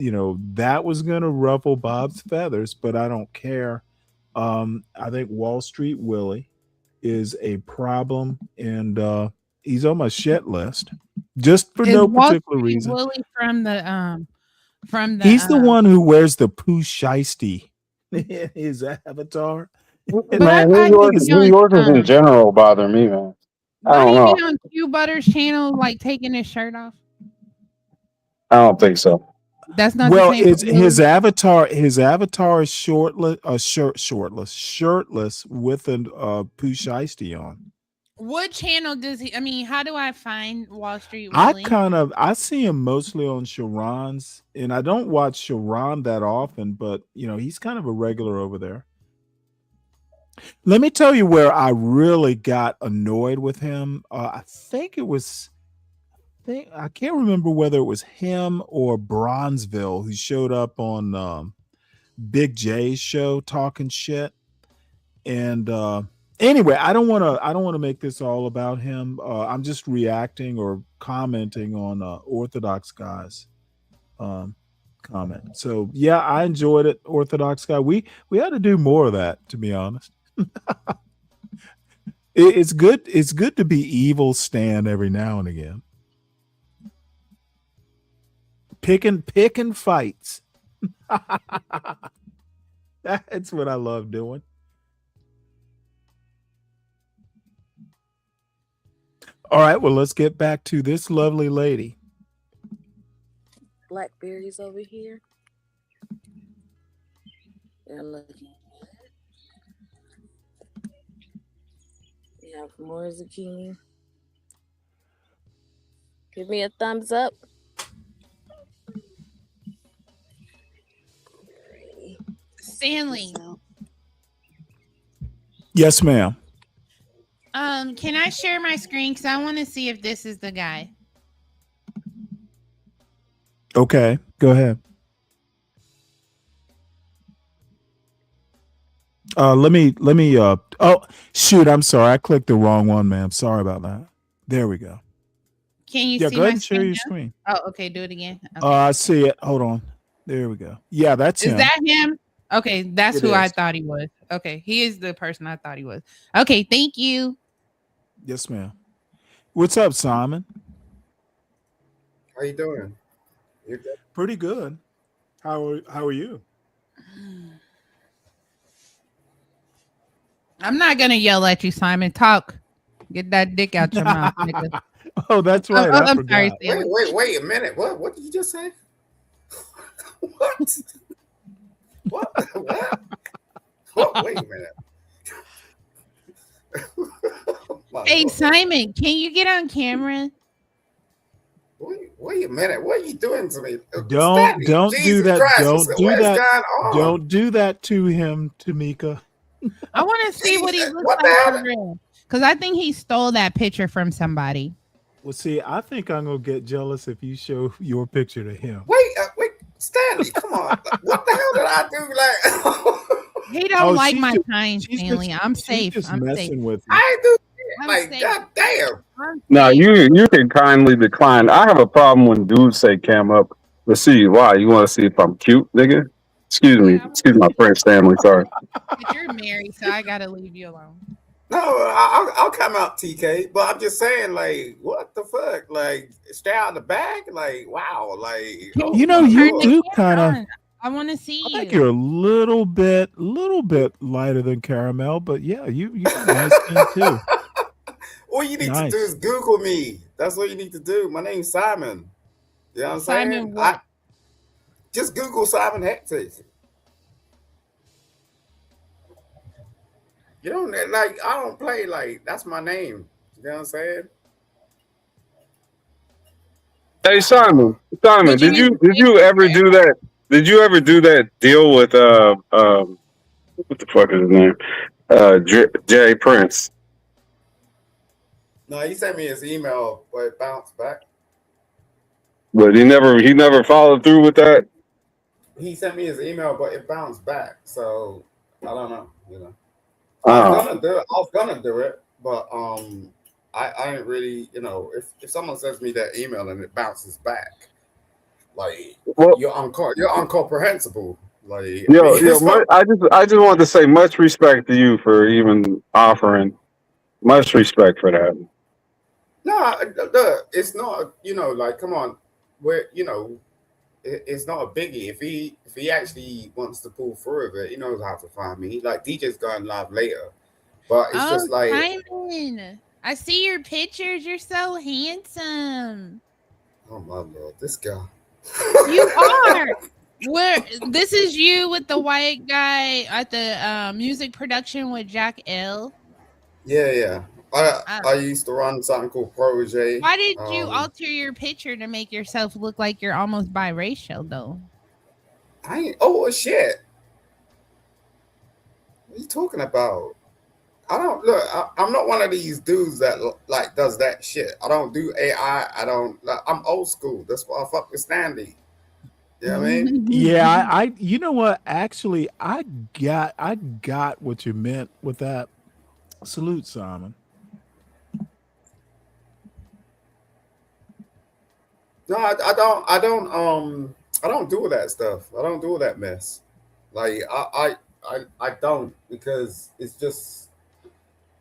that was going to ruffle Bob's feathers, but I don't care. I think Wall Street Willie is a problem, and he's on my shit list just for Is no Wall particular Street reason. Willie from the He's the one who wears the poo shiesty in his avatar. And but I Man, thought he would be New on Yorkers in general bother me, man. I don't don't he be know. on Q Butter's channel like taking his shirt off? I don't think so. That's not the well, same it's his Willie. avatar. His avatar is shirtless with a poo shiesty on. What channel does he? I mean, how do I find Wall Street Willie? I see him mostly on Sharon's, and I don't watch Sharon that often, but he's kind of a regular over there. Let me tell you where I really got annoyed with him. I think it was I can't remember whether it was him or Bronzeville who showed up on Big J's show talking shit. And anyway, I don't want to make this all about him. I'm just reacting or commenting on Orthodox guys comment. So yeah, I enjoyed it. Orthodox guy. We had to do more of that, to be honest. It's good. It's good to be evil Stan every now and again. Picking fights. That's what I love doing. All right, well, let's get back to this lovely lady. Blackberries over here. They're looking. We have more zucchini. Give me a thumbs up. Stanley. Yes, ma'am. Can I share my screen? Because I want to see if this is the guy. Okay, go ahead. Let me oh shoot, I'm sorry. I clicked the wrong one, ma'am. Sorry about that. There we go. Can you Yeah, see go ahead my and share screen your now? screen. Oh, okay. Do it again. Okay. I see it. Hold on. There we go. Yeah, that's Is him. that him? Okay, that's It who I is. thought he was. Okay, he is the person I thought he was. Okay, thank you. Yes, ma'am. What's up, Simon? How you doing? You good? Pretty good. How are you? I'm not gonna yell at you, Simon. Talk. Get that dick out your mouth, nigga. Oh, that's Oh, right. oh, I I'm sorry, forgot. Stanley. Wait a minute. What did you just say? What? What? What? Wait a minute. My Hey, Lord. Simon, can you get on camera? Wait a minute. What are you doing to me? Don't Stanley, don't do Jesus that. Christ. Don't do What is that. going on? Don't do that to him, Tamika. I want to see what he Jesus, looks what the like hell? for real. Because I think he stole that picture from somebody. Well, see, I think I'm gonna get jealous if you show your picture to him. Wait, Stanley, come on. What the hell did I do? Like, He don't Oh, like my time, she's Stanley. just I'm she's safe. just I'm safe. messing with you. I ain't do shit. I'm Like, safe. god damn. I'm No, safe. you can kindly decline. I have a problem when dudes say cam up. Let's see why. You want to see if I'm cute, nigga? Excuse me. Yeah, I Excuse want my to see. French, Stanley. Sorry. But you're married, so I gotta leave you alone. No, I'll come out, TK. But I'm just saying, like, what the fuck? Like, stay out the bag? Like, wow. Like, Can oh you my You turn the Lord. do camera kind of. on? I want to see I think you. you're a little bit lighter than caramel, but yeah, you got nice skin too. All you need to do Nice. is Google me. That's what you need to do. My name's Simon. You know what I'm saying? Simon, I what? just Google Simon Hector. You don't like I don't play like that's my name. You know what I'm saying? Hey Wow. Simon, Simon, Did you did use you a did fake you ever picture? do that? Did you ever do that deal with what the fuck is his name? Jay Prince. No, he sent me his email, but it bounced back. But he never followed through with that. He sent me his email, but it bounced back. So I don't know. I was Oh, gonna do it. I was gonna do it, but I didn't really. If someone sends me that email and it bounces back, Like Well, you're incomprehensible. Like I yo, mean, yo, it's not. I just wanted to say much respect to you for even offering. Much respect for that. No, look, it's not. You know, like come on, we're it's not a biggie. If he actually wants to pull through with it, he knows how to find me. Like DJ's going live later, but it's Oh, just like, Simon, I see your pictures. You're so handsome. oh my lord, this guy. You are. Where this is you with the white guy at the music production with Jack L. Yeah, yeah. I Uh, I used to run something called Protege. why did you alter your picture to make yourself look like you're almost biracial, though? I ain't. Oh shit! What are you talking about? I don't look. I'm not one of these dudes that like does that shit. I don't do AI. I don't. Like, I'm old school. That's why I fuck with Stanley. You know what I mean? Yeah, I you know what? Actually, I got what you meant with that. Salute, Simon. No, I don't do that stuff. I don't do that mess. Like I don't, because it's just,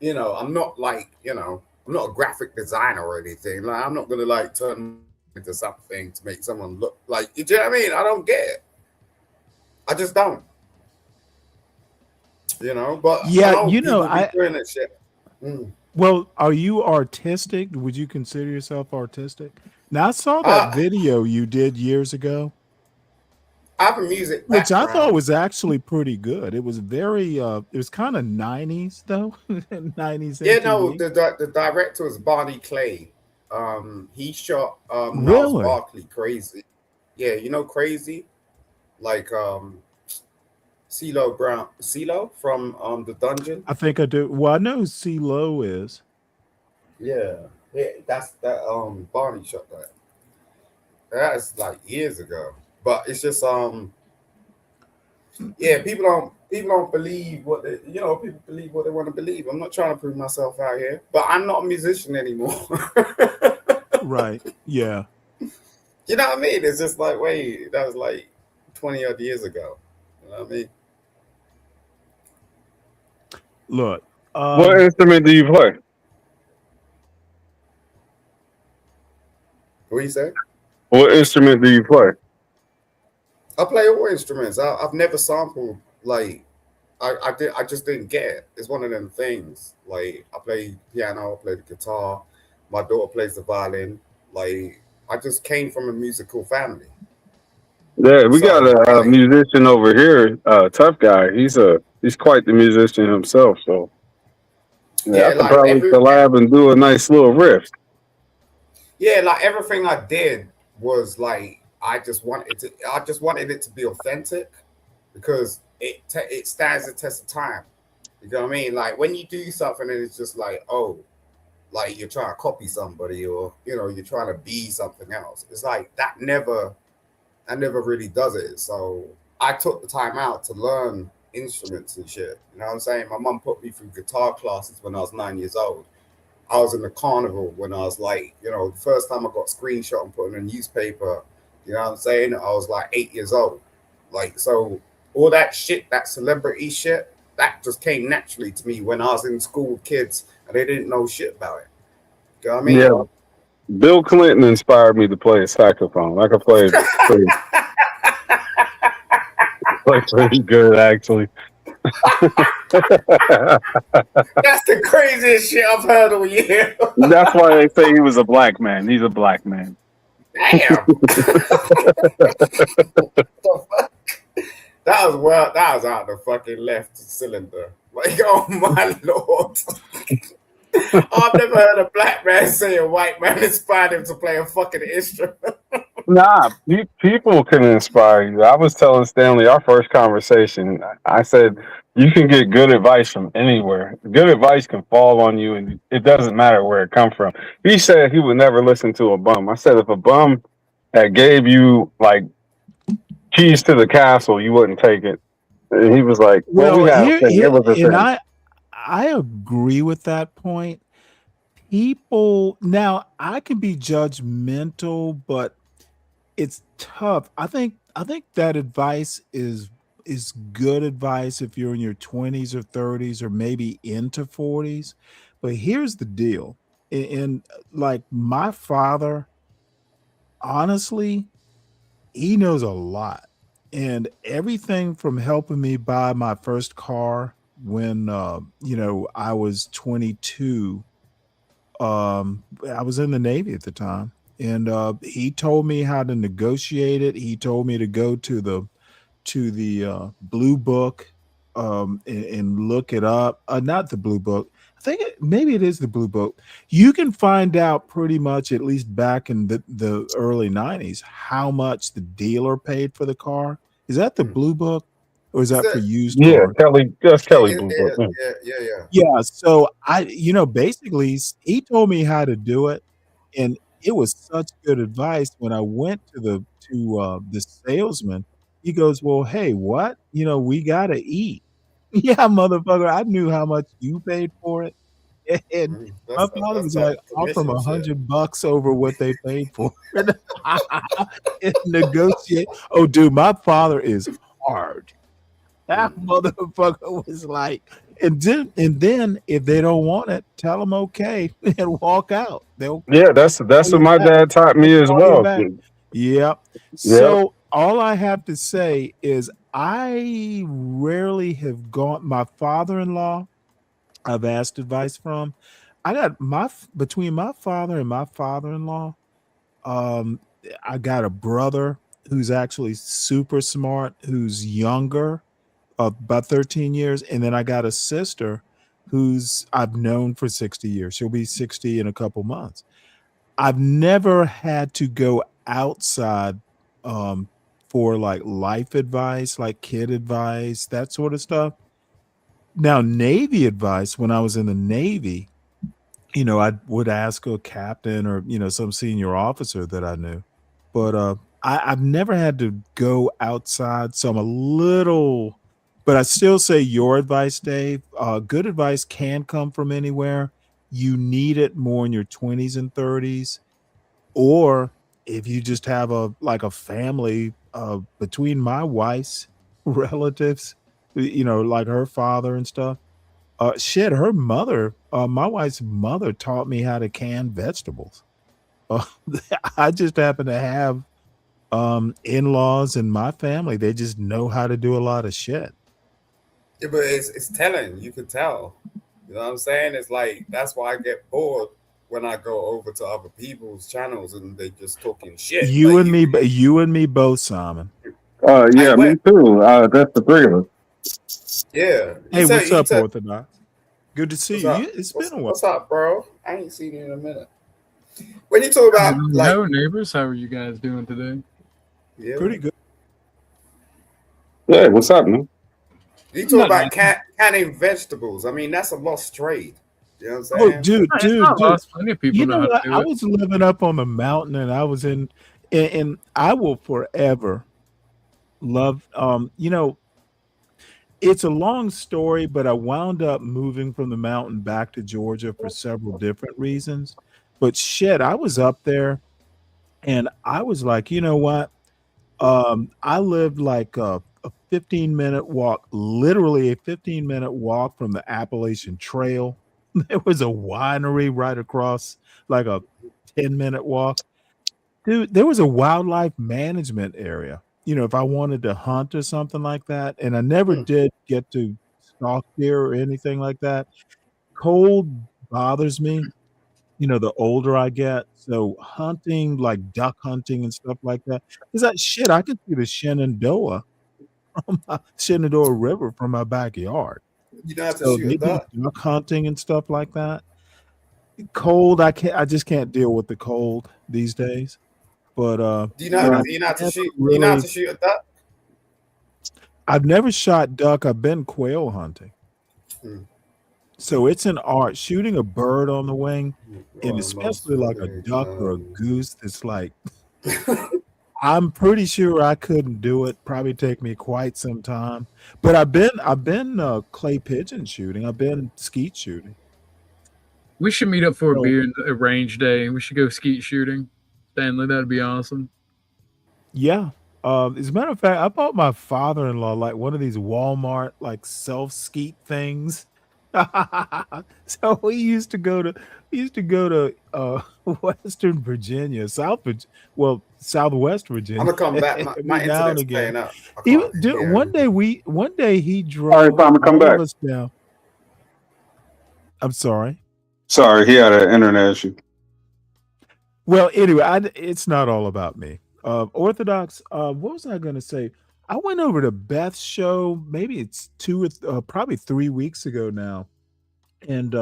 I'm not like, I'm not a graphic designer or anything. Like I'm not gonna like turn into something to make someone look like, you know what I mean? I don't get it. I just don't, but I Yeah, know people be I doing that shit. Mm. well, are you artistic? Would you consider yourself artistic? Now, I saw that I video you did years ago, I have a music which I thought background. was actually pretty good. It was very it was kind of 90s though, 90s Yeah, no, MTV. the director was Barney Clay. He shot Niles Really? Barkley, Crazy. Yeah, Crazy, like CeeLo Brown, CeeLo from the Dungeon. I think I do. Well, I know who C-Lo is. Yeah, yeah, that's that. Barney shot that. That's like years ago. But it's just yeah, people don't believe what people believe what they want to believe. I'm not trying to prove myself out here, but I'm not a musician anymore. Right. Yeah. You know what I mean? It's just like, wait, that was like 20 odd years ago. You know what I mean? Look, What instrument do you play? What you say? What instrument do you play? I play all instruments. I've never sampled, like, I just didn't get it. It's one of them things. Like I play piano, I play the guitar, my daughter plays the violin. Like I just came from a musical family. Yeah, we got So a like, musician over here, tough guy. He's quite the musician himself. So yeah, I yeah, could like probably collab and do a nice little riff. like everything I did was like I just wanted it to be authentic, because it stands the test of time. You know what I mean? Like when you do something and it's just like, oh, like you're trying to copy somebody, or you're trying to be something else. It's like that never really does it. So I took the time out to learn instruments and shit. You know what I'm saying? My mum put me through guitar classes when I was 9 years old. I was in the carnival when I was like, the first time I got screenshot and put in a newspaper, you know what I'm saying? I was like 8 years old. Like, so all that shit, that celebrity shit, that just came naturally to me when I was in school with kids and they didn't know shit about it. You know what I Yeah, mean? Bill Clinton inspired me to play a saxophone. I could pretty, play pretty good actually. That's the craziest shit I've heard all year. That's why they say he was a black man. He's a black man. Damn. That was well. That was out the fucking left cylinder. Like, oh my lord! I've never heard a black man say a white man inspired him to play a fucking instrument. Nah, people can inspire you. I was telling Stanley our first conversation. I said you can get good advice from anywhere. Good advice can fall on you, and it doesn't matter where it come from. He said he would never listen to a bum. I said if a bum had gave you like keys to the castle, you wouldn't take it. And he was like, "Well, we well, have a here thing. It here was a and thing." I agree with that point. People now, I can be judgmental, but it's tough. I think that advice is good advice if you're in your 20s or 30s or maybe into 40s. But here's the deal. Like my father, honestly, he knows a lot. And everything from helping me buy my first car when I was 22. I was in the Navy at the time, and he told me how to negotiate it. He told me to go to the blue book, and look it up. Not the blue book. I think maybe it is the blue book. You can find out pretty much, at least back in the early '90s, how much the dealer paid for the car. Is that the Hmm. blue book, or is Is that for that? used Yeah, cars? Kelly. That's Kelly Yeah, Blue yeah, Book. Yeah. yeah. Yeah, so basically, he told me how to do it, and it was such good advice. When I went to the salesman, he goes, "Well, hey, what? We gotta eat." Yeah, motherfucker, I knew how much you paid for it, and my father That's was that like, "Offer him commission shit. $100 over what they paid for it." And negotiate. Oh, dude, my father is hard. That Mm. motherfucker was like, and then if they don't want it, tell them okay and walk out. They'll Yeah, call that's what you my back. dad taught They'll me as call you well. back. Yep. Yep. So all I have to say is I rarely have gone. My father-in-law, I've asked advice from. I got between my father and my father-in-law. Um, I got a brother who's actually super smart, who's younger, about 13 years, and then I got a sister who's I've known for 60 years. She'll be 60 in a couple months. I've never had to go outside, um, for, like, life advice, like kid advice, that sort of stuff. Now, Navy advice, when I was in the Navy, I would ask a captain or, some senior officer that I knew. But, I've never had to go outside, so I'm a little, but I still say your advice, Dave. Good advice can come from anywhere. You need it more in your 20s and 30s, or if you just have a family, between my wife's relatives, like her father and stuff. Shit, her mother, my wife's mother taught me how to can vegetables. Uh, I just happen to have, in-laws in my family. They just know how to do a lot of shit. Yeah, but it's telling. You can tell. You know what I'm saying? It's like that's why I get bored when I go over to other people's channels and they just talking shit. You Like and me, you and me both, Simon. I Yeah, me went. too. That's the three of us. Yeah, Hey, what's you up, said Orthodox? Good to see what's you. up? It's been a while. What's up, bro? I ain't seen you in a minute. When you talk about like Hello, neighbors. How are you guys doing today? yeah, Pretty good. Yeah, what's up, man? you talk Not about lost. canning vegetables. I mean that's a lost trade. You know what I'm Oh, saying? dude, It's dude, not dude. lost. Plenty of people You know know how to what? do I it. was living up on the mountain, and I was and I will forever love, it's a long story, but I wound up moving from the mountain back to Georgia for several different reasons. But shit, I was up there and I was like, you know what? I lived like a 15-minute walk, literally a 15-minute walk from the Appalachian Trail. There was a winery right across, like a 10-minute walk. Dude, there was a wildlife management area, if I wanted to hunt or something like that, and I never Hmm. did get to stalk deer or anything like that. Cold bothers me, the older I get, so hunting, like duck hunting and stuff like that, is that shit, I could see the Shenandoah from my Shenandoah River from my backyard. You know how to So shoot a they do duck. duck hunting and stuff like that. I just can't deal with the cold these days. But, but Right. never You know how to really shoot a duck? I've never shot duck, I've been quail hunting. Hmm. So it's an art. Shooting a bird on the wing, and Almost especially like a fully duck or a done. goose, it's like I'm pretty sure I couldn't do it, probably take me quite some time. But I've been, clay pigeon shooting, I've been skeet shooting. We should meet up for a So beer and a range day. We should go skeet shooting. Stanley, that'd be awesome. Yeah. As a matter of fact, I bought my father-in-law like one of these Walmart like self skeet things. So we used to go to Western Virginia, well, Southwest I'm Virginia gonna come back. My every now and internet's again. playing up. I Even can't hear one anything. day one day he All right, drove time to come all of back. us down. I'm sorry. Sorry, he had an internet issue. Well, anyway, it's not all about me. Orthodox. What was I going to say? I went over to Beth's show. Maybe it's probably 3 weeks ago now, and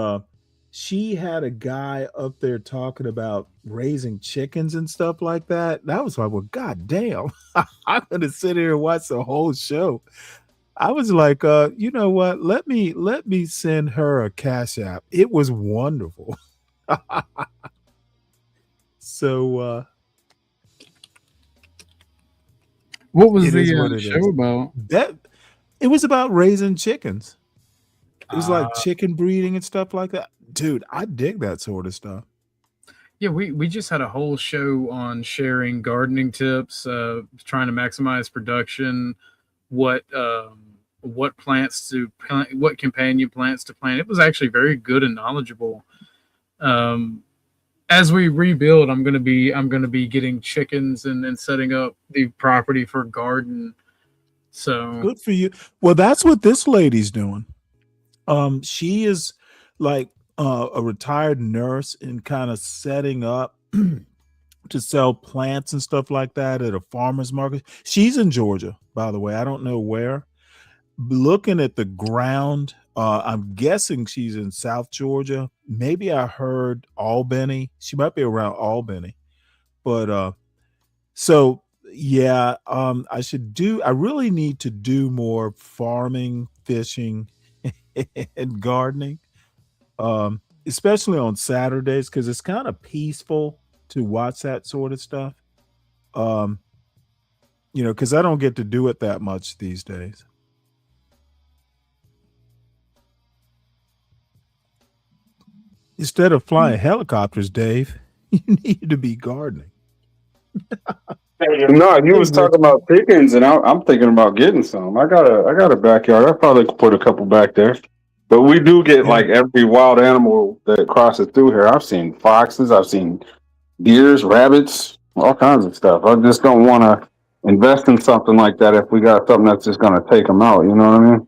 she had a guy up there talking about raising chickens and stuff like that. That was like, well, goddamn, I'm going to sit here and watch the whole show. I was like, you know what? Let me send her a cash app. It was wonderful. So What was it is the what it show is. about? That it was about raising chickens. It was Uh, like chicken breeding and stuff like that. Dude, I dig that sort of stuff. yeah, we just had a whole show on sharing gardening tips, trying to maximize production, what what plants to plant, what companion plants to plant. It was actually very good and knowledgeable. Um, as we rebuild, I'm gonna be getting chickens and setting up the property for garden. So Good for you. Well, that's what this lady's doing. She is like a retired nurse and kind of setting up to sell plants and stuff like that at a farmer's market. She's in Georgia, by the way. I don't know where. Looking at the ground, I'm guessing she's in South Georgia. Maybe I heard Albany. She might be around Albany. But so yeah, I really need to do more farming, fishing, and gardening. Especially on Saturdays because it's kind of peaceful to watch that sort of stuff. Um, because I don't get to do it that much these days. Instead of flying helicopters, Dave, you need to be gardening. No, you Hey, was talking Richie. about chickens, and I'm thinking about getting some. I got a backyard. I probably could put a couple back there. But we do get Yeah. like every wild animal that crosses through here. I've seen foxes, I've seen deers, rabbits, all kinds of stuff. I just don't want to invest in something like that if we got something that's just going to take them out. You know what I mean?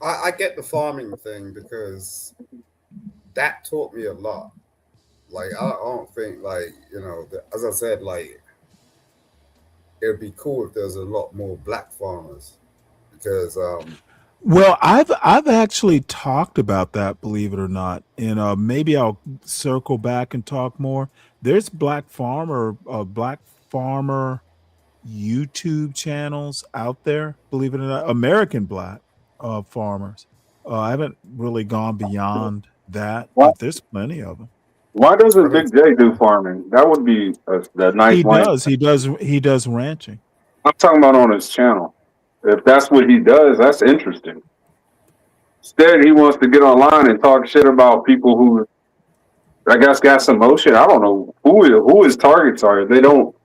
I get the farming thing because that taught me a lot. Like I don't think like as I said, like it would be cool if there's a lot more black farmers because Well, I've actually talked about that, believe it or not, and maybe I'll circle back and talk more. There's black farmer YouTube channels out there, believe it or not, American black farmers. I haven't really gone beyond that, Why, but there's plenty of them. why I doesn't mean Big J do farming? That would be a nice He lane. does. He does ranching. I'm talking about on his channel. If that's what he does, that's interesting. Instead, he wants to get online and talk shit about people who I guess got some motion. I don't know who his targets are. They don't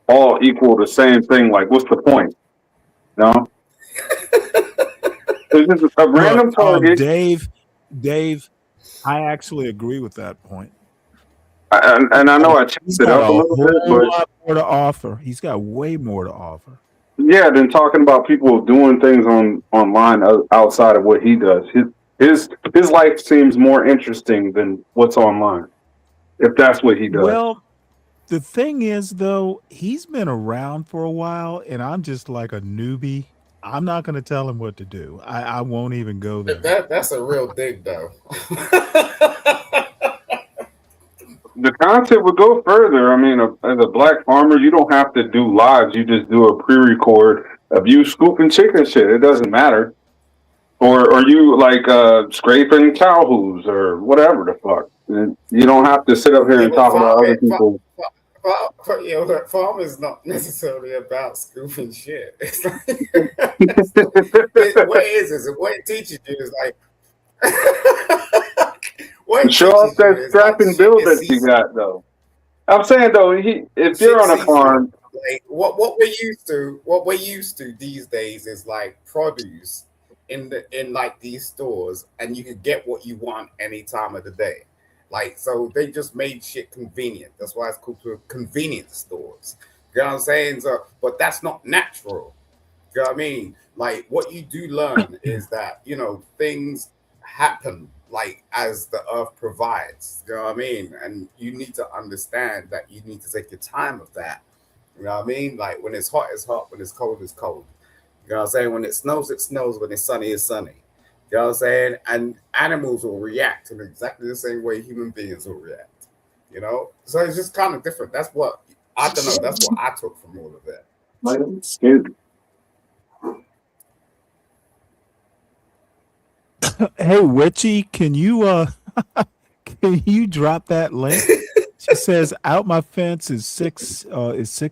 all equal the same thing. Like, what's the point? No, it's just a Look, random target, Dave, I actually agree with that point. and I know I He's changed it got up a a little bit, whole but lot more to offer. He's got way more to offer. yeah, then talking about people doing things online outside of what he does. His life seems more interesting than what's online. If that's what he does. Well, the thing is, though, he's been around for a while, and I'm just like a newbie. I'm not going to tell him what to do. I won't even go there. that's a real dig though. The content would go further. I mean, as a black farmer, you don't have to do lives. You just do a pre-record of you scooping chicken shit. It doesn't matter. Or you like scraping cow hooves or whatever the fuck. And you don't have to sit up here Yeah, and but talk about other people. farm is not necessarily about scooping shit. It's like, what it is what it teaches you is like what it Show teaches off you that is like scrap and shit build is that you seasonal. got though. I'm saying though, if you're chick on a season. farm, Like what we're used to these days is like produce in like these stores, and you can get what you want any time of the day. Like so, they just made shit convenient. That's why it's called convenience stores. You know what I'm saying? So, but that's not natural. You know what I mean? Like what you do learn is that things happen like as the earth provides. You know what I mean? And you need to understand that you need to take your time with that. You know what I mean? Like when it's hot. When it's cold, it's cold. You know what I'm saying? When it snows, it snows. When it's sunny, it's sunny. You know what I'm saying? And animals will react in exactly the same way human beings will react. So it's just kind of different. That's what I don't know. That's what I took from all of that. like, excuse me. Hey, Witchy, can you can you drop that link? She says, "Out my fence is 6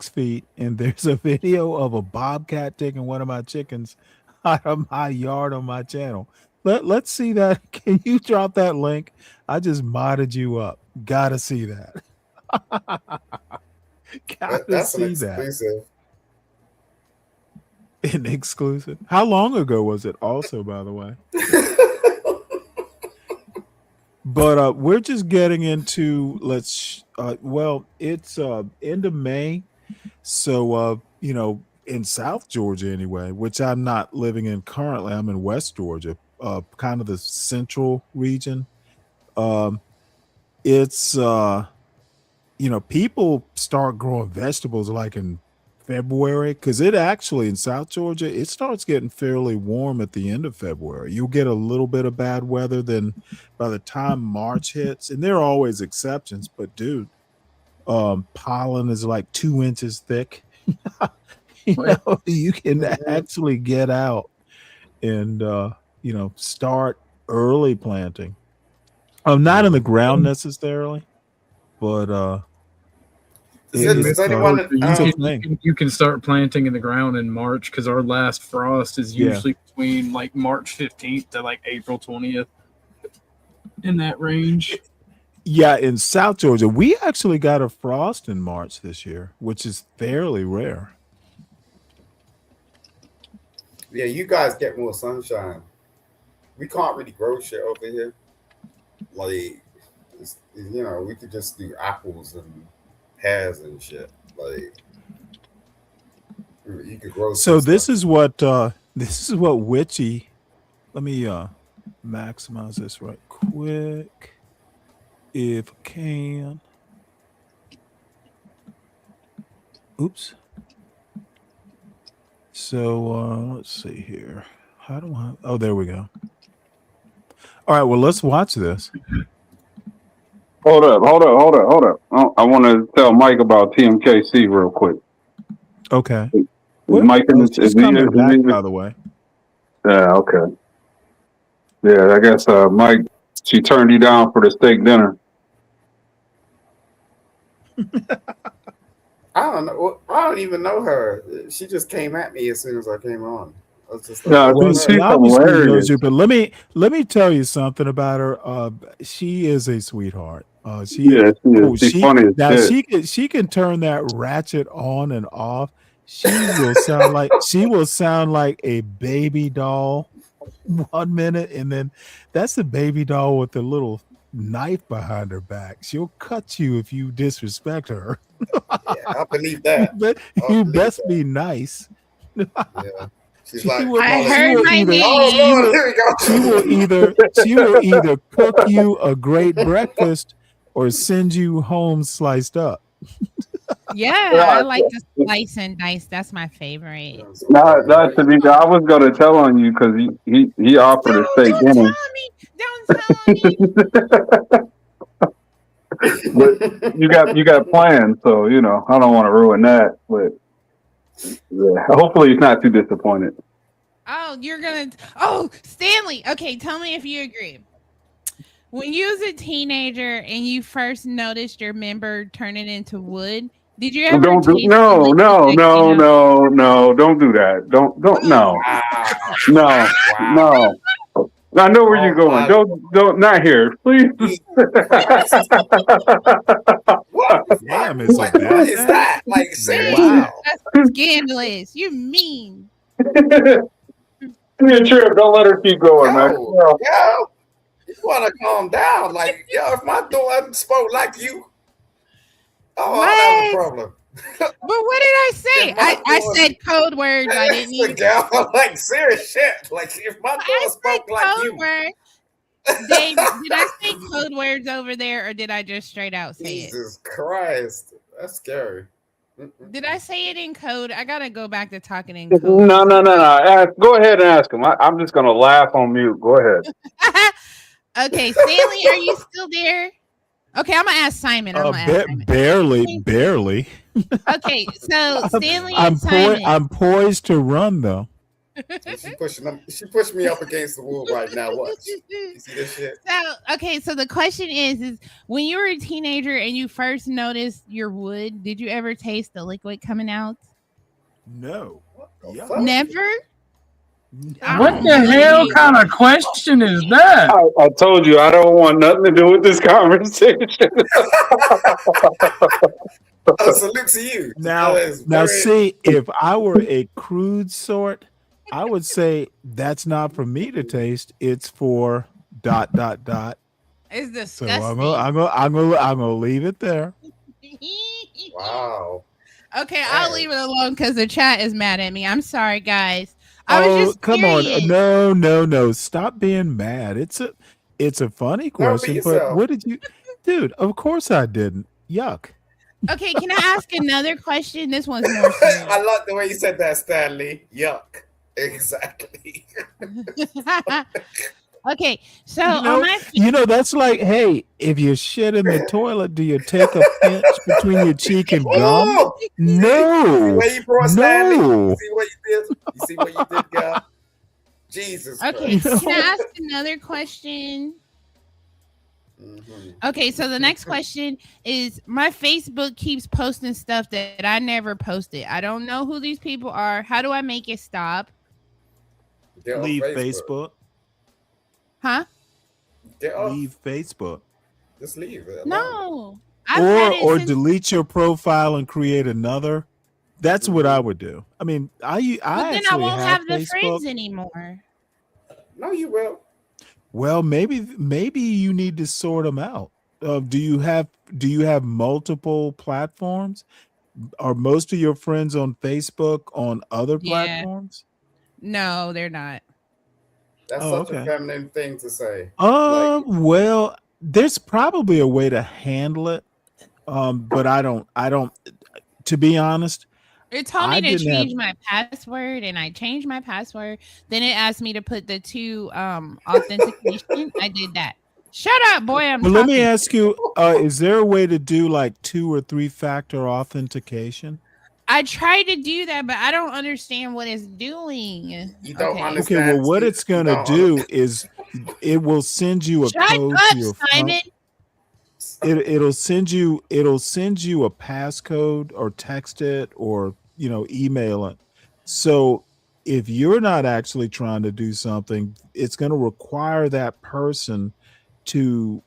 feet, and there's a video of a bobcat taking one of my chickens out of my yard on my channel." Let's see that. Can you drop that link? I just modded you up. Gotta see that. Gotta That's an see that. exclusive. An exclusive. How long ago was it? Also, by the way. But we're just getting into it's end of May, so in South Georgia anyway, which I'm not living in currently. I'm in West Georgia, kind of the central region. It's people start growing vegetables like in February, because it actually in South Georgia it starts getting fairly warm at the end of February. You'll get a little bit of bad weather, then by the time March hits, and there are always exceptions, but dude, pollen is like 2 inches thick. You can actually get out and start early planting. Not in the ground necessarily, but Does anyone? You can start planting in the ground in March, because our last frost is usually between like March 15th to like April 20th, in that range. Yeah, in South Georgia, we actually got a frost in March this year, which is fairly rare. Yeah, you guys get more sunshine. We can't really grow shit over here. Like, we could just do apples and pears and shit. Like, you could grow. So this is what Witchy. Let me maximize this right quick, if I can. Oops. So let's see here. How do I? Oh, there we go. All right. Well, let's watch this. Hold up. I want to tell Mike about TMKC real quick. Okay. Mike is coming back, by the way. Yeah. Okay. Yeah, I guess Mike. She turned you down for the steak dinner. I don't know. I don't even know her. She just came at me as soon as I came on. I was just No, Well, she's she obviously knows hilarious. you, but let me tell you something about her. She is a sweetheart. She Yeah, she is. oh, She's she funny as now shit. she can turn that ratchet on and off. She will sound like a baby doll 1 minute, and then that's the baby doll with the little knife behind her back. She'll cut you if you disrespect her. Yeah, I believe that. You best be nice. Yeah. She's like, I heard my name. oh Lord, here we go. She will either cook you a great breakfast or send you home sliced up. Yeah, I like to slice and dice. That's my favorite. Not Tanika, I was gonna tell on you because he offered a steak Don't dinner. tell me. Don't tell me. But you got plans, so I don't want to ruin that. But yeah, hopefully he's not too disappointed. Oh, you're gonna. Oh, Stanley. Okay, tell me if you agree. When you was a teenager and you first noticed your member turning into wood, did you ever? No, don't do that. Don't no. Wow. No, Wow. no. I know where you're Oh going. my Don't, not here, please. Christ. What? Damn, it's so What bad is there? that? Like seriously? Wow. That's scandalous. You mean. Give me a trip. Don't let her keep going, man. Yo, you wanna calm down. Like, yo, if my daughter spoke like you, I don't have a What? problem. But what did I say? If my I daughter- said code words. I didn't Listen, use. girl, like serious shit. Like if my I daughter said spoke like code you, words. Dave, did I say code words over there, or did I just straight out say it? Jesus Christ, that's scary. Did I say it in code? I gotta go back to talking in code. No. Go ahead and ask him. I'm just gonna laugh on mute. Go ahead. Okay, Stanley, are you still there? Okay, I'm gonna ask Simon. I'm gonna ask Simon. Barely. Okay, so Stanley and I'm Simon. poised to run though. She pushed me up against the wall right now. Watch. You see this shit? So the question is when you were a teenager and you first noticed your wood, did you ever taste the liquid coming out? No. the Yuck. Never? What the hell kind of question is that? I told you I don't want nothing to do with this conversation. Oh, salute to you. Now, see, if I were a crude sort, I would say that's not for me to taste. It's for ... It's So disgusting. I'm gonna leave it there. Wow. Okay, I'll Dang. leave it alone because the chat is mad at me. I'm sorry, guys. I was just come curious. on, no! Stop being mad. It's a funny question, but yourself. what did you, dude? Of course I didn't. Yuck. Okay, can I ask another question? This one's more serious. I like the way you said that, Stanley. Yuck. Exactly. Okay, so on my That's like, hey, if you shit in the toilet, do you take a pinch between your cheek and gum? Oh, No. where you brought Stanley? No. You see what you did? You see what you did, girl? Jesus Okay, Christ. can I ask another question? Okay, so the next question is my Facebook keeps posting stuff that I never posted. I don't know who these people are. How do I make it stop? Get off Leave Facebook. Huh? Get off. Leave Facebook. Just leave it. No. I've had it Or since- delete your profile and create another. That's what I would do. I mean, I But then I actually won't have the Facebook. friends anymore. No, you will. Well, maybe you need to sort them out. Do you have multiple platforms? Are most of your friends on Facebook on other Yeah. platforms? No, they're not. That's Oh, such a okay. feminine thing to say. Well, there's probably a way to handle it. But I don't. To be honest, It told I me to didn't have- change my password, and I changed my password. Then it asked me to put the two authentication. I did that. Shut up, boy. I'm Well, let me talking. ask you: is there a way to do like 2 or 3 factor authentication? I tried to do that, but I don't understand what it's doing. You don't Okay. understand. Okay, well, what You it's gonna don't do is it will send you a Shut code up, to your phone. Simon. It'll send you a passcode or text it or email it. So if you're not actually trying to do something, it's going to require that person to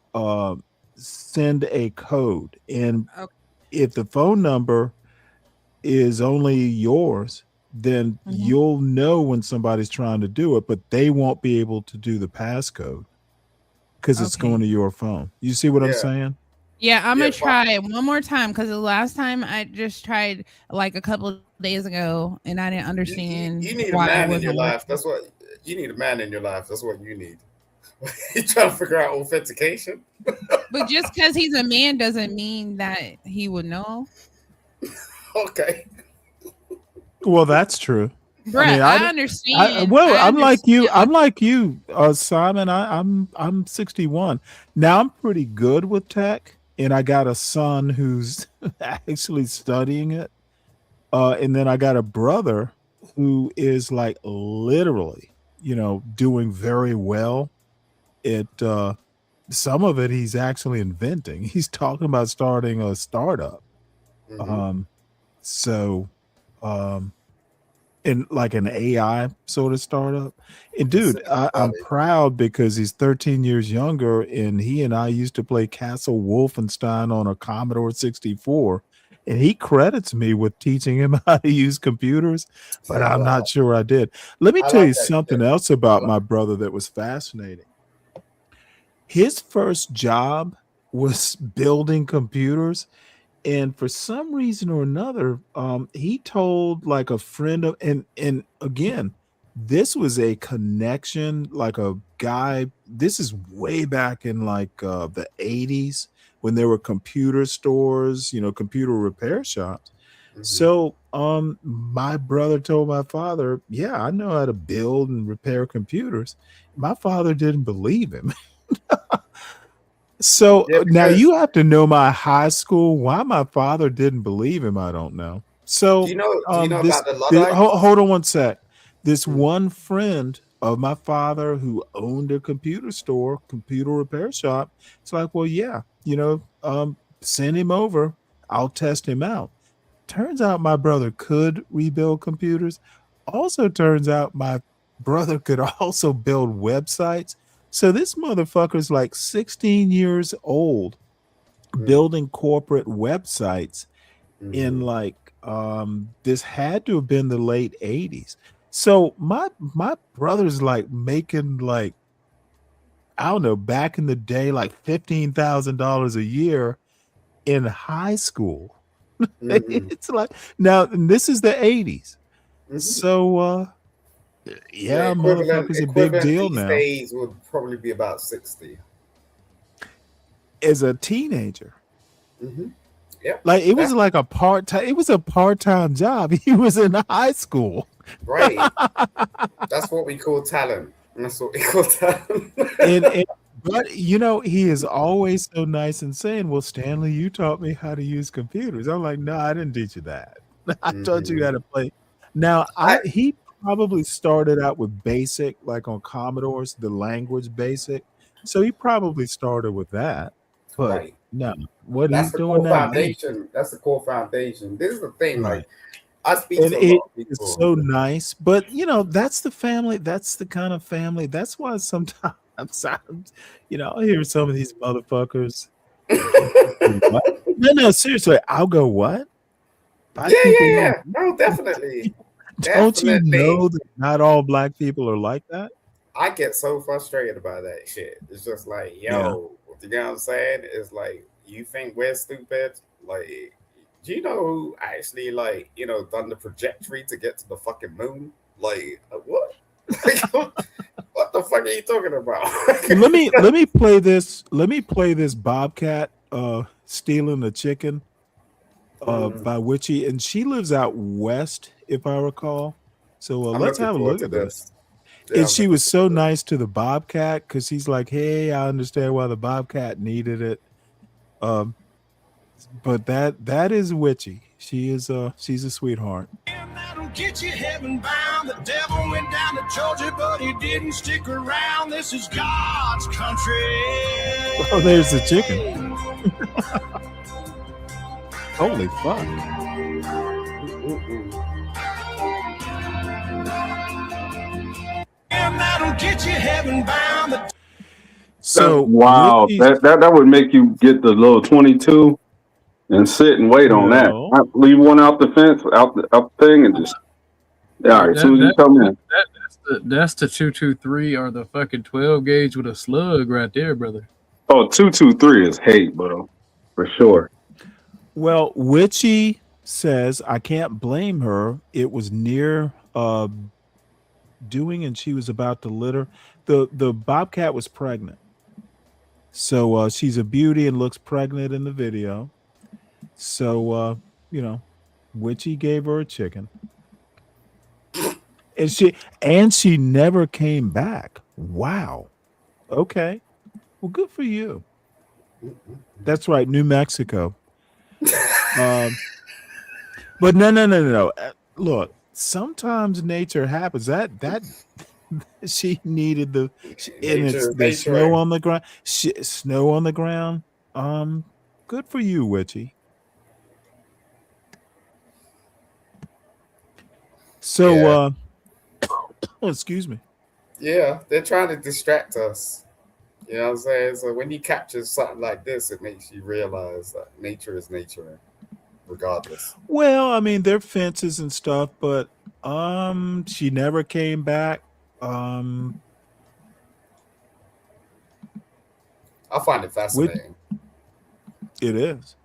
send a code. And Okay. if the phone number is only yours, then you'll know when somebody's trying to do it, but they won't be able to do the passcode because it's Okay. going to your phone. You see what I'm Yeah. saying? Yeah, I'm Yeah, gonna try it one more time because the last time I just tried like a couple of days ago and I didn't understand You need a why it man in wasn't your life. working. That's what you need. A man in your life. That's what you need. You trying to figure out authentication? But just because he's a man doesn't mean that he would know. Okay. Well, that's true. Bruh, mean, I understand. I'm like you. understand. I'm like you, Simon. I'm 61 now. I'm pretty good with tech, and I got a son who's actually studying it. And then I got a brother who is like literally, doing very well. Some of it he's actually inventing. He's talking about starting a startup. Mhm. So, in like an AI sort of startup. And It's dude, so I'm funny. proud because he's 13 years younger, and he and I used to play Castle Wolfenstein on a Commodore 64. And he credits me with teaching him how to use computers, but I'm Wow. not sure I did. Let me I tell like you that something shit. else I about like my brother that was fascinating. His first job was building computers, and for some reason or another, he told like a friend of, and again, this was a connection, like a guy. This is way back in like the 80s when there were computer stores, computer repair shops. Mhm. So my brother told my father, yeah, I know how to build and repair computers. My father didn't believe him. So Yeah, now because you have to know my high school. Why my father didn't believe him, I don't know. do So you know do you know this, about the Luddites? hold on one sec. This Mm, one friend of my father who owned a computer store, computer repair shop, it's like, well, yeah, send him over. I'll test him out. Turns out my brother could rebuild computers. Also turns out my brother could also build websites. So this motherfucker's like 16 years old mm, building corporate websites in mhm, like this had to have been the late 80s. So my brother's like making like, I don't know, back in the day like $15,000 a year in high school. mhm, It's like, now and this is the 80s. mhm. So The yeah, equivalent motherfucker's a big equivalent deal these now. days would probably be about 60. As a teenager. Hmm. Yep. Like it was That's like a part-time, it was a part-time job. He was in high school. right. That's what we call talent. That's what we call talent. And but he is always so nice and saying, well, Stanley, you taught me how to use computers. I'm like, no, I didn't teach you that. I taught you how Hmm. to play. Now I he probably started out with basic, like on Commodores, the language basic. So he probably started with that. But right. no, what That's he's the doing core now, foundation. That's the core foundation. This is the thing. right. Like I speak And to a it lot of is people. so nice, but that's the family. That's the kind of family. That's why sometimes I hear some of these motherfuckers. What? No, no, seriously. I'll go, what? Black Yeah, people yeah, don't. yeah. No, definitely, Don't you definitely. know that not all black people are like that? I get so frustrated about that shit. It's just like, Yeah. yo, you know what I'm saying? It's like you think we're stupid. Like, do you know who actually done the trajectory to get to the fucking moon? Like, what? Like, what the fuck are you talking about? Let me play this. Let me play this Bobcat stealing a chicken Mm, by Witchy, and she lives out west, if I recall. So I'm let's looking have a forward look to at this. this. Yeah, And I'm she looking was so forward to nice to the Bobcat because he's like, "Hey, I understand why the Bobcat needed it." Um, but that is Witchy. She's a sweetheart. That'll get you heaven bound. The devil went down to Georgia, but he didn't stick around. This is God's country. Oh, there's the chicken. Holy fuck! it. And that'll get you heaven bound. That's So wow. Witchy's That would make you get the little 22 and sit and wait on that. no. Leave one out the fence, out the thing, and just all right. As That soon as you that, come that, in, that's the 223 or the fucking 12 gauge with a slug right there, brother. oh, 223 is hate, bro, for sure. Well, Witchy says I can't blame her. It was near doing, and she was about to litter. The Bobcat was pregnant, so she's a beauty and looks pregnant in the video. So you know, Witchy gave her a chicken, and she never came back. Wow. Okay. Well, good for you. That's right, New Mexico. Um, but no. Look, sometimes nature happens. That she needed and it's Nature, there's snow nature. on the ground. Snow on the ground. Good for you, Witchy. So, Yeah, excuse me. yeah, they're trying to distract us. You know what I'm saying? So when you capture something like this, it makes you realize that nature is nature, regardless. Well, I mean, there are fences and stuff, but she never came back. Um, I find it with fascinating. it is.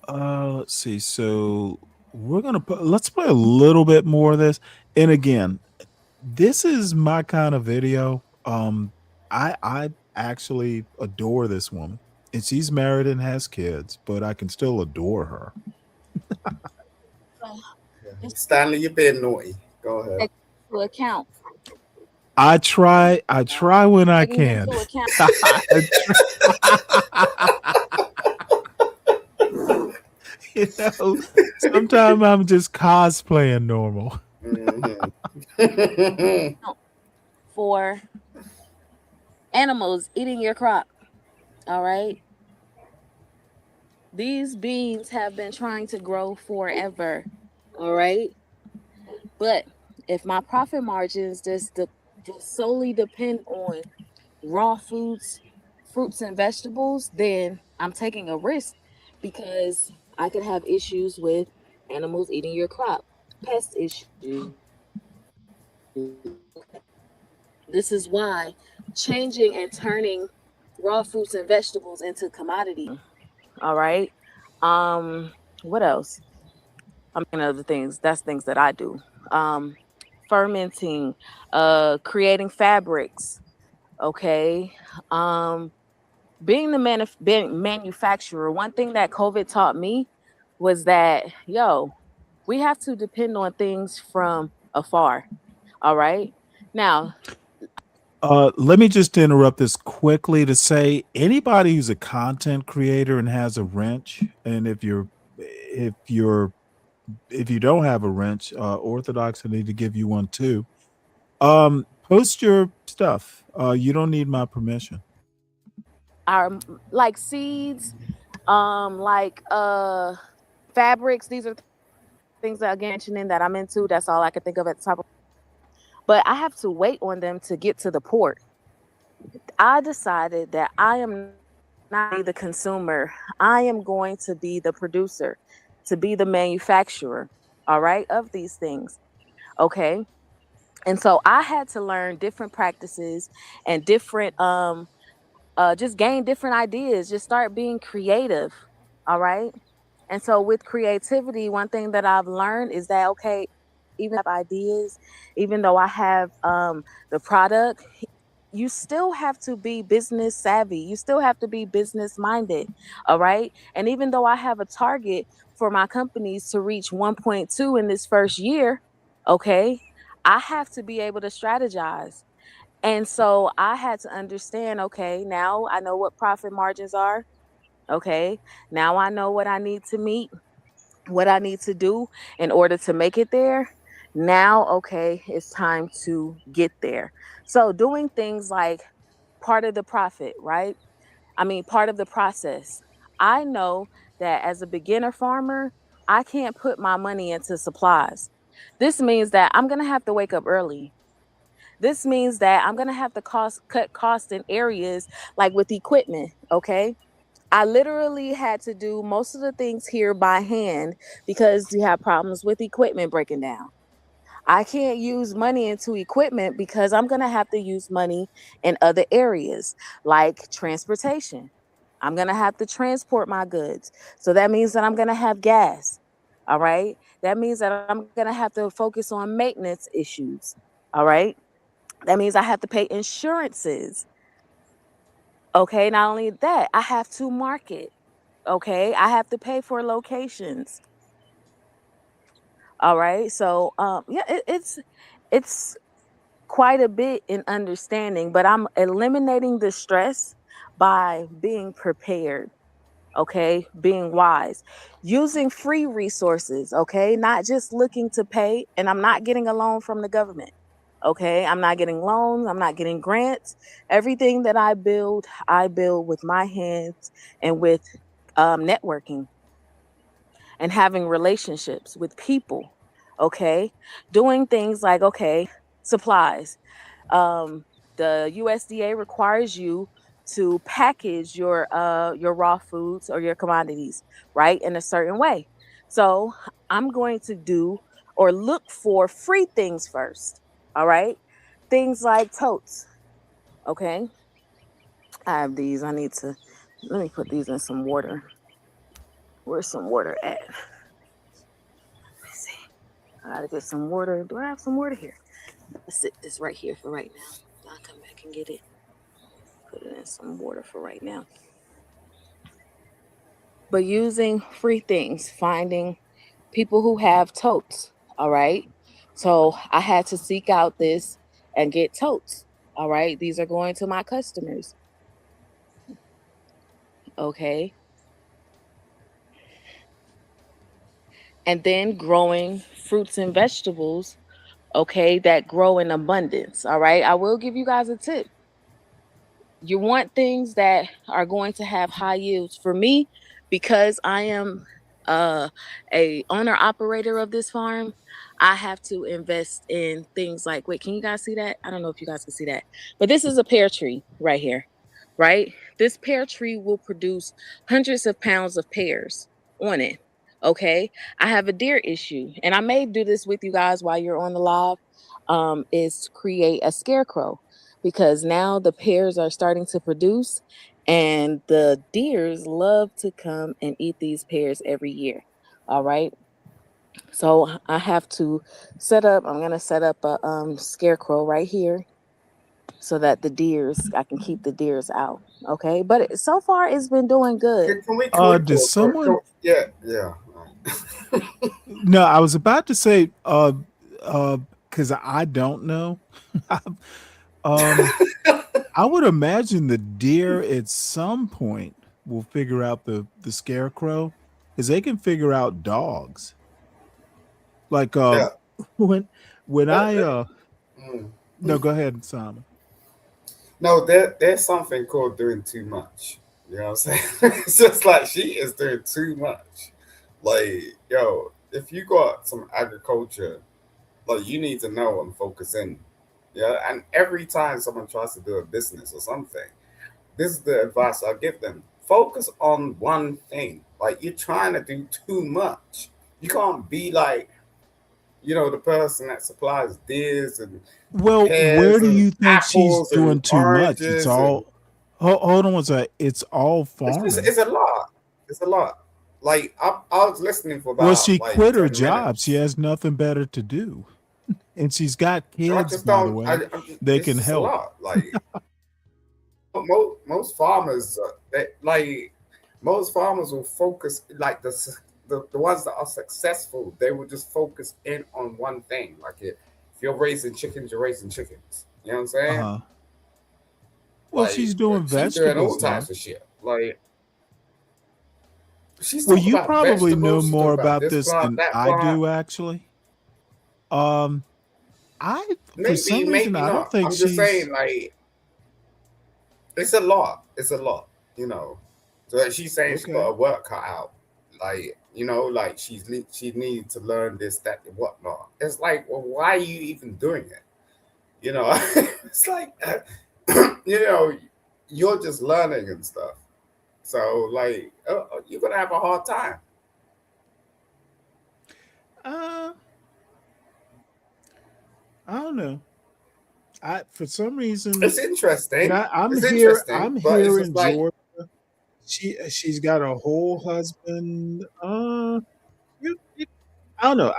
Let's see. So let's play a little bit more of this. And again, this is my kind of video. I actually adore this woman. And she's married and has kids, but I can still adore her. Yeah. Stanley, you're being naughty. Go ahead. Take into account. I try when I Taking can. into account. I try. You know, sometimes I'm just cosplaying normal. Mhm. For animals eating your crop. All right. These beans have been trying to grow forever. All right. But if my profit margins just solely depend on raw foods, fruits and vegetables, then I'm taking a risk because I could have issues with animals eating your crop, pest issues. This is why changing and turning raw fruits and vegetables into commodity. All right. What else? I'm thinking of the things. That's things that I do. Um, Fermenting, creating fabrics. Okay. Um, being the being manufacturer. One thing that COVID taught me was that we have to depend on things from afar. All right. Now, Let me just interrupt this quickly to say anybody who's a content creator and has a wrench, and if you're if you don't have a wrench, Orthodox will need to give you one too. Post your stuff. You don't need my permission. our like seeds, like fabrics. These are things that again mentioning that I'm into. That's all I can think of at the top of. But I have to wait on them to get to the port. I decided that I am not the consumer. I am going to be the producer, to be the manufacturer, all right, of these things. Okay. And so I had to learn different practices and different just gain different ideas, just start being creative. All right. And so with creativity, one thing that I've learned is that okay, even have ideas, even though I have the product, you still have to be business savvy. You still have to be business minded. All right. And even though I have a target for my companies to reach 1.2 in this first year, okay, I have to be able to strategize. And so I had to understand, okay, now I know what profit margins are. Okay. Now I know what I need to meet, what I need to do in order to make it there. Now, okay, it's time to get there. So doing things like part of the profit, right? I mean, part of the process. I know that as a beginner farmer, I can't put my money into supplies. This means that I'm going to have to wake up early. This means that I'm going to have to cut costs in areas like with equipment, okay? I literally had to do most of the things here by hand because you have problems with equipment breaking down. I can't use money into equipment because I'm going to have to use money in other areas like transportation. I'm going to have to transport my goods. So that means that I'm going to have gas. All right. That means that I'm going to have to focus on maintenance issues. All right. That means I have to pay insurances. Okay. Not only that, I have to market. Okay. I have to pay for locations. All right. So yeah, it's quite a bit in understanding, but I'm eliminating the stress by being prepared, okay? Being wise, using free resources, okay? Not just looking to pay, and I'm not getting a loan from the government, okay? I'm not getting loans, I'm not getting grants. Everything that I build with my hands and with networking. and having relationships with people. Okay, doing things like, okay, supplies. um, the USDA requires you to package your raw foods or your commodities, right, in a certain way. So I'm going to do or look for free things first. All right, things like totes. Okay, I have these. I need to let me put these in some water. Where's some water at? Let's see. I gotta get some water. Do I have some water here? Let's sit this right here for right now. I'll come back and get it. Put it in some water for right now. But using free things, finding people who have totes. All right. So I had to seek out this and get totes. All right. These are going to my customers. Okay. And then growing fruits and vegetables. Okay. That grow in abundance. All right. I will give you guys a tip. You want things that are going to have high yields. For me, because I am uh, a owner operator of this farm, I have to invest in things like, wait, can you guys see that? I don't know if you guys can see that, but this is a pear tree right here, right? This pear tree will produce hundreds of pounds of pears on it. Okay, I have a deer issue, and I may do this with you guys while you're on the live. Is to create a scarecrow, because now the pears are starting to produce, and the deers love to come and eat these pears every year. All right. So I have to I'm going to set up a scarecrow right here so that I can keep the deers out. Okay. But so far it's been doing good. Can we Does pause for it? someone? Yeah, yeah. No, I was about to say, because I don't know. I would imagine the deer at some point will figure out the scarecrow, because they can figure out dogs. Like Yeah. when when That, I that, mm. no, go ahead, Simon. No, there's something called doing too much. You know what I'm saying? It's just like she is doing too much. Like, yo, if you got some agriculture, like you need to know and focus in. Yeah. And every time someone tries to do a business or something, this is the advice I give them. Focus on one thing. Like you're trying to do too much. You can't be like, the person that supplies deers and Well, where pears do and you think she's apples and doing too much? It's oranges and all hold on one second. It's all it's just farming. it's a lot. It's a lot. Like I was listening for Well, about she like quit her 10 job. She minutes. has nothing better to do. And she's got I kids, just by the don't. way. They It's can just a help. lot. Like most farmers, most farmers will focus like the ones that are successful. They will just focus in on one thing. Like if you're raising chickens, you're raising chickens. You know what I'm saying? Uh-huh. Well, she's Like doing she's doing all vegetables though. types of shit. Like she's Well, talking you about probably know vegetables. She's more talking about about this this plant, than that I plant. do, actually. Um, for Maybe, some reason, maybe I don't not. think I'm just she's saying, like it's a lot. It's a lot. You know. So she's saying she's got okay. her work cut out. Like like she needs to learn this, that, and whatnot. It's like, well, why are you even doing it? You know, it's like, you know, you're just learning and stuff. So like, you're gonna have a hard time. Uh, I don't know. I For some reason, It's interesting. I'm It's here. interesting, I'm but here it's in just like, Georgia. She's got a whole husband. You- you- I don't know.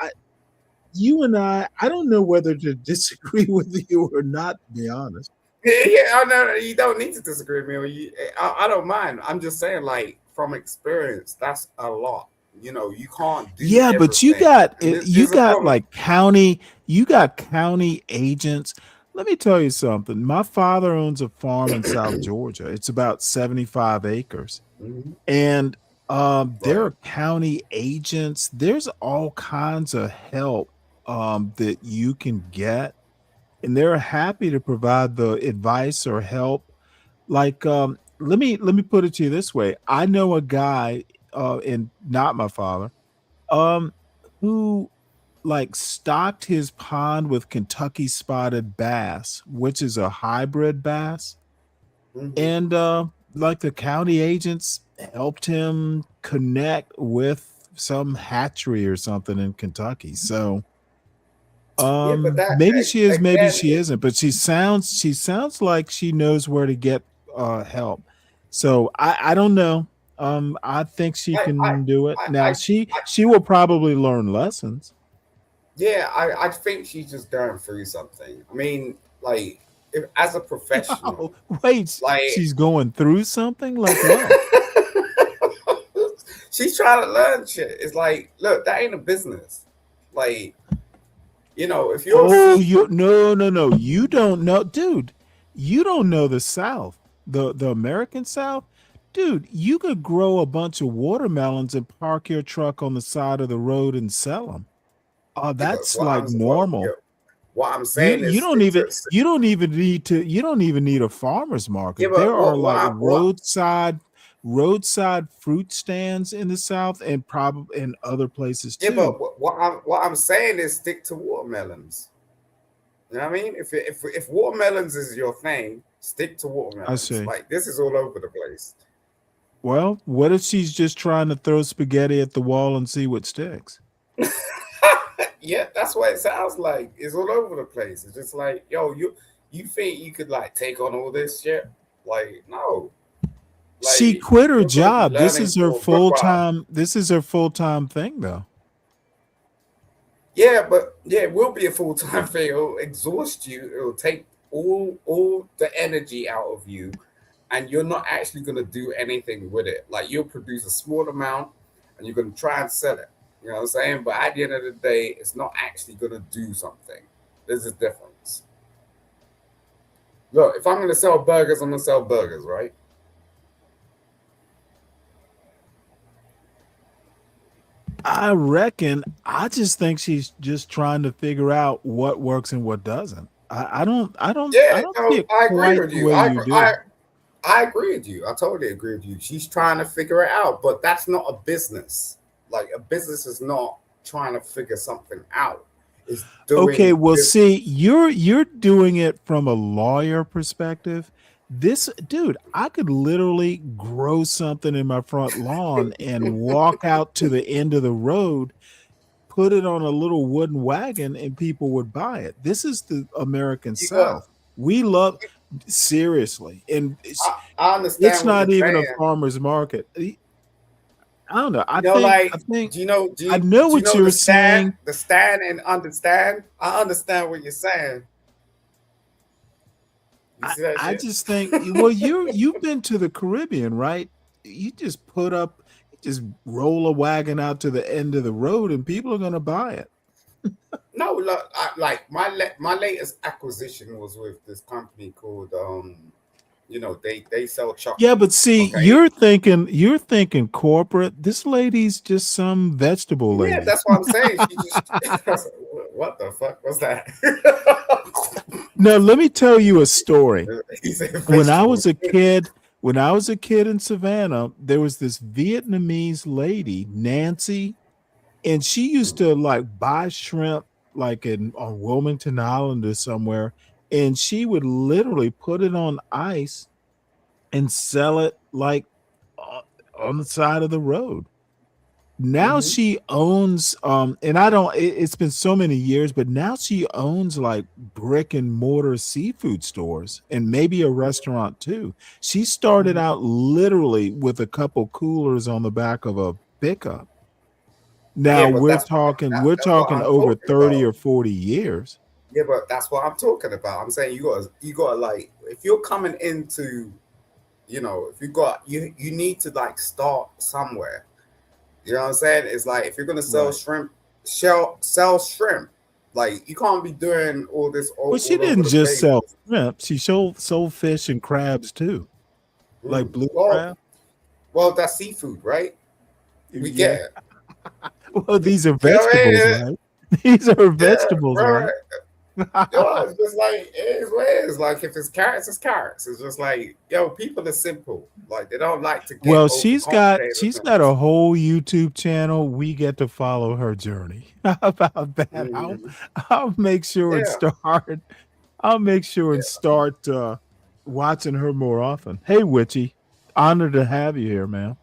You and I don't know whether to disagree with you or not. To be honest. yeah, yeah. Oh, no, you don't need to disagree with me. I don't mind. I'm just saying, like from experience, that's a lot. You can't do Yeah, but you everything, got and it. You there's a got problem. like county. You got county agents. Let me tell you something. My father owns a farm in South Georgia. It's about 75 acres. Mhm. And there Right. are county agents. There's all kinds of help that you can get, and they're happy to provide the advice or help. Like, let me put it to you this way. I know a guy, and not my father. um, who like stocked his pond with Kentucky spotted bass, which is a hybrid bass. Hmm. And like the county agents helped him connect with some hatchery or something in Kentucky. So Yeah, but that maybe she is, maybe again, she isn't, but she sounds like she knows where to get help. So I don't know. I think she I, I, can do it. I, Now I, she will probably learn lessons. yeah, I think she's just going through something. I mean, like, if, as a Oh, professional, wait, like, she's going through something like what? she's trying to learn shit. It's like, look, that ain't a business. Like, if you're a Oh, seafood, you no. You don't know, dude. You don't know the South, the American South. Dude, you could grow a bunch of watermelons and park your truck on the side of the road and sell them. Oh, yeah, but that's like normal. what I'm You saying you is don't stick even to you don't even need a farmer's yeah, market. There but are what like I, what roadside fruit stands in the South and probably in other places yeah, too. but what I'm saying is stick to watermelons. You know what I mean? If watermelons is your thing, stick to I watermelons. see. Like, this is all over the place. Well, what if she's just trying to throw spaghetti at the wall and see what sticks? Yeah, that's what it sounds like. It's all over the place. It's just like, yo, you think you could like take on all this shit? Like, no. She Like, quit her you're gonna be job. This learning is her for a good while. full-time this is her full-time thing though. Yeah, but yeah, it will be a full time thing. It'll exhaust you. It'll take all the energy out of you, and you're not actually gonna do anything with it. Like, you'll produce a small amount, and you're gonna try and sell it. You know what I'm saying? But at the end of the day, it's not actually gonna do something. There's a difference. Look, if I'm gonna sell burgers, I'm gonna sell burgers, right? I just think she's just trying to figure out what works and what doesn't. I Yeah, don't see no, it I agree quite with the you. way I you agree. do. I agree with you. I totally agree with you. She's trying to figure it out, but that's not a business. Like, a business is not trying to figure something out. It's Okay, doing well, business. see, you're doing it from a lawyer perspective. This dude, I could literally grow something in my front lawn and walk out to the end of the road, put it on a little wooden wagon, and people would buy it. This is the American You got. South. We love seriously, and I it's understand what not you're even a saying. farmer's market. I don't know. I Like, think I do know you what know the you're stand, saying. and understand? I understand what you're saying. You see that I shit? just think well you've been to the Caribbean, right? You just you just roll a wagon out to the end of the road and people are going to buy it. No, look, like my latest acquisition was with this company called they sell Yeah, chocolate. but see, Okay, you're thinking corporate. This lady's just some vegetable yeah, lady. that's what I'm saying. She just what the fuck was that? Now, let me tell you a story. He said When I vegetables. was a kid, when I was a kid in Savannah, there was this Vietnamese lady, Nancy, and she used to like buy shrimp like in on Wilmington Island or somewhere, and she would literally put it on ice and sell it like uh, on the side of the road. Now Hmm. she owns and I don't it's been so many years, but now she owns like brick and mortar seafood stores and maybe a restaurant too. She started out literally with a couple coolers on the back of a pickup. Now Yeah, but we're that's what talking I'm over talking 30 about. or 40 years. Yeah, but that's what I'm talking about. I'm saying you gotta like, if you're coming into, if you need to like start somewhere. You know what I'm saying? It's like, if you're gonna sell Right. shrimp, sell shrimp. Like, you can't be doing all this Well, she all over didn't the just place. sell shrimp. She sold fish and crabs too, like blue Well, crab. that's seafood, right? We get Yeah. it. Well, these are You know what I vegetables, mean? right? These are Yeah, vegetables, right. right? Yo, it's just like it is what it is. Like if it's carrots, it's carrots. It's just like yo, people are simple. Like they don't like to get Well, overcomplicated she's got things. a whole YouTube channel. We get to follow her journey. How about that? Mhm. I'll make sure and Yeah, start. I'll make sure and yeah. start watching her more often. Hey, Witchy, honored to have you here, man.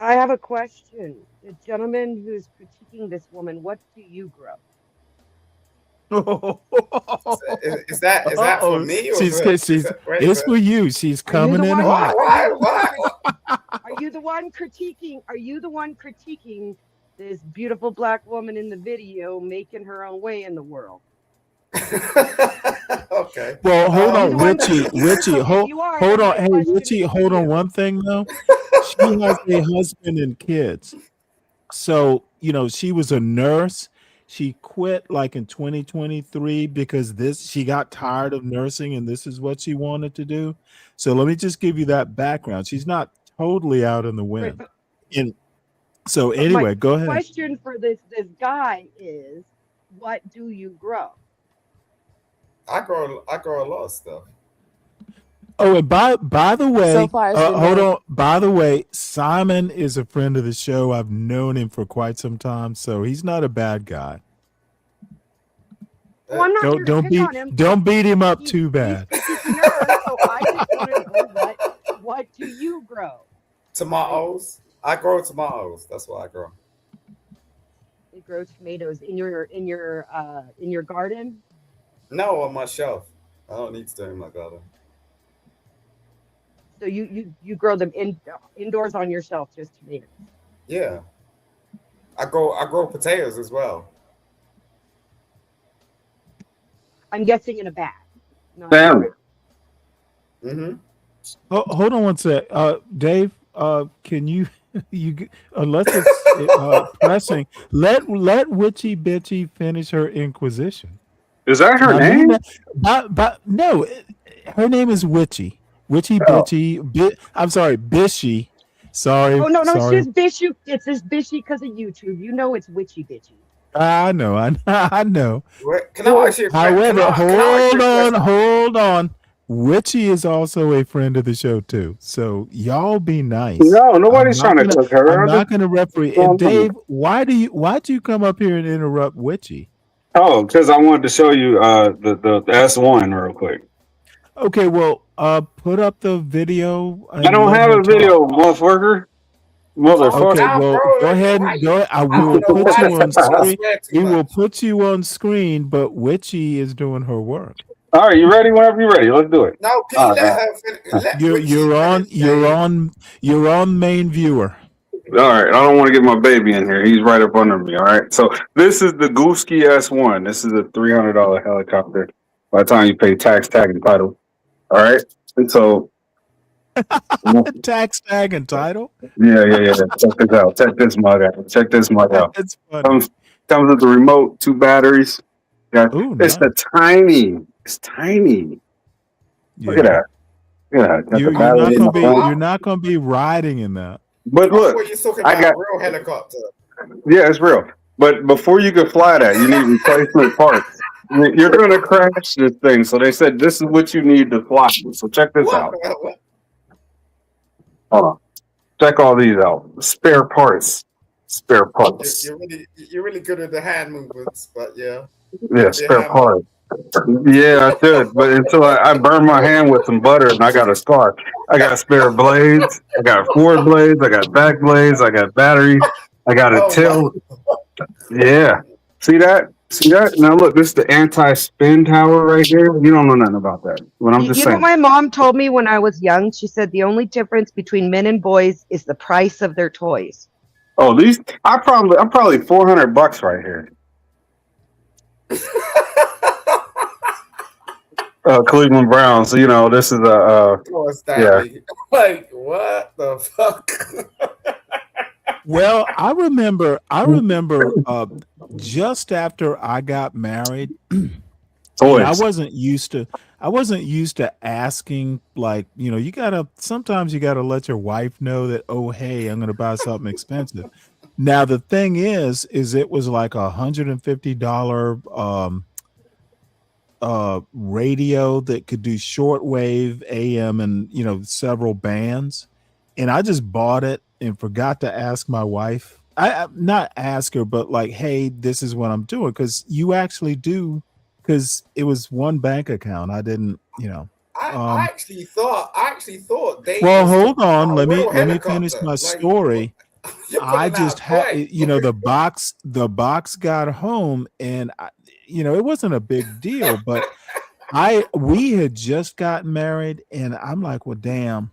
I have a question. The gentleman who's critiquing this woman, what do you grow? Is that for Uh-oh. me or She's is she's that wait, it's but for you. She's Are you coming the in one? hot. Are you the one critiquing? Are you the one critiquing this beautiful black woman in the video making her own way in the world? okay. Well, hold Are you on, the one Richie. critiquing her? Richie, If you are, hold then on. my Hey, question Richie, is for hold on. you. One thing though, she has a husband and kids. So she was a nurse. She quit like in 2023 because she got tired of nursing and this is what she wanted to do. So let me just give you that background. She's not totally out in the Right, wind. And so but my anyway, go ahead. question for this guy is, what do you grow? I grow a lot of stuff. Oh, and by the So way, far, it's been hold more. on. By the way, Simon is a friend of the show. I've known him for quite some time, so he's not a bad guy. Oh, I'm not Don't here to don't pick beat on him. don't beat him up He's too bad. critiquing her, so I just want to know what do you grow? Like Tomatoes. I grow tomatoes. That's what I grow. you grow tomatoes in your garden. No, on my shelf. I don't need to do it in my garden. So you grow them indoors on your shelf, just tomatoes. Yeah, I grow potatoes as well. I'm guessing in a bag, not in the Stanley. ground. Mm-hmm. Hold on one sec, Dave. Can you unless it's pressing, let Witchy Bitchy finish her inquisition. Is that her Now, name? but no, her name is Witchy. Witchy Oh, Bitchy. I'm sorry, Bishy. Sorry, Oh no, it's sorry. just bishy. It's just bishy because of YouTube. You know it's witchy bitchy. I know, I know. Wait, can I ask you a question? Can However, I can I ask you a question? hold on. Witchy is also a friend of the show too. So y'all be nice. no, I'm nobody's not trying to gonna cook her. I'm I'm just not gonna referee. And going on. Dave, why'd you come up here and interrupt Witchy? Oh, because I wanted to show you the S1 real quick. Okay, well, put up the video I and don't let have her a talk. video, motherfucker. Calm Okay, Motherfucker. down, well, bro. go Like, ahead and why? go. I We don't will know put why you some on people screen. swear too We will much. put you on screen, but Witchy is doing her work. All right, you ready? Whenever you're ready, let's do it. No, can All you let right. her let You're Richie you're on finish, you're Dave? on you're on main viewer. All right, I don't want to get my baby in here. He's right up under me. All right, so this is the Gooski S1. This is a $300 helicopter. By the time you pay tax, tag, and title. All right, and so Tax tag and title. yeah. Check this out. Check this mug out. Check this mug out. That's funny. Comes with the remote, 2 batteries. Yeah, Oh, it's nice. the tiny. It's tiny. Look at Yeah. that. Look at that. Got the You're battery not in gonna the be front. you're not gonna be riding in that. But I look, thought you were talking I about got a real helicopter. yeah, it's real. But before you can fly that, you need replacement parts. You're going to crash this thing. So they said this is what you need to fly. So check this What? out. Hold on. Check all these out. Spare parts. Spare You- parts. you're really good at the hand movements, but yeah, Yeah, gotta be a spare hand. parts. Yeah, I should. But until I burn my hand with some butter and I got a scar. I got spare blades. I got forward blades. I got back blades. I got batteries. I got a Oh my! tail. Yeah. See that? See that? Now look, this is the anti-spin tower right here. You don't know nothing about that. But I'm just You know what saying. my mom told me when I was young? She said the only difference between men and boys is the price of their toys. Oh, these I'm probably $400 right here. Cleveland Browns. So, this is a Oh, yeah. Stanley. Like what the fuck? Well, I remember just after I got married, and I Toys. wasn't used to asking, like, sometimes you gotta let your wife know that, oh hey, I'm gonna buy something expensive. Now the thing is it was like $150 radio that could do shortwave AM and several bands, and I just bought it and forgot to ask my wife. I not ask her, but like, hey, this is what I'm doing, because you actually do, because it was one bank account. I didn't, I um actually thought Dave well, was hold talking on. about a real Let me finish helicopter. my Like story. you're I pulling just out had, toy. the box got home, and it wasn't a big deal, but we had just gotten married, and I'm like, well, damn,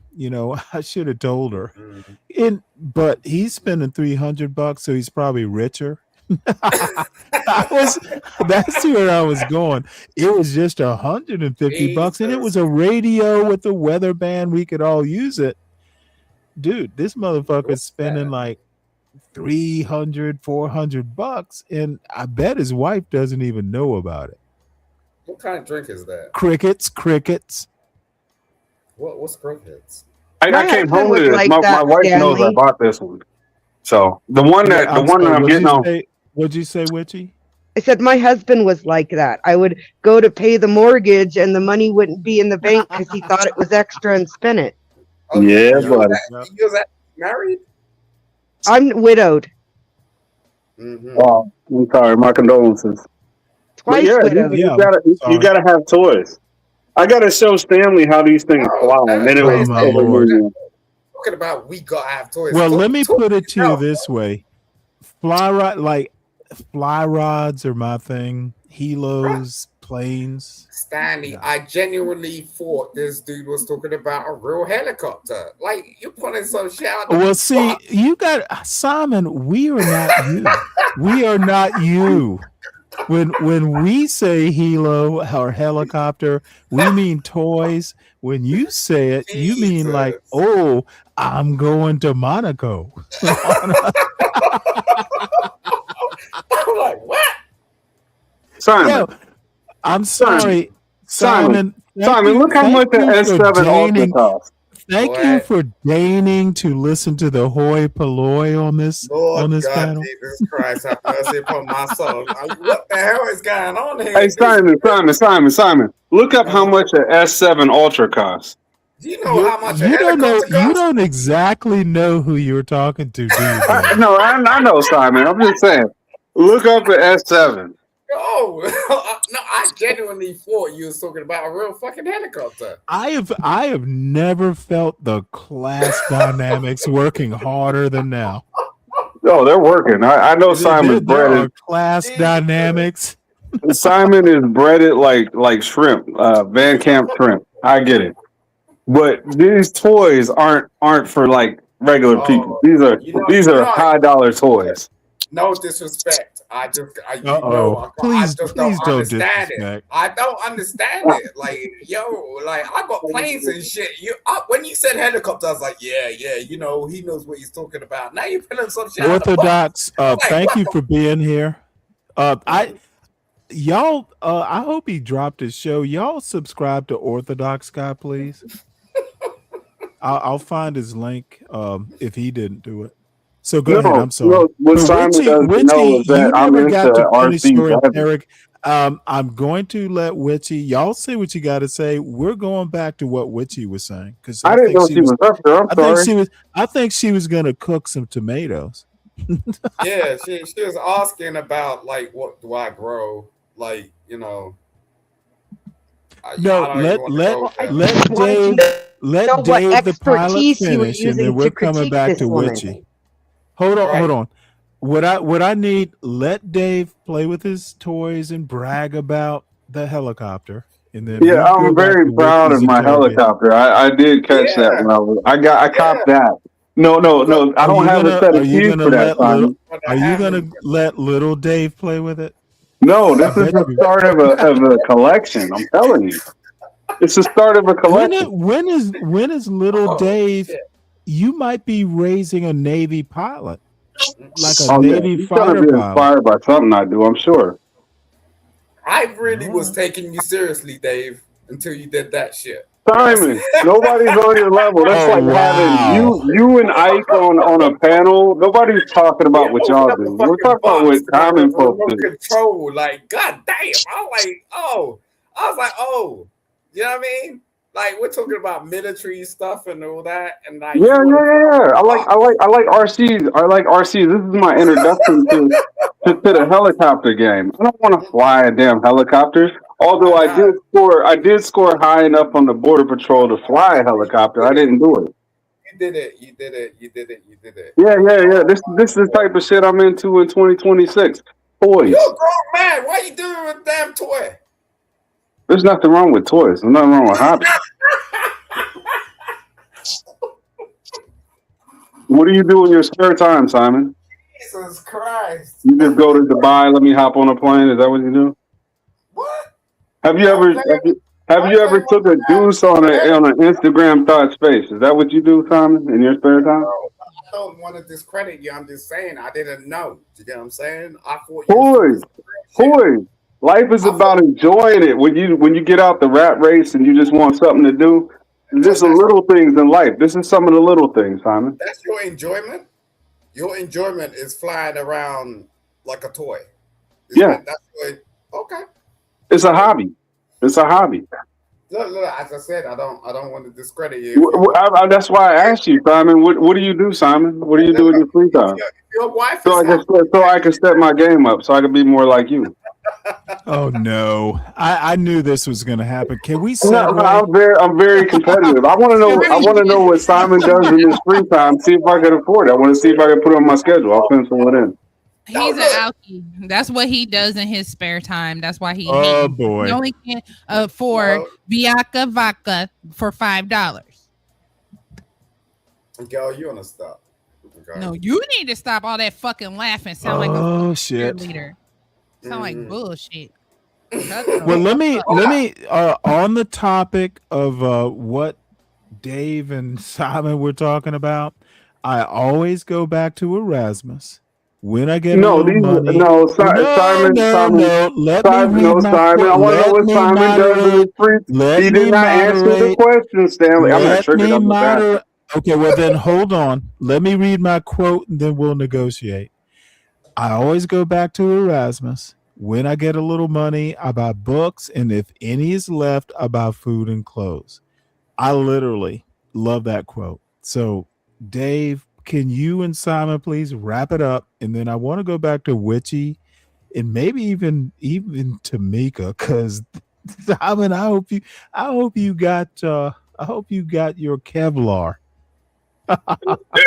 I should have told her. Mhm. But he's spending $300, so he's probably richer. I was That's where I was going. It was just $150, and it was Jesus a radio with a weather band. We could all use it. Dude, this motherfucker's spending Christ. like 300, $400, and I bet his wife doesn't even know about it. What kind of drink is that? Crickets. What's crickets? I My came husband home was to this. like My that, wife knows I Stanley. bought this one. So the one Yeah, that I'm sorry. I'm getting on. What'd you say, Witchy? I said my husband was like that. I would go to pay the mortgage and the money wouldn't be in the bank because he thought it was extra and spent it. Oh, Yeah, you was buddy. that, you was that married? I'm widowed, Mm-hmm. Oh, I'm sorry. My condolences. But twice yeah, widowed. Yeah, you sorry. gotta have toys. I gotta show Stanley how these things No, fly, and then it I Oh was ain't my saying over lord. with. talking about we gotta have toys. Well, let me Talk put it to you yourself. this way. Fly rods are my thing. Helos, planes. Stanley, Yeah. I genuinely thought this dude was talking about a real helicopter. Like you're pulling some shit out the Well, see, fuck. you got Simon. We are not you. We are not you. When we say helo or helicopter, we mean toys. When you say it, you mean like, Jesus. oh, I'm going to Monaco. I'm like, what? Simon, Yo, I'm Simon, sorry, Simon, Simon. look how much the S7 Ultra costs. Thank you Boy. for deigning to listen to the hoi polloi on this Lord God, panel. Jesus Christ, have mercy upon my soul. Like, what the hell is going on here? Hey, Simon, look up how much the S7 Ultra costs. Do you know how much a You don't know. helicopter You costs? don't exactly know who you're talking to, do you? I Dave? know, Simon. I'm just saying. Look up the S7. Oh, no, I genuinely thought you was talking about a real fucking helicopter. I have never felt the class dynamics working harder than now. Oh, they're working. I know Simon's There are breaded. class Jesus. dynamics. Simon is breaded like shrimp, Van Camp shrimp. I get it. But these toys aren't for like regular people. Oh, These are high dollar toys. no disrespect. I just I Please, just don't don't understand it. disrespect. I don't understand it. Like, like I got planes and shit. When you said helicopter, I was like, yeah, he knows what he's talking about. Now you're pulling some shit out of the butt. Orthodox, Like, thank what you the- for being here. I hope he dropped his show. Y'all subscribe to Orthodox Guy, please. I'll find his link if he didn't do it. So go ahead. I'm sorry. No, what Simon doesn't know is that I'm never into got to finish your RC heavy. Eric. I'm going to let Witchy. Y'all say what you got to say. We're going back to what Witchy was saying because I didn't know she was up there. I'm sorry. I think she was going to cook some tomatoes. Yeah, she was asking about like what do I grow? Like, No, I don't even wanna go there. let Dave Know what Dave the pilot expertise you were finish, and then using we're to coming critique back this to woman. Witchy. Hold Right. on. What I need, let Dave play with his toys and brag about the helicopter, and then Yeah, we go I'm back very to proud Witchy's of my interrogation. helicopter. I did catch that Yeah. when I copped that. No, I Are don't you have a gonna set are of you keys gonna for that, let little Simon. What the are you hell gonna is- let little Dave play with it? No, I this is bet the you. start of a collection. I'm telling you, it's the start of a collection. When is little Oh, Dave? shit. You might be raising a Navy pilot, like a Oh yeah, Navy he's gonna fighter be pilot. inspired by something I do. I'm sure. I really was Alright. taking you seriously, Dave, until you did that shit. Simon, nobody's on your level. That's Oh, like having wow. you and Ike on a panel. Nobody's talking about what Open y'all up the do. We're fucking talking about what box about the common folks remote do. control. Like, god damn. I'm like, oh, I was like, oh, you know what I mean? Like we're talking about military stuff and all that, and like Yeah, you want yeah, to yeah, yeah. I like RCs. I like RCs. This is my introduction to the helicopter game. I don't want to fly a damn helicopter. Although I know I did score high enough on the border patrol to fly a helicopter. I didn't do it. you did it, you did it, you did it, you did it. Yeah, yeah, yeah. Oh This is the type of shit I'm into in 2026. you're Toys. a grown man. Why you doing with a damn toy? There's nothing wrong with toys. There's nothing wrong with hobbies. What do you do in your spare time, Simon? Jesus Christ! You just go to Dubai. Let me hop on a plane. Is that what you do? What? Have you I ever play. have I you play ever with took a deuce on an Instagram thought space? Is that what you do, Simon, in your spare time? I don't want to discredit you. I'm just saying I didn't know. You get what I'm saying? I thought you was Toys, doing shit. toys. Life is I about thought enjoying it. When you get out the rat race and you just want something to do, but there's the little things in life. This is some of the little things, Simon. that's your enjoyment. Your enjoyment is flying around like a toy. Is Yeah, that's what? Okay. it's a hobby. It's a hobby. Look, as I said, I don't want to discredit you. If your That's why I asked you, Simon. What do you do, Simon? What do you do in your free time? if your wife So is I can happy, so I can step my game up, so I can be more like you. Oh no. I knew this was gonna happen. Can we No, no, segue? I'm very competitive. I want to know what Simon does in his free time. See if I can afford it. I want to see if I can put it on my schedule. I'll pencil it in. no, He's an look, alky. That's what he does in his spare time. That's why he Oh hates. boy. He only can afford no, Viaca vodka for $5. girl, you want to stop? Okay. No, you need to stop all that fucking laughing. Sound like a Oh shit. cheerleader. Sound like Mhm. bullshit. Shut the Well, let fuck me up. let me on the topic of what Dave and Simon were talking about. I always go back to Erasmus when I get a No, little money. no, No, no, no. Let me Simon, read no, my Simon. quote. I want to know Let what me Simon does in his moderate. free. Let He did me not answer the moderate. question, Stanley. I'm gonna Let trigger me up with that. moderate. Okay, well then hold on. Let me read my quote and then we'll negotiate. I always go back to Erasmus. When I get a little money, I buy books, and if any is left, I buy food and clothes. I literally love that quote. So, Dave, can you and Simon please wrap it up? And then I want to go back to Witchy and maybe even Tamika, because Simon, I hope you got your Kevlar.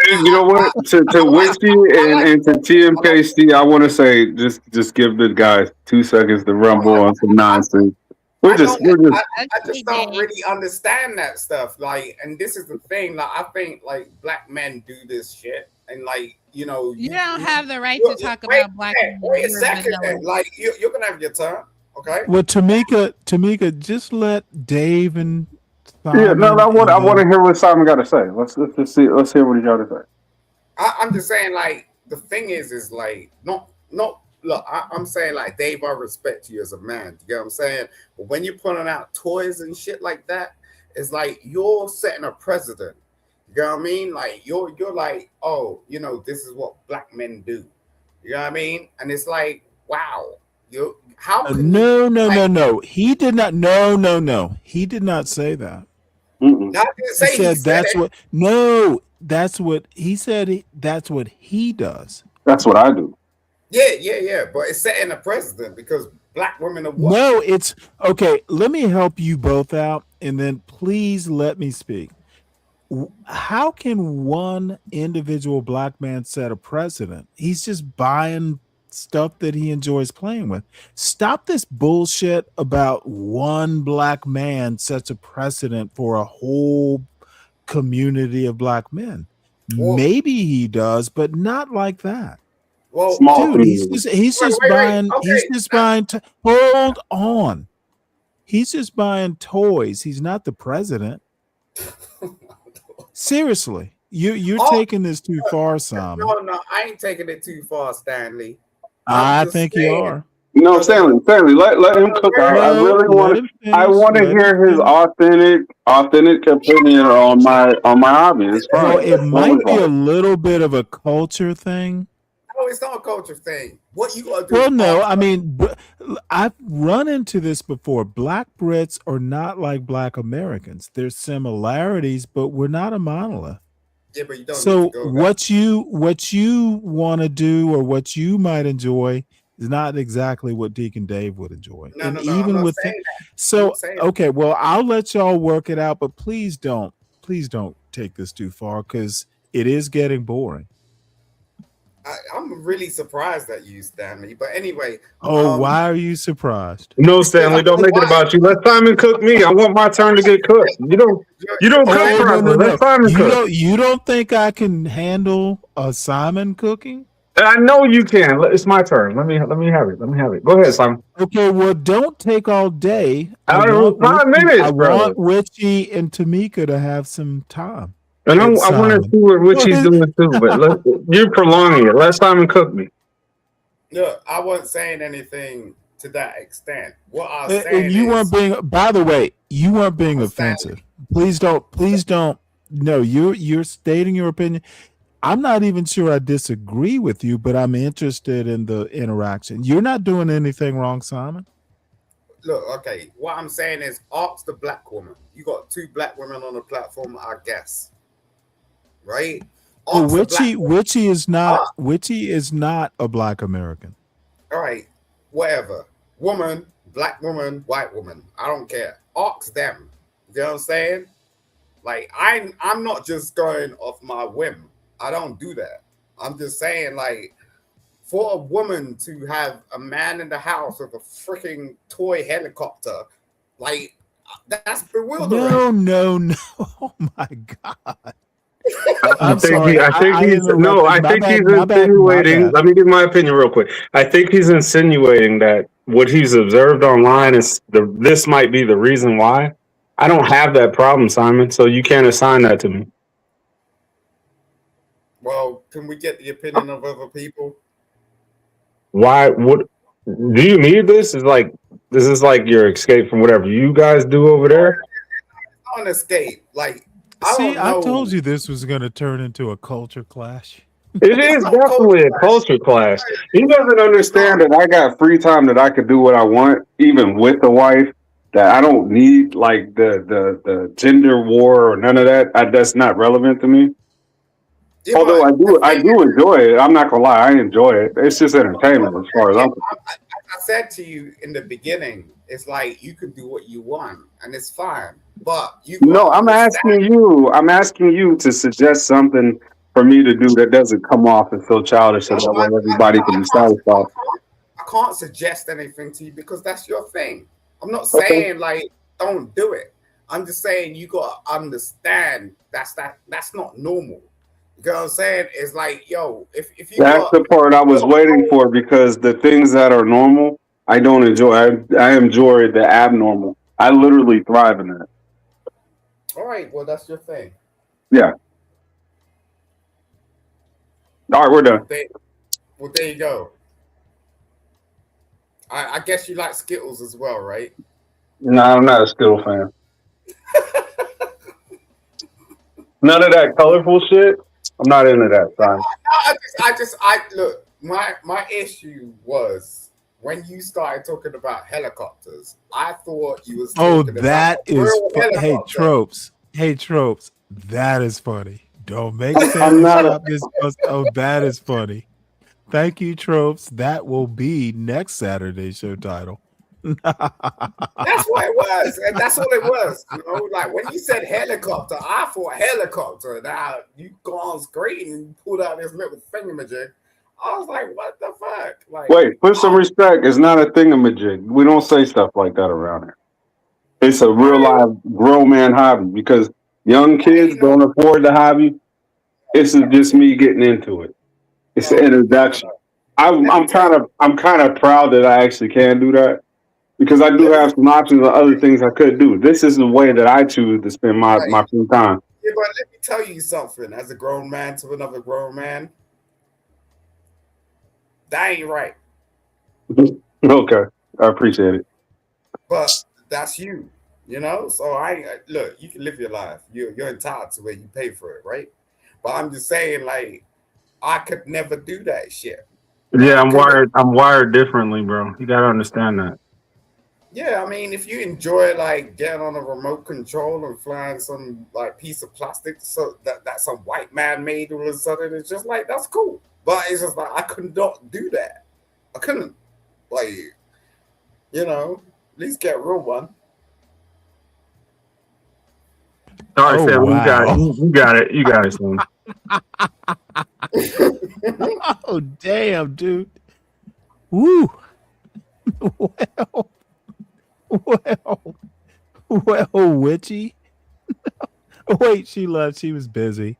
You know what? To I like, Whiskey I like and to I like, TMKC, I want to say just give the guys 2 seconds to rumble on some nonsense. I don't, We're just I Okay, just don't Dave. really understand that stuff. Like, and this is the thing. Like, I think like black men do this shit, and like, You don't have the right to you talk wait, about black men. wait a You're second. vanilla. Like, you're gonna have your turn, okay? Well, Tamika, just let Dave and yeah. No, Simon I and want to then hear what Simon got to say. Let's see. Let's hear what he got to say. I'm just saying, like, the thing is like, not. Look, I'm saying, like, Dave, I respect you as a man. You get what I'm saying? But when you're putting out toys and shit like that, it's like you're setting a precedent. You know what I mean? Like, you're like, oh, this is what black men do. You know what I mean? And it's like, wow, how can you no, no, like? no, no. He did not. No, no, no. He did not say that. Mm-mm. I didn't He say he said said that's it. what. No, that's what he said. That's what he does. That's what I do. Yeah. But it's setting a precedent because black women are what? No, it's okay. Let me help you both out, and then please let me speak. How can one individual black man set a precedent? He's just buying stuff that he enjoys playing with. Stop this bullshit about one black man sets a precedent for a whole community of black men. Well, Maybe he does, but not like that. well, Small Dude, community. wait. he's Okay, just buying hold on. He's just buying toys. He's not the president. Seriously. You're oh, taking this too far, Simon. no, I ain't taking it too far, Stanley. I'm I just think you saying. are. No, No, no, no, Stanley, let him no, cook. wait, I No, really let want to. him I finish. want to Let him hear his finish. authentic opinion on my hobby. It's Well, fine. it It's totally might be a fine. little bit of a culture thing. No, it's not a culture thing. What you gotta do is Well, no, ask I them. mean, I've run into this before. Black Brits are not like Black Americans. There's similarities, but we're not a monolith. Yeah, but you don't need to So go that. what you want to do or what you might enjoy is not exactly what Deacon Dave would enjoy. No, And no, no. I'm even not with saying that. I'm so not saying okay, well, I'll let y'all work it out, but please don't take this too far because it is getting boring. I'm really surprised at you, Stanley. But anyway, Oh, why are you surprised? No, because Stanley, don't make it why? about you. Let Simon cook me. I want my turn to get cooked. You don't cook Oh, no, properly. no, Let no. Simon cook. You don't think I can handle a Simon cooking? And I know you can. It's my turn. Let me have it. Let me have it. Go ahead, Simon. Okay, well, don't take all day. I don't know, 5 minutes, I brother. want Richie and Tamika to have some time. And And I want to Simon. see what Go she's ahead. doing too. But you're prolonging it. Let Simon cook me. Look, I wasn't saying anything to that extent. What I was And saying you weren't is, being, by the way, you weren't being Stanley. offensive. Please don't. No, you're stating your opinion. I'm not even sure I disagree with you, but I'm interested in the interaction. You're not doing anything wrong, Simon. Look, okay. What I'm saying is, ask the black woman. You got two black women on the platform, I guess, right? Oh, Ask the black woman. Ah, Witchy is not a Black American. all right, whatever. Woman, black woman, white woman. I don't care. Ask them. You know what I'm saying? Like I'm not just going off my whim. I don't do that. I'm just saying, like, for a woman to have a man in the house with a freaking toy helicopter, like, that's bewildering. No, no, no. Oh my God. I I'm think sorry. I think I he's no. interrupted. I My think bad. he's My bad. My insinuating. bad. Let me give my opinion real quick. I think he's insinuating that what he's observed online is this might be the reason why. I don't have that problem, Simon. So you can't assign that to me. Well, can we get the opinion of other people? Why? What? Do you need this? This is like your escape from whatever you guys do over there. On escape. Like, I See, don't I told know. you this was going to turn into a culture clash. It It's is not culture. definitely a culture clash. He doesn't It's not. understand that I got free time that I could do what I want, even with the wife. That I don't need like the gender war or none of that. That's not relevant to me. Yeah, Although but the I thing do enjoy it. I'm not gonna lie, I enjoy it. It's just entertainment as far as yeah, I'm concerned. I said to you in the beginning, it's like you can do what you want and it's fine. But you No, gotta understand. I'm asking you to suggest something for me to do that doesn't come off as so childish, so No, that I, way I, everybody no, can be satisfied. I can't suggest anything to you because that's your thing. I'm not Okay. saying like don't do it. I'm just saying you gotta understand that's not normal. You know what I'm saying? It's like, yo, if you That's got the part I was waiting for because the things that are normal, I don't enjoy. I enjoy the abnormal. I literally thrive in that. all right, well that's your thing. Yeah. All right, we're done. There, well, there you go. I guess you like Skittles as well, right? No, I'm not a Skittle fan. None of that colorful shit. I'm not into that, son. I look. My issue was when you started talking about helicopters. I thought you was Oh, talking about that a is real hey helicopter. tropes. Hey tropes. That is funny. Don't make I'm Stanley not. stop this. Oh, that is funny. Thank you, tropes. That will be next Saturday's show title. That's what it was, and that's all it was. You know, like when you said helicopter, I thought helicopter. Now you go on screen and pulled out this little thingamajig. I was like, what the fuck? Like, Wait, put some respect. It's not a thingamajig. We don't say stuff like that around here. It's a real I live grown man hobby because young kids ain't no. don't afford the hobby. This is just me getting into it. It's an No, no, no, introduction. no. Let me tell you. I'm kind of proud that I actually can do that because I do Let me. have some options of other things I could do. This is the way that I choose to spend Right. my free time. Yeah, but let me tell you something. As a grown man to another grown man, that ain't right. Okay, I appreciate it. But that's you, you know. So look. You can live your life. You're entitled to it. You pay for it, right? But I'm just saying, like, I could never do that shit. Yeah, I'm Because wired. I'm wired differently, bro. You gotta understand that. yeah, I mean, if you enjoy like getting on a remote control and flying some like piece of plastic so that some white man made all of a sudden, it's just like that's cool. But it's just like I could not do that. I couldn't like at least get a real one. Sorry, Oh Sam. You got it. wow. You got it. You got it, Sam. Oh damn, dude. Woo. Well, well, well, witchy. Wait, she left. She was busy.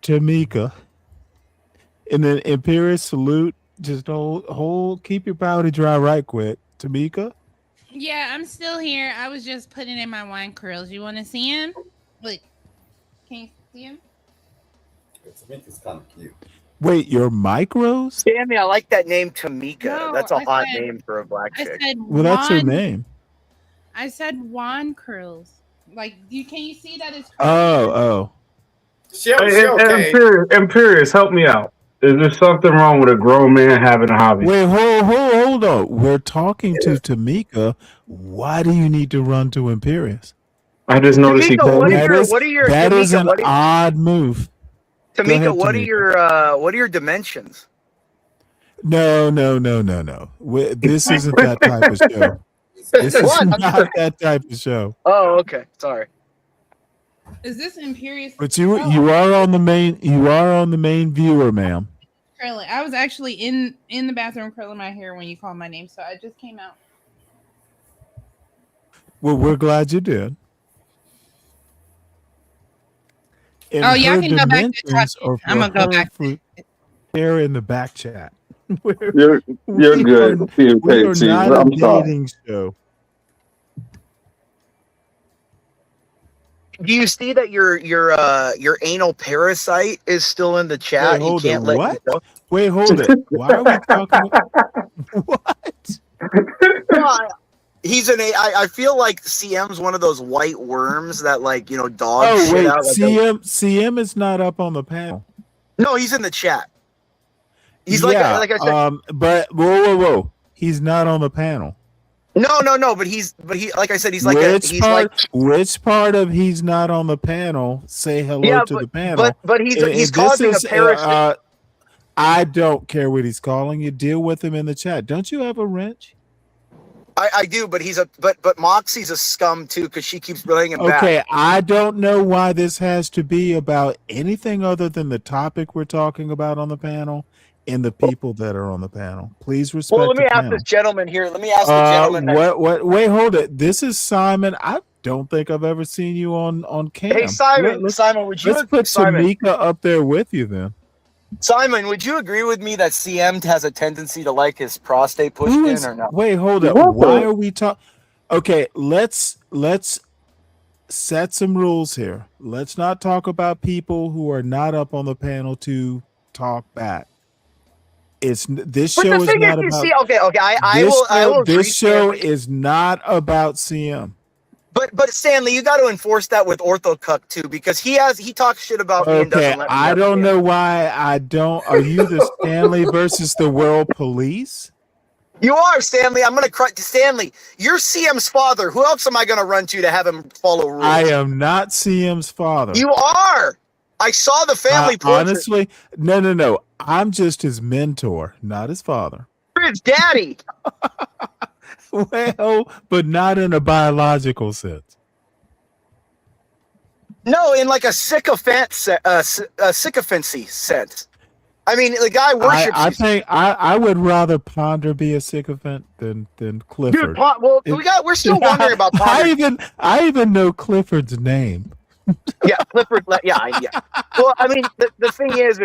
Tamika. And then Imperious salute. Just hold, keep your powder dry right quick. Tamika. Yeah, I'm still here. I was just putting in my wine curls. You want to see him? Look, can you see him? Tamika's kind of cute. Wait, your micros? Stanley, I like that name, Tamika. No, That's a I hot said- name for a black I chick. said Well, that's her wand. name. I said wand curls. Like, can you see that it's? Oh. She Hey, okay. Imperious, help me out. Is there something wrong with a grown man having a hobby? Wait, hold on. We're talking to Tamika. Why do you need to run to Imperious? I just noticed he Tamika, called me. That is an odd move. Go Tamika, ahead, what Tamika. are your dimensions? No. This isn't that type of show. This is What? not that type of show. Oh, okay. Sorry. Is this Imperious? But you are on the main viewer, ma'am. Curly. I was actually in the bathroom curling my hair when you called my name, so I just came out. Well, we're glad you did. And Oh, y'all her can go back to dimensions talking. are for I'm gonna go her back. There in the back chat. You're good. We are PMK, not a I'm sorry. dating show. Do you see that your anal parasite is still in the chat? Wait, hold you can't it. let What? you go. Wait, hold it. Why are we talking? What? He's I feel like CM's one of those white worms that dogs Oh shit wait, out. CM is not up on the panel. No, he's in the chat. He's yeah, like I said. But whoa. He's not on the panel. No, but he like I said, he's like which part of he's not on the panel? Say hello Yeah, to the panel. but he's causing a parasite. I don't care what he's calling you. Deal with him in the chat. Don't you have a wrench? I do, but but Moxie's a scum too because she keeps bringing him back. Okay, I don't know why this has to be about anything other than the topic we're talking about on the panel and the people that are on the panel. Please respect. Well, let me the ask panel. this gentleman here. Let me ask the gentleman. What? Wait, hold it. This is Simon. I don't think I've ever seen you on cam. Hey, Simon. Simon, would you? Let's put Tamika up there with you then. Simon, would you agree with me that CM has a tendency to like his prostate pushed in or not? Wait, hold up. Why are we talking? Okay, let's set some rules here. Let's not talk about people who are not up on the panel to talk back. This show is not about. Okay. I will. This show is not about CM. But Stanley, you got to enforce that with OrthoCuck too, because he talks shit about me and doesn't let me. I don't know why I don't. Are you the Stanley versus the World Police? You are, Stanley. I'm gonna cry. Stanley, you're CM's father. Who else am I gonna run to have him follow rules? I am not CM's father. You are. I saw the family portrait. Honestly, no. I'm just his mentor, not his father. You're his daddy. Well, but not in a biological sense. No, in like a sycophancy sense. I mean, the guy worships. I think I would rather Ponder be a sycophant than Clifford. Dude, we're still wondering about Ponder. I even know Clifford's name. Yeah, Clifford. Yeah. Well, I mean, the thing is,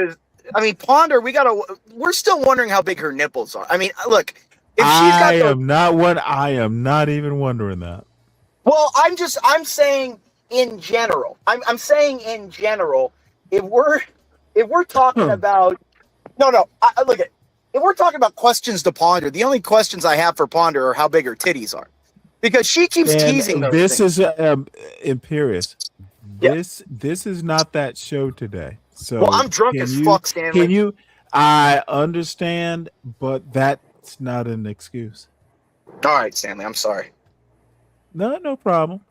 I mean, Ponder. We're still wondering how big her nipples are. I mean, look. If she's got I am not even wondering that. Well, I'm saying in general. I'm saying in general, if we're talking about look at if we're talking about questions to ponder, the only questions I have for Ponder are how big her titties are, because she keeps teasing those this things. is Imperious. This is not that show today. So well, I'm drunk as fuck, Stanley. Can you? I understand, but that's not an excuse. All right, Stanley, I'm sorry. No problem.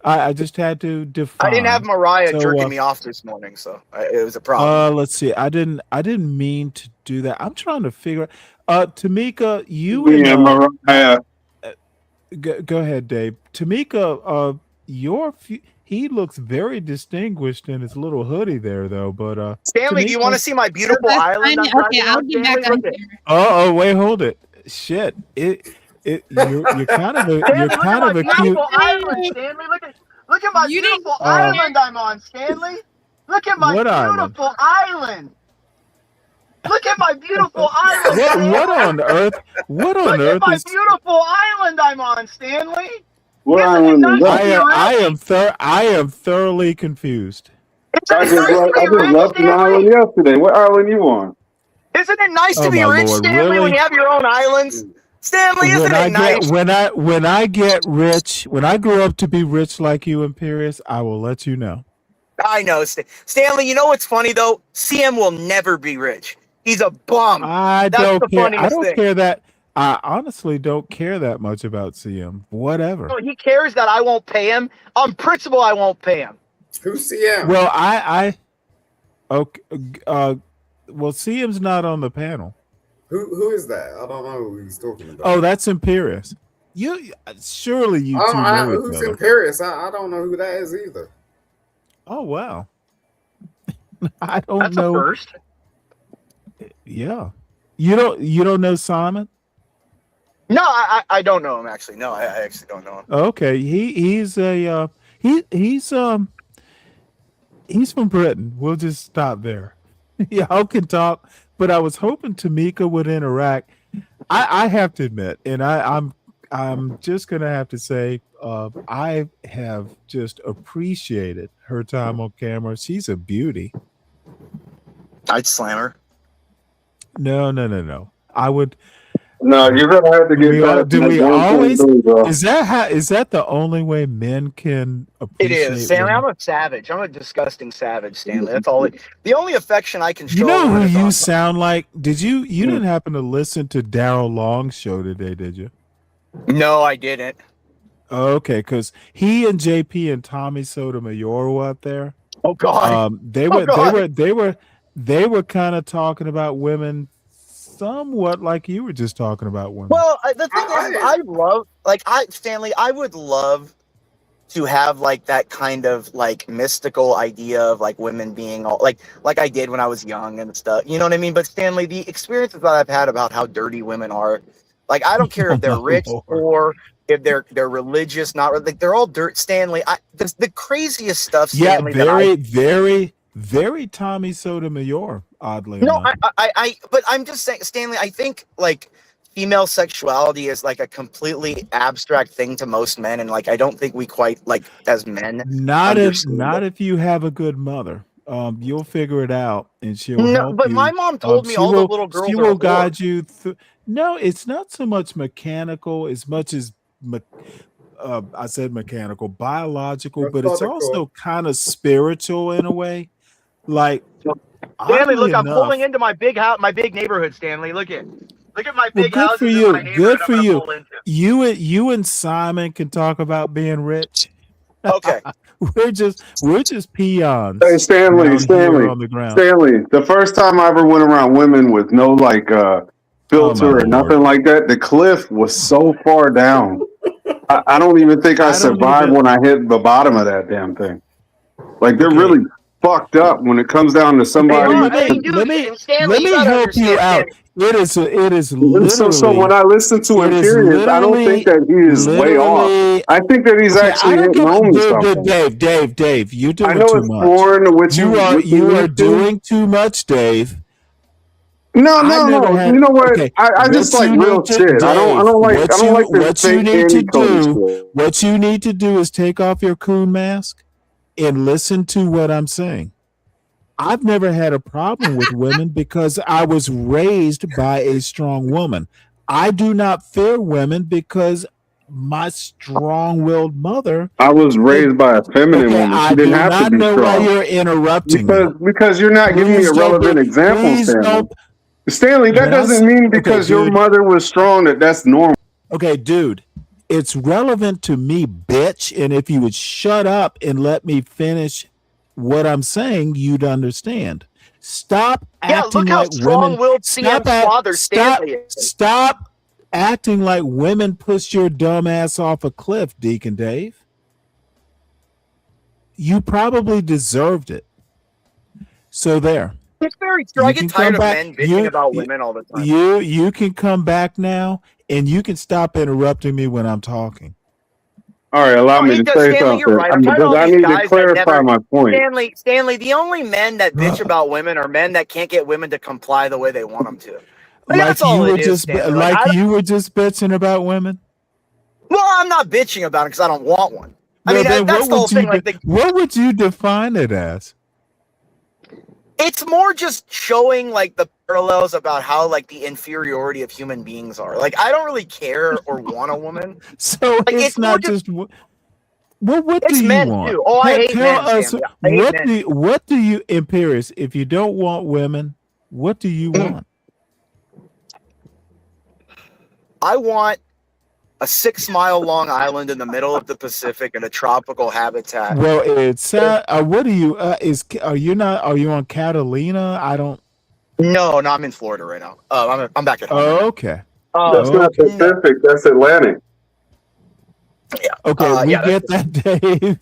I just had to I didn't have define. Mariah So jerking me off this morning, so it was a problem. let's see. I didn't mean to do that. I'm trying to figure. Tamika, you and Yeah, Mariah. go ahead, Dave. Tamika, he looks very distinguished in his little hoodie there, though. But Stanley, do you want to Tamika, see my beautiful That's island? fine. I'm Okay, driving I'll on, get Stanley? back on Look at here. oh wait, hold it. Shit, you're kind of a Stanley, look at my cute. beautiful island, Stanley. Look at my You didn't beautiful get island I'm on, Stanley. Look at my What island? beautiful island. Look at my beautiful island, What Stanley. on earth? What on Look at earth my is? beautiful island I'm on, Stanley. What Isn't it island is nice to that? be rich? I am thoroughly confused. Isn't it nice to I be just rich, left an island Stanley? yesterday. What island you on? Isn't it nice to Oh be my rich, lord, Stanley, when really? you have your own islands? Stanley, isn't When it I nice? get rich, when I grow up to be rich like you, Imperious, I will let you know. I know, Stanley. You know what's funny though? CM will never be rich. He's a bum. I That's don't the care. I funniest don't thing. care that. I honestly don't care that much about CM. Whatever. No, he cares that I won't pay him. On principle, I won't pay him. Who's CM? Well, okay. Well, CM's not on the panel. Who is that? I don't know who he's talking about. Oh, that's Imperious. Surely you two know each who's other. Imperious? I don't know who that is either. Oh wow. I don't That's know. a first. Yeah. You don't know Simon? No, I don't know him actually. No, I actually don't know him. Okay. He's from Britain. We'll just stop there. Y'all can talk, but I was hoping Tamika would interact. I have to admit, and I'm just gonna have to say, I have just appreciated her time on camera. She's a beauty. I'd slam her. No. I would. No, you're gonna have to get back. Do we That always? thing, bro. Is that the only way men can It appreciate? is, Stanley. women? I'm a savage. I'm a disgusting savage, Stanley. That's all. The only affection I can show. You know a woman who is you on- sound like? You didn't happen to listen to Daryl Long's show today, did you? No, I didn't. Okay, because he and JP and Tommy Sotomayor were up there. Oh God. They were kind of talking about women somewhat like you were just talking about women. Well, the thing is, I love, Stanley, I would love to have like that kind of like mystical idea of like women being all like I did when I was young and stuff. You know what I mean? But Stanley, the experiences that I've had about how dirty women are, like I don't care if they're rich or if they're religious, not like they're all dirt. Stanley, the craziest stuff. Stanley, very Tommy Sotomayor. Oddly no, enough. but I'm just saying, Stanley, I think like female sexuality is like a completely abstract thing to most men, and like I don't think we quite like as men. Not if you have a good mother. You'll figure it out, and she'll help but you. my mom told me all the little girls She are will whores. guide you through. No, it's not so much mechanical as much as I said mechanical, biological, but it's also kind of spiritual in a way. Like Stanley, look, I'm enough, pulling into my big house, my big neighborhood. Stanley, look at my big good house. for you. Good for you. You and Simon can talk about being rich. Okay. we're just peons. Hey, Stanley, on the ground. Stanley. The first time I ever went around women with no like filter or nothing like that, the cliff was so far down. I don't even think I survived when I hit the bottom of that damn thing. Like they're really fucked up when it comes down to somebody. Let me help you out. It is literally. So when I listen to Imperious, I don't think that he is way off. I think that he's actually hitting home something. Dave, you're doing I know too it's much. foreign to what you are doing too much, Dave. No. You know what? Okay. I just like real shit. Dave, I don't like this fake Andy Cody shit. What you need to do is take off your coon mask and listen to what I'm saying. I've never had a problem with women because I was raised by a strong woman. I do not fear women because my strong-willed mother. I was raised by a feminine woman. She didn't have to be strong. Why you're interrupting because you're not giving me a relevant example, Stanley. Stanley, that When I doesn't s- mean okay, because your dude. mother was strong that's normal. Okay, dude. It's relevant to me, bitch. And if you would shut up and let me finish what I'm saying, you'd understand. Stop Yeah, acting look how like women. strong-willed Stop CM's at father stop Stanley is. stop acting like women push your dumb ass off a cliff, Deacon Dave. You probably deserved it. So there. It's very true. I You get can tired come of back. men bitching about women all the time. You can come back now, and you can stop interrupting me when I'm talking. All right, allow Oh, me to say Stanley, you're something right. I'm tired of because all I these need to guys that clarify never. my point. Stanley, the only men that bitch about women are men that can't get women to comply the way they want them to. Like, that's all it is, Stanley. Like you were just bitching about women. Well, I'm not bitching about it because I don't want one. I Well, mean, then that's the whole thing. Like, what would you define it as? it's more just showing like the parallels about how like the inferiority of human beings are. Like, I don't really care or want a woman. So like, it's not just. What do you men want? too. Oh, I hate Tell men, us Stanley. I hate men. what do you, Imperious? If you don't want women, what do you want? I want a 6-mile long island in the middle of the Pacific in a tropical habitat. Well, it's what do you are you on Catalina? I don't. No, I'm in Florida right now. I'm back at home. Oh, right okay. That's not Pacific. That's Atlantic. Yeah. Okay, we get that, Dave.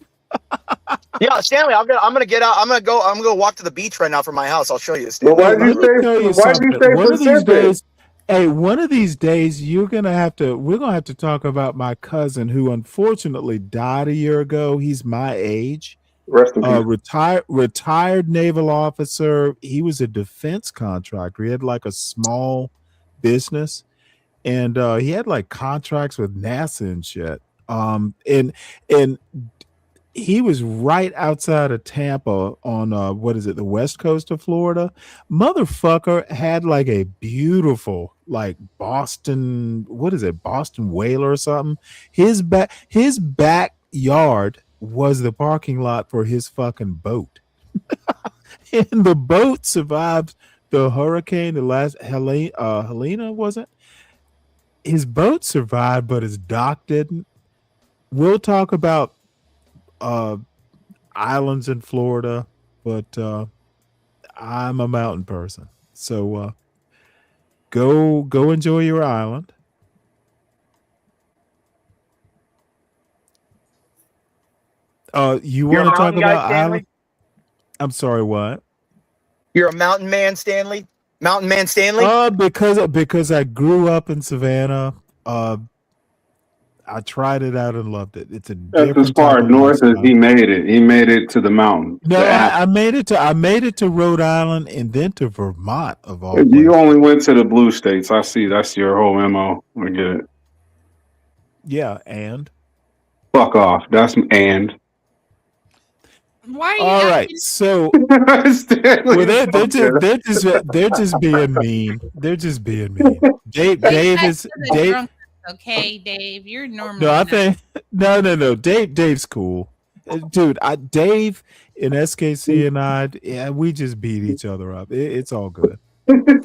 Yeah, Stanley, I'm gonna get out. I'm gonna go walk to the beach right now from my house. I'll show you, Stanley. Well, Let me tell you something. One of these Pacific? days, hey, one of these days, we're gonna have to talk about my cousin who unfortunately died a year ago. He's my age. Rest in peace. Retired naval officer. He was a defense contractor. He had like a small business, and he had like contracts with NASA and shit. And he was right outside of Tampa on the west coast of Florida. Motherfucker had like a beautiful like Boston whaler or something. His backyard was the parking lot for his fucking boat. And the boat survived the hurricane, the last Helena, was it? His boat survived, but his dock didn't. We'll talk about islands in Florida, but I'm a mountain person. So go enjoy your island. You want to talk about island? I'm sorry, what? You're a mountain man, Stanley? Mountain man Stanley? Because I grew up in Savannah. I tried it out and loved it. It's a That's as far north as he made it. He made it to the mountain. No, I made it to Rhode Island and then to Vermont of all places. You only went to the blue states. I see. That's your whole MO. I get it. Yeah, and fuck off. That's and. Why are you all right? So well, they're just being mean. They're just being mean. Dave is Dave. Okay, Dave, you're normal. No, I think no. Dave's cool, dude. Dave and SKC and I, we just beat each other up. It's all good. So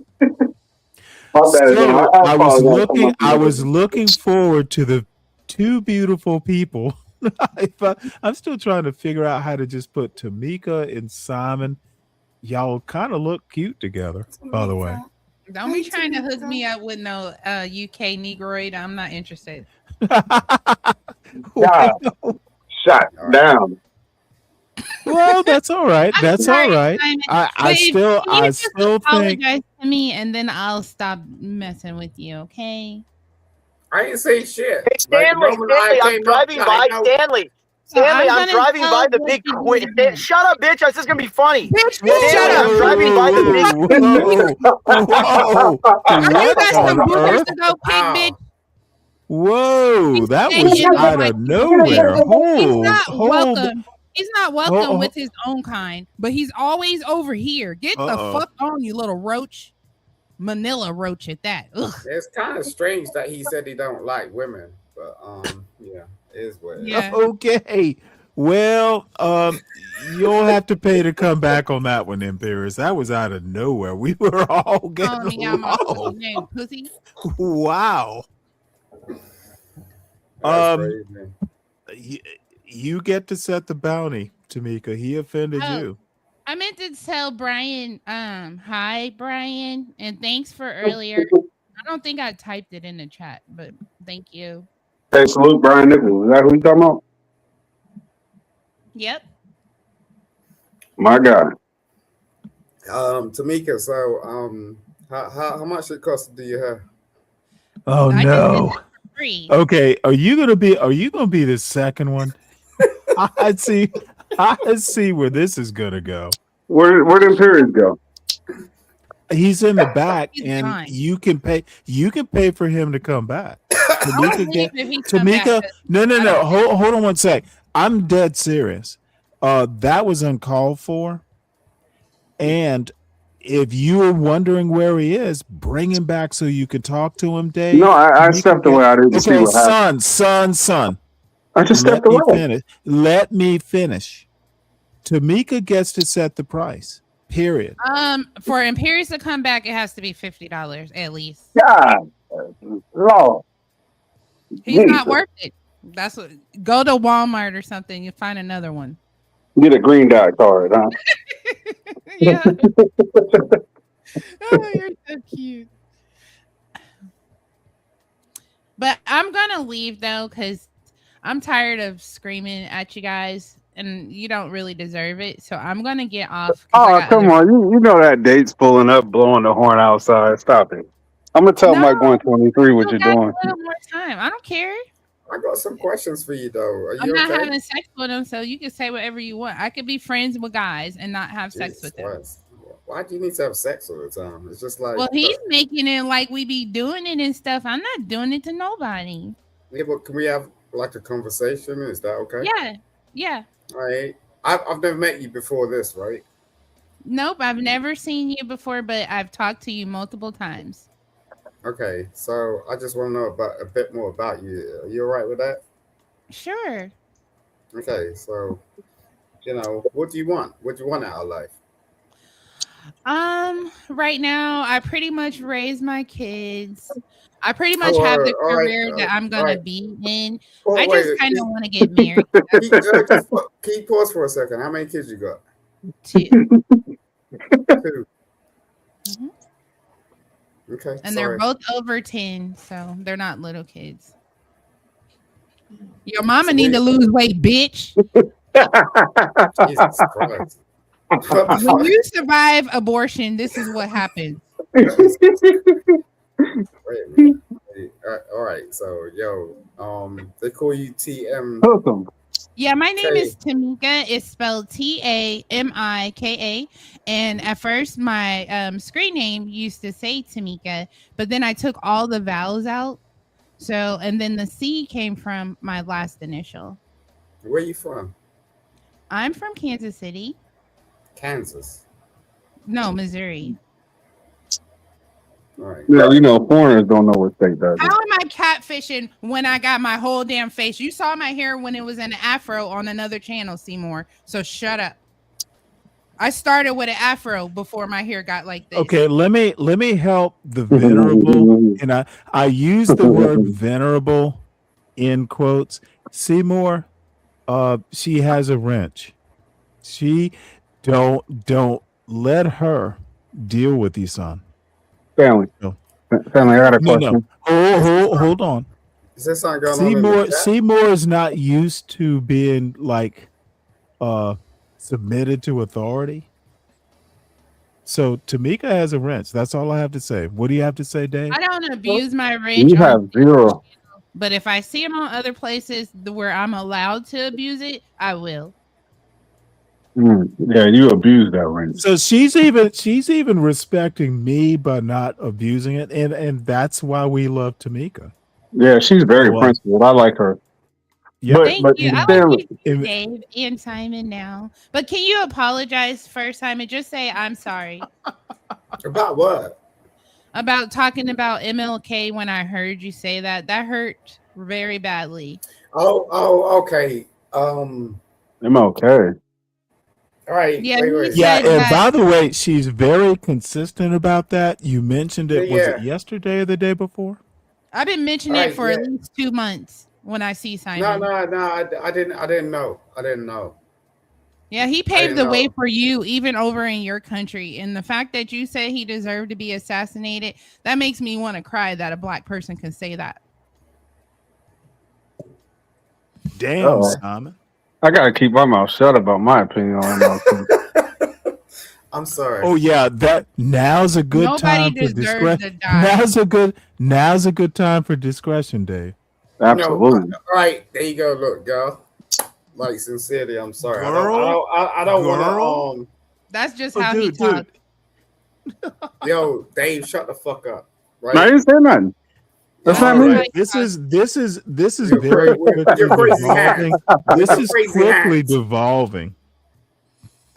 I was looking forward to the two beautiful people. I'm still trying to figure out how to just put Tamika and Simon. Y'all kind of look cute together, by the way. Don't be trying to hook me up with no UK Negroid. I'm not interested. God, shut down. Well, that's all right. That's all right. I still apologize think to me, and then I'll stop messing with you. Okay. I ain't say shit. Hey, Stanley, I'm driving by. Stanley, I'm driving by the big queen. Shut up, bitch! This is gonna be funny. Bitch, shut up! I'm driving by the big. Whoa! You got some boogers to go kick, bitch. Whoa! That was out of nowhere. Welcome. He's not welcome with his own kind, but he's always over here. Get the fuck on, you little roach. Manila roach at that. Ugh. It's kind of strange that he said he don't like women, but yeah, it is what it is. Okay. Well, you'll have to pay to come back on that one, Imperius. That was out of nowhere. We were all Calling getting me out my full along. name, pussy. Wow. That's Um, crazy. you, you get to set the bounty, Tamika. He offended Oh, you. I meant to tell Brian, hi Brian, and thanks for earlier. I don't think I typed it in the chat, but thank you. Hey, salute Brian Nichols. Is that who you talking about? Yep. My God. Tamika, so how much it cost do you have? Oh I just did no. this for free. Okay, are you gonna be the second one? I see. I see where this is gonna go. Where them periods go? He's in the back, He's and gone. you can pay. You can pay for him to come back. I want to Tamika leave get if he come back. Tamika. 'Cause No, I no. don't. Hold on one sec. I'm dead serious. That was uncalled for, and if you are wondering where he is, bring him back so you can talk to him, No, Dave. I Tamika stepped get away. I didn't see okay, what happened. son. I just stepped Let me away. finish. Let me finish. Tamika gets to set the price. Period. For Imperius to come back, it has to be $50 at least. God, Lord. He's not Jesus. worth it. That's what. Go to Walmart or something. You find another one. Get a green dot card, huh? Yeah. Oh, you're so cute. But I'm gonna leave though, because I'm tired of screaming at you guys, and you don't really deserve it. So I'm gonna get off because I Oh, got come other. on. You know that date's pulling up, blowing the horn outside. Stop it. I'm going to tell No, Mike 123 what still you're got doing. a little more time. I don't care. I got some questions for you though. Are I'm you not okay? having sex with them, so you can say whatever you want. I could be friends with guys and not have sex Jesus with them. Christ. Why do you need to have sex all the time? It's just like Well, he's making it like we be doing it and stuff. I'm not doing it to nobody. yeah, but can we have like a conversation? Is that okay? Yeah, yeah. All right. I've never met you before this, right? Nope, I've never seen you before, but I've talked to you multiple times. Okay, so I just want to know about a bit more about you. Are you all right with that? Sure. Okay, so what do you want? What do you want out of life? Right now, I pretty much raise my kids. I pretty much Oh, have the all right, career that I'm all gonna right. be in. Oh, I just wait, kind of want to get married. can you pause for a second? How many kids you got? Too. Two. Mhm. Okay, And sorry. they're both over 10, so they're not little kids. Your mama So need to wait, lose weight, bitch. Jesus Christ. What the When fuck? you survive abortion, this is what happens. Jesus. Wait a minute. Wait, all right, so they call you TM. Welcome. Yeah, my name Okay. is Tamika. It's spelled Tamika. And at first, my screen name used to say Tamika, but then I took all the vowels out. So, and then the C came from my last initial. Where you from? I'm from Kansas City. Kansas. No, Missouri. All right. Yeah, foreigners don't know what state that How is. am I catfishing when I got my whole damn face? You saw my hair when it was an afro on another channel, Seymour. So shut up. I started with an afro before my hair got like this. Okay, let me help the venerable, and I use the word venerable in quotes. Seymour, she has a wrench. She don't let her deal with you, son. Stanley, No, Stanley, I got a no. question. Hold on. Is there something going on in the chat? Seymour is not used to being like submitted to authority. So Tamika has a wrench. That's all I have to say. What do you have to say, Dave? I don't abuse my wrench, You have zero. but if I see them on other places where I'm allowed to abuse it, I will. Yeah, you abuse that range. So she's even respecting me but not abusing it, and that's why we love Tamika. Yeah, she's very So, principled. I like her. Yep. But Thank you. I like Stanley, you too, Dave and Simon now. But can you apologize first, Simon? Just say I'm sorry About what? about talking about MLK when I heard you say that. That hurt very badly. Oh, okay. MLK. All right, Yeah, wait, he wait. Yeah, said and that. by the way, she's very consistent about that. You mentioned Yeah, it. Was it yeah. yesterday or the day before? I've been All mentioning it right, for yeah. at least 2 months when I see No, Simon. no, no. I didn't. I didn't know. I didn't know. Yeah, he I paved didn't the way know. for you, even over in your country. And the fact that you said he deserved to be assassinated, that makes me want to cry that a black person can say that. Damn, Oh, Simon. I gotta keep my mouth shut about my opinion on MLK. I'm sorry. Oh yeah, that now's a good Nobody time for deserves discretion. to die. Now's a good time for discretion, Dave. Absolutely. All right, there you go. Look, girl. Like sincerely, I'm sorry. Girl, I don't want girl. to. That's just Oh, how he dude. talks. Yo, Dave, shut the fuck up. No, I Right? didn't say nothing. That's That's not All just me. how right. he This talks. is You're very you're quickly crazy hands. devolving. This You're is crazy quickly hands. devolving.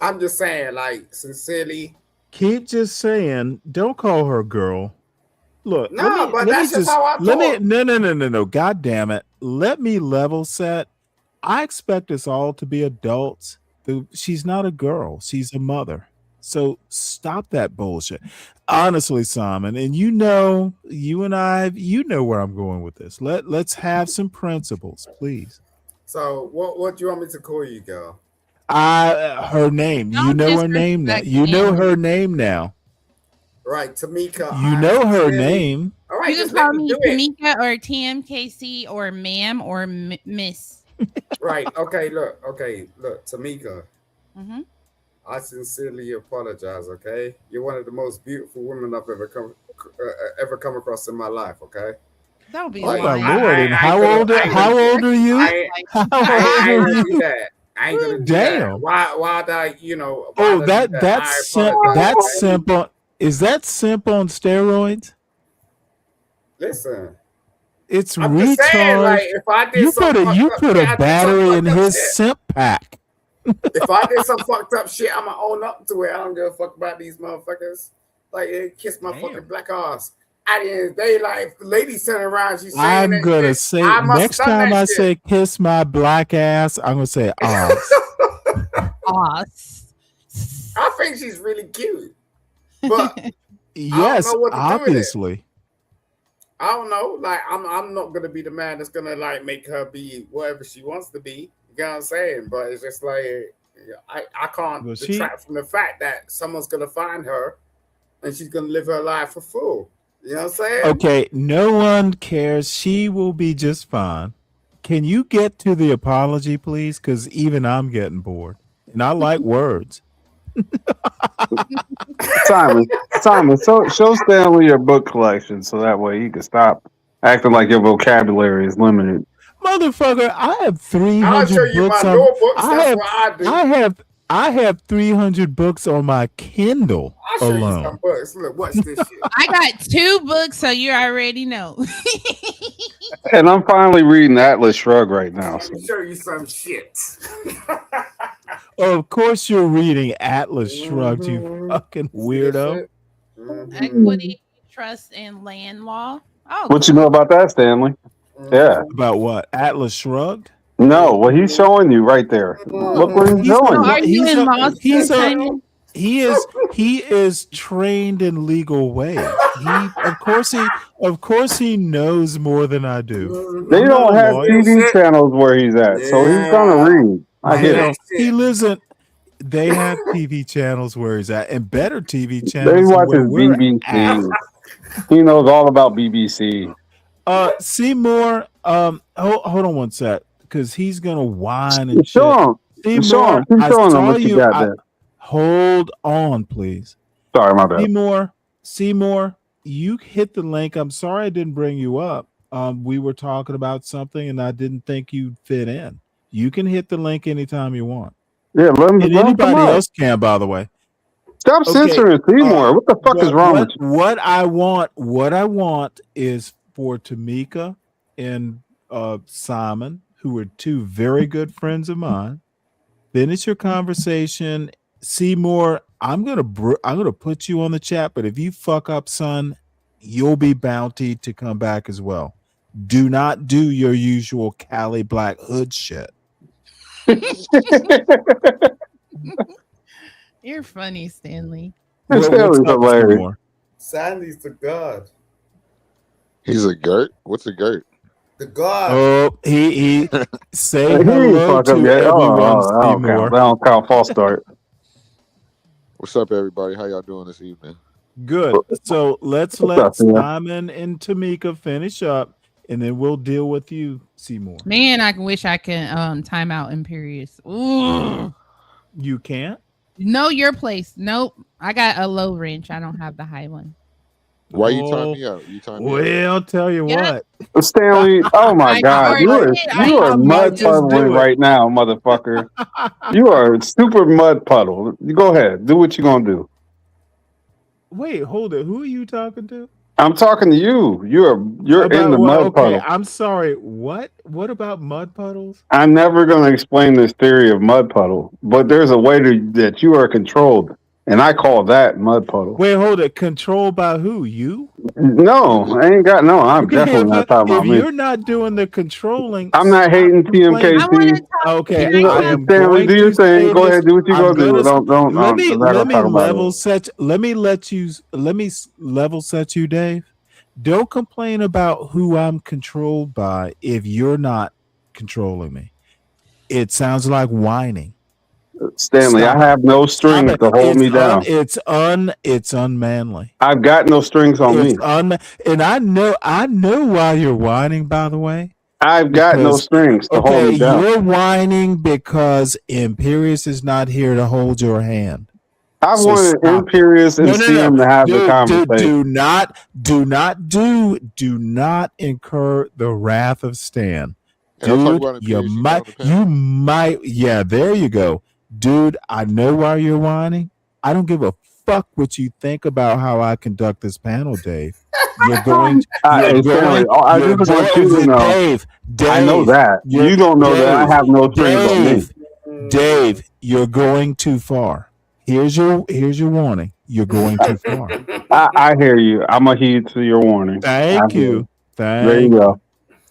I'm just saying, like, sincerely. Keep just saying, don't call her girl. Look, Nah, but let me that's just just how I let me talk. no. God damn it. Let me level set. I expect us all to be adults. She's not a girl. She's a mother. So stop that bullshit. Honestly, Simon, and you and I, you know where I'm going with this. Let's have some principles, please. So, what do you want me to call you, girl? Her name. You Don't know her name now. disrespect You know Stanley. her name now. Right, Tamika. You I know her sincerely. name. All You right, can just let call me me do it. Tamika or TMKC or ma'am or miss. Right. Okay. Look. Okay. Look, Tamika. Hmm. I sincerely apologize. Okay, you're one of the most beautiful women I've ever come across in my life. Okay. Don't be Oh Like my lying. lord! And I ain't gonna I ain't gonna how old are you? I How I old ain't are gonna do you? that. I ain't gonna do that. Damn. Why did I why Oh, did I do that? I apologize. that's Okay. simple. Is that simple on steroids? Listen, It's I'm just saying, like, recharged. if I did some fucked You up put shit, a I did some battery in fucked up his shit. simp pack. If I did some fucked up shit, I'ma own up to it. I don't give a fuck about these motherfuckers. Like, kiss my fucking Damn. black ass. At the end of the day, like, if the lady sitting around, she's saying I'm that gonna shit, say I must next stun time that I shit. say kiss my black ass, I'm gonna say ass. Us. I think she's really cute, but I don't Yes, know what to do with it. obviously. I don't know. Like, I'm not gonna be the man that's gonna like make her be whatever she wants to be. You know what I'm saying? But it's just like I can't Well, she detract from the fact that someone's gonna find her and she's gonna live her life for full. You know what I'm saying? okay. No one cares. She will be just fine. Can you get to the apology, please? Because even I'm getting bored, and I like words. Simon, show Stanley your book collection so that way he can stop acting like your vocabulary is limited. Motherfucker, I have I'll show 300 you my books on notebooks. I That's have what I do. I have I have 300 books on my Kindle I'll show you some alone. books. Look, watch this shit. I got 2 books, so you already know. And I'm finally reading Atlas Shrugged right now. Let So. me show you some shit. Of course you're reading Atlas Shrugged, you Mhm. fucking See this weirdo. shit? Mhm. Equity, trust, and land law. Oh, What you know cool. about that, Stanley? Yeah. Mhm. About what? Atlas Shrugged? No, what he's showing you right there. Look what he's Mhm. He's So showing are you. you in law school, Simon? he is trained in legal ways. Of course he knows more than I do. They I'm not don't a have lawyer. Real TV shit. channels where he's at, so he's gonna Yeah. read. I get That it. Hell, he shit. lives in they have TV channels where he's at and better TV They channels than watch where his we're at. BBC. He knows all about BBC. Seymour, hold on one sec, because he's gonna whine and Show shit. him. Show Seymour, him. Keep I showing him saw what you you. got there. Hold on, please. Sorry, my bad. Seymour, you hit the link. I'm sorry I didn't bring you up. We were talking about something and I didn't think you'd fit in. You can hit the link anytime you want. Yeah, And let him come anybody up. else can, by the way. Stop Okay. censoring Seymour. What the fuck is wrong with you? What I want is for Tamika and Simon, who are two very good friends of mine, finish your conversation. Seymour, I'm gonna put you on the chat, but if you fuck up, son, you'll be bountied to come back as well. Do not do your usual Cali Black Hood shit. You're funny, Stanley. What's Stanley's up, hilarious. Seymour? Sandy's the god. He's a Gert. What's a Gert? The god. Oh, he say He ain't hello fuck up to yet. everyone, That don't count. Seymour. That don't count. False start. What's up, everybody? How y'all doing this evening? Good. So let's What's let up, man? Simon and Tamika finish up, and then we'll deal with you, Seymour. Man, I wish I could time out Imperious. Ooh. You can't? No, your place. Nope. I got a low wrench. I don't have the high one. Why you time me out? You time me out. Well, tell you Yeah. what. Stanley, oh my I God, already did. you I are might mud just puddling do it. right now, motherfucker. You are a super mud puddle. Go ahead, do what you gonna do. Wait, hold it. Who are you talking to? I'm talking to you. You're in the mud puddle. I'm sorry. What? What about mud puddles? I'm never gonna explain this theory of mud puddle, but there's a way that you are controlled, and I call that mud puddle. Wait, hold it. Controlled by who? You? No, I ain't got no. I'm definitely not talking If about me. you're not doing the controlling, I'm not hating complaining. I want to TMKT. talk. Okay, Can I I am Stanley, going do your to thing. say Go this. ahead, do what you I'm gonna do. gonna- Don't. Let me I'm not gonna talk about level it. set. Let me level set you, Dave. Don't complain about who I'm controlled by if you're not controlling me. It sounds like whining. Stanley, Stop I have no Stop strings it. to hold me down. It's unmanly. I've got no strings on me. And I know why you're whining, by the way. I've got no Because strings to hold okay, me down. you're whining because Imperious is not here to hold your hand. I So wanted stop it. Imperious and CM to have the conversation. Do not incur the wrath of Stan. And I'm talking Dude, about you Imperious, he's not on the panel. might, yeah, there you go. Dude, I know why you're whining. I don't give a fuck what you think about how I conduct this panel, Dave. You're going, Hey, Stanley, I you're just want you to know. Dave, I know that. You don't know that I have no strings on me. Dave, you're going too far. Here's your warning. You're going too far. I hear you. I'm gonna heed to your warning. Thank you. There you go.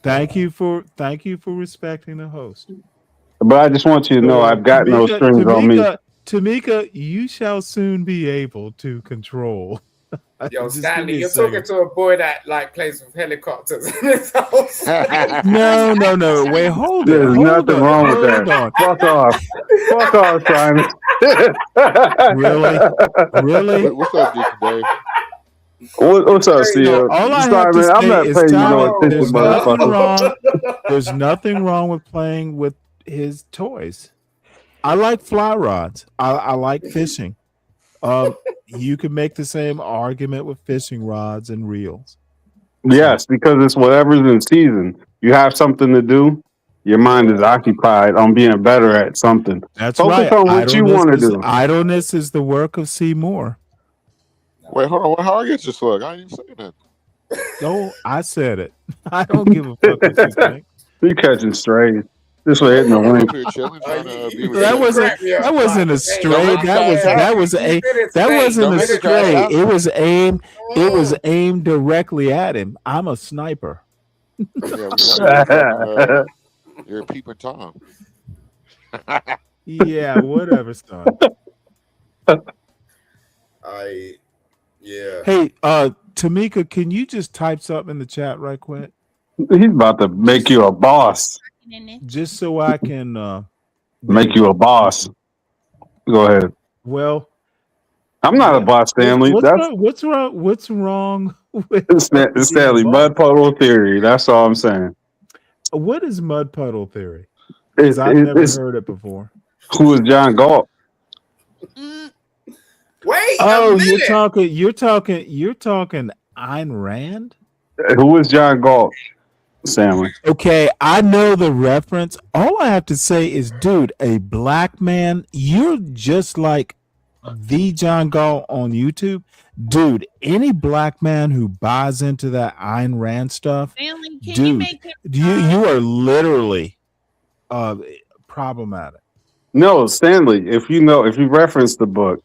Thank you for respecting the host. But I just want you to know I've got no strings on me. Tamika, you shall soon be able to control. Yo, Just give Stanley, me a you're second. talking to a boy that like plays with helicopters in his house. No. Wait, hold it. There's nothing wrong with that. On. Fuck off. Fuck off, Simon. Really? What's up, Deacon Dave? What's up, No, CEO? all I have to Simon, I'm say not is, paying you no Simon, attention, motherfucker. there's nothing wrong with playing with his toys. I like fly rods. I like fishing. You can make the same argument with fishing rods and reels. Yes, because it's whatever's in season. You have something to do. Your mind is occupied on being better at something. That's Focus right. on what you want to do. Idleness is the work of Seymour. Wait, hold on. How I get your slug? I ain't even saying that. No, I said it. I don't give a fuck what you think. You catching strays. This was hitting the I'm wing. up here chilling, trying to be with That you. wasn't a stray. That wasn't a Don't stray. make it It was aimed directly at him. I'm a sniper. Yeah, we know you're a peeping Tom. Yeah, whatever, son. Yeah. Hey, Tamika, can you just type something in the chat right quick? He's about to make you a boss. Just so I can Make you a boss. Go ahead. Well, I'm not a boss, Stanley. What's wrong with Stanley mud puddle theory? That's all I'm saying. What is mud puddle theory? Because I've never heard it before. Who is John Galt? Wait. Oh, you're talking Ayn Rand? Who is John Galt? Stanley. Okay, I know the reference. All I have to say is, dude, a black man, you're just like the John Galt on YouTube. Dude, any black man who buys into that Ayn Rand stuff, Stanley, can dude, you make him you are literally problematic. No, Stanley. If you reference the book,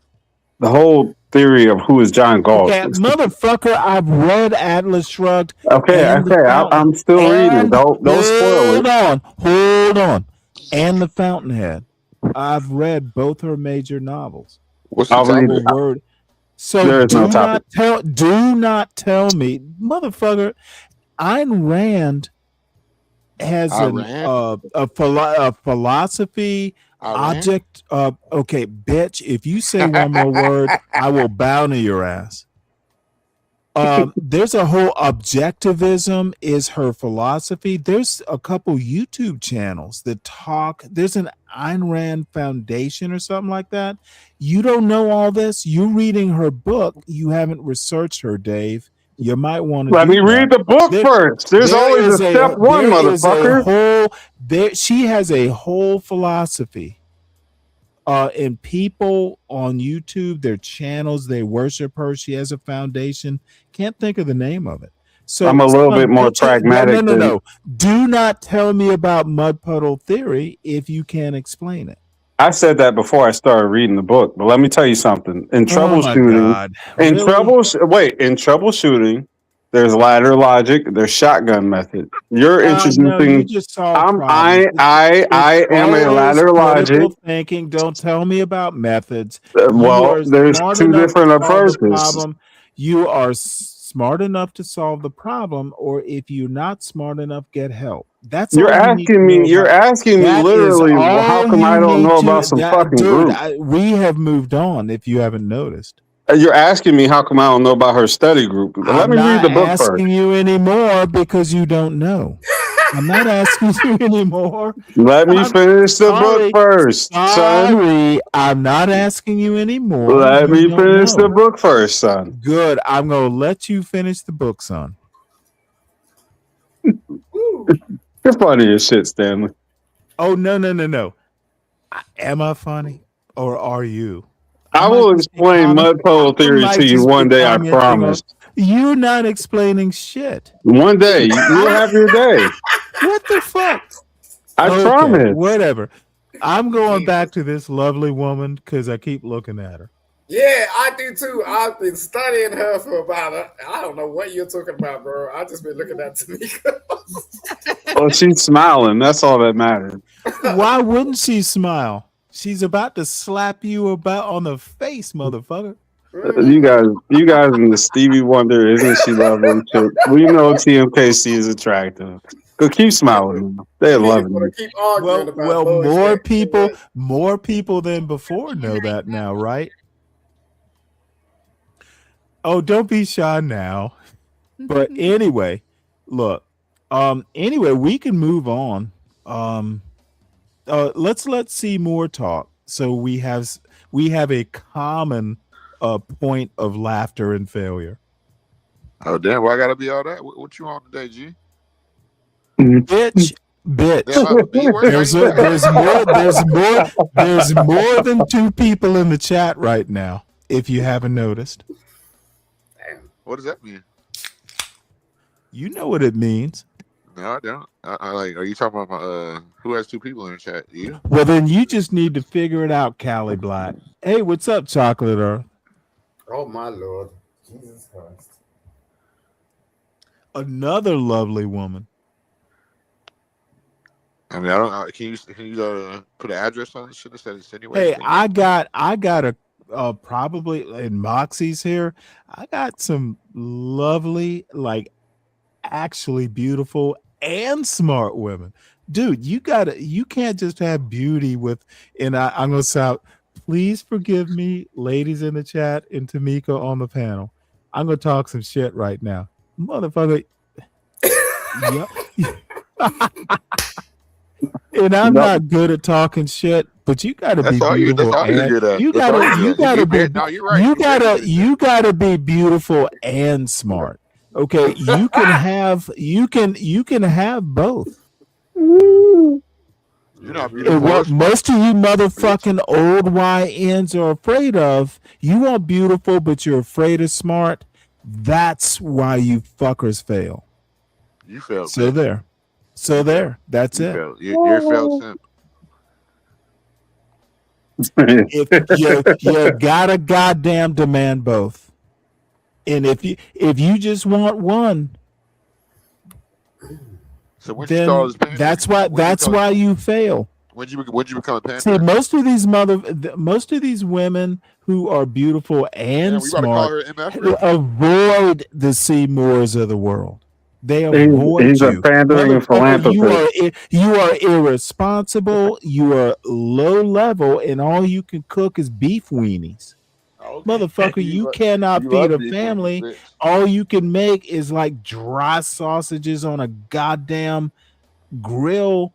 the whole theory of who is John Galt. Okay, motherfucker, I've read Atlas Shrugged. Okay. I'm still reading. Don't spoil it. Hold on. and The Fountainhead. I've read both her major novels. What's the I'll read topic? it. Word. So There is no topic. do not tell me, motherfucker. Ayn Rand has Iran? a philosophy Iran? object. Okay, bitch. If you say one more word, I will bow to your ass. There's a whole objectivism is her philosophy. There's a couple YouTube channels that talk. There's an Ayn Rand Foundation or something like that. You don't know all this. You're reading her book. You haven't researched her, Dave. You might want to Let do me read that. the book There, first. There's there always is a step one, there is a motherfucker. whole there. She has a whole philosophy. And people on YouTube, their channels, they worship her. She has a foundation. Can't think of the name of it. So, I'm a little bit son, more don't you, no, pragmatic than no. Do not tell me about mud puddle theory if you can't explain it. I said that before I started reading the book. But let me tell you something. In Oh my troubleshooting, God. Really? in troubleshooting, there's ladder logic, there's shotgun method. You're No, you introducing. just solve problems. I It's am a always ladder logic. critical thinking. Don't tell me about methods. You Well, are there's smart two enough to different solve the approaches. problem. You are smart enough to solve the problem, or if you're not smart enough, get help. That's You're all you need to asking know me. You're about. asking me That is literally. Well, how all come I you don't need know to. about some That, fucking dude, group? we have moved on. If you haven't noticed. You're asking me how come I don't know about her study group. Let I'm me read not the book first. asking you anymore because you don't know. I'm not asking you anymore. Let me I'm finish the book sorry. first, son. Sorry. I'm not asking you anymore. Let You me don't finish the know. book first, son. Good. I'm going to let you finish the book, son. You're funny as shit, Stanley. Oh, no. Am I funny or are you? I might will just be explain mud pole I theory to might you just one be day, I commenting on. promise. You're not explaining shit. One day. You'll have your day. What the fuck? I Okay, promise. whatever. I'm going back Jesus. to this lovely woman because I keep looking at her. Yeah, I do too. I've been studying her for about I don't know what you're talking about, bro. I just been looking at Tamika. Oh, she's smiling. That's all that matters. Why wouldn't she smile? She's about to slap you about on the face, motherfucker. You guys in the Stevie Wonder, isn't she lovely? Shit. We know TMKC is attractive. Go keep smiling. They're Niggas loving want you. to keep arguing about More bullshit. people than before know that now, right? Oh, don't be shy now. But anyway, look. Anyway, we can move on. Let's let Seymour talk. So we have a common point of laughter and failure. Oh damn! Why I gotta be all that? What you on today, G? Bitch. Damn, B word. There's more than two people in the chat right now. If you haven't noticed, Damn. What does that mean? you know what it means. No, I don't. I like. Are you talking about my, who has two people in the chat? You? Well, then you just need to figure it out, Callie Black. Hey, what's up, Chocolate Earth? Oh my lord, Jesus Christ! Another lovely woman. I mean, I don't. Can you put an address on this shit instead of anyway? Hey, I got a probably in Moxie's here. I got some lovely, like actually beautiful and smart women. Dude, you can't just have beauty with, and I'm gonna sound, please forgive me, ladies in the chat and Tamika on the panel. I'm gonna talk some shit right now. Motherfucker. Yeah. And I'm not good at talking shit, but you gotta be beautiful. That's all you're good at. You gotta be beautiful and smart. Okay, you can have both. You're not And beautiful. what most of you motherfucking old YNs are afraid of, you want beautiful, but you're afraid of smart. That's why you fuckers fail. You failed. So there. So there. That's it. Failed. You're a failed simp. If you gotta goddamn demand both. And if you just want one, so then that's why you fail. When you become a See, panther? most of these women who are beautiful Damn, and we about to call smart her MF Rich. avoid the Seymours of the world. They He's avoid a you, pandering motherfucker. philanthropist. You are irresponsible. You are low level, and all you can cook is beef weenies. Okay. Motherfucker, you cannot You feed love a beef weenies, family. bitch. All you can make is like dry sausages on a goddamn grill,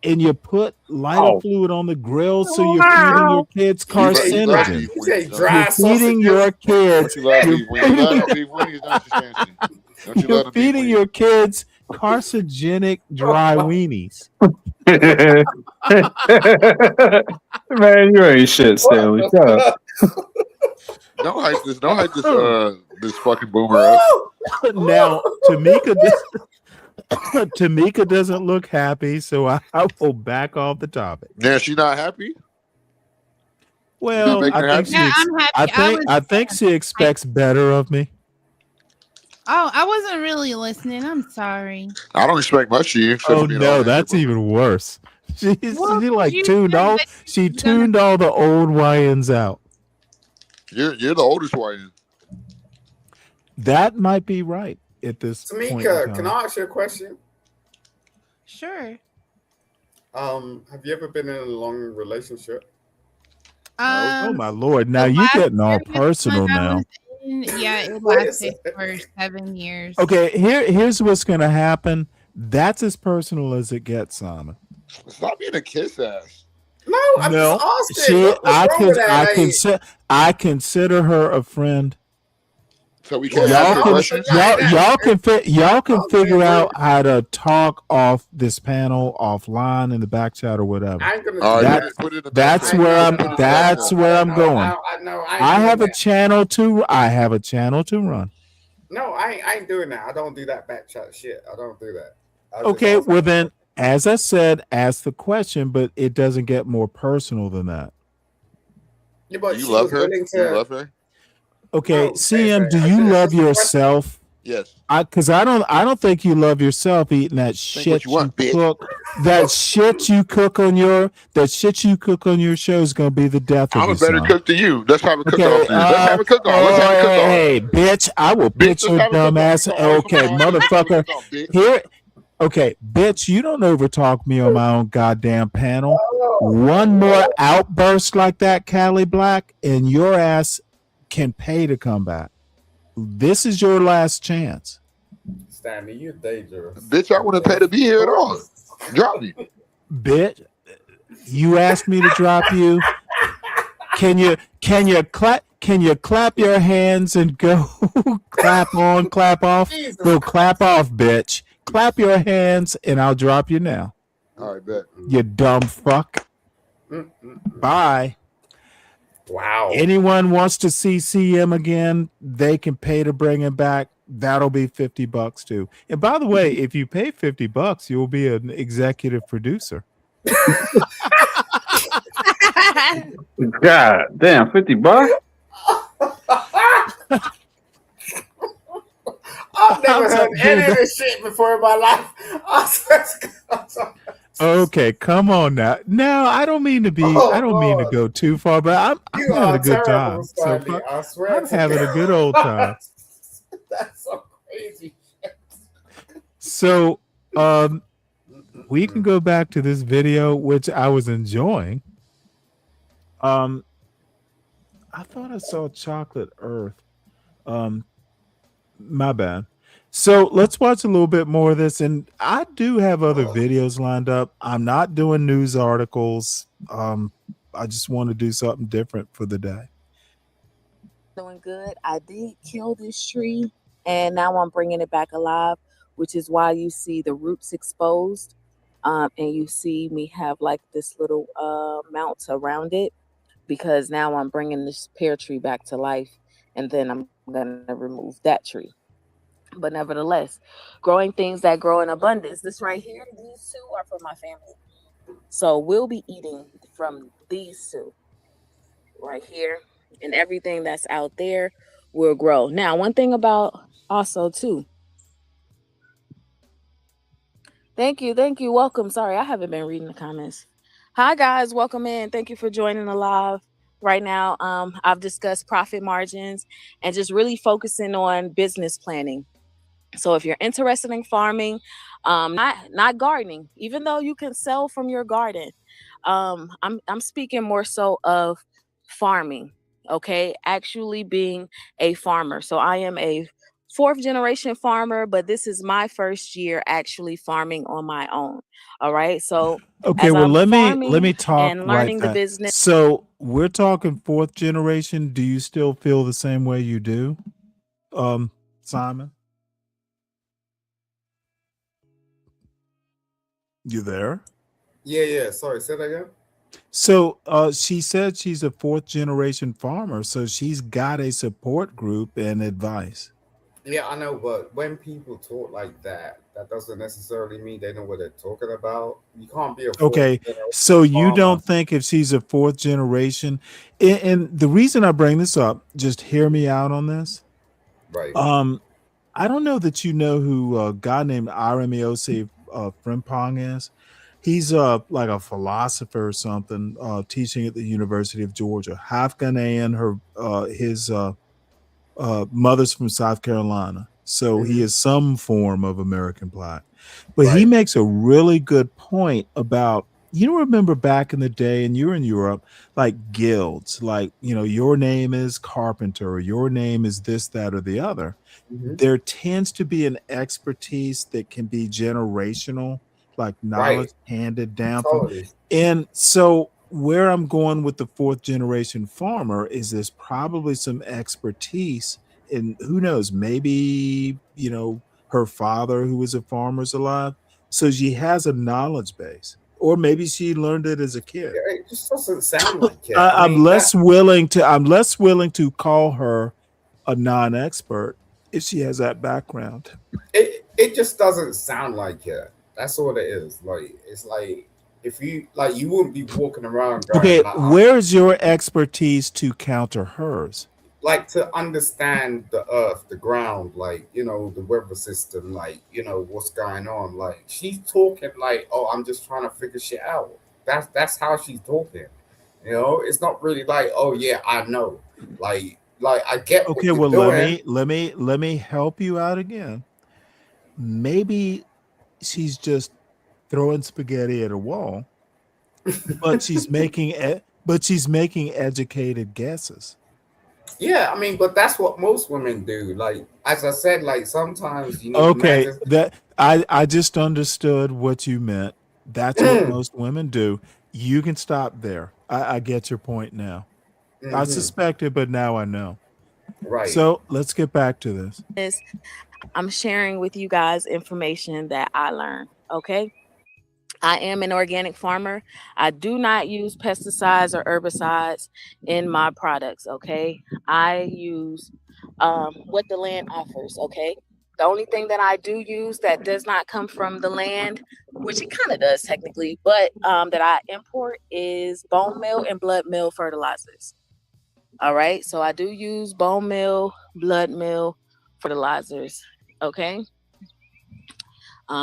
and you put lighter Oh, fluid on the grill, so you're feeding your kids You love beef carcinogens. You say weenies, don't you? You're dry feeding sausages? your Don't kids. you love You're beef weenies? You love feeding, them beef weenies, don't you, Stanley? Don't you you're love the beef feeding your weenies? kids carcinogenic dry weenies. man, you ain't shit, What Stanley. the Shut up. fuck? Don't hype this fucking boomer up. Now, Tamika doesn't look happy, so I will back off the topic. Yeah, she not happy. You're not Well, making I her think happy. Yeah, I'm happy. I think she expects better of me. Oh, I wasn't really listening. I'm sorry. I don't expect much of you except Oh for being an no, old that's boomer. even worse. Well, She 'cause like you tuned said all that she you was gonna. tuned all the old YNs out. You're the oldest one. That might be right at this point in Tamika, can time. I ask you a question? Sure. Have you ever been in a long relationship? Oh Um, my lord! Now the you last getting all serious one personal I now. was in, yeah, it Wait a lasted second. for 7 years. Okay, here's what's gonna happen. That's as personal as it gets, Simon. Stop being a kiss ass. No, I'm just No, asking. What's wrong with that? Like, I consider her a friend. So we well, can't that's ask Y'all her can awesome. questions. Like that. y'all can I'm saying, figure well, out how to talk off this panel offline in the back chat or whatever. I ain't gonna All do right, That that. put it in the back that's chat. where No, I'm Put it in the back chat. that's where I'm going. I ain't I doing have a that. channel to run. No, I ain't doing that. I don't do that back chat shit. I don't do that. I just Okay, ask well the then, question. as I said, ask the question, but it doesn't get more personal than that. Yeah, Do but you she love was her? willing Do you to. love her? Okay, No, CM, do I you didn't love answer the question. yourself? Yes. Because I don't think you love yourself eating that Think what you shit you want, bitch. cook. That shit you cook on your show is gonna be the death of I'm you, a better son. cook than you. Let's have a cook Okay, off, dude. Let's have a cook off. Let's have a cook off. hey, bitch, I will Bitch, put let's your have a dumb cook off. ass. You gonna always Okay, come on. Let's have a motherfucker, cook off, bitch. here. Okay, bitch, you don't overtalk me on my own goddamn panel. One more outburst like that, Callie Black, and your ass can pay to come back. This is your last chance. Stanley, you're dangerous. Bitch, I wouldn't pay to be here at all. Drop me. Bitch, you asked me to drop you. Can you clap your hands and go clap on, clap off? Jesus Go Christ. clap off, bitch. Clap your hands and I'll drop you now. All right, bet. You dumb fuck. Bye. Wow. Anyone wants to see CM again, they can pay to bring him back. That'll be $50 too. And by the way, if you pay $50, you'll be an executive producer. God damn, $50. I've never heard any of this shit before in my life. I swear to God. Okay, come on now. No, I don't mean to Lord. go too far, but I'm You having are a good terrible, time. So Stanley. I swear I'm to having God. a good old time. That's so crazy. So we can go back to this video, which I was enjoying. I thought I saw Chocolate Earth. My bad. So let's watch a little bit more of this. And I do have other videos lined up. I'm not doing news articles. I just want to do something different for the day. Doing good. I did kill this tree and now I'm bringing it back alive, which is why you see the roots exposed. And you see me have like this little mount around it because now I'm bringing this pear tree back to life and then I'm going to remove that tree. But nevertheless, growing things that grow in abundance. This right here, these two are for my family. So we'll be eating from these two right here, and everything that's out there will grow. Now, one thing about also too. Thank you, welcome. Sorry, I haven't been reading the comments. Hi guys, welcome in. Thank you for joining the live. Right now, I've discussed profit margins and just really focusing on business planning. So if you're interested in farming, not gardening, even though you can sell from your garden, I'm speaking more so of farming. Okay, actually being a farmer. So I am a fourth generation farmer, but this is my first year actually farming on my own. All right, so Okay, as well I'm let me farming talk and right learning the fast. business. So we're talking fourth generation. Do you still feel the same way you do, Simon? You there? Yeah. Sorry, say that again. So she said she's a fourth generation farmer, so she's got a support group and advice. Yeah, I know, but when people talk like that, that doesn't necessarily mean they know what they're talking about. You can't be a fourth Okay, generation so you farmer. don't think if she's a fourth generation, and the reason I bring this up, just hear me out on this. Right. Um, I don't know that you know who a guy named Aramiosi Frimpong is. He's like a philosopher or something, teaching at the University of Georgia. Half Ghanaian, his mother's from South Carolina, so he Hmm. is some form of American Black. But he Right. makes a really good point about, you remember back in the day, and you're in Europe, like guilds, like, your name is Carpenter, or your name is this, that, or the other. Hmm. There tends to be an expertise that can be generational, like Right. knowledge handed down from. Totally. And so, where I'm going with the fourth generation farmer is there's probably some expertise, and who knows, maybe, her father, who was a farmer, is alive. So she has a knowledge base, or maybe she learned it as a kid. Yeah, it just doesn't sound like it. I I'm mean, less willing to call her a non-expert if she has that background. it just doesn't sound like it. That's all it is. Like it's like if you like, you wouldn't be walking around going Okay, like, where's your expertise to counter hers? like to understand the earth, the ground, like the weather system, like what's going on. Like she's talking like, oh, I'm just trying to figure shit out. That's how she's talking. It's not really like, oh yeah, I know. Like I get what Okay, you're well doing. let me help you out again. Maybe she's just throwing spaghetti at a wall, but she's making educated guesses. Yeah, I mean, but that's what most women do. Like as I said, like sometimes you need a man Okay, just. that I just understood what you meant. That's what most women do. You can stop there. I get your point now. I Hmm. suspected, but now I know. Right. So let's get back to this. I'm sharing with you guys information that I learned. Okay. I am an organic farmer. I do not use pesticides or herbicides in my products. Okay. I use what the land offers. Okay. The only thing that I do use that does not come from the land, which it kind of does technically, but that I import is bone meal and blood meal fertilizers. All right. So I do use bone meal, blood meal fertilizers. Okay.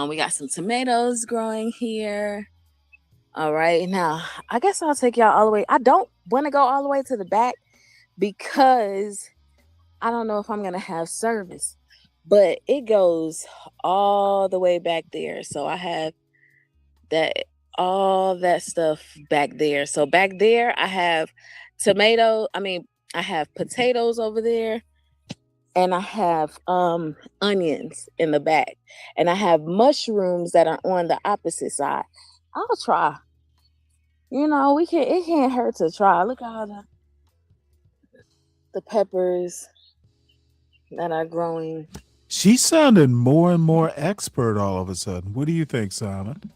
We got some tomatoes growing here. All right. Now, I guess I'll take y'all all the way. I don't want to go all the way to the back because I don't know if I'm going to have service, but it goes all the way back there. So I have that, all that stuff back there. So back there, I have I have potatoes over there, and I have onions in the back, and I have mushrooms that are on the opposite side. I'll try. It can't hurt to try. Look at all the peppers that are growing. She sounded more and more expert all of a sudden. What do you think, Simon?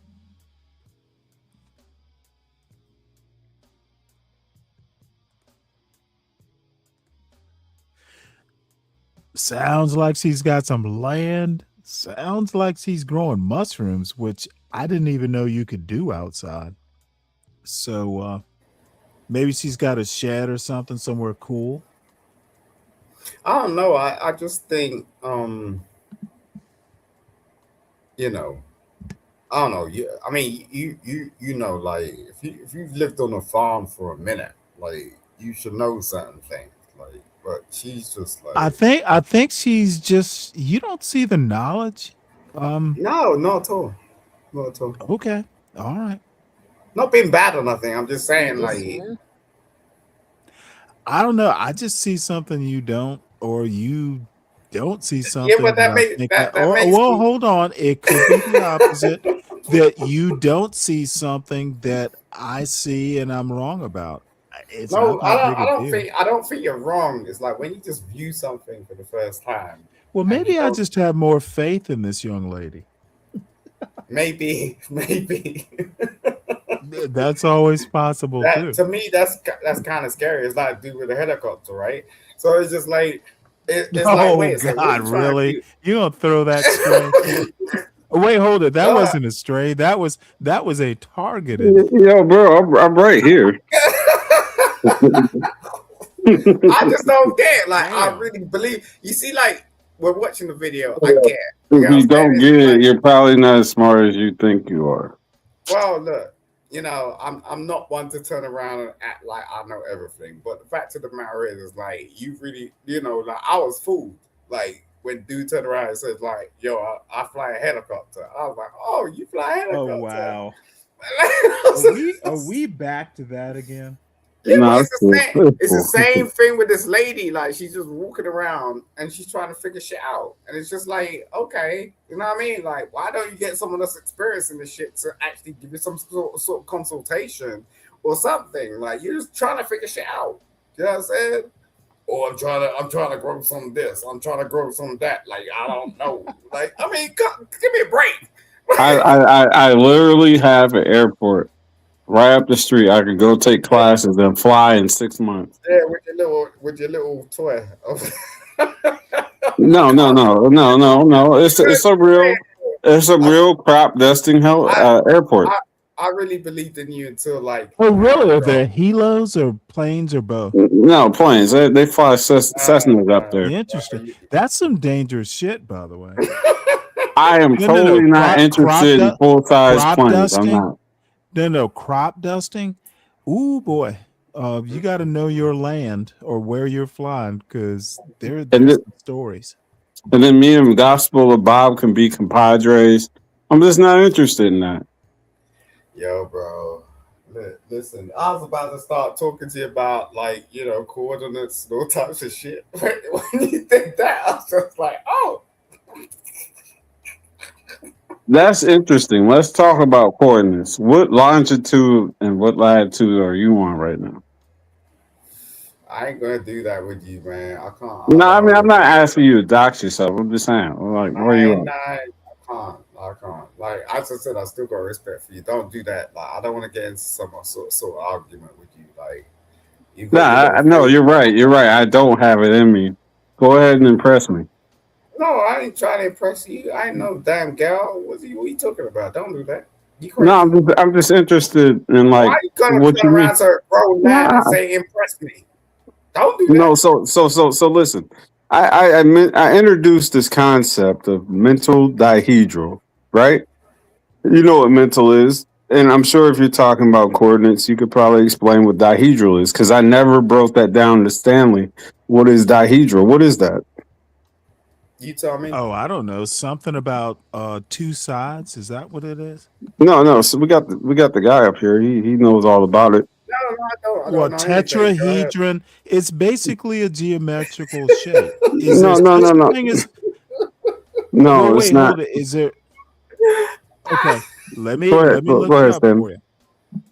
Sounds like she's got some land. Sounds like she's growing mushrooms, which I didn't even know you could do outside. So maybe she's got a shed or something somewhere cool. I don't know. I just think you know I don't know. I mean, you know, like if you've lived on a farm for a minute, like you should know certain things. Like, but she's just like, I think she's just you don't see the knowledge. Um, no, not at all, not at all. okay. All right. Not being bad or nothing. I'm just I'm saying, just like, saying. I don't know. I just see something you don't, or you don't see yeah, but something that I think that or makes well, me. hold on. It could be the opposite that you don't see something that I see and I'm wrong about. It's not No, that big a deal. I don't think you're wrong. It's like when you just view something for the first time, Well, and you maybe I don't. just have more faith in this young lady. Maybe, maybe. That's always possible That too. to me, that's kind of scary. It's like dude with a helicopter, right? So it's just like it's like, Oh wait a second, what are God, you trying really? to You gonna throw that stray? do? Oh, wait, hold it. That God. wasn't a stray. That was a targeted. Yo, bro, I'm right here. I just don't get. Like, I Damn. really believe. You see, like we're watching the video. I get. You If know what I'm you saying? don't It's get just it, like, you're probably not as smart as you think you are. well, look. I'm not one to turn around and act like I know everything. But the fact of the matter is like, you really, like I was fooled. Like when dude turned around and said, like, yo, I fly a helicopter. I was like, oh, you fly a Oh helicopter. wow. Are Yeah, we back to that again? but No, it's it's the cool. same. It's It's the cool. same thing with this lady. Like she's just walking around and she's trying to figure shit out, and it's just like, okay, you know what I mean? Like, why don't you get someone that's experiencing this shit to actually give you some sort of consultation or something? Like you're just trying to figure shit out. You know what I'm saying? Or I'm trying to grow some of this. I'm trying to grow some of that. Like I don't know. Like I mean, give me a break. I literally have an airport right up the street. I could go take classes and fly in 6 months. Yeah, with your little toy. No. It's a I, real crop dusting I, airport. I really believed in you until like Oh an really? hour Are ago. there helos or planes or both? No planes. They fly Uh, Cessnas up there. Interesting. That's some dangerous shit, by the way. I am No, no, totally no. not interested in full size Crop planes. I'm dusting. not. No, no, crop dusting. Ooh boy. You got to know your land or where you're flying because And there's some stories. me and Gospel of Bob can be compadres. I'm just not interested in that. Yo, bro. Listen, I was about to start talking to you about like, coordinates and all types of shit. When you did that, I was just like, oh, That's interesting. Let's talk about coordinates. What longitude and what latitude are you on right now? I ain't gonna do that with you, man. I can't. I No, don't I know mean I'm what not you asking you to dox yourself. I'm just saying, like, where are you at? I can't. I can't. Like as I said, I still got respect for you. Don't do that. Like I don't want to get into some sort of argument with you. Like you No, got your little no, face. you're right. You're right. I don't have it in me. Go ahead and impress me. No, I ain't trying to impress you. I ain't no damn gal. What you talking about? Don't do that. You No, crazy? I'm just interested in Why like you gonna what turn you mean. around to a grown No, man and say impress me? Don't do no. that. So listen. I introduced this concept of mental dihedral, right? You know what mental is. And I'm sure if you're talking about coordinates, you could probably explain what dihedral is because I never broke that down to Stanley. What is dihedral? What is that? You tell me. Oh, I don't know. Something about two sides. Is that what it is? No. So we got the guy up here. He knows all about it. No, I don't. I Well, don't know anything. Go ahead. tetrahedron. It's basically a geometrical shape. Is there No, no, such no, a no. thing as? Well, No, it's wait, not. hold it. Is there? Okay, Go let ahead. me Go look it ahead, up Stan. for you.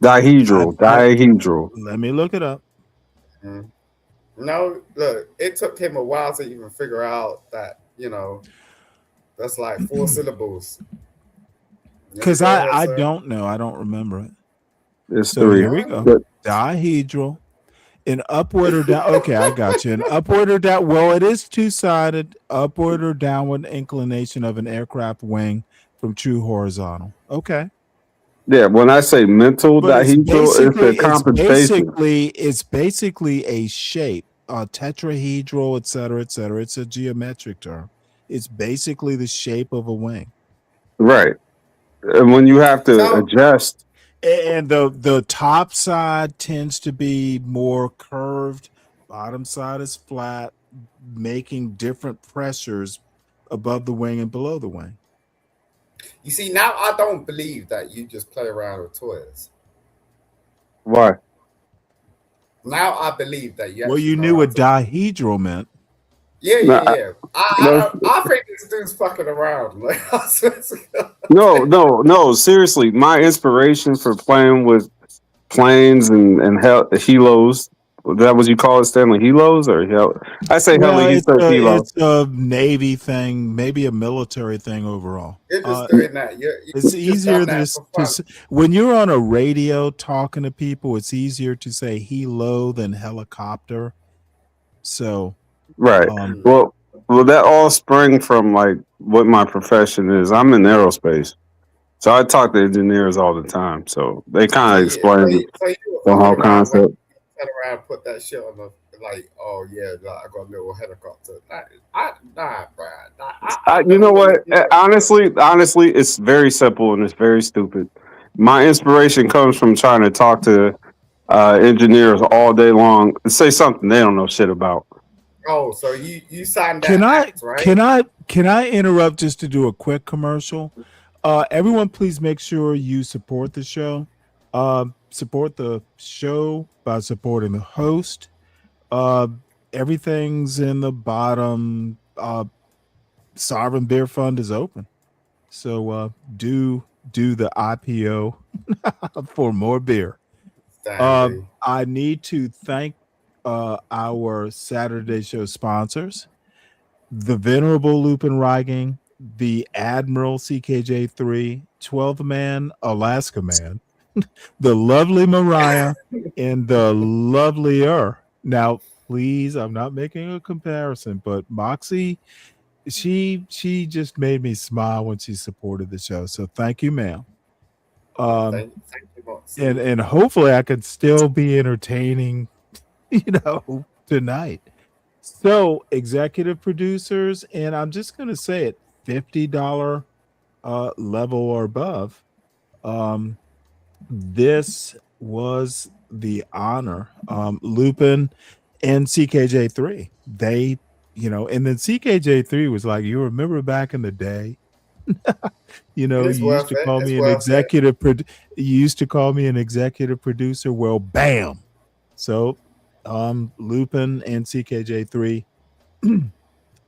Dihedral. Dihedral. Let me look it up Mm. No, look. It took him a while to even figure out that that's like four syllables. You want me to because go ahead, I sir? don't know. I don't remember it. It's So three. here we Huh? go. But Dihedral. An upward or down. Okay, I got you. An upward or down. Well, it is two-sided. Upward or downward inclination of an aircraft wing from true horizontal. Okay. yeah, when I say mental But dihedral, it's a compensation. it's basically a shape, tetrahedral, et cetera, et cetera. It's a geometric term. It's basically the shape of a wing. Right. And when you have to So adjust, And the top side tends to be more curved, bottom side is flat, making different pressures above the wing and below the wing. you see, now I don't believe that you just play around with toys. why? Now I believe that you Well, actually you know knew how what to. dihedral meant. Yeah, No, yeah, yeah. no, I think this dude's fucking around. Like, I swear to God. no. Seriously, my inspiration for playing with planes and helos. That what you call it, Stanley? Helos or I say Well, heli. He says helo. it's a Navy thing, maybe a military thing overall. You're just doing that. You It's just easier done to, that for fun. when you're on a radio talking to people, it's easier to say helo than helicopter. So, Right. um, Well, that all sprang from like what my profession is. I'm in aerospace, so I talk to engineers all the time. So they So kind of you, so explain you, so you the were fucking whole around when concept. you turn around and put that shit on the like. Oh yeah, like, I got a little helicopter. Nah, bro. Nah, I You never know believed what? you. Honestly, it's very simple and it's very stupid. My inspiration comes from trying to talk to engineers all day long and say something they don't know shit about. Oh, so you signed can that I act, right? can I interrupt just to do a quick commercial? Everyone, please make sure you support the show. Support the show by supporting the host. Uh, Everything's in the bottom. Sovereign Beer Fund is open, so do the IPO for more beer. Stanley. I need to thank our Saturday show sponsors: the Venerable Lupin Rigging, the Admiral CKJ3, 12 Man Alaska Man, the lovely Mariah, and the lovelier. Now, please, I'm not making a comparison, but Moxie, she just made me smile when she supported the show. So thank you, ma'am. Um, Thank you, Moxie. and hopefully I could still be entertaining, tonight. So executive producers, and I'm just gonna say it, $50 level or above. Um, this was the honor. Lupin and CKJ3. They, and then CKJ3 was like, you remember back in the day, It's you used worth to it. call It's me an worth it. you used to call me an executive producer. Well, bam. So Lupin and CKJ3,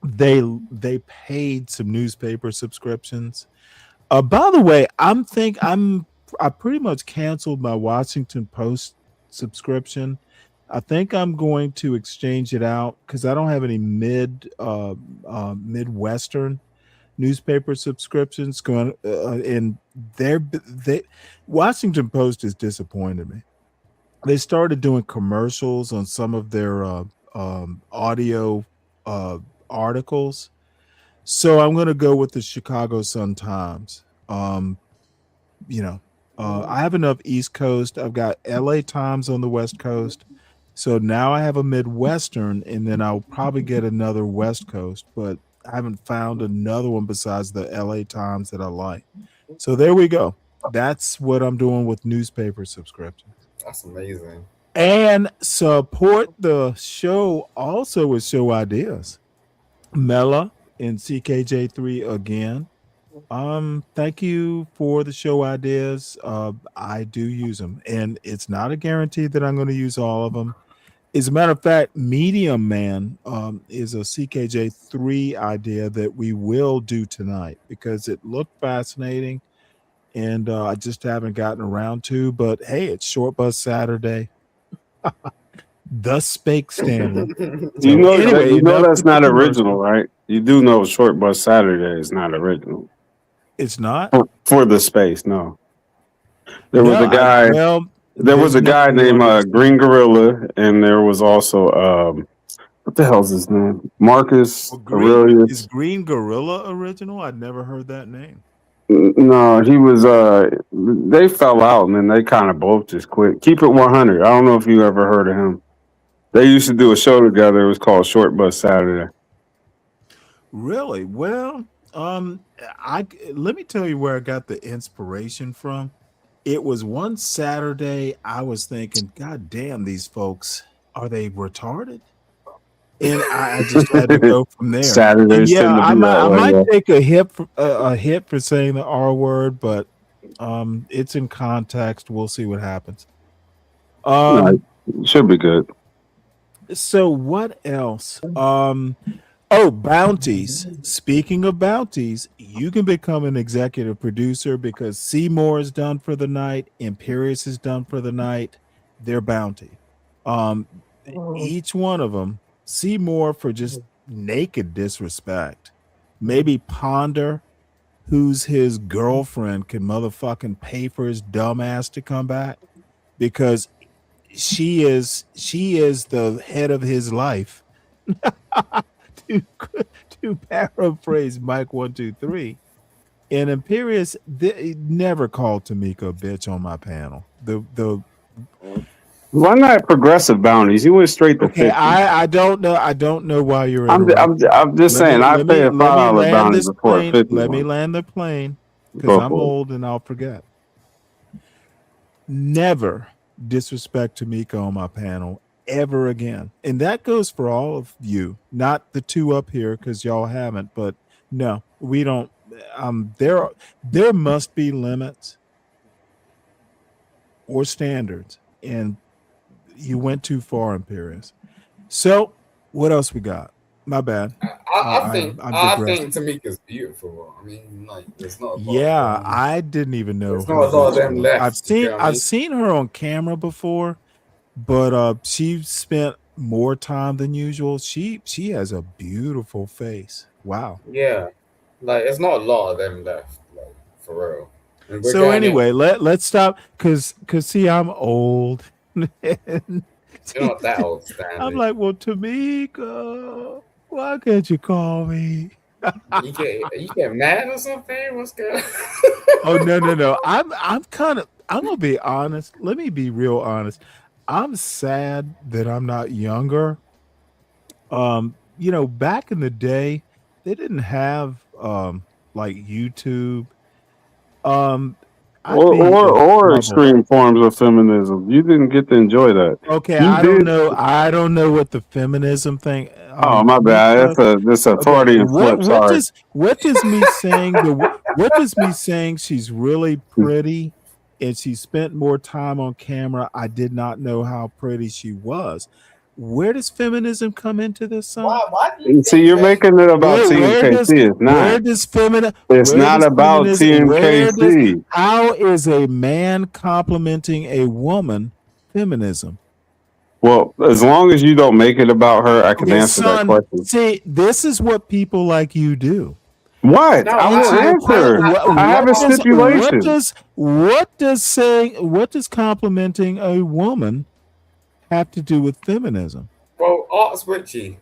they paid some newspaper subscriptions. By the way, I pretty much canceled my Washington Post subscription. I think I'm going to exchange it out because I don't have any Midwestern newspaper subscriptions going. And they Washington Post has disappointed me. They started doing commercials on some of their audio uh, articles, so I'm going to go with the Chicago Sun Times. You know, I have enough East Coast. I've got LA Times on the West Coast. So now I have a Midwestern, and then I'll probably get another West Coast, but I haven't found another one besides the LA Times that I like. So there we go. That's what I'm doing with newspaper subscriptions. That's amazing. And support the show also with show ideas. Mela and CKJ3 again. Thank you for the show ideas. I do use them, and it's not a guarantee that I'm going to use all of them. As a matter of fact, Medium Man is a CKJ3 idea that we will do tonight because it looked fascinating, and I just haven't gotten around to. But hey, it's Short Bus Saturday. Thus spake Stanley. You So know that anyway, enough that's with the not original, commercial. right? You do know Short Bus Saturday is not original It's not. for the space. No, there was No, a guy. There was there's a guy nothing named more than Green Gorilla, and there was also what the hell's his name? Marcus well, Aurelius. Green Gorilla original? I'd never heard that name. No, he was. They fell out, and then they kind of both just quit. Keep it 100. I don't know if you ever heard of him. They used to do a show together. It was called Short Bus Saturday. Really? Well, I let me tell you where I got the inspiration from. It was one Saturday I was thinking, God damn, these folks, are they retarded? And I just had to go from there. And Saturdays yeah, tend to be that I way. might Yeah. take a hit for saying the R word, but it's in context. We'll see what happens. No, Um it should be good. so what else? Oh, bounties. Speaking of bounties, you can become an executive producer because Seymour is done for the night, Imperius is done for the night, their bounty. Um, each one of them, Seymour for just naked disrespect. Maybe Ponder, who's his girlfriend, can motherfucking pay for his dumb ass to come back because she is the head of his life. to, to paraphrase Mike 123, and Imperius never called Tamika a bitch on my panel. The Why not progressive bounties? He went straight to Okay, 50. I don't know why you're interrupting. I'm just Let me saying, I let pay me a let me $5 land bounty this before a plane. 50 Let me one. land the plane because Go I'm for it. old and I'll forget. Never disrespect Tamika on my panel ever again. And that goes for all of you, not the two up here because y'all haven't, but no, we don't. There must be limits or standards, and you went too far, Imperius. So what else we got? My bad. I've I digressed. think Tamika's beautiful. I mean, like, there's not a lot of Yeah, I didn't even know there's how not a lot good of she them was. I've left. You seen get what I I've mean? seen her on camera before, but she spent more time than usual. She has a beautiful face. Wow. Yeah, like there's not a lot of them left. Like for real. And we're So going in. anyway, let's stop because see I'm old. And You're not that old, I'm Stanley. like, well, Tamika, why can't you call me? You get mad or something? What's good? Oh no. I'm gonna be honest. Let me be real honest. I'm sad that I'm not younger. Back in the day, they didn't have like YouTube. Um I'd Or, be or in or trouble. extreme forms of feminism. You didn't get to enjoy that. Okay, You I don't did. know. I don't know what the feminism thing. Oh my bad. Tamika. That's a Okay, Freudian slip. Sorry. what does me saying she's really pretty and she spent more time on camera? I did not know how pretty she was. Where does feminism come into this, son? Why do you See, think you're that? making it about Where Team where does KC. It's where not. does femini It's where not does about feminism Team where does KC. how is a man complimenting a woman feminism? Well, as long as you don't make it about her, I can Okay, answer that son, question. see, this is what people like you do. What? No, I will Answer the question. answer. I have a stipulation. What does complimenting a woman have to do with feminism? well, ask Richie.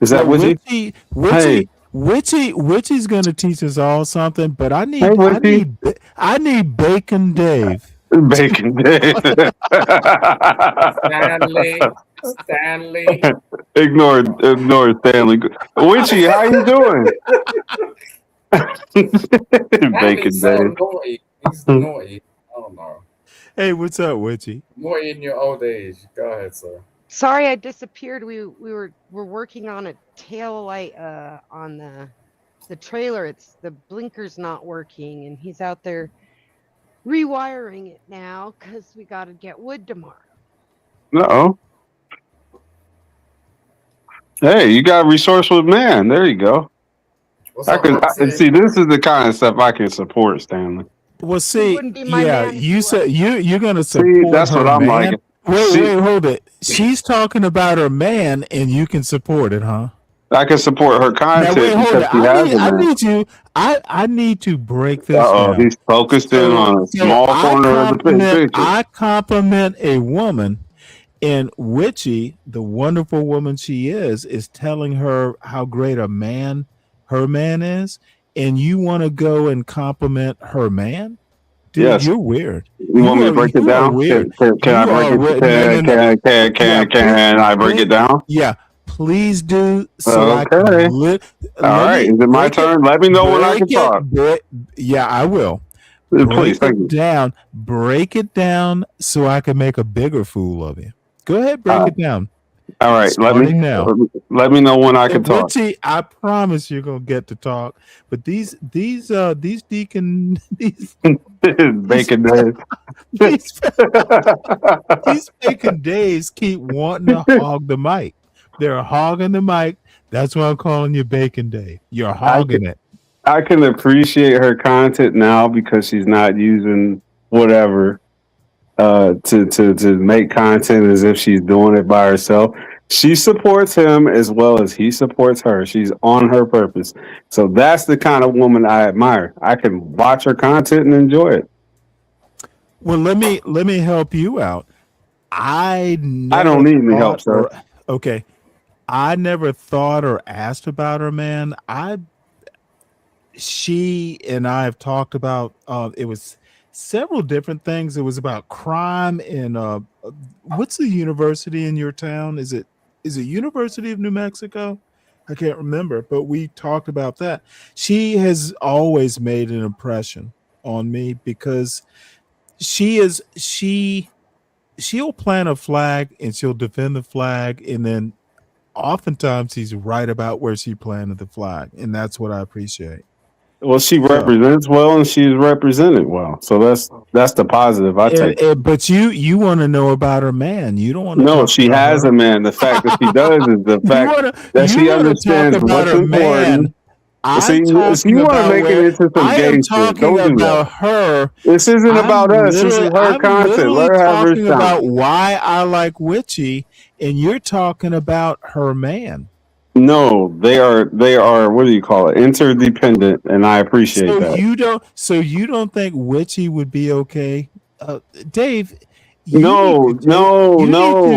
Is that Well, Witchy? Hey, Witchy's going to teach us all something, but I hey, need I Witchy. need I need Bacon Dave. Bacon Dave. Stanley. Stanley. ignore Stanley. Witchy, how you doing? Stanley's Bacon so Dave. naughty. He's naughty. I don't know. Hey, what's up, Witchy? Naughty in your old age. Go ahead, sir. Sorry, I disappeared. We're working on a tail light on the trailer. It's the blinker's not working, and he's out there rewiring it now because we got to get wood tomorrow. Uh-oh. Hey, you got a resourceful man. There you go. What's up, I can Roxy? see this is the kind of stuff I can support, Stanley. Well, He see, wouldn't be my yeah, man if he you said wasn't. you're going to See, support that's what her I'm like. man. Wait, See, hold it. She's talking about her man, and you can support it, huh? I can support her Now wait, content hold because it. she has a I man. need you. I need to break this Uh-oh, down. he's focused in So on a so small corner of the picture. I compliment a woman, and Witchy, the wonderful woman she is telling her how great a man her man is, and you want to go and compliment her man? Dude, Yes. you're weird. You want me to break it You are down? weird. Can I You break are it? weird. No. Can I break it Please, down? yeah. Please do so I can Okay. All let right. me Is it my turn? Let me know when I can talk. Yeah, I will. Please, thank you. Break it down so I can make a bigger fool of you. Go ahead, break it down. All right. Starting now. Let me know when I can talk. Richie, I promise you're gonna get to talk. But these deacon Bacon days. these bacon days keep wanting to hog the mic. They're hogging the mic. That's why I'm calling you Bacon Dave. You're hogging it. I can appreciate her content now because she's not using whatever to make content as if she's doing it by herself. She supports him as well as he supports her. She's on her purpose. So that's the kind of woman I admire. I can watch her content and enjoy it. Well, let me help you out. I don't need any help, sir. Okay. I never thought or asked about her, man. She and I have talked about it was several different things. It was about crime in what's the university in your town? Is it University of New Mexico? I can't remember, but we talked about that. She has always made an impression on me because she'll plant a flag and she'll defend the flag, and then oftentimes she's right about where she planted the flag, and that's what I appreciate. Well, she represents well and she's represented well. So that's the positive I take. But you want to know about her man. You don't want to No, she has a man. The fact that she does is the fact that she understands what's important. See, you want to make it into some gay shit. Don't do that. Her. This isn't about us. This is her content. Let her have her talking about why I like Witchy, and you're talking about her man. No, they are. What do you call it? Interdependent, and I appreciate that. You don't think Witchy would be okay, Dave? No.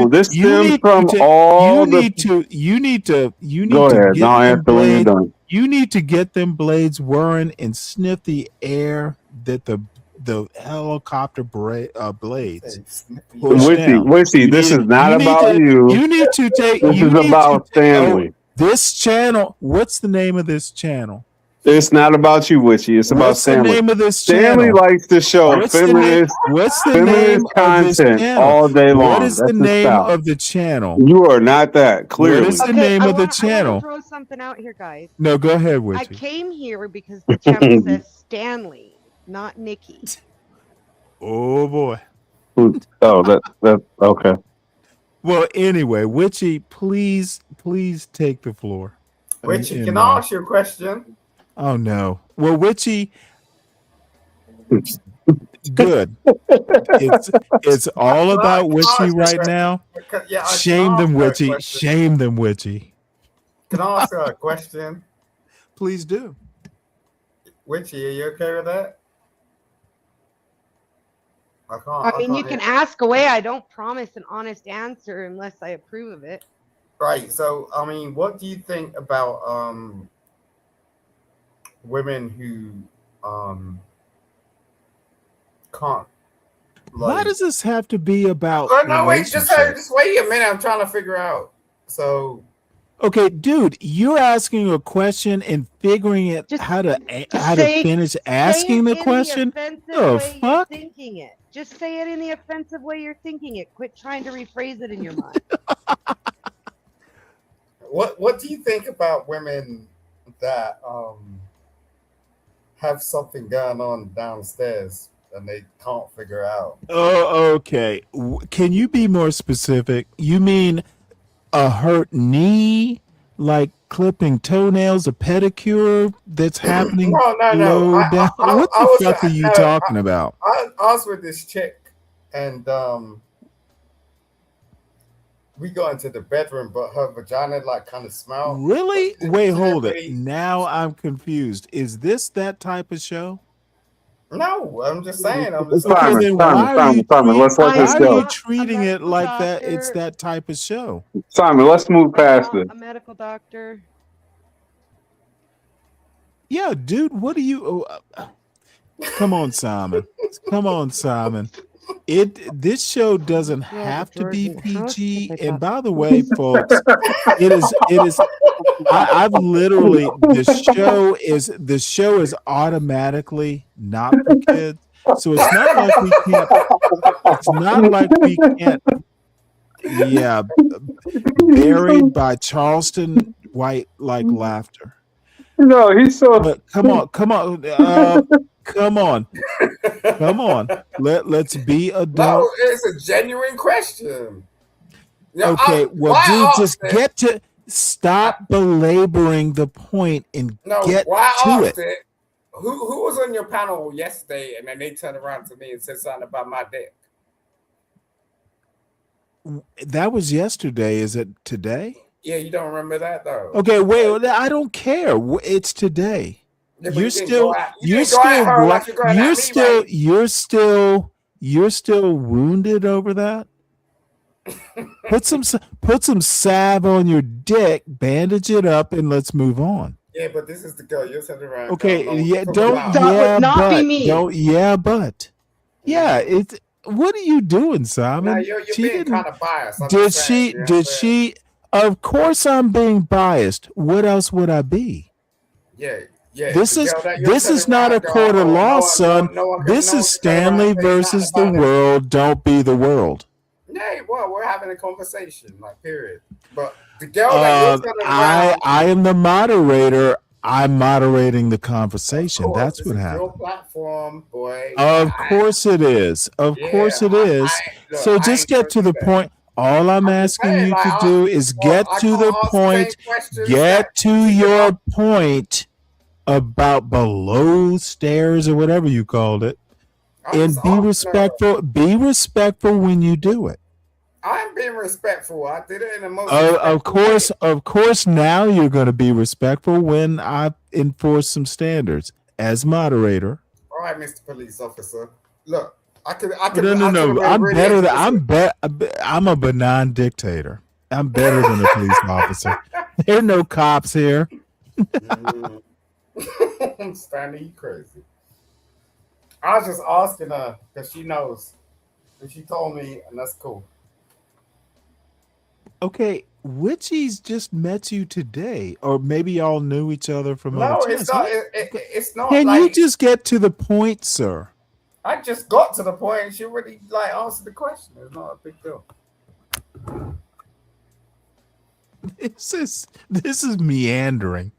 This stems from all the. You need to. Go ahead. I'll answer when you're done. You need to get them blades whirring and sniff the air that the helicopter blades. Witchy, this is not about you. You need to take. This is about Stanley. This channel. What's the name of this channel? It's not about you, Witchy. It's about Stanley. What's the name of this Stanley channel? likes to show feminist content all day long. What is the name of the channel? You are not that, clearly. What is the name of the channel? I want to throw something out here, guys. No, go ahead, Witchy. I came here because the channel says Stanley, not Nikki. Oh boy. Oh, that okay. Well, anyway, Witchy, please take the floor. Witchy, can I ask you a question? Oh no. Well, Witchy, good. It's all about Witchy right now. Shame them, Witchy. Shame them, Witchy. Can I ask a question? Please do. Witchy, are you okay with that? I mean, you can ask away. I don't promise an honest answer unless I approve of it. Right. So, I mean, what do you think about women who can't? Why does this have to be about? No, wait. Just wait a minute. I'm trying to figure out. So. Okay, dude, you're asking a question and figuring it how to finish asking the question. The fuck? You're thinking it. Just say it in the offensive way you're thinking it. Quit trying to rephrase it in your mind. What do you think about women that have something going on downstairs and they can't figure out? Oh, okay. Can you be more specific? You mean a hurt knee, like clipping toenails, a pedicure that's happening low down? What the fuck are you talking about? I was with this chick, and we go into the bedroom, but her vagina like kind of smelled. Really? Wait, hold it. Now I'm confused. Is this that type of show? No, I'm just saying. Simon, let's let this go. Why are you treating it like that? It's that type of show. Simon, let's move past it. A medical doctor. Yeah, dude. What are you? Come on, Simon. Come on, Simon. This show doesn't Well, the have to be Georgian house, 'cause PG. I And thought by the way, folks, it is I've literally the show is automatically not for kids. So it's not like we can't yeah, buried by Charleston White like laughter. No, he's so. But come on, come on, come on, come on. Let's be No, adult. it's a genuine question. Yeah, Okay, well, why dude, I just asked it, get to stop belaboring the point and no, get why I to asked it. it, who was on your panel yesterday and then they turned around to me and said something about my dick? That was yesterday. Is it today? Yeah, you don't remember that though. Okay, wait. I don't care. It's today. Yeah, but You're you didn't go still at you're go at still her like you're going you're at me, still right? you're still wounded over that. Put some salve on your dick, bandage it up, and let's move on. Yeah, but this is the girl. You're turning around. Okay, Don't know what yeah, you're talking don't about. That would yeah, not be but me. don't yeah, but yeah, it's what are you doing, Now Simon? you're She being didn't. kind of biased. I'm Did just saying. she? You know what I'm Did saying? she? Of course, I'm being biased. What else would I be? Yeah, yeah. This The is girl that you're this is turning not a around, girl. court of Oh, law, no son. one This is can turn around Stanley and say nothing versus the about it. world. Don't be the world. Yeah, well, we're having a conversation, like period. But the girl that you're turning around, I am the moderator. I'm moderating the of conversation. course, That's this what is your happened. platform, boy. Of course it is. Of course it is. Look, So I just ain't get to the disrespect. point. All I'm I'm just asking saying, you like, to do is get I to can't the ask the same point. questions Get that to you your about. point about below stairs or whatever you called it, I'm and just asking her. Be respectful when you do it. I'm being respectful. I did it in the most respectful way. Of course. Now you're going to be respectful when I enforce some standards as moderator. All right, Mr. Police Officer. Look, I could No, have been I'm really better than explicit. I'm a benign dictator. I'm better than a police officer. There are no cops here. Stanley, you crazy. I was just asking her because she knows. And she told me, and that's cool. Okay, Witchy's just met you today, or maybe y'all knew each other from other No, it's channels. not. It's not Can you like just get to the point, sir? I just got to the point. And she already like answered the question. It's not a big deal. This is meandering.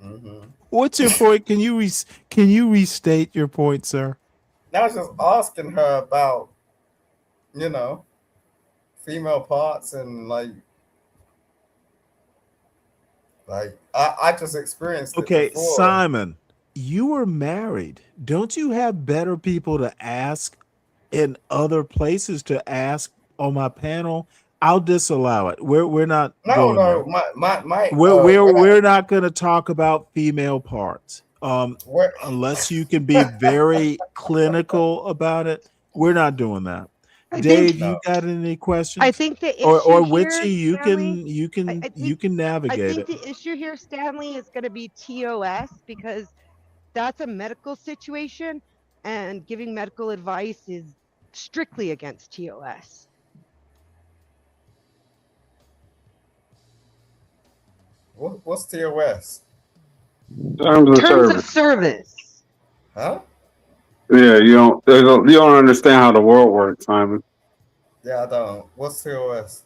Mm-hmm. What's your point? Can you restate your point, sir? I was just asking her about, female parts and like I just experienced it Okay, before. Simon, you were married. Don't you have better people to ask in other places to ask on my panel? I'll disallow it. We're not going No, there. We're not going to talk about female parts. Unless you can be very clinical about it, we're not doing that. Dave, you got any questions? I think the issue or here, Witchy, you Stanley, can navigate I it. think the issue here, Stanley, is going to be TOS because that's a medical situation, and giving medical advice is strictly against TOS. What's TOS? Terms of service. Huh? Yeah, you don't understand how the world works, Simon. Yeah, I don't. What's TOS?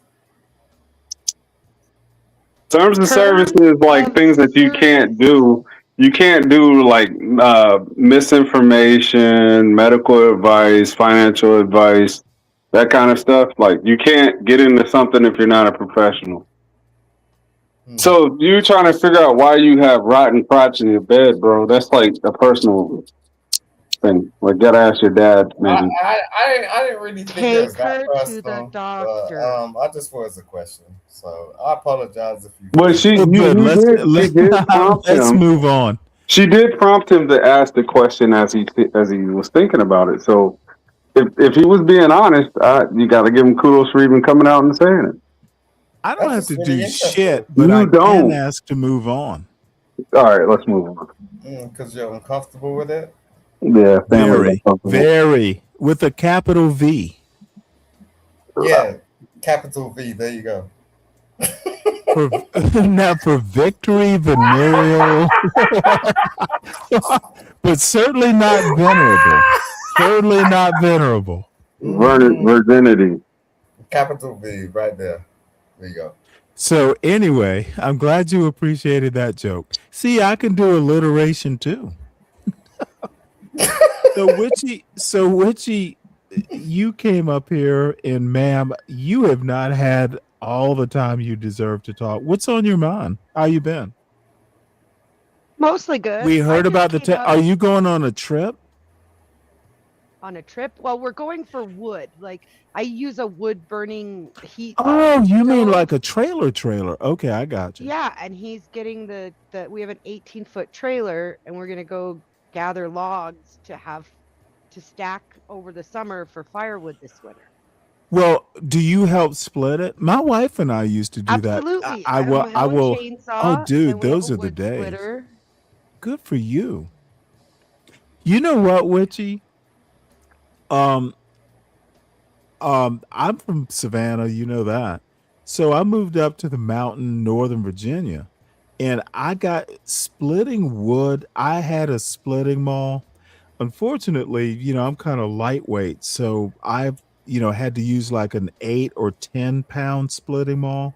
Terms of service is like things that you can't do. You can't do like misinformation, medical advice, financial advice, that kind of stuff. Like you can't get into something if you're not a professional. So you trying to figure out why you have rotten crotch in your bed, bro? That's like a personal thing. Like, gotta ask your dad, maybe. I didn't really think it was that Take her personal. to the doctor. I just was a question, so I apologize if you. Well, Let's move on. She did prompt him to ask the question as he was thinking about it. So, if he was being honest, you got to give him kudos for even coming out and saying it. I don't have to do shit, but You I don't. can ask to move on. All right, let's move on. Because you're uncomfortable with it. Yeah, Stanley's Very, uncomfortable. very, with a capital V. Yeah, capital V. There you go. For not for victory, venereal, but certainly not venerable. Certainly not venerable. Virginity. Capital V right there. There you go. So anyway, I'm glad you appreciated that joke. See, I can do alliteration too. So Witchy, you came up here and ma'am, you have not had all the time you deserve to talk. What's on your mind? How you been? Mostly good. We I heard just about the came up are you going on a trip? on a trip. Well, we're going for wood. Like I use a wood burning heat. Oh, you mean like stove. a trailer. Okay, I got you. Yeah, and he's getting the we have an 18-foot trailer, and we're gonna go gather logs to stack over the summer for firewood this winter. Well, do you help split it? My wife and I used to do that. Absolutely. I I have a will. I Helen will. Oh, chainsaw, dude, and we have those a are the wood days. splitter. Good for you. You know what, Witchy? Um, I'm from Savannah. You know that. So I moved up to the mountain, Northern Virginia, and I got splitting wood. I had a splitting maul. Unfortunately, I'm kind of lightweight, so I've had to use like an 8 or 10 pound splitting maul.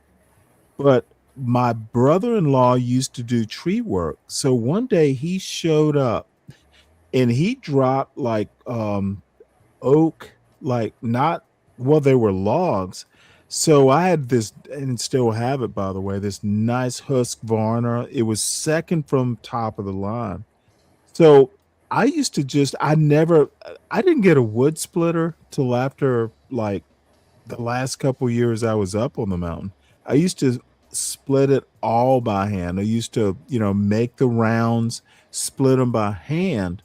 But my brother-in-law used to do tree work, so one day he showed up and he dropped like oak, like not well, they were logs. So I had this, and still have it by the way, this nice Husqvarna. It was second from top of the line. So I used to I didn't get a wood splitter till after like the last couple years I was up on the mountain. I used to split it all by hand. I used to, make the rounds, split them by hand.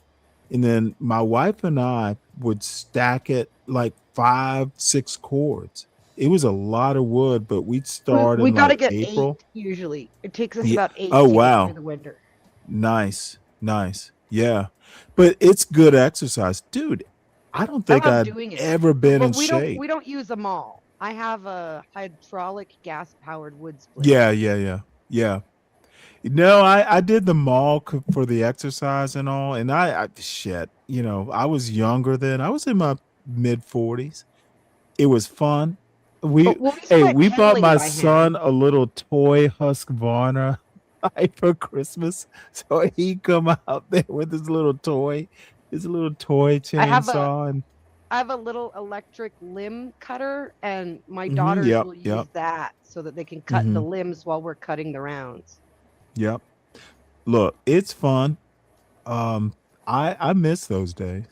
And then my wife and I would stack it like 5, 6 cords. It was a lot of wood, but we'd start We in got to like get 8 April. usually. It takes us Yeah. about 8 Oh, to get through wow. the winter. Nice. Nice. Yeah. But it's good exercise. Dude, I don't I think love I'd doing it. ever been in But we shape. don't use them all. I have a hydraulic gas powered wood splitter. Yeah. No, I did the mall for the exercise and all, and shit, I was younger then. I was in my mid 40s. It was fun. But we Hey, split we bought kindling my by hand. son a little toy Husqvarna for Christmas, so he come out there with his little toy I have chainsaw, and I have a little electric limb cutter, and my mhm, daughters yep, will use yep, that so that they can cut the mhm, limbs while we're cutting the rounds. yep. Look, it's fun. Um, I miss those days.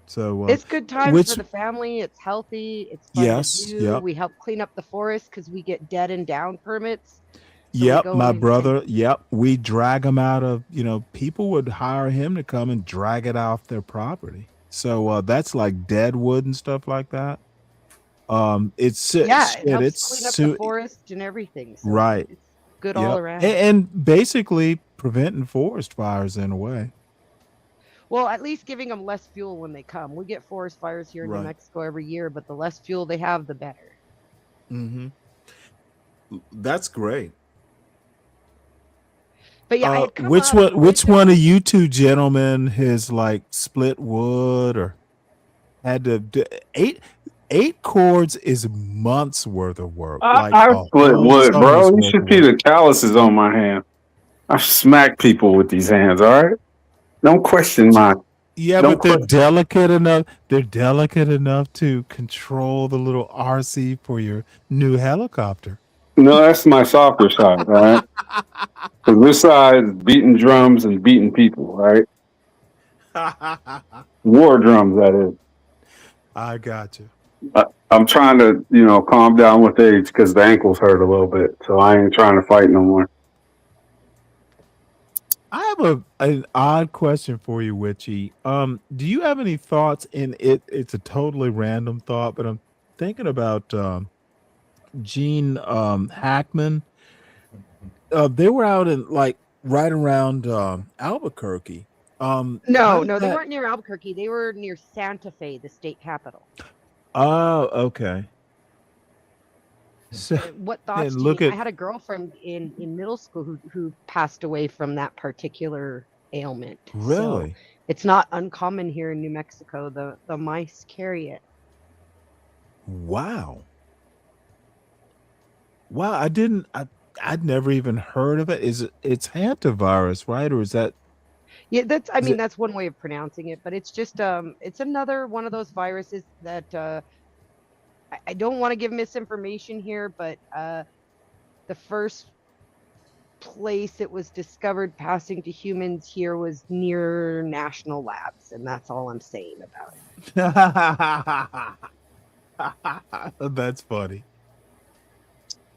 So, It's good times which for the family. It's healthy. It's fun to yes, do. yep. We help clean up the forest because we get dead and down permits. So we Yep, go my in and brother. Yep, we drag them out of. People would hire him to come and drag it off their property. So that's like dead wood and stuff like that. It's yeah, shit. it helps It's clean up the forest and everything. So right. it's good all Yep, around. and basically preventing forest fires in a way. Well, at least giving them less fuel when they come. We get forest fires here in New Right. Mexico every year, but the less fuel they have, the better. Mm-hmm. That's great. But yeah, I had come Which up one? Which winter. one of you two gentlemen has like split wood or had to eight cords is months worth of work, like I a split whole wood, bro. summer's You worth should of see work. the calluses on my hand. I smack people with these hands, all right? Don't question my Yeah, don't but they're question delicate enough. They're delicate enough to control the little RC for your new helicopter. no, that's my softer side, all right? Because this side is beating drums and beating people, all right? War drums, that is. I got you. I'm trying to, calm down with age because the ankles hurt a little bit. So I ain't trying to fight no more. I have an odd question for you, Witchy. Do you have any thoughts in it? It's a totally random thought, but I'm thinking about Gene Hackman. They were out in like right around Albuquerque. No, How did no, they that? weren't near Albuquerque. They were near Santa Fe, the state capital. Oh, okay. So, What thoughts and do you? look I at had a girlfriend in middle school who passed away from that particular ailment. So really. it's not uncommon here in New Mexico. The mice carry it. Wow. Wow, I'd never even heard of it. It's hantavirus, right? Or Yeah, I is mean, it that's one way of pronouncing it, but it's just it's another one of those viruses that I don't want to give misinformation here, but the first place it was discovered passing to humans here was near national labs, and that's all I'm saying about it. that's funny.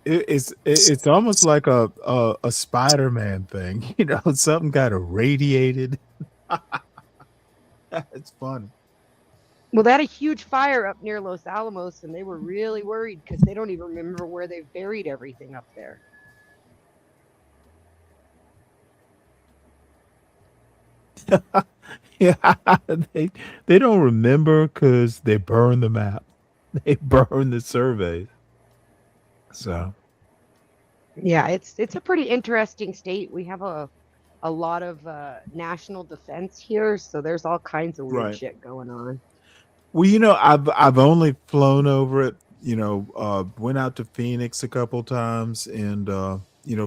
It's almost like a Spider-Man thing, something got irradiated. It's funny. Well, they had a huge fire up near Los Alamos, and they were really worried because they don't even remember where they buried everything up there. Yeah, they don't remember because they burn the map. They burn the surveys. So Yeah, it's a pretty interesting state. We have a lot of national defense here, so there's all kinds of weird right. shit going on. Well, I've only flown over it. Went out to Phoenix a couple times, and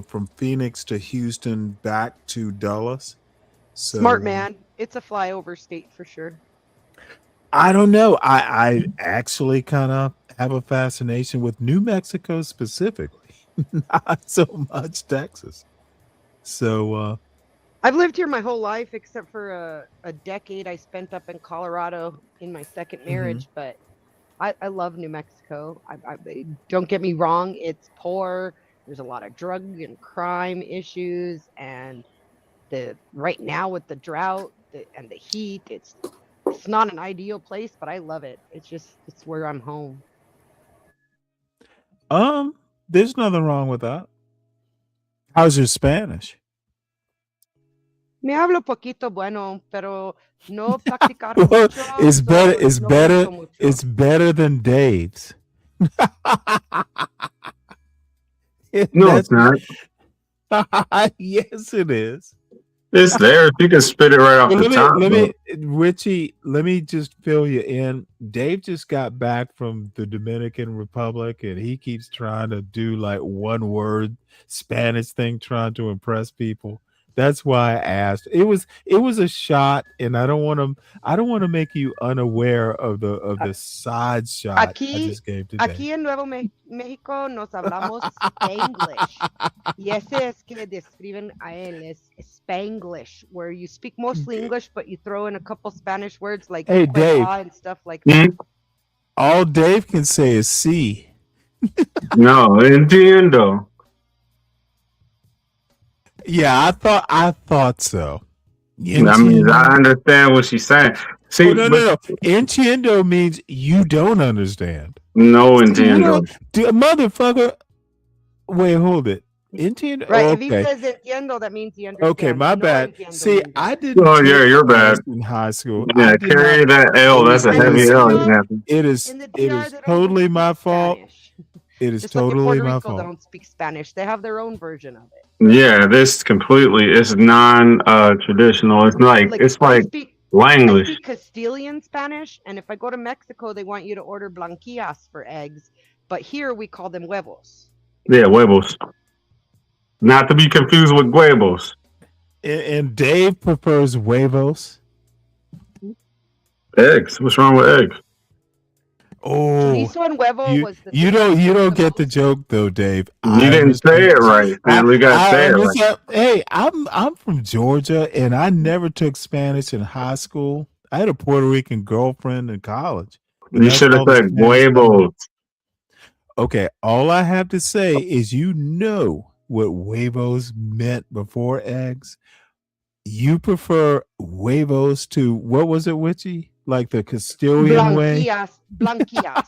from Phoenix to Houston back to Dulles. Smart So man. It's a flyover state for sure. I don't know. I actually kind of have a fascination with New Mexico specifically, not so much Texas. So I've lived here my whole life except for a decade I spent up in Colorado in my second marriage, but I love New Mexico. Don't get me wrong, it's poor. There's a lot of drug and crime issues, and right now with the drought and the heat, it's not an ideal place, but I love it. It's where I'm home. there's nothing wrong with that. How's your Spanish? Me hablo poquito bueno, pero no practicar Well, mucho, it's better. so It's no better. uso mucho. It's better than Dave's. No, it's not. Yes, it is. It's there. You can spit it right off Well, the top. Richie, let me just fill you in. Dave just got back from the Dominican Republic, and he keeps trying to do like one word Spanish thing, trying to impress people. That's why I asked. It was a shot, and I don't want to make you unaware of the side shot I just gave today. Aquí en Nuevo México nos hablamos Spanglish. Y ese es que le describen a él es Spanglish, where you speak mostly English, but you throw in a couple Spanish words like Hey, Dave. and stuff like that. All Dave can say is "sí." No, entiendo. Yeah, I thought so. I mean, I understand what she's saying. See, no. Entiendo means you don't understand. No, entiendo. Motherfucker. Wait, hold it. Entiendo. Right, okay. if he says entiendo, that means he understands. Okay, my No bad. entiendo See, means I didn't. Oh, yeah, you're bad. In high school. Yeah, carry that L. That's a heavy L. It is totally my fault. It is Just totally like in Puerto my Rico, fault. they don't speak Spanish. They have their own version of it. Yeah, this completely is non-traditional. It's like I speak language. Castilian Spanish, and if I go to Mexico, they want you to order blanquillas for eggs, but here we call them huevos. Yeah, huevos. Not to be confused with huevos. And Dave prefers huevos. Eggs. What's wrong with eggs? Oh, Chorizo and huevo was the you don't get the joke though, Dave. You didn't say it right, man. We got to say it right. Hey, I'm from Georgia, and I never took Spanish in high school. I had a Puerto Rican girlfriend in college. You should have said huevos. Okay, all I have to say is you know what huevos meant before eggs. You prefer huevos to what was it, Witchy? like the Castilian way. Blanquillas.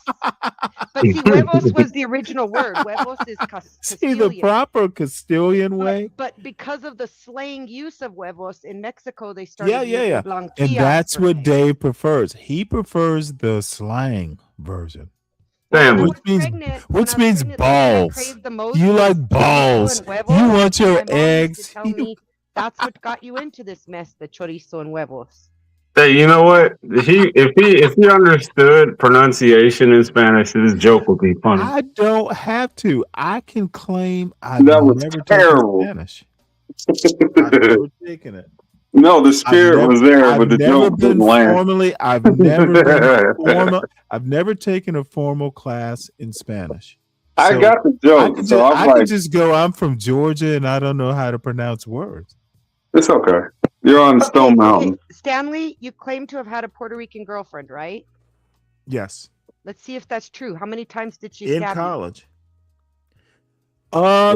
But see, huevos was the original word. Huevos is See, the Castilian. proper Castilian way. But because of the slang use of huevos in Mexico, they Yeah, started yeah, using yeah. blanquillas. And that's for what things. Dave prefers. He prefers the slang version, When I Stanley. was pregnant, when which I was means pregnant, the thing I balls. craved the most You was like chorizo balls. and huevos. You want and your my mom used eggs. to tell me that's what got you into this mess, the chorizo and huevos. Hey, you know what? If he understood pronunciation in Spanish, this joke would be funny. I don't have to. I can claim I've That was never terrible. taken Spanish. I've never taken it. No, the spirit was there, but the joke didn't land. I've never been formal. I've never taken a formal class in Spanish. I So got the joke, so I'm I like, could just go, I'm from Georgia and I don't know how to pronounce words. it's okay. You're on Stone Mountain. Stanley, you claim to have had a Puerto Rican girlfriend, right? Yes. Let's see if that's true. How many times did she In stab you? college.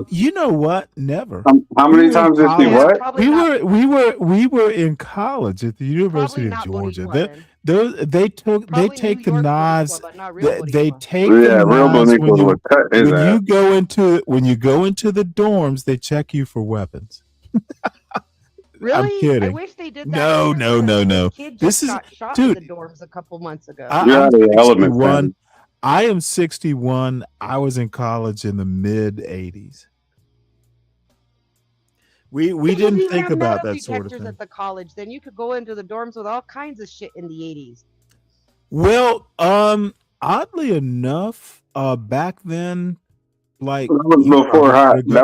You know what? Never. How many times did she what? Probably We were in college at the University of not Georgia. Boricua, They take the New York knives. Boricua, but not real They Boricua. take Yeah, the real knives Boricua would cut his when ass. you go into the dorms. They check you for weapons. Really? I'm kidding. I wish they did that. No, here. no, no, no. A kid This just is got shot dude. in the dorms a couple months ago. You're out of your element, 61. man. I am 61. I was in college in the mid 80s. We They didn't even think have about metal that sort of detectors thing. at the college. Then you could go into the dorms with all kinds of shit in the 80s. Well, oddly enough, back then, like That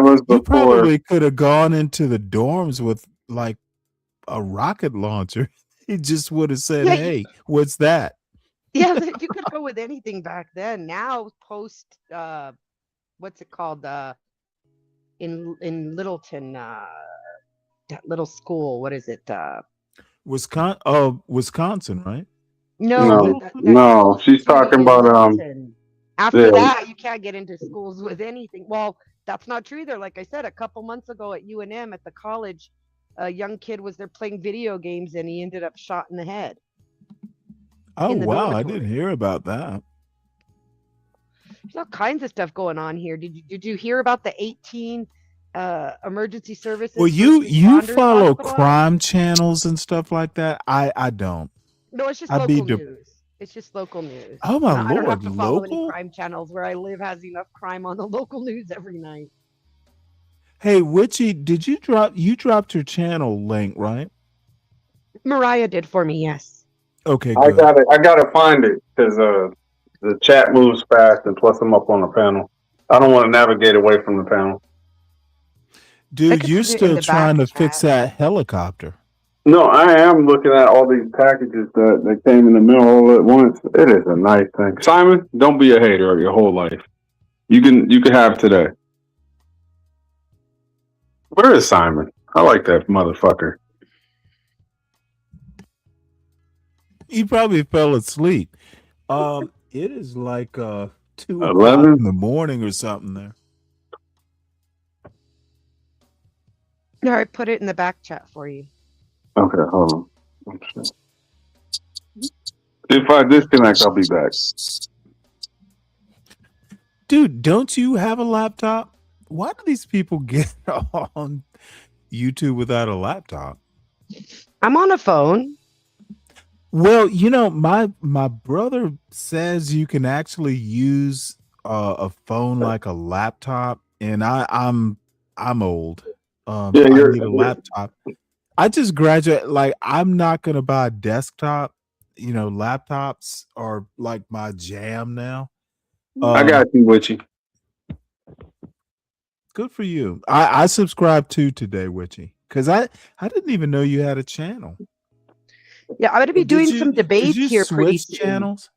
was you before you probably could have gone into the dorms with like a rocket launcher. He just would have said, Yeah, "Hey, what's that?" Yeah, you could go with anything back then. Now, post, what's it called? In Littleton, that little school. What is it? Wisconsin, right? No, she's talking about After yeah. that, you can't get into schools with anything. Well, that's not true either. Like I said, a couple months ago at UNM at the college, a young kid was there playing video games and he ended up shot in the head. Oh, in the wow. I dormitory. didn't hear about that. There's all kinds of stuff going on here. Did you hear about the 18 emergency services? Well, first you responders follow hospitalized? crime channels and stuff like that. I don't. No, it's just I'd be local de- news. It's just local news. Oh my I don't have lord, to follow any local? crime channels. Where I live has enough crime on the local news every night. Hey, Witchy, did you dropped your channel link, right? Mariah did for me, yes. Okay, I good. I gotta find it because the chat moves fast, and plus I'm up on the panel. I don't want to navigate away from the panel. Dude, you're still trying to fix that helicopter. No, I am looking at all these packages that came in the mail all at once. It is a nice thing. Simon, don't be a hater your whole life. You can have today. Where is Simon? I like that motherfucker. He probably fell asleep. It is like 2 o'clock 11? in the morning or something there. No, I put it in the back chat for you. Okay, hold on. If I disconnect, I'll be back. Dude, don't you have a laptop? Why do these people get on YouTube without a laptop? I'm on a phone. Well, you know, my brother says you can actually use a phone like a laptop, and I'm old. I need a laptop. I just graduated. Like, I'm not gonna buy a desktop. You know, laptops are like my jam now. I got you, Witchy. Good for you. I subscribed to today, Witchy, because I didn't even know you had a channel. Yeah, I'm going to be doing some debates here pretty soon. Channels?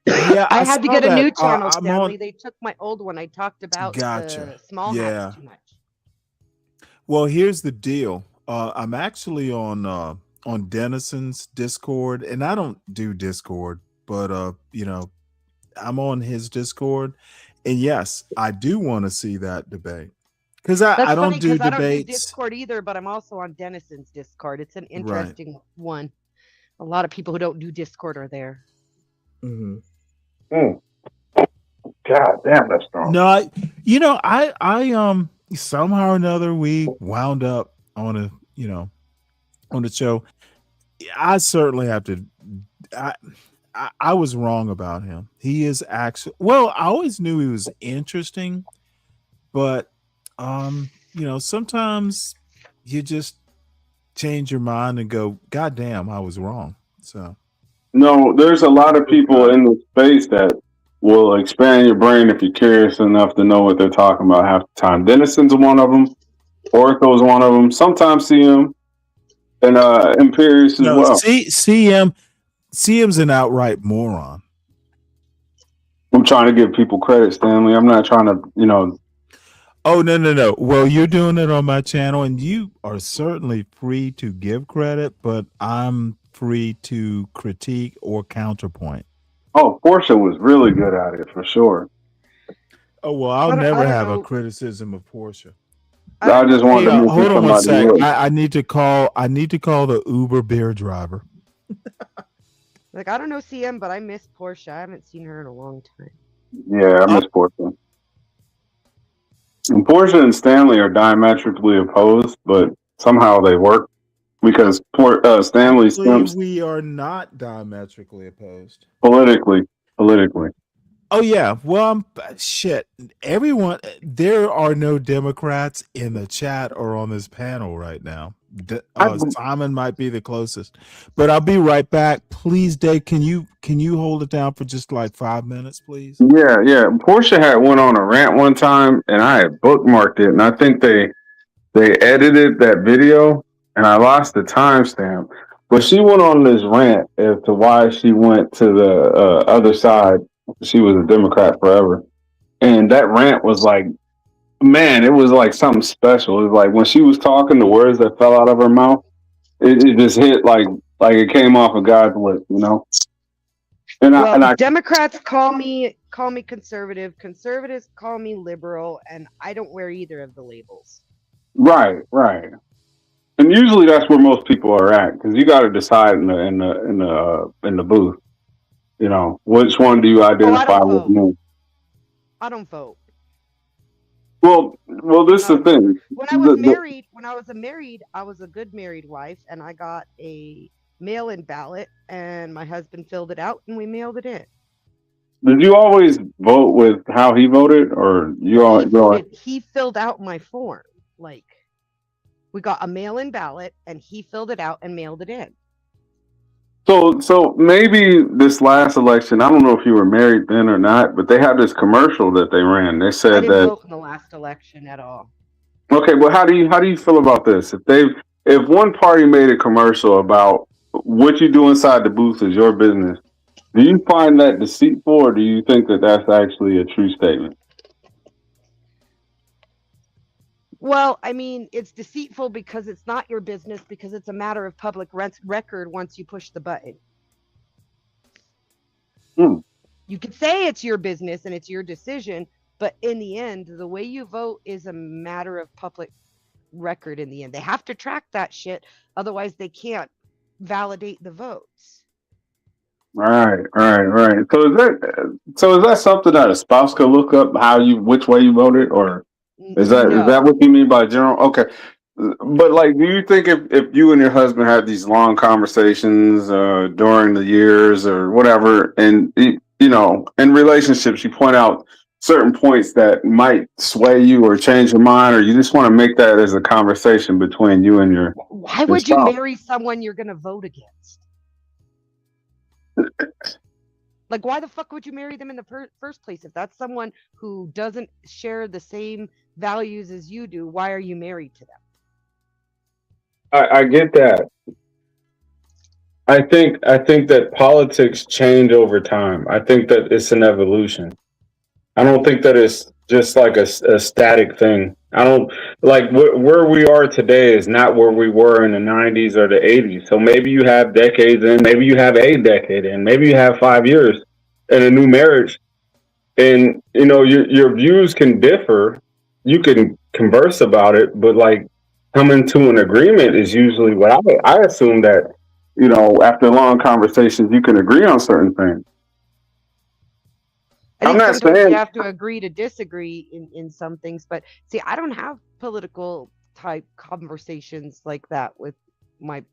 Yeah, I had to get a new channel, I'm Stanley. They took my old one. I talked about the small hats too much. Well, here's the deal. I'm actually on Denison's Discord, and I don't do Discord, but you know, I'm on his Discord, and yes, I do want to see that debate because I don't do debates. I don't do Discord either, but I'm also on Denison's Discord. It's an interesting one. A lot of people who don't do Discord are there. Hmm. Mm. God damn, that's strong. No, I somehow or another we wound up on a on the show. I certainly have to. I, I was wrong about him. He is actually well. I always knew he was interesting, but sometimes you just change your mind and go, "God damn, I was wrong." So No, there's a lot of people in the space that will expand your brain if you're curious enough to know what they're talking about half the time. Denison's one of them. Oracle's one of them. Sometimes CM and Imperius as no, well. CM's an outright moron. I'm trying to give people credit, Stanley. I'm not trying to, Oh no. Well, you're doing it on my channel, and you are certainly free to give credit, but I'm free to critique or counterpoint. Oh, Portia was really good at it for sure. Oh well, I'll I never don't have a know. criticism of Portia. I I don't just know wanted Hey, to CM. mention hold on one somebody sec. who was. I need to call. I need to call the Uber beer driver. Like I don't know CM, but I miss Portia. I haven't seen her in a long time. Yeah, I miss Portia. And Portia and Stanley are diametrically opposed, but somehow they work because Stanley Actually, stumps we are not diametrically opposed. politically. Oh yeah, well, shit. Everyone, there are no Democrats in the chat or on this panel right now. Simon might be the closest, but I'll be right back. Please, Dave, can you hold it down for just like 5 minutes, please? Yeah. Portia had went on a rant one time, and I had bookmarked it, and I think they edited that video, and I lost the timestamp. But she went on this rant as to why she went to the other side. She was a Democrat forever, and that rant was like, man, it was like something special. It was like when she was talking, the words that fell out of her mouth, it just hit like it came off of God's lip. And Well, Democrats call me conservative. Conservatives call me liberal, and I don't wear either of the labels. right. And usually that's where most people are at because you got to decide in the booth. Which one do you identify with more? I don't vote. Well, this is the thing. When I was married, I was a good married wife, and I got a mail-in ballot, and my husband filled it out, and we mailed it in. Did you always vote with how he voted, or He filled out my form. Like, we got a mail-in ballot, and he filled it out and mailed it in. So maybe this last election, I don't know if you were married then or not, but they had this commercial that they ran. They I said didn't that. vote in the last election at all. Okay, well, how do you feel about this? If one party made a commercial about what you do inside the booth is your business, do you find that deceitful, or do you think that that's actually a true statement? Well, I mean, it's deceitful because it's not your business, because it's a matter of public record once you push the button. You could say it's your business and it's your decision, but in the end, the way you vote is a matter of public record in the end. They have to track that shit, otherwise they can't validate the votes. Right. So is that something that a spouse could look up which way you voted, or is that what you mean by general? Okay, but like, do you think if you and your husband had these long conversations during the years or whatever, and in relationships, you point out certain points that might sway you or change your mind, or you just want to make that as a conversation between you and your Why would you marry someone you're going to vote against? Like, why the fuck would you marry them in the first place? If that's someone who doesn't share the same values as you do, why are you married to them? I get that. I think that politics change over time. I think that it's an evolution. I don't think that it's just like a static thing. I don't like where we are today is not where we were in the 90s or the 80s. So maybe you have decades in, maybe you have a decade in, maybe you have 5 years in a new marriage, and your views can differ. You can converse about it, but like coming to an agreement is usually what I assume that after long conversations, you can agree on certain things. I I'm think not sometimes you saying have to agree to disagree in some things, but see, I don't have political type conversations like that with my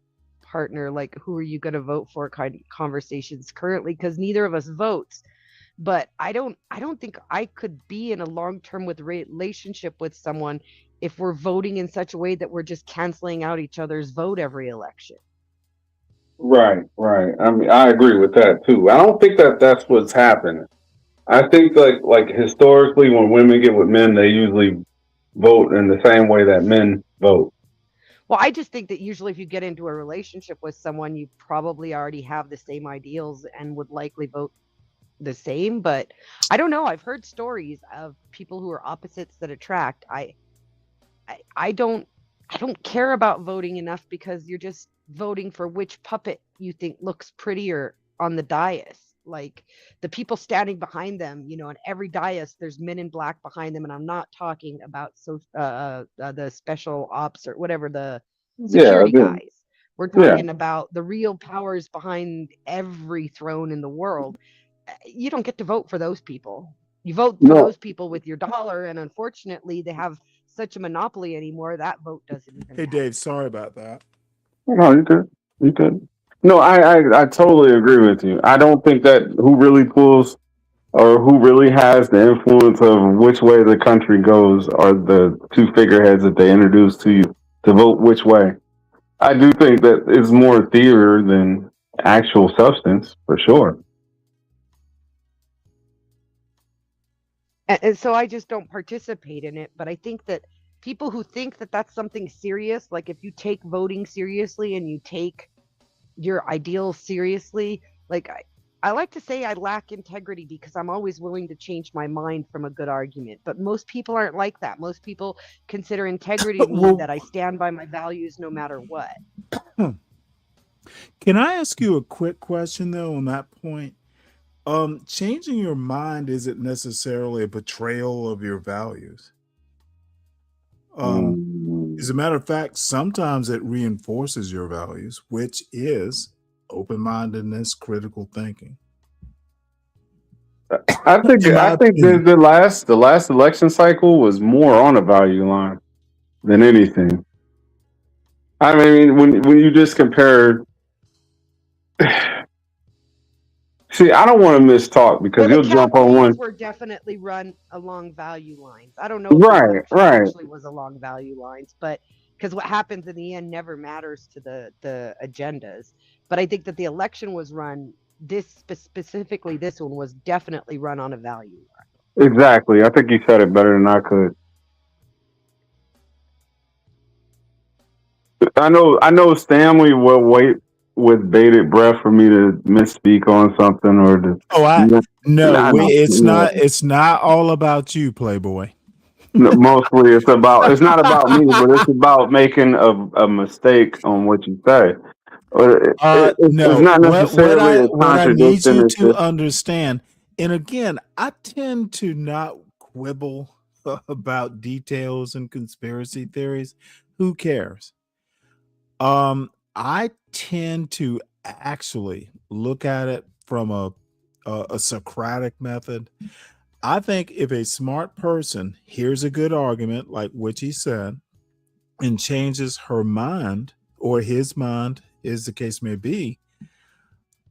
partner. Like, who are you going to vote for? Kind of conversations currently, because neither of us votes. But I don't think I could be in a long-term with relationship with someone if we're voting in such a way that we're just canceling out each other's vote every election. right, right. I mean, I agree with that too. I don't think that that's what's happening. I think like historically, when women get with men, they usually vote in the same way that men vote. Well, I just think that usually if you get into a relationship with someone, you probably already have the same ideals and would likely vote the same. But I don't know. I've heard stories of people who are opposites that attract. I don't care about voting enough because you're just voting for which puppet you think looks prettier on the dais. Like the people standing behind them, on every dais, there's men in black behind them, and I'm not talking about the special ops or whatever the Yeah, security guys. We're yeah. talking about the real powers behind every throne in the world. You don't get to vote for those people. You vote for No, those people with your dollar, and unfortunately, they have such a monopoly anymore. That vote doesn't even Hey, matter. Dave, sorry about that. no, you good. You good. No, I totally agree with you. I don't think that who really pulls or who really has the influence of which way the country goes are the two figureheads that they introduce to you to vote which way. I do think that it's more theater than actual substance, for sure. And so I just don't participate in it. But I think that people who think that that's something serious, like if you take voting seriously and you take your ideals seriously, like I like to say I lack integrity because I'm always willing to change my mind from a good argument. But most people aren't like that. Most people consider integrity to mean Well, that I stand by my values no matter what. can I ask you a quick question though on that point? Changing your mind isn't necessarily a betrayal of your values. Mm. As a matter of fact, sometimes it reinforces your values, which is open-mindedness, critical thinking. I think In my I think opinion. the last election cycle was more on a value line than anything. I mean, when you just compare, see, I don't want to mistalk because Well, the you'll jump on campaigns one. were definitely run along value lines. I don't know if the Right, election right. actually was along value lines, but because what happens in the end never matters to the agendas. But I think that the election was run specifically this one was definitely run on a value line. Exactly. I think you said it better than I could. I know Stanley will wait with bated breath for me to misspeak on something or to. Oh, no, I know. Yeah. it's not all about you, Playboy. No, mostly it's not about me, but it's about making a mistake on what you say. It's No, not necessarily a what I need contradiction. you It's to just understand, and again, I tend to not quibble about details and conspiracy theories. Who cares? I tend to actually look at it from a Socratic method. I think if a smart person hears a good argument, like which he said, and changes her mind or his mind, as the case may be,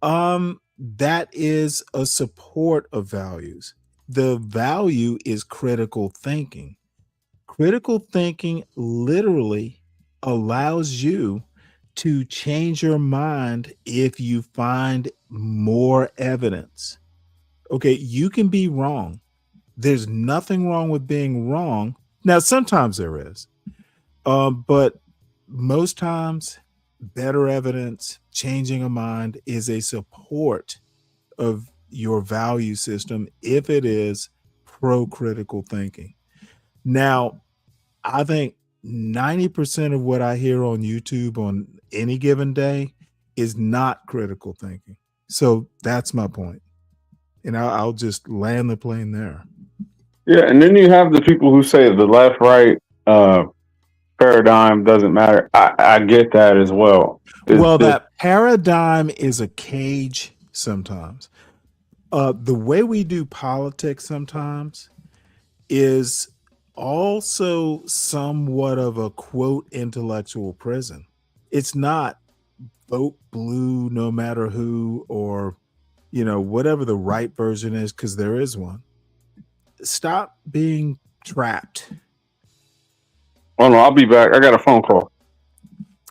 that is a support of values. The value is critical thinking. Critical thinking literally allows you to change your mind if you find more evidence. Okay, you can be wrong. There's nothing wrong with being wrong. Now, sometimes there is, but most times, better evidence, changing a mind is a support of your value system if it is pro critical thinking. Now, I think 90% of what I hear on YouTube on any given day is not critical thinking. So that's my point. And I'll just land the plane there. yeah. And then you have the people who say the left right paradigm doesn't matter. I get that as well. It's Well, just Paradigm is a cage sometimes. The way we do politics sometimes is also somewhat of a quote intellectual prison. It's not vote blue no matter who, or whatever the right version is, because there is one. Stop being trapped. Oh no, I'll be back. I got a phone call.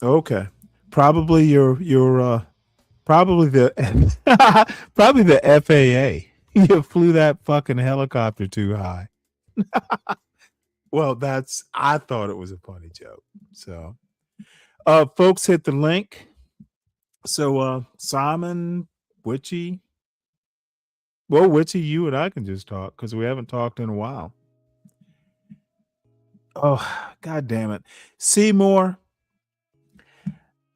Okay. Probably your probably the probably the FAA. You flew that fucking helicopter too high. Well, I thought it was a funny joke. So folks, hit the link. So Simon, Witchy. Well, Witchy, you and I can just talk because we haven't talked in a while. Oh, god damn it. Seymour,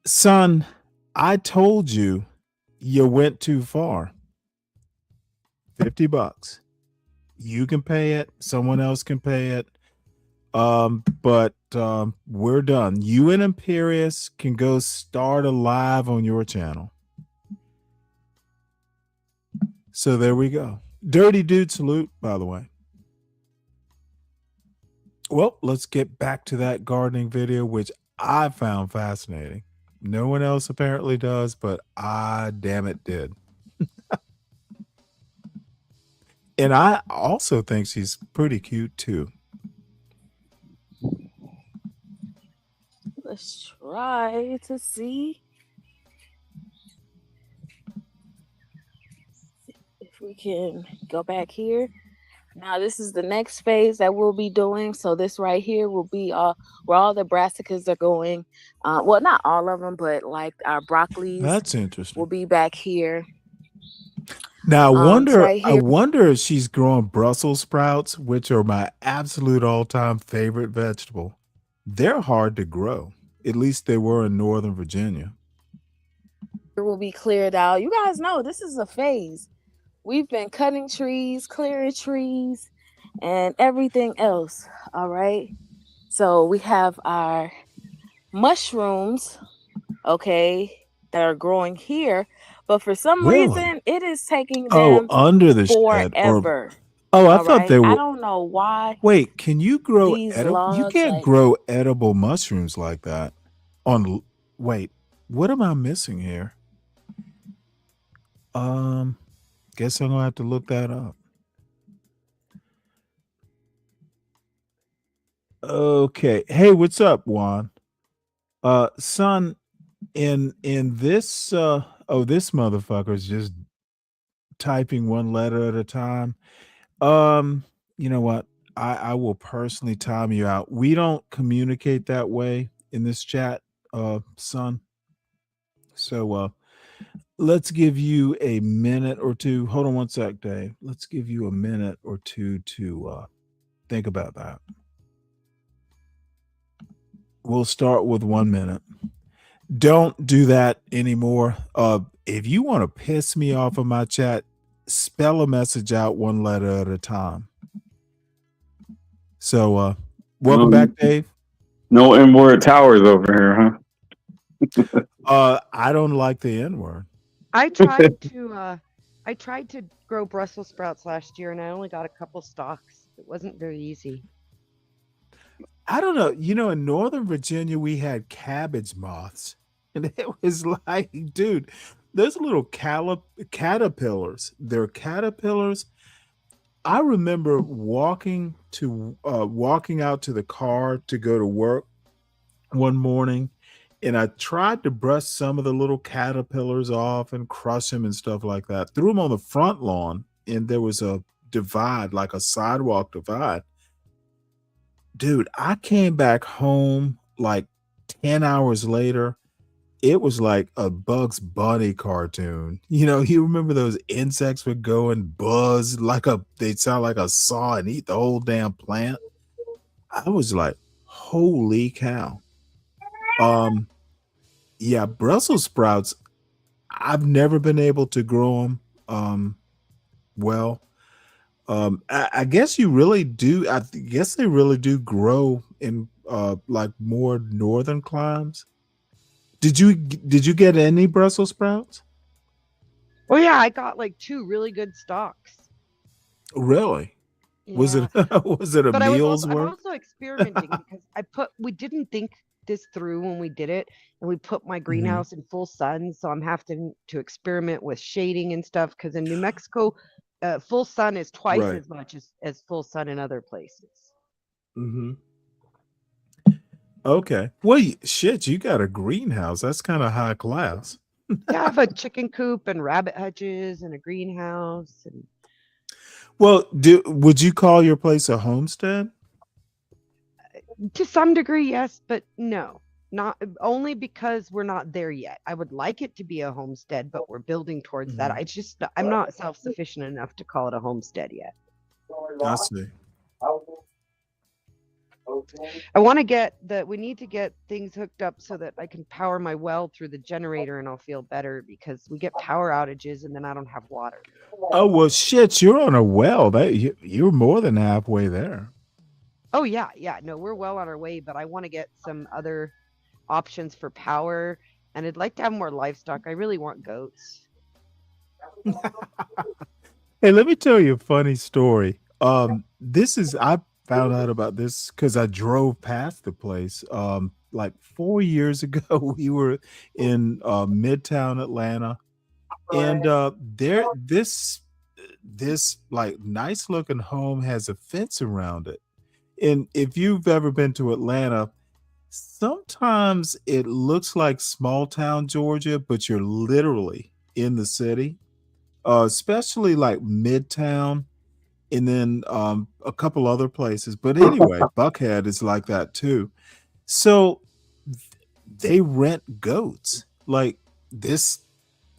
son, I told you went too far. $50. You can pay it, someone else can pay it. But we're done. You and Imperius can go start a live on your channel. So there we go. Dirty dude salute, by the way. Well, let's get back to that gardening video, which I found fascinating. No one else apparently does, but I damn it did. And I also think she's pretty cute too. Let's try to see if we can go back here. Now, this is the next phase that we'll be doing. So this right here will be where all the brassicas are going. Well, not all of them, but like our broccolis. That's interesting. Will be back here. Now, right I here. wonder if she's growing Brussels sprouts, which are my absolute all-time favorite vegetable. They're hard to grow. At least they were in Northern Virginia. It will be cleared out. You guys know this is a phase. We've been cutting trees, clearing trees, and everything else. All right. So we have our mushrooms, okay, that are growing here. But for some reason, it is taking them under the forever. shed. I thought they were. I don't know why. Wait, can you grow these edible? You logs, can't like- grow edible mushrooms like that. Wait, what am I missing here? Guess I'm gonna have to look that up. Okay. Hey, what's up, Juan? Son, in this this motherfucker's just typing one letter at a time. You know what? I will personally time you out. We don't communicate that way in this chat, son. So let's give you a minute or two. Hold on one sec, Dave. Let's give you a minute or two to think about that. We'll start with 1 minute. Don't do that anymore. If you want to piss me off of my chat, spell a message out one letter at a time. So welcome back, Dave. No N-word towers over here, huh? I don't like the N-word. I tried to grow Brussels sprouts last year, and I only got a couple stalks. It wasn't very easy. I don't know. In Northern Virginia, we had cabbage moths. And it was like, dude, those little caterpillars. They're caterpillars. I remember walking out to the car to go to work one morning, and I tried to brush some of the little caterpillars off and crush them and stuff like that. Threw them on the front lawn, and there was a divide, like a sidewalk divide. Dude, I came back home like 10 hours later. It was like a Bugs Bunny cartoon. You remember those insects would go and buzz they'd sound like a saw and eat the whole damn plant. I was like, holy cow. Yeah, Brussels sprouts, I've never been able to grow them. I guess you really do. I guess they really do grow in like more northern climes. Did you get any Brussels sprouts? Oh yeah, I got like 2 really good stalks. Really? Was Yeah. it was it a But meal's I'm worth? also experimenting because we didn't think this through when we did it, and we put my Hmm. greenhouse in full sun, so I'm having to experiment with shading and stuff because in New Mexico, full sun is twice Right. as much as full sun in other places. Hmm. Okay. Well, shit, you got a greenhouse. That's kind of high class. Yeah, I have a chicken coop and rabbit hutches and a greenhouse, and Well, would you call your place a homestead? to some degree, yes, but no. Not only because we're not there yet. I would like it to be a homestead, but we're building towards that. Hmm. I'm not self-sufficient enough to call it a homestead yet. I see. I want to we need to get things hooked up so that I can power my well through the generator and I'll feel better because we get power outages and then I don't have water. Oh well, shit, you're on a well. You're more than halfway there. Oh yeah, yeah. No, we're well on our way, but I want to get some other options for power and I'd like to have more livestock. I really want goats. Hey, let me tell you a funny story. I found out about this because I drove past the place. Like 4 years ago, we were in Midtown Atlanta, and this like nice looking home has a fence around it. And if you've ever been to Atlanta, sometimes it looks like small town Georgia, but you're literally in the city, especially like Midtown and then a couple other places. But anyway, Buckhead is like that too. So they rent goats, like this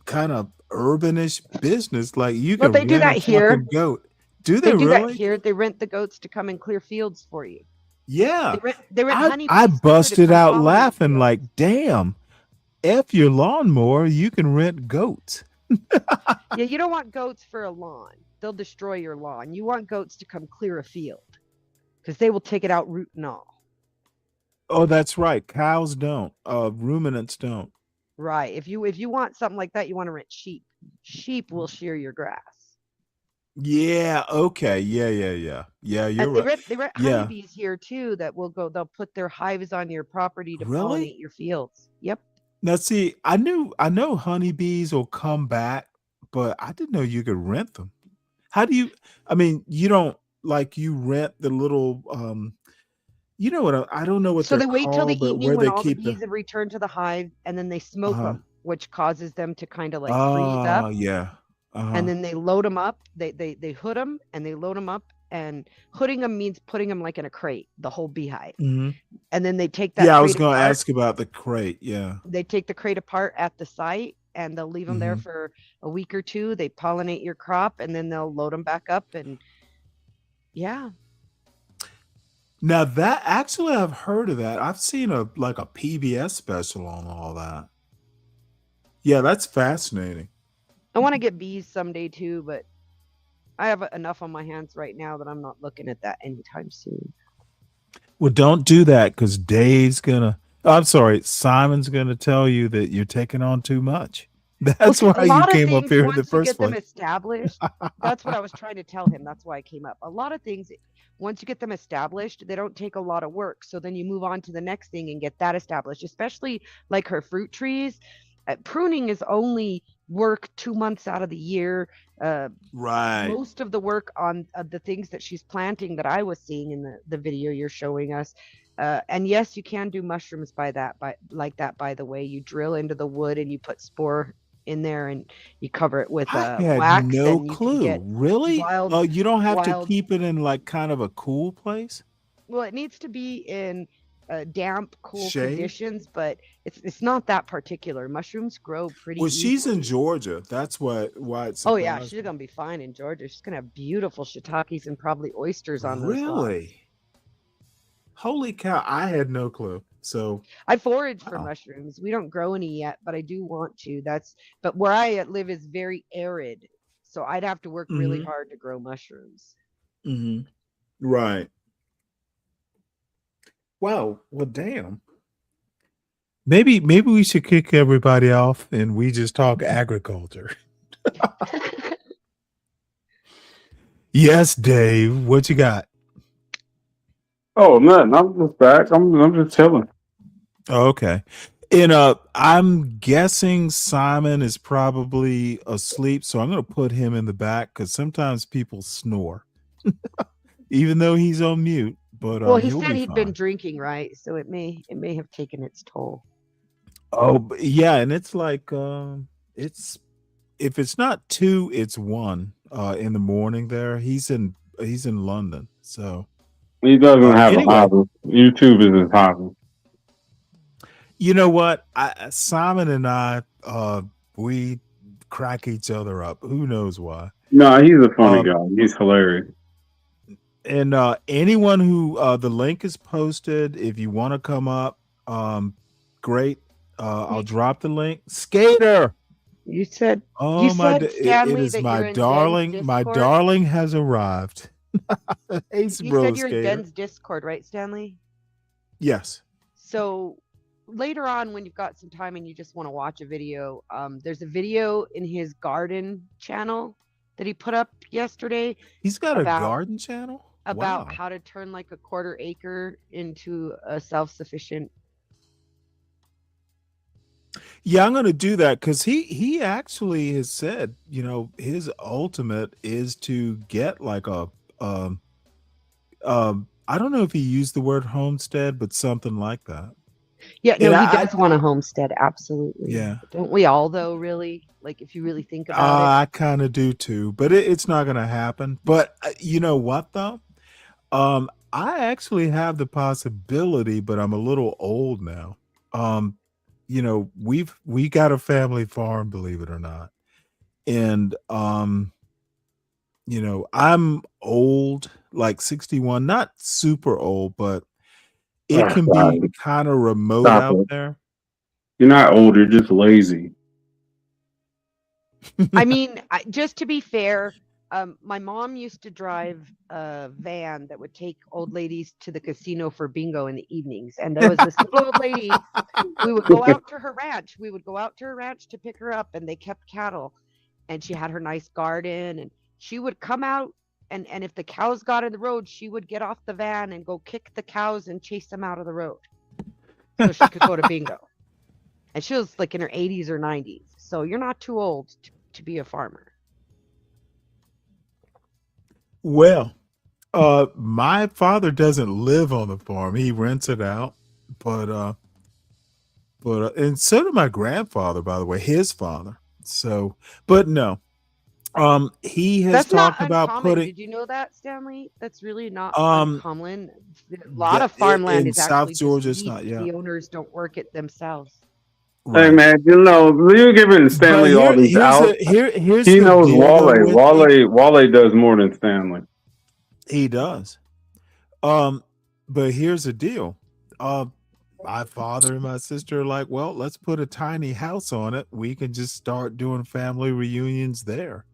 kind of urbanish business. Like you Well, can they do rent a that here. fucking goat. Do They they do that really? here. They rent the goats to come and clear fields for you. Yeah. They rent I honeybees too to busted come out pollinate laughing fields. like, damn, F your lawnmower, you can rent goats. Yeah, you don't want goats for a lawn. They'll destroy your lawn. You want goats to come clear a field because they will take it out root and all. Oh, that's right. Cows don't. Ruminants don't. Right. If you want something like that, you want to rent sheep. Sheep will shear your grass. Yeah. Okay. Yeah. Yeah, you're And right. they rent Yeah. honeybees here too that will go, they'll put their hives on your property to Really? pollinate your fields. Yep. Now, see, I know honeybees will come back, but I didn't know you could rent them. How do you? I mean, you don't like you rent the little. You know what? I don't know what So they're they wait till called, the but evening where when they all the keep bees the. have returned to the hive and then they Uh smoke huh. them, which causes them to kind of like freeze Oh up. yeah. Uh And huh. then they load them up. They hood them and they load them up. And hooding them means putting them like in a crate, the whole beehive. Hmm. And then they take that Yeah, I was crate going to apart. ask about the crate. Yeah. They take the crate apart at the site and they'll leave them there Hmm. for a week or two. They pollinate your crop and then they'll load them back up. And yeah. Now that actually I've heard of that. I've seen a PBS special on all that. Yeah, that's fascinating. I want to get bees someday too, but I have enough on my hands right now that I'm not looking at that anytime soon. Well, don't do that because Dave's gonna. I'm sorry, Simon's gonna tell you that you're taking on too much. That's Okay, a why you lot of came up things here in the once you first get them place. established, that's what I was trying to tell him. That's why I came up. A lot of things, once you get them established, they don't take a lot of work. So then you move on to the next thing and get that established, especially like her fruit trees. Pruning is only work 2 months out of the year. Right. Most of the work on the things that she's planting that I was seeing in the video you're showing us. And yes, you can do mushrooms by that, by the way. You drill into the wood and you put spore in there and you cover it with I had wax no and you can clue. get Really? wild You don't have to wild keep it in like kind of a cool place? well, it needs to be in damp, cool Shade? conditions, but it's not that particular. Mushrooms grow pretty Well, she's in easily. Georgia. That's why it Oh yeah, surprised she's me. gonna be fine in Georgia. She's gonna have beautiful shiitakes and probably oysters on those logs. Really? Holy cow! I had no clue. So, I forage for wow. mushrooms. We don't grow any yet, but I do want to. But where I live is very arid, so I'd have to work really Hmm. hard to grow mushrooms. Hmm. Right. Wow. Well, damn. Maybe we should kick everybody off and we just talk agriculture. Yes, Dave. What you got? Oh man, I'm just back. I'm just chilling. Oh, okay. And I'm guessing Simon is probably asleep, so I'm going to put him in the back because sometimes people snore, even though he's on mute. But Well, he he'll said be he'd been fine. drinking, right? So it may have taken its toll. Oh, yeah, and it's like it's if it's not 2, it's 1 in the morning there. He's in London. So, He doesn't have a anyway, hobby. YouTube is his hobby. you know what? Simon and I we crack each other up. Who knows why? No, he's a funny Um guy. He's hilarious. and anyone who the link is posted, if you want to come up, great. I'll drop the link. Skater. You said Oh my! It Stanley is that my you're in Den's darling. My Discord. darling has arrived. Ace You Bro said you're in Skater. Den's Discord, right, Stanley? Yes. So later on, when you've got some time and you just want to watch a video, there's a video in his garden channel that he put up yesterday He's got a about garden channel. about Wow. how to turn like a quarter acre into a self-sufficient. Yeah, I'm going to do that because he actually has said, his ultimate is to get like a I don't know if he used the word homestead, but something like that. Yeah, And no, he does want a homestead, absolutely. Yeah. Don't we all though, really? Like if you really think about I kind of do too, but it's not going to happen. But you know what though? I actually have the possibility, but I'm a little old now. We got a family farm, believe it or not. And I'm old, like 61, not super old, but it Oh, can God. be kind of remote Stop out it. there. You're not old. You're just lazy. I mean, just to be fair, my mom used to drive a van that would take old ladies to the casino for bingo in the evenings. And there was this little old lady. We would go out to her ranch. We would go out to her ranch to pick her up, and they kept cattle. And she had her nice garden, and she would come out. And if the cows got in the road, she would get off the van and go kick the cows and chase them out of the road so she could go to bingo. And she was like in her 80s or 90s. So you're not too old to be a farmer. Well, my father doesn't live on the farm. He rents it out. But and so did my grandfather, by the way, his father. So, but no. He has That's not talked about uncommon. putting Did you know that, Stanley? That's really not um uncommon. A lot of farmland in is South actually Georgia, just it's not, leased. yeah. The owners don't work it themselves. Hey Right. man, you're giving But Stanley all these out. here's He the knows deal though Wale. with me. Wale does more than Stanley. He does. But here's the deal. My father and my sister are like, well, let's put a tiny house on it. We can just start doing family reunions there.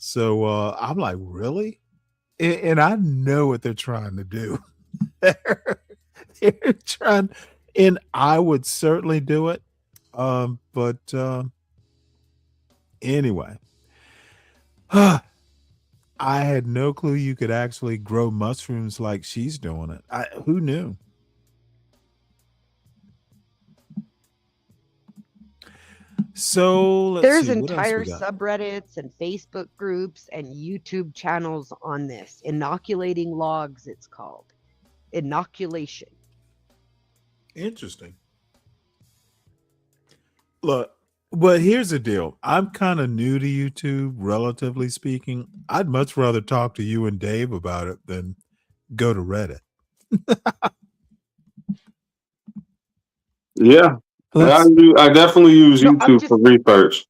So I'm like, really? And I know what they're trying to do. They're trying, and I would certainly do it. But anyway, I had no clue you could actually grow mushrooms like she's doing it. Who knew? So let's There's see what else entire we got. subreddits and Facebook groups and YouTube channels on this. Inoculating logs, it's called. Inoculation. Interesting. Look, but here's the deal. I'm kind of new to YouTube, relatively speaking. I'd much rather talk to you and Dave about it than go to Reddit. Yeah, Let's. I definitely use No, YouTube for research.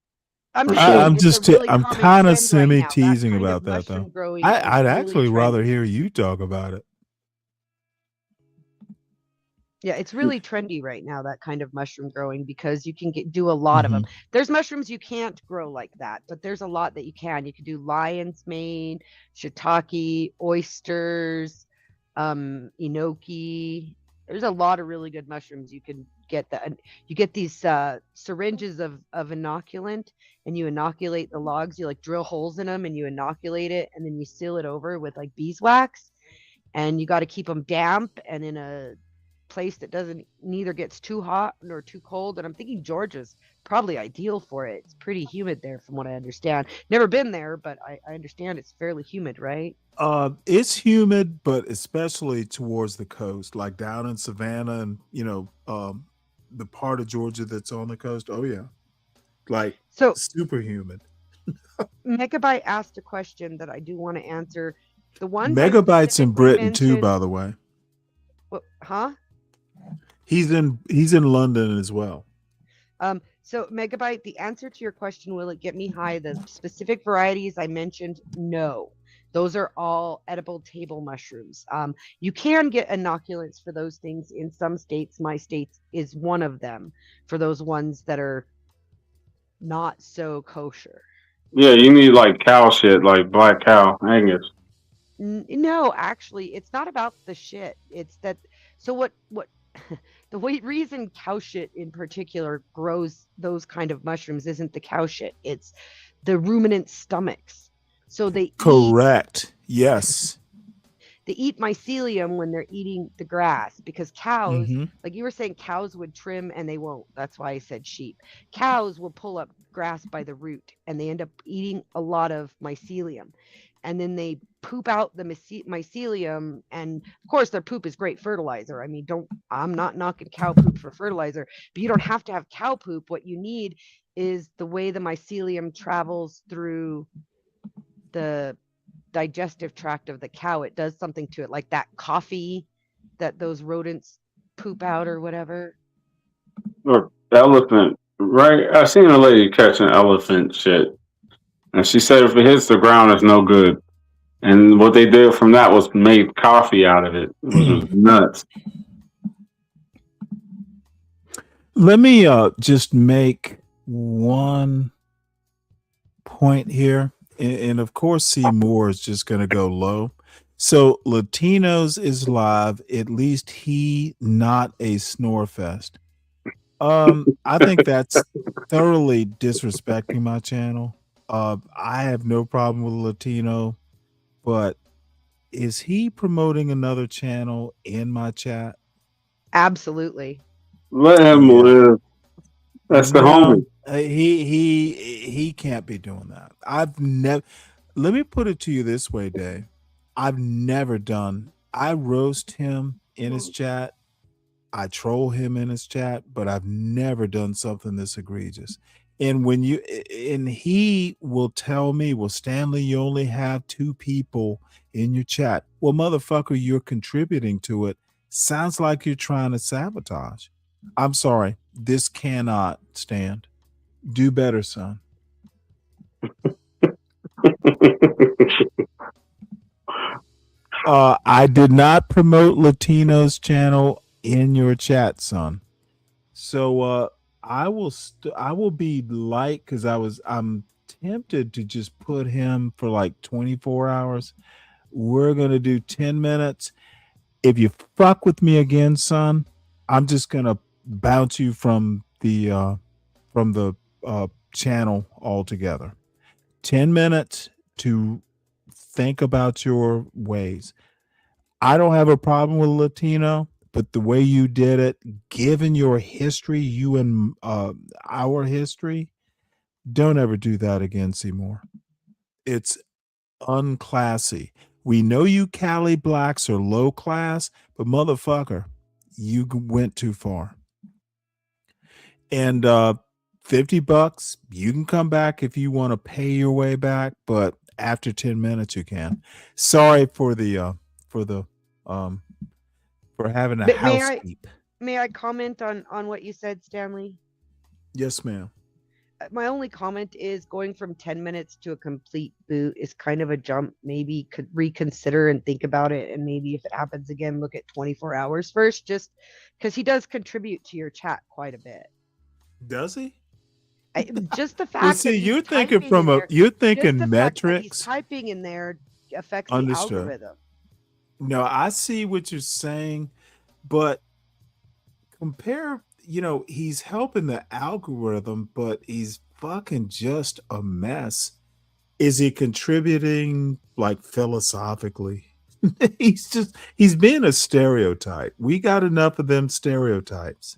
I'm For just sure. saying it's a really I'm common kind of trend right now. That semi-teasing kind about of that though. mushroom growing is I'd really actually rather trendy. hear you talk about it. Yeah, it's really trendy right now, that kind of mushroom growing, because you can do a lot of them. There's mushrooms you can't grow like that, but there's a lot that you can. You can do lion's mane, shiitake, oysters, enoki. There's a lot of really good mushrooms you can you get these syringes of inoculant, and you inoculate the logs. You like drill holes in them and you inoculate it, and then you seal it over with like beeswax, and you got to keep them damp and in a place that doesn't neither gets too hot nor too cold. And I'm thinking Georgia's probably ideal for it. It's pretty humid there, from what I understand. Never been there, but I understand it's fairly humid, right? It's humid, but especially towards the coast, like down in Savannah and the part of Georgia that's on the coast. Oh yeah, like So super humid. Megabyte asked a question that I do want to answer. The ones I Megabyte's in specifically Britain too, mentioned, by the way. huh? He's in London as well. So Megabyte, the answer to your question, will it get me high? The specific varieties I mentioned, no. Those are all edible table mushrooms. You can get inoculants for those things in some states. My state is one of them for those ones that are not so kosher. Yeah, you need like cow shit, like black cow, Angus. No, actually, it's not about the shit. It's that. So what the reason cow shit in particular grows those kind of mushrooms isn't the cow shit. It's the ruminant stomachs. So they Correct. Yes. they eat mycelium when they're eating the grass, because cows, hmm like you were saying, cows would trim and they won't. That's why I said sheep. Cows will pull up grass by the root and they end up eating a lot of mycelium. And then they poop out the mycelium, and of course their poop is great fertilizer. I mean, I'm not knocking cow poop for fertilizer, but you don't have to have cow poop. What you need is the way the mycelium travels through the digestive tract of the cow. It does something to it, like that coffee that those rodents poop out or whatever. Or elephant, right? I seen a lady catch an elephant shit, and she said if it hits the ground, it's no good. And what they did from that was made coffee out of it. It was nuts. Let me just make one point here. And of course, C. Moore is just going to go low. So Latinos is live. At least he not a snore fest. I think that's thoroughly disrespecting my channel. I have no problem with Latino, but is he promoting another channel in my chat? Absolutely. Let him Yeah. live. That's the homie. He can't be doing that. I've never. Let me put it to you this way, Dave. I've never done. I roast him in his chat. I troll him in his chat, but I've never done something this egregious. And he will tell me, well, Stanley, you only have 2 people in your chat. Well, motherfucker, you're contributing to it. Sounds like you're trying to sabotage. I'm sorry. This cannot stand. Do better, son. I did not promote Latino's channel in your chat, son. So I will be light, because I'm tempted to just put him for like 24 hours. We're gonna do 10 minutes. If you fuck with me again, son, I'm just gonna bounce you from the channel altogether. 10 minutes to think about your ways. I don't have a problem with Latino, but the way you did it, given your history, you and our history, don't ever do that again, Seymour. It's unclassy. We know you Cali blacks are low class, but motherfucker, you went too far. And $50, you can come back if you want to pay your way back, but after 10 minutes you can. Sorry for having a But housekeep. may I comment on what you said, Stanley? Yes, ma'am. My only comment is going from 10 minutes to a complete boot is kind of a jump. Maybe could reconsider and think about it. And maybe if it happens again, look at 24 hours first, just because he does contribute to your chat quite a bit. Does he? Just the fact Well, see, that he's you're thinking typing from in a there- you're just thinking the fact that he's metrics. typing in there affects Understood. the algorithm. No, I see what you're saying, but compare, he's helping the algorithm, but he's fucking just a mess. Is he contributing like philosophically? He's being a stereotype. We got enough of them stereotypes.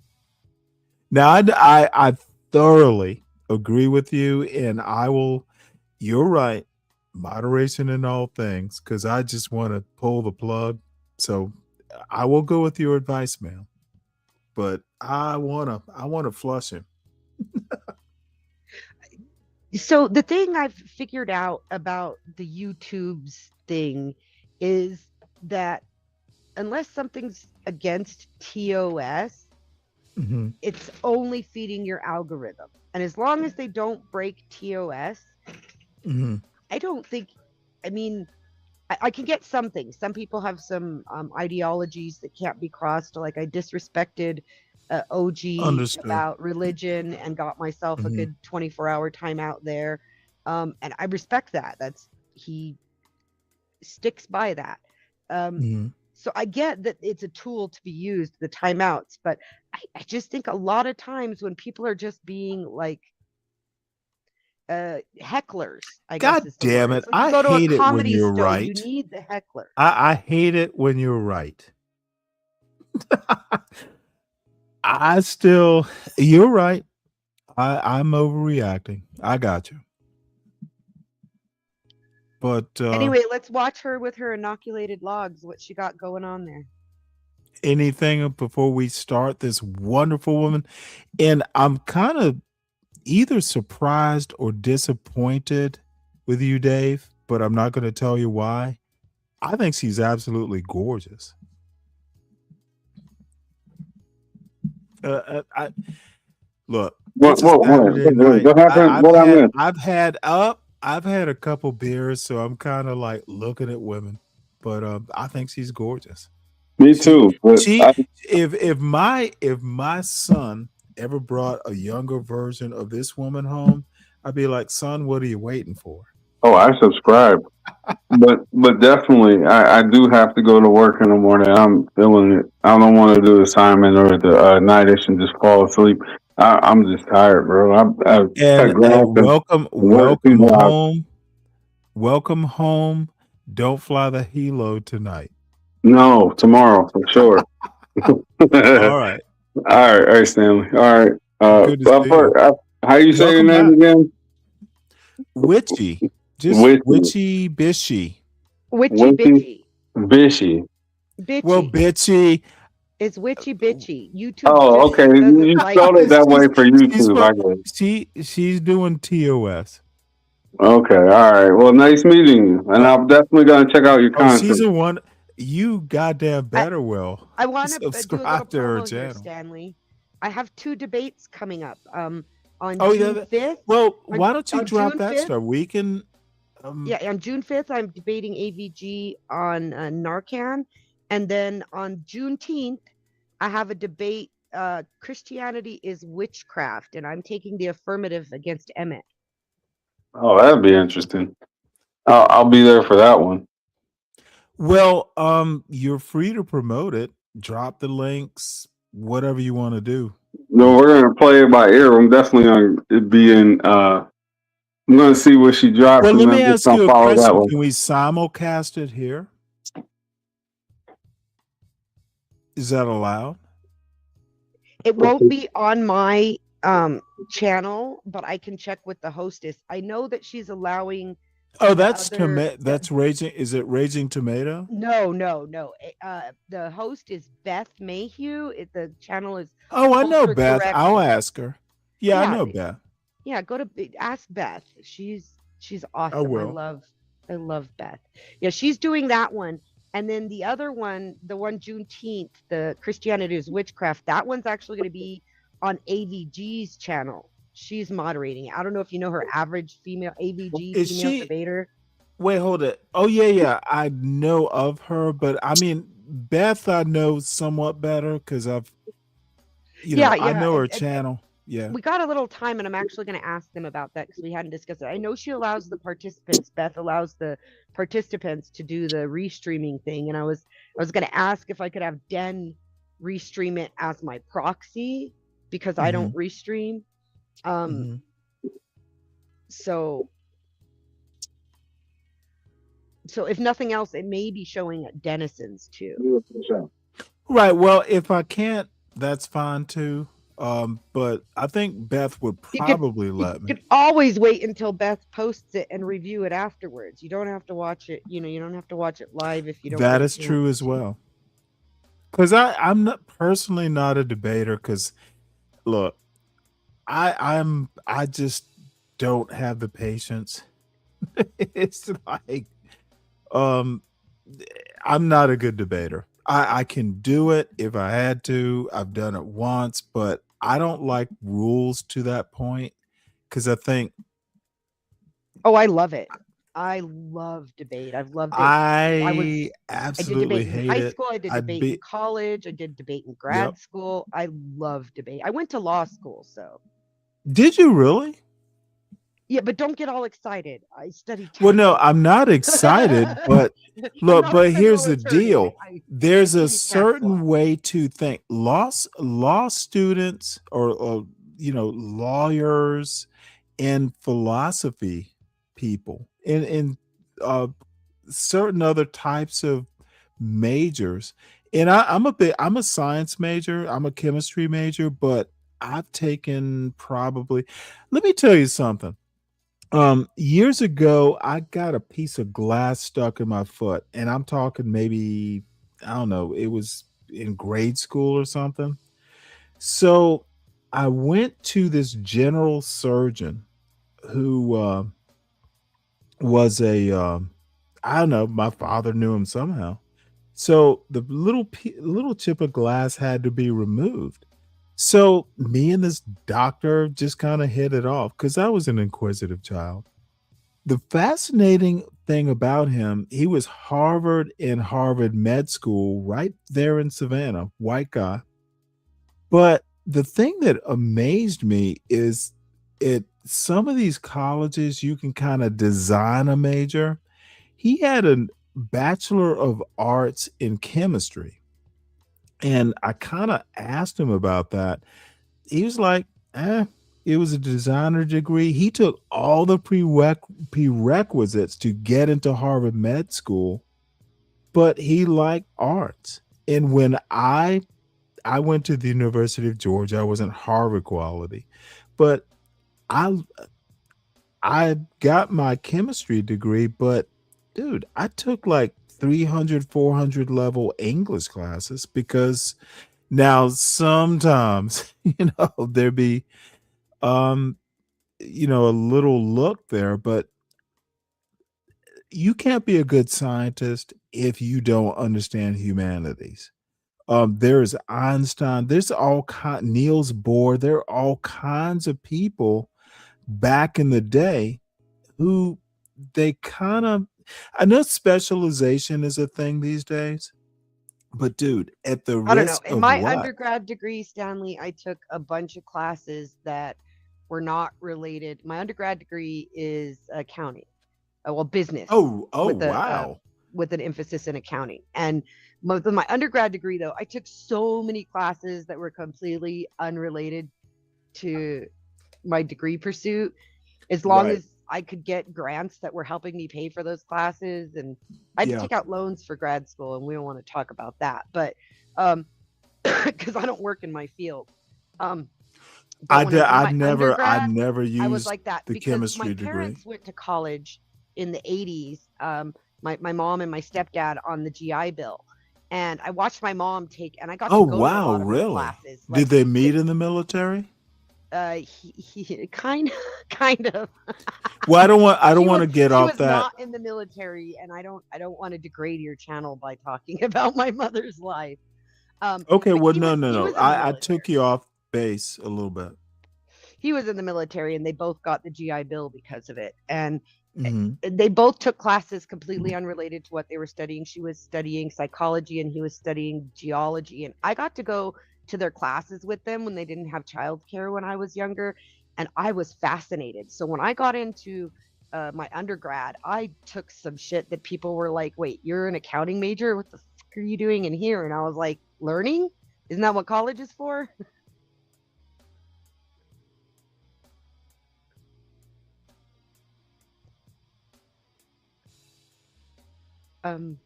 Now I thoroughly agree with you, and I will. You're right. Moderation in all things, because I just want to pull the plug. So I will go with your advice, ma'am. But I wanna flush him. So the thing I've figured out about the YouTube's thing is that unless something's against TOS, Hmm. it's only feeding your algorithm. And as long as they don't break TOS, Hmm. I don't think, I mean, I can get some things. Some people have some ideologies that can't be crossed. Like I disrespected OG Understood. about religion and got myself a Hmm. good 24-hour timeout there. And I respect that. He sticks by that. Hmm. So I get that it's a tool to be used, the timeouts, but I just think a lot of times when people are just being like hecklers, I guess God is the damn word. it! It's like you I go to a hate it when comedy you're store, you right. need the heckler. I hate it when you're right. I still, you're right. I'm overreacting. I got you. But Anyway, let's watch her with her inoculated logs, what she got going on there. anything before we start this wonderful woman, and I'm kind of either surprised or disappointed with you, Dave. But I'm not going to tell you why. I think she's absolutely gorgeous. I look. It's a Saturday night. What happened? What I missed? I've had a couple beers, so I'm kind of like looking at women. But I think she's gorgeous. Me She too. But she if my son ever brought a younger version of this woman home, I'd be like, son, what are you waiting for? I subscribe. But definitely, I do have to go to work in the morning. I'm feeling it. I don't want to do the assignment or the nightish and just fall asleep. I'm just tired, bro. I've had And grants and welcome, work welcome people out. home, welcome home. Don't fly the helo tonight. No, tomorrow for sure. all All right, right, Stanley. All right. good to see you. How you say your Welcome name back, again? Witchy. Just Witchy. witchy bishy. Witchy Witchy. bitchy. Bishy. Well, Bitchy. bitchy. It's witchy bitchy. YouTube Oh, just okay. doesn't You like spelled it it. that way for She's YouTube, from I guess. she's doing TOS. Okay, all right. Well, nice meeting you, and Uh, I'm definitely gonna check out your oh, she's content. a one. You goddamn I, better well I want to do a little subscribe to her promo here, channel. Stanley. I have 2 debates coming up. On Oh yeah. June 5th. Well, On, why don't you on drop June that 5th. stuff? We can. Yeah, on June 5th, I'm debating AVG on Narcan. And then on Juneteenth, I have a debate. Christianity is witchcraft, and I'm taking the affirmative against Emmett. Oh, that'd be interesting. I'll be there for that one. Well, you're free to promote it. Drop the links, whatever you want to do. No, we're gonna play it by ear. I'm definitely gonna be in. I'm gonna see what she drops, Well, and let then me I'm just ask gonna you a follow that question. one. Can we simulcast it here? Is that allowed? It won't be on my channel, but I can check with the hostess. I know that she's allowing Oh, the that's other. that's raging. Is it Raging Tomato? No. The host is Beth Mayhew. The channel is Oh, I know Culture Beth. I'll Correction. ask her. Yeah, I Yeah, know Beth. yeah. Ask Beth. She's I awesome. will. I love Beth. Yeah, she's doing that one. And then the other one, the one Juneteenth, the Christianity is Witchcraft, that one's actually going to be on AVG's channel. She's moderating it. I don't know if you know her, average female AVG Is female she? debater. Wait, hold it. Oh yeah. I know of her, but I mean Beth. I know somewhat better because Yeah, I know her and channel. Yeah. we got a little time, and I'm actually going to ask them about that because we hadn't discussed it. I know she allows the participants, Beth allows the participants to do the restreaming thing, and I was going to ask if I could have Den restream it as my proxy, because I don't restream. hmm So if nothing else, it may be showing at Denison's too. Right. Well, if I can't, that's fine too. But I think Beth would You could probably let me. always wait until Beth posts it and review it afterwards. You don't have to watch it. You don't have to watch it live if you don't. That get a is true chance as to. well. Because I'm not personally not a debater. Because look, I just don't have the patience. It's like um I'm not a good debater. I can do it if I had to. I've done it once, but I don't like rules to that point because I think Oh, I love it. I love debate. I've loved it. I I did absolutely debate in hate high it. school. I did I'd debate in be college. I did debate in Yep. grad school. I love debate. I went to law school, so Did you really? yeah, but don't get all excited. I studied Well, no, taxes. I'm not excited, but I'm look, not a but here's federal the attorney. deal. I There's a studied tax law. certain way to think. Law students or lawyers and philosophy people and uh certain other types of majors. And I'm a science major, I'm a chemistry major, but I've taken probably let me tell you something. Years ago, I got a piece of glass stuck in my foot, and I'm talking maybe, I don't know, it was in grade school or something. So I went to this general surgeon who was I don't know, my father knew him somehow. So the little chip of glass had to be removed. So me and this doctor just kind of hit it off because I was an inquisitive child. The fascinating thing about him, he was Harvard and Harvard Med School right there in Savannah, white guy. But the thing that amazed me is at some of these colleges, you can kind of design a major. He had a Bachelor of Arts in Chemistry. And I kind of asked him about that. He was like, it was a designer degree. He took all the prerequisites to get into Harvard Med School, but he liked arts. And when I went to the University of Georgia, I wasn't Harvard quality, but I I got my chemistry degree, but dude, I took like 300, 400 level English classes because now sometimes, there be um a little look there, but you can't be a good scientist if you don't understand humanities. There's Einstein, there's Niels Bohr, there are all kinds of people back in the day who they kind of I know specialization is a thing these days, but dude, at the I don't know. risk In of my what? undergrad degree, Stanley, I took a bunch of classes that were not related. My undergrad degree is accounting, business Oh, with wow. with an emphasis in accounting. And my undergrad degree, though, I took so many classes that were completely unrelated to my degree pursuit. As long Right. as I could get grants that were helping me pay for those classes, and I had to Yeah. take out loans for grad school, and we don't want to talk about that, but because I don't work in my field. But when I did I my I undergrad, never I was used like that the because my chemistry degree. parents went to college in the 80s. My mom and my stepdad on the GI Bill. And I watched my mom and I got Oh, to go to a wow, lot of her really? classes. Did they meet in the military? He kind of. Well, I don't She want was to get she off was that. not in the military, and I don't want to degrade your channel by talking about my mother's life. Okay, But well, no, no, he no. was in the I took military. you off base a little bit. He was in the military, and they both got the GI Bill because of it. And Mhm. they both took classes completely unrelated to what they were studying. She was studying psychology, and he was studying geology. And I got to go to their classes with them when they didn't have childcare when I was younger, and I was fascinated. So when I got into my undergrad, I took some shit that people were like, "Wait, you're an accounting major? What the fuck are you doing in here?" And I was like, "Learning? Isn't that what college is for?" Um,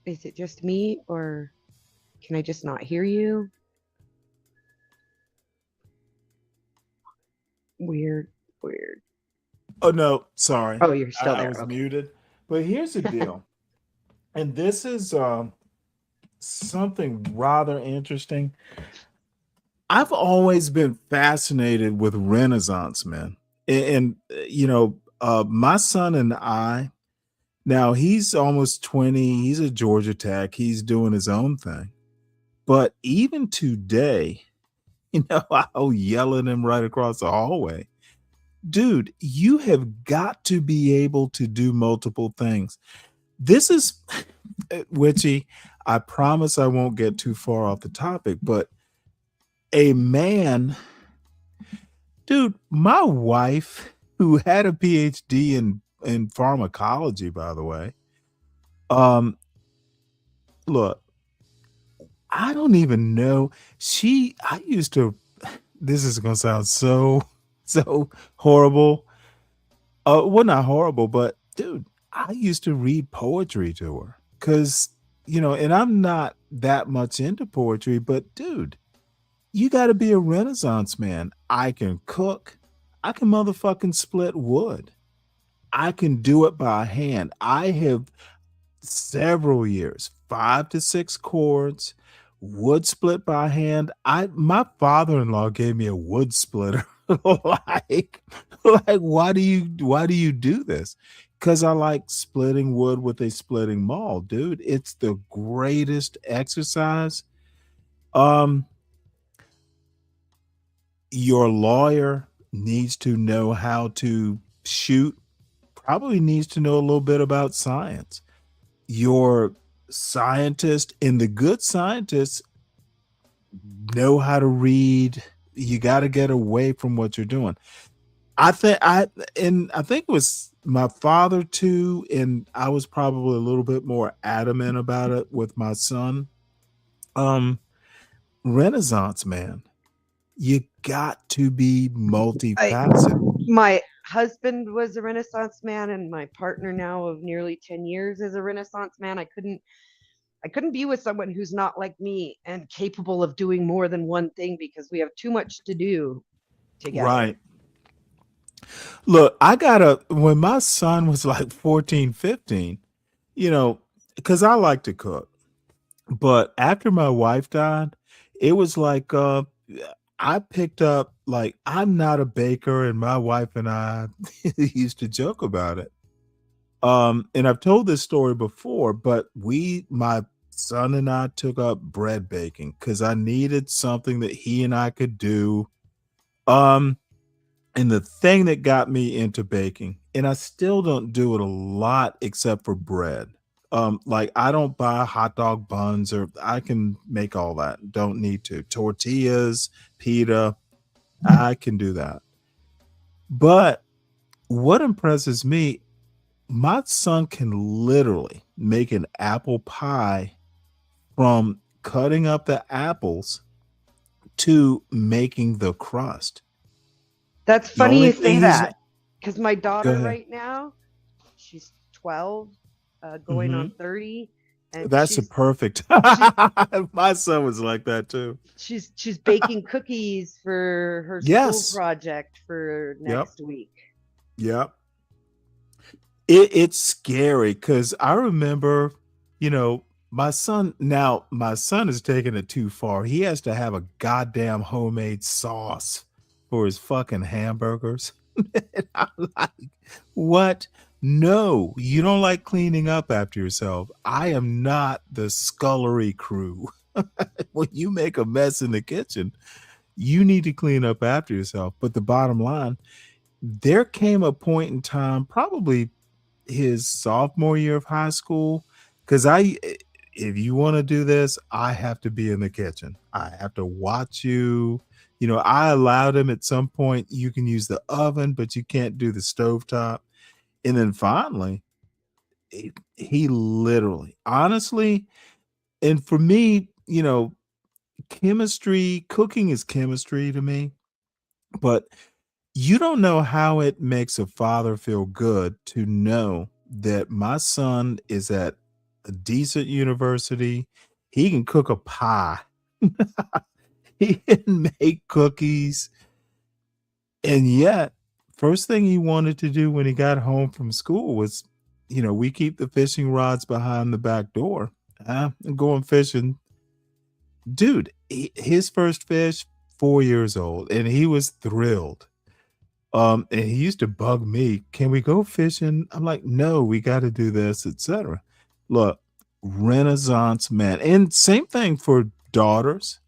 is it just me, or can I just not hear you? Weird, weird. Oh no, sorry. Oh, you're still I there. was Okay. muted. But here's the deal. And this is something rather interesting. I've always been fascinated with Renaissance men. My son and I, now he's almost 20, he's at Georgia Tech, he's doing his own thing. But even today, I'll yell at him right across the hallway. Dude, you have got to be able to do multiple things. This is Witchy. I promise I won't get too far off the topic, but a man, dude, my wife, who had a PhD in pharmacology, by the way, um, look, I don't even know. I used to, this is gonna sound so horrible. Well, not horrible, but dude, I used to read poetry to her because, and I'm not that much into poetry, but dude, you got to be a Renaissance man. I can cook. I can motherfucking split wood. I can do it by hand. I have several years, 5 to 6 chords, wood split by hand. My father-in-law gave me a wood splitter. like, like why do you do this? Because I like splitting wood with a splitting maul, dude. It's the greatest exercise. Um, your lawyer needs to know how to shoot, probably needs to know a little bit about science. Your scientist and the good scientists know how to read. You got to get away from what you're doing. I think it was my father too, and I was probably a little bit more adamant about it with my son. Um, Renaissance man, you got to be I multifaceted. my husband was a Renaissance man, and my partner now of nearly 10 years is a Renaissance man. I couldn't be with someone who's not like me and capable of doing more than one thing because we have too much to do together. Right. Look, when my son was like 14, 15, because I like to cook. But after my wife died, it was like I picked up, like, I'm not a baker, and my wife and I used to joke about it. And I've told this story before, but my son and I took up bread baking because I needed something that he and I could do. Um, and the thing that got me into baking, and I still don't do it a lot except for bread. Like I don't buy hot dog buns, or I can make all that. Don't need to. Tortillas, pita, I can do that. But what impresses me, my son can literally make an apple pie from cutting up the apples to making the crust. That's The funny only you thing say he's that because my Go daughter ahead. right now, she's 12, going on Mhm. 30, and That's a perfect. she My son was like that too. she's baking cookies for her school Yes. project for Yep. next week. Yep. It's scary because I remember, you know, my son is taking it too far. He has to have a goddamn homemade sauce for his fucking hamburgers. And I'm like, what? No, you don't like cleaning up after yourself. I am not the scullery crew. When you make a mess in the kitchen, you need to clean up after yourself. But the bottom line, there came a point in time, probably his sophomore year of high school, because if you want to do this, I have to be in the kitchen. I have to watch you. I allowed him at some point, you can use the oven, but you can't do the stovetop. And then finally, he literally, honestly, and for me, chemistry, cooking is chemistry to me, but You don't know how it makes a father feel good to know that my son is at a decent university. He can cook a pie. He can make cookies. And yet, first thing he wanted to do when he got home from school was, we keep the fishing rods behind the back door. I'm going fishing. Dude, his first fish, 4 years old, and he was thrilled. And he used to bug me, can we go fishing? I'm like, no, we got to do this, etc. Look, Renaissance man. And same thing for daughters.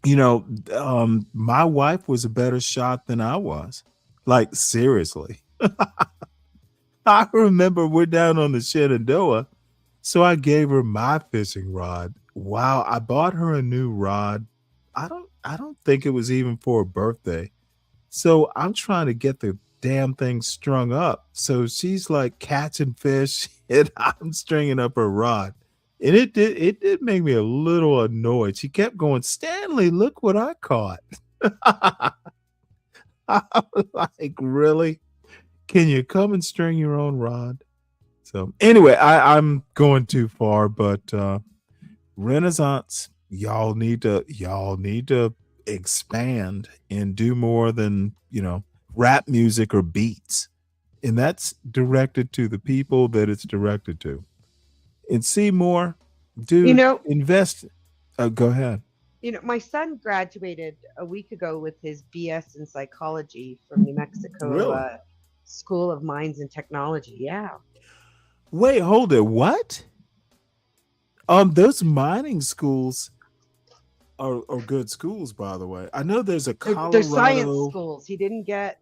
My wife was a better shot than I was. Like, seriously. I remember we're down on the Shenandoah. So I gave her my fishing rod. Wow, I bought her a new rod. I don't think it was even for her birthday. So I'm trying to get the damn thing strung up. So she's like catching fish and I'm stringing up her rod. And it did make me a little annoyed. She kept going, Stanley, look what I caught. I was like, really? Can you come and string your own rod? So anyway, I'm going too far, but Renaissance, y'all need to expand and do more than, rap music or beats. And that's directed to the people that it's directed to. And Seymour, You dude, know, invest. Go ahead. my son graduated a week ago with his BS in psychology from New Mexico Really? School of Mines and Technology. Yeah. Wait, hold it. What? Those mining schools are good schools, by the way. I know there's a They're science Colorado. schools. Yeah, He in didn't get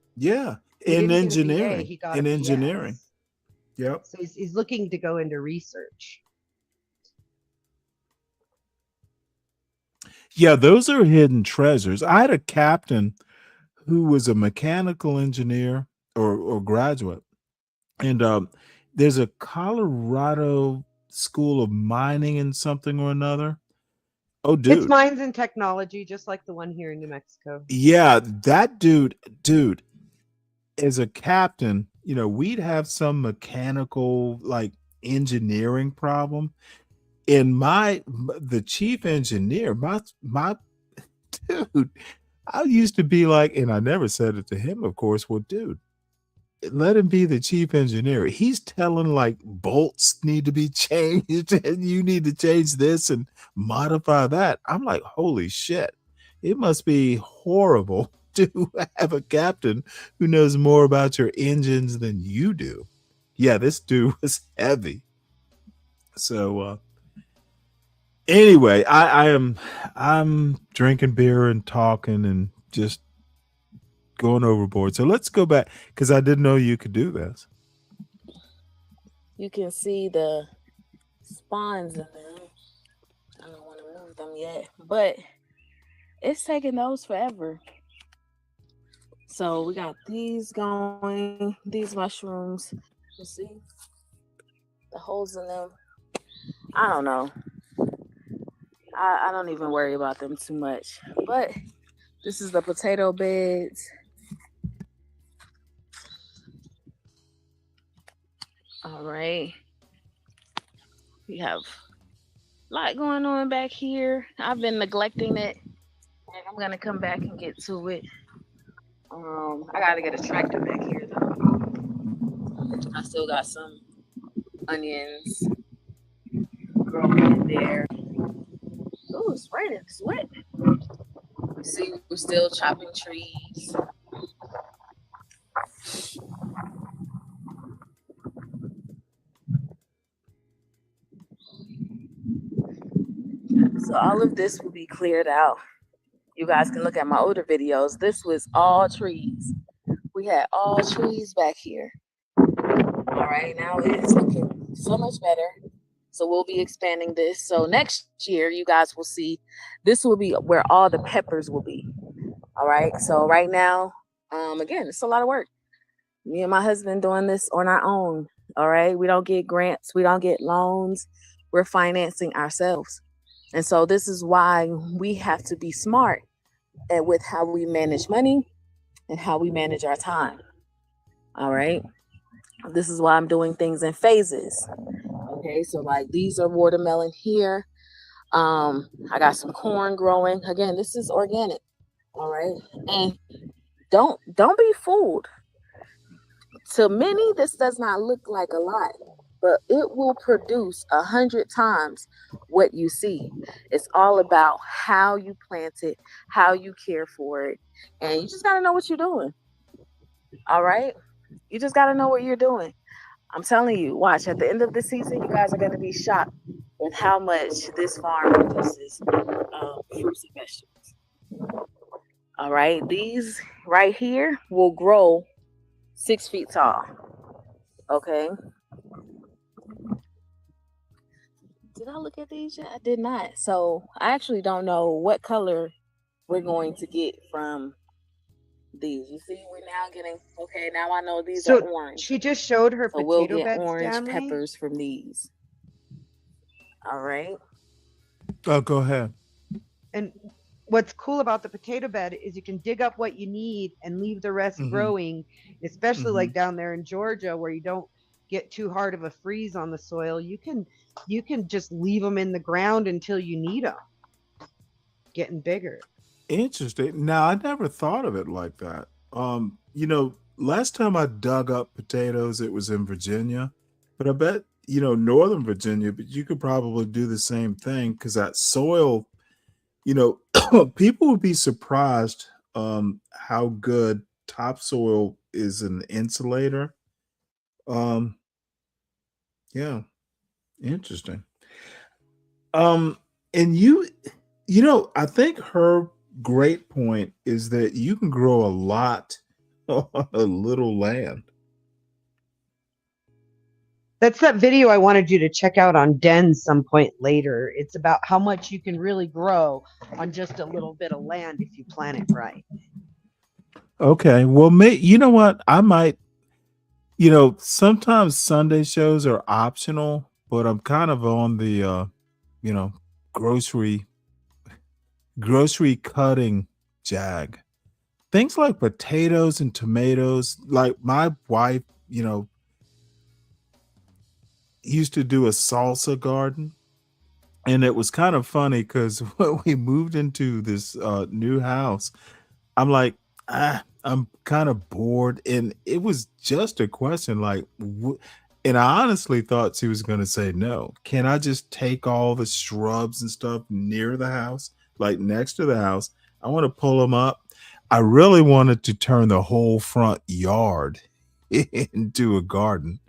a BA, engineering. he got a In engineering. BS. Yep. So he's looking to go into research. Yeah, those are hidden treasures. I had a captain who was a mechanical engineer or graduate, and there's a Colorado School of Mining and something or another. Oh, It's dude. mines and technology, just like the one here in New Mexico. Yeah, that dude, as a captain, we'd have some mechanical like engineering problem. And the chief engineer, my dude, I used to be like, and I never said it to him, of course, well, dude, let him be the chief engineer. He's telling like bolts need to be changed and you need to change this and modify that. I'm like, holy shit. It must be horrible to have a captain who knows more about your engines than you do. Yeah, this dude was heavy. So anyway, I'm drinking beer and talking and just going overboard. So let's go back because I didn't know you could do this. You can see the spawns in them. I don't want to move them yet, but it's taking those forever. So we got these going, these mushrooms. You see the holes in them. I don't know. I don't even worry about them too much. But this is the potato beds. All right. We have a lot going on back here. I've been neglecting it. And I'm gonna come back and get to it. I gotta get a tractor back here though. I still got some onions growing in there. Oh, it's raining. It's wet. You see, we're still chopping trees. So all of this will be cleared out. You guys can look at my older videos. This was all trees. We had all trees back here. All right, now it's looking so much better. So we'll be expanding this. So next year, you guys will see, this will be where all the peppers will be. All right. So right now, again, it's a lot of work. Me and my husband doing this on our own. All right. We don't get grants. We don't get loans. We're financing ourselves. And so this is why we have to be smart with how we manage money and how we manage our time. All right. This is why I'm doing things in phases. Okay, so like these are watermelon here. I got some corn growing. Again, this is organic. All right. And don't be fooled. To many, this does not look like a lot, but it will produce 100 times what you see. It's all about how you plant it, how you care for it, and you just gotta know what you're doing. All right, you just gotta know what you're doing. I'm telling you, watch at the end of the season, you guys are gonna be shocked with how much this farm produces fruits and vegetables. All right, these right here will grow 6 feet tall. Okay. Did I look at these yet? I did not. So I actually don't know what color we're going to get from these. You see, we're now getting, okay, now I know these are So orange. she just showed her So we'll potato get bed, orange Stanley. peppers from these. All right. Oh, go ahead. And what's cool about the potato bed is you can dig up what you need and leave the rest Mhm. growing, especially Mhm. like down there in Georgia where you don't get too hard of a freeze on the soil. You can just leave them in the ground until you need them, getting bigger. Interesting. Now, I never thought of it like that. Last time I dug up potatoes, it was in Virginia, but I bet, Northern Virginia, but you could probably do the same thing because that soil, you know, people would be surprised how good topsoil is an insulator. Um, yeah, interesting. Um, and I think her great point is that you can grow a lot on a little land. That's that video I wanted you to check out on Den some point later. It's about how much you can really grow on just a little bit of land if you plan it right. Okay, well, you know what? I might, sometimes Sunday shows are optional, but I'm kind of on the, you know, grocery cutting jag. Things like potatoes and tomatoes. Like my wife, used to do a salsa garden. And it was kind of funny because when we moved into this new house, I'm like, I'm kind of bored. And it was just a question like, and I honestly thought she was going to say no. Can I just take all the shrubs and stuff near the house, like next to the house? I want to pull them up. I really wanted to turn the whole front yard into a garden,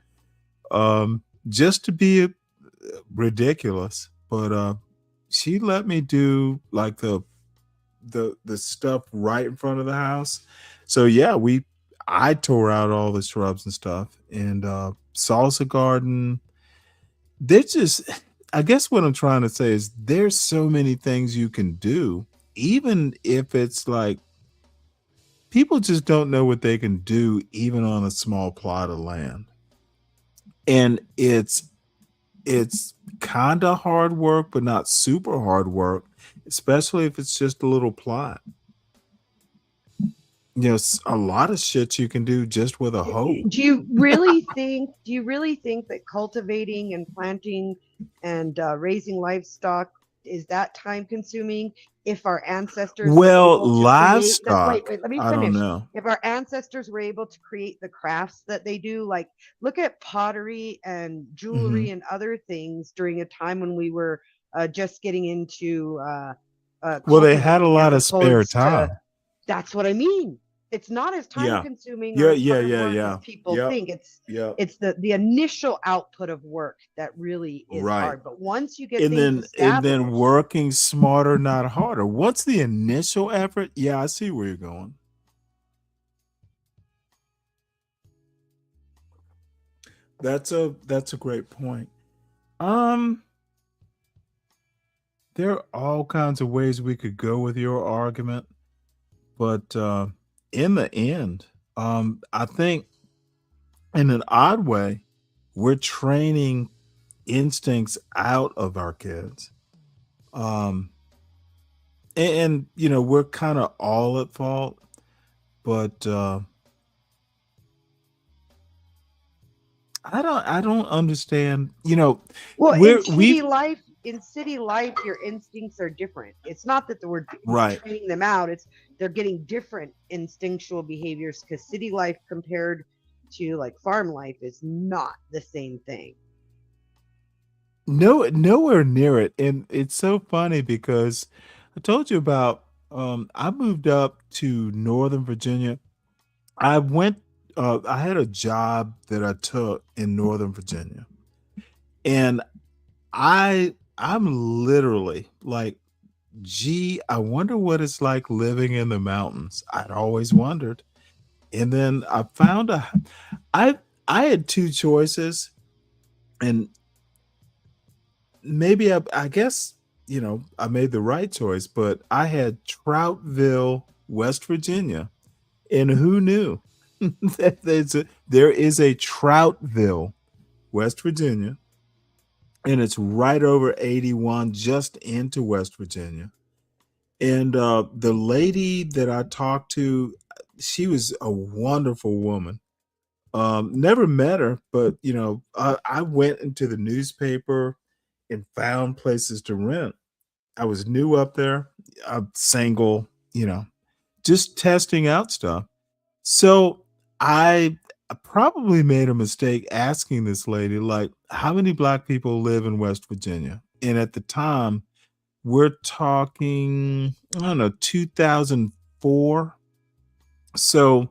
just to be ridiculous. But she let me do like the stuff right in front of the house. So yeah, I tore out all the shrubs and stuff and salsa garden. There's just I guess what I'm trying to say is there's so many things you can do, even if it's like people just don't know what they can do even on a small plot of land. And it's kind of hard work, but not super hard work, especially if it's just a little plot. A lot of shit you can do just with a hoe. Do you really think that cultivating and planting and raising livestock is that time consuming if our ancestors were Well, able to create the livestock, wait, let me I don't finish. know. If our ancestors were able to create the crafts that they do, like look at pottery and jewelry Mhm. and other things during a time when we were just getting into Well, they had a cultivating lot as of spare opposed to, time. that's what I mean. It's not as time Yeah. consuming or Yeah, as yeah, hard yeah, work as yeah. people Yep. think. Yep. It's the initial output of work that really is Right. hard. But once you get And things then established, working smarter, not harder. What's the initial effort? Yeah, I see where you're going. That's a great point. Um, there are all kinds of ways we could go with your argument, but in the end, I think in an odd way, we're training instincts out of our kids. Um, and we're kind of all at fault. but I don't understand. Well, We've in city life, your instincts are different. It's not that we're right. training them out; it's they're getting different instinctual behaviors because city life compared to like farm life is not the same thing. No, nowhere near it. And it's so funny because I told you about I moved up to Northern Virginia. I went I had a job that I took in Northern Virginia. And I'm literally like, gee, I wonder what it's like living in the mountains. I'd always wondered. And then I I had two choices, and maybe I guess I made the right choice, but I had Troutville, West Virginia, and who knew that there is a Troutville, West Virginia, and it's right over 81, just into West Virginia. And the lady that I talked to, she was a wonderful woman. Never met her, but I went into the newspaper and found places to rent. I was new up there. I'm single, just testing out stuff. So I probably made a mistake asking this lady, like, how many black people live in West Virginia? And at the time, we're talking, I don't know, 2004. So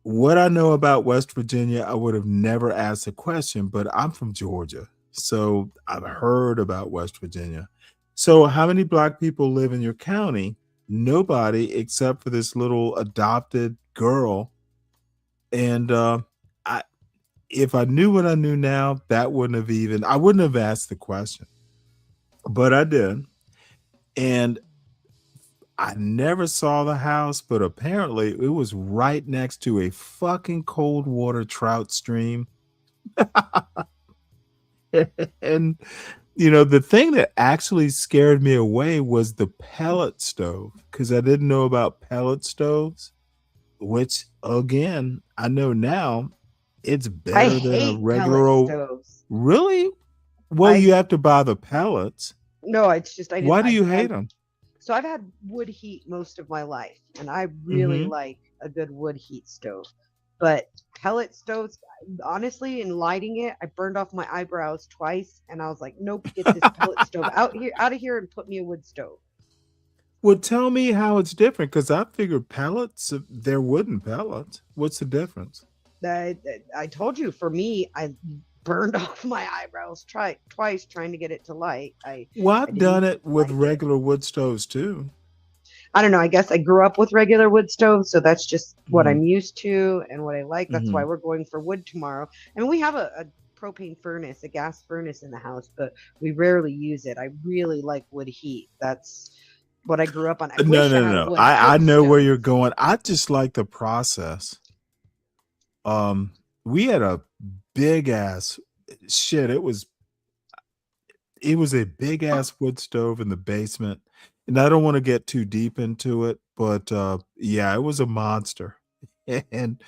what I know about West Virginia, I would have never asked the question, but I'm from Georgia. So I've heard about West Virginia. So how many black people live in your county? Nobody except for this little adopted girl. And I if I knew what I knew now, I wouldn't have asked the question. But I did. And I never saw the house, but apparently it was right next to a fucking cold water trout stream. And the thing that actually scared me away was the pellet stove, because I didn't know about pellet stoves, which again, I know now it's I better than a hate pellet regular old. stoves. Really? Well, I you have to buy the pellets. No, it's just Why do you hate them? So I've had wood heat most of my life, and I really Hmm. like a good wood heat stove. But pellet stoves, honestly, in lighting it, I burned off my eyebrows twice, and I was like, "Nope, get this pellet stove out of here, and put me a wood stove." Well, tell me how it's different, because I figured pellets, they're wooden pellets. What's the difference? I told you, for me, I burned off my eyebrows twice trying to get it to light. Well, I I've done didn't it with like it. regular wood stoves too. I don't know. I guess I grew up with regular wood stoves, so that's just what Hmm. I'm used to and what I like. That's why Hmm. we're going for wood tomorrow. I mean, we have a propane furnace, a gas furnace in the house, but we rarely use it. I really like wood heat. That's what I grew up on. I No, wish I no, had a no. wood I cook know where stove. you're going. I just like the process. We had a big ass shit. It was a big ass wood stove in the basement, and I don't want to get too deep into it, but yeah, it was a monster. And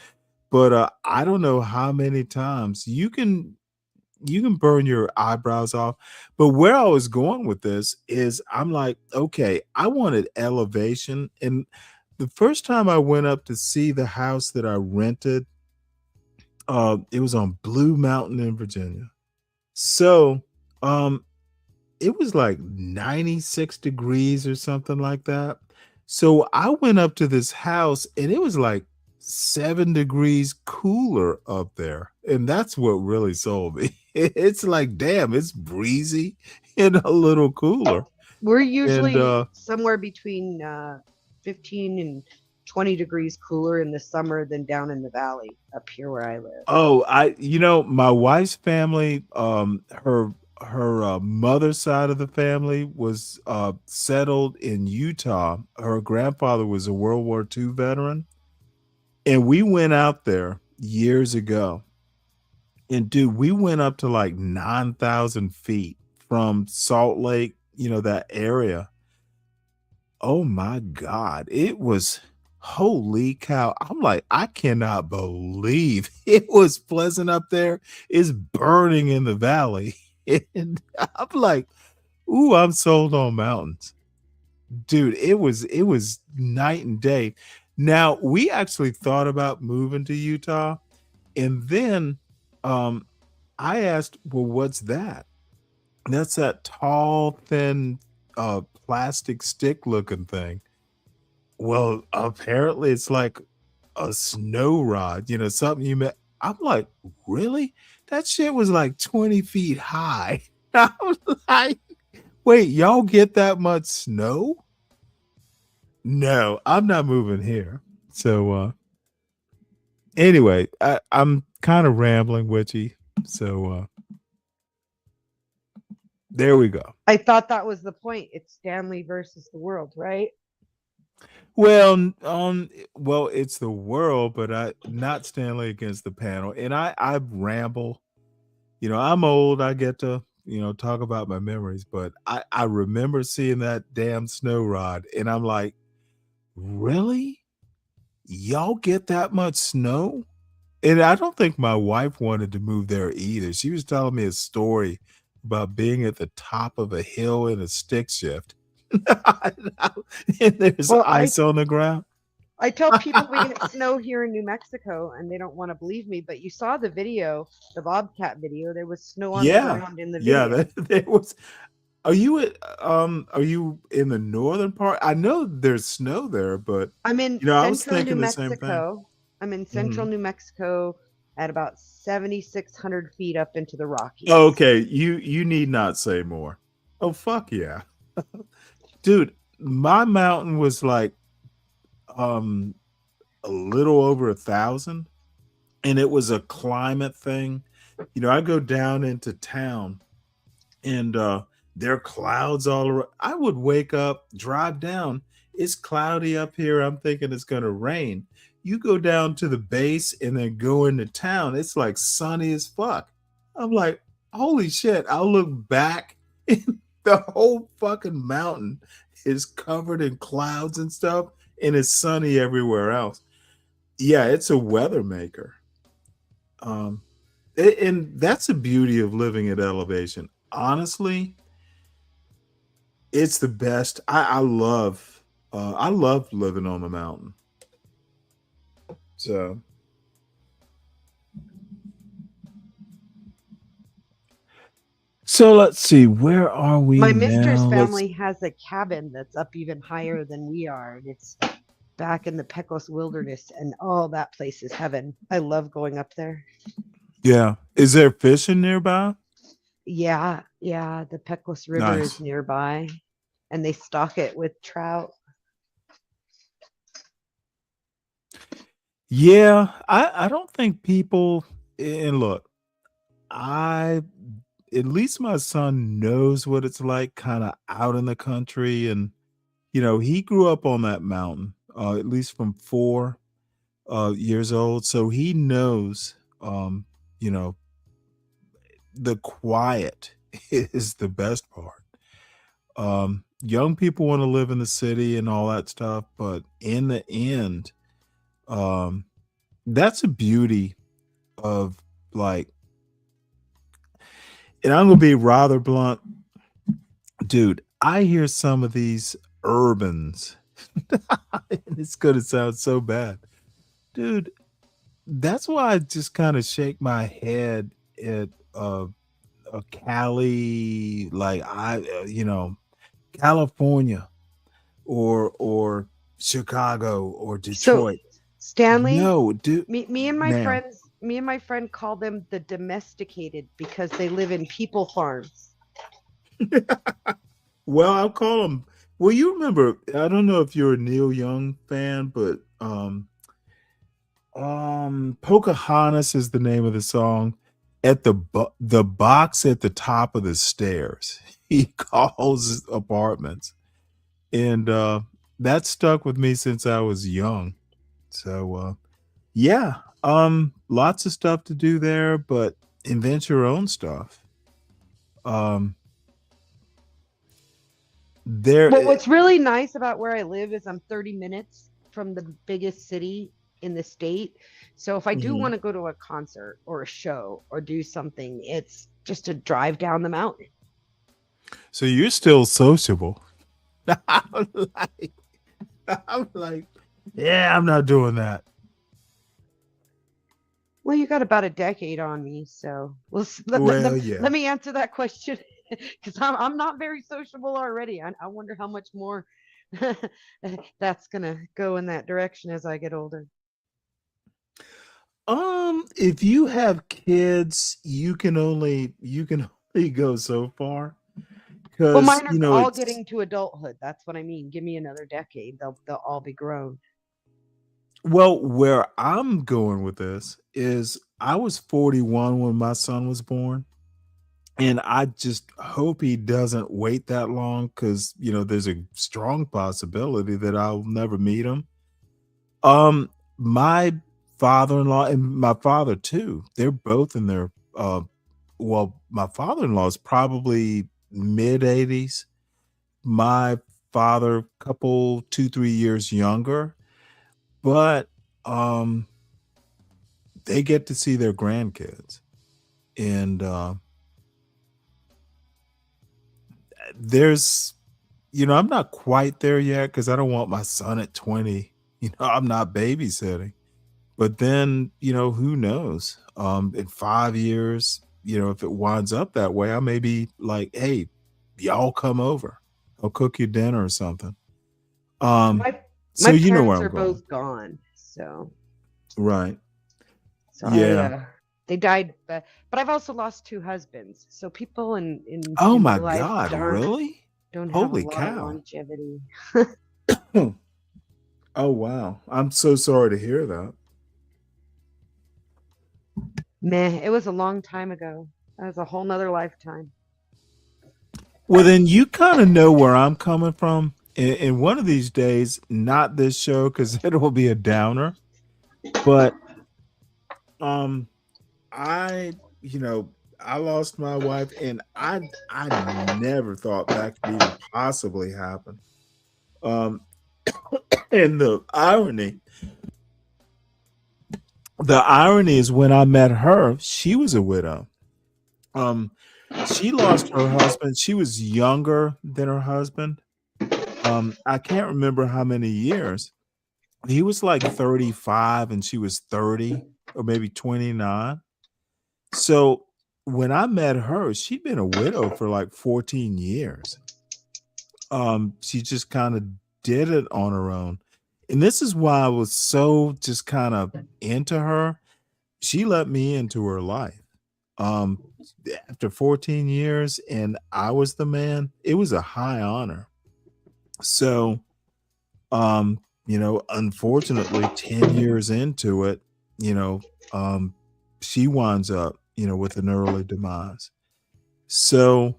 but I don't know how many times you can burn your eyebrows off. But where I was going with this is I'm like, okay, I wanted elevation. And the first time I went up to see the house that I rented, it was on Blue Mountain in Virginia. So um it was like 96 degrees or something like that. So I went up to this house and it was like 7 degrees cooler up there. And that's what really sold me. It's like, damn, it's breezy and a little cooler. We're And usually somewhere between 15 and 20 degrees cooler in the summer than down in the valley up here where I live. oh, my wife's family, her mother's side of the family was settled in Utah. Her grandfather was a World War II veteran. And we went out there years ago. And dude, we went up to like 9,000 feet from Salt Lake, that area. Oh my God. Holy cow. I'm like, I cannot believe it was pleasant up there. It's burning in the valley. And I'm like, ooh, I'm sold on mountains. Dude, it was night and day. Now, we actually thought about moving to Utah, and then um I asked, well, what's that? That's that tall, thin, plastic stick looking thing. Well, apparently it's like a snow rod, something you met. I'm like, really? That shit was like 20 feet high. I was like, wait, y'all get that much snow? No, I'm not moving here. So anyway, I'm kind of rambling, witchy. So there we go. I thought that was the point. It's Stanley versus the world, right? Well, it's the world, but I not Stanley against the panel. And I ramble. I'm old. I get to, talk about my memories, but I remember seeing that damn snow rod, and I'm like, really? Y'all get that much snow? And I don't think my wife wanted to move there either. She was telling me a story about being at the top of a hill in a stick shift. And there's Well, ice on the ground. I tell people we get snow here in New Mexico, and they don't want to believe me. But you saw the video, the Bobcat video. There was snow on the Yeah. ground in the Yeah, video. there was. Are you in the northern part? I know there's snow there, but I'm in I was central New thinking the same thing. Mexico. I'm in central Mhm. New Mexico at about 7,600 feet up into the Rockies. Okay, you need not say more. Oh fuck yeah. Dude, my mountain was like um a little over 1,000, and it was a climate thing. I go down into town, and there are clouds all around. I would wake up, drive down. It's cloudy up here. I'm thinking it's going to rain. You go down to the base and then go into town. It's like sunny as fuck. I'm like, holy shit. I'll look back and the whole fucking mountain is covered in clouds and stuff, and it's sunny everywhere else. Yeah, it's a weather maker. Um, and that's the beauty of living at elevation. Honestly, it's the best. I love living on the mountain. So let's see, where are we My now? mistress Let's family has a cabin that's up even higher than we are, and it's back in the Pecos wilderness, and oh, that place is heaven. I love going up there. Yeah. Is there fishing nearby? Yeah, the Pecos River is Nice. nearby, and they stock it with trout. Yeah, I don't think people, and look, I at least my son knows what it's like kind of out in the country, and he grew up on that mountain, at least from 4 years old, so he knows, you know the quiet is the best part. Young people want to live in the city and all that stuff, but in the end, um that's a beauty of, like, and I'm gonna be rather blunt, dude. I hear some of these urbans, and it's gonna sound so bad, dude. That's why I just kind of shake my head at a Cali, like California, or Chicago or So, Detroit. Stanley, No, dude, me and ma'am. my friend call them the domesticated because they live in people farms. Well, I'll call them. Well, you remember, I don't know if you're a Neil Young fan, but Pocahontas is the name of the song. At the box at the top of the stairs, he calls apartments, and that stuck with me since I was young. So yeah, lots of stuff to do there, but invent your own stuff. Um, Well, there, what's really nice about where I live is I'm 30 minutes from the biggest city in the state. So if I do Mhm. want to go to a concert or a show or do something, it's just a drive down the mountain. So you're still sociable. I'm like, I'm like, yeah, I'm not doing that. Well, you got about a decade on me, so Well, yeah. let me answer that question because I'm not very sociable already. I wonder how much more that's gonna go in that direction as I get older. If you have kids, you can only go so far Well, because mine are you know all it's getting to adulthood. That's what I mean. Give me another decade, they'll all be grown. well, where I'm going with this is I was 41 when my son was born, and I just hope he doesn't wait that long because there's a strong possibility that I'll never meet him. My father-in-law and my father too, they're both in their well, my father-in-law is probably mid 80s. My father, couple 2, 3 years younger, but they get to see their grandkids. And there's I'm not quite there yet because I don't want my son at 20. I'm not babysitting. But then, who knows? In 5 years, if it winds up that way, I may be like, hey, y'all come over. I'll cook you dinner or something. My So you know where parents I'm are going. both gone, so Right. I Yeah. they died, but I've also lost two husbands. So people in Oh my my life God, really? don't have a Holy lot of cow. longevity. Oh wow. I'm so sorry to hear that. Meh, it was a long time ago. That was a whole nother lifetime. Well, then you kind of know where I'm coming from. In one of these days, not this show because it will be a downer, but um I, I lost my wife and I never thought that could even possibly happen. Um and the irony is when I met her, she was a widow. Um she lost her husband. She was younger than her husband. I can't remember how many years. He was like 35 and she was 30 or maybe 29. So when I met her, she'd been a widow for like 14 years. She just kind of did it on her own. And this is why I was so just kind of into her. She let me into her life. Um, After 14 years and I was the man, it was a high honor. So, unfortunately, 10 years into it, you know, um, she winds up, with an early demise. So,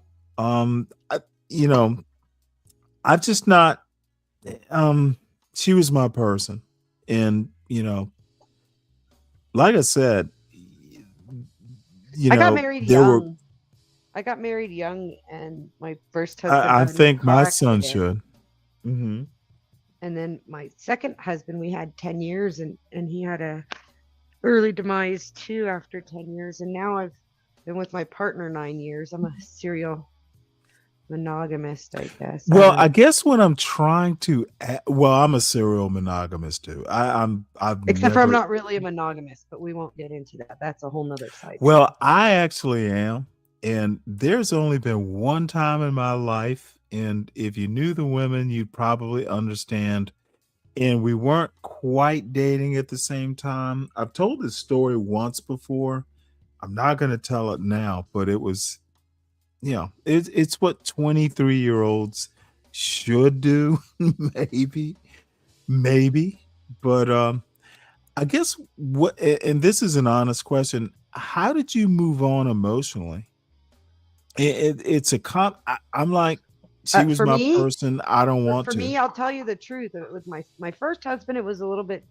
I, you know, I've just not, um, she was my person. And, like I said, I got married there were, young. I got married young, and my first husband I died in a think my car son accident. should. Hmm. And then my second husband, we had 10 years, and he had a early demise too after 10 years. And now I've been with my partner 9 years. I'm a serial monogamist, I guess. Well, I guess what I'm trying to, well, I'm a serial monogamist too. I've Except for I'm never, not really a monogamist, but we won't get into that. That's a whole nother side. well, I actually am. And there's only been one time in my life. And if you knew the women, you'd probably understand. And we weren't quite dating at the same time. I've told this story once before. I'm not going to tell it now, but it was, it's what 23-year-olds should do, maybe. But I guess and this is an honest question. How did you move on emotionally? It's I'm like, she was For my me, person. I don't want for to. me, I'll tell you the truth. With my first husband, it was a little bit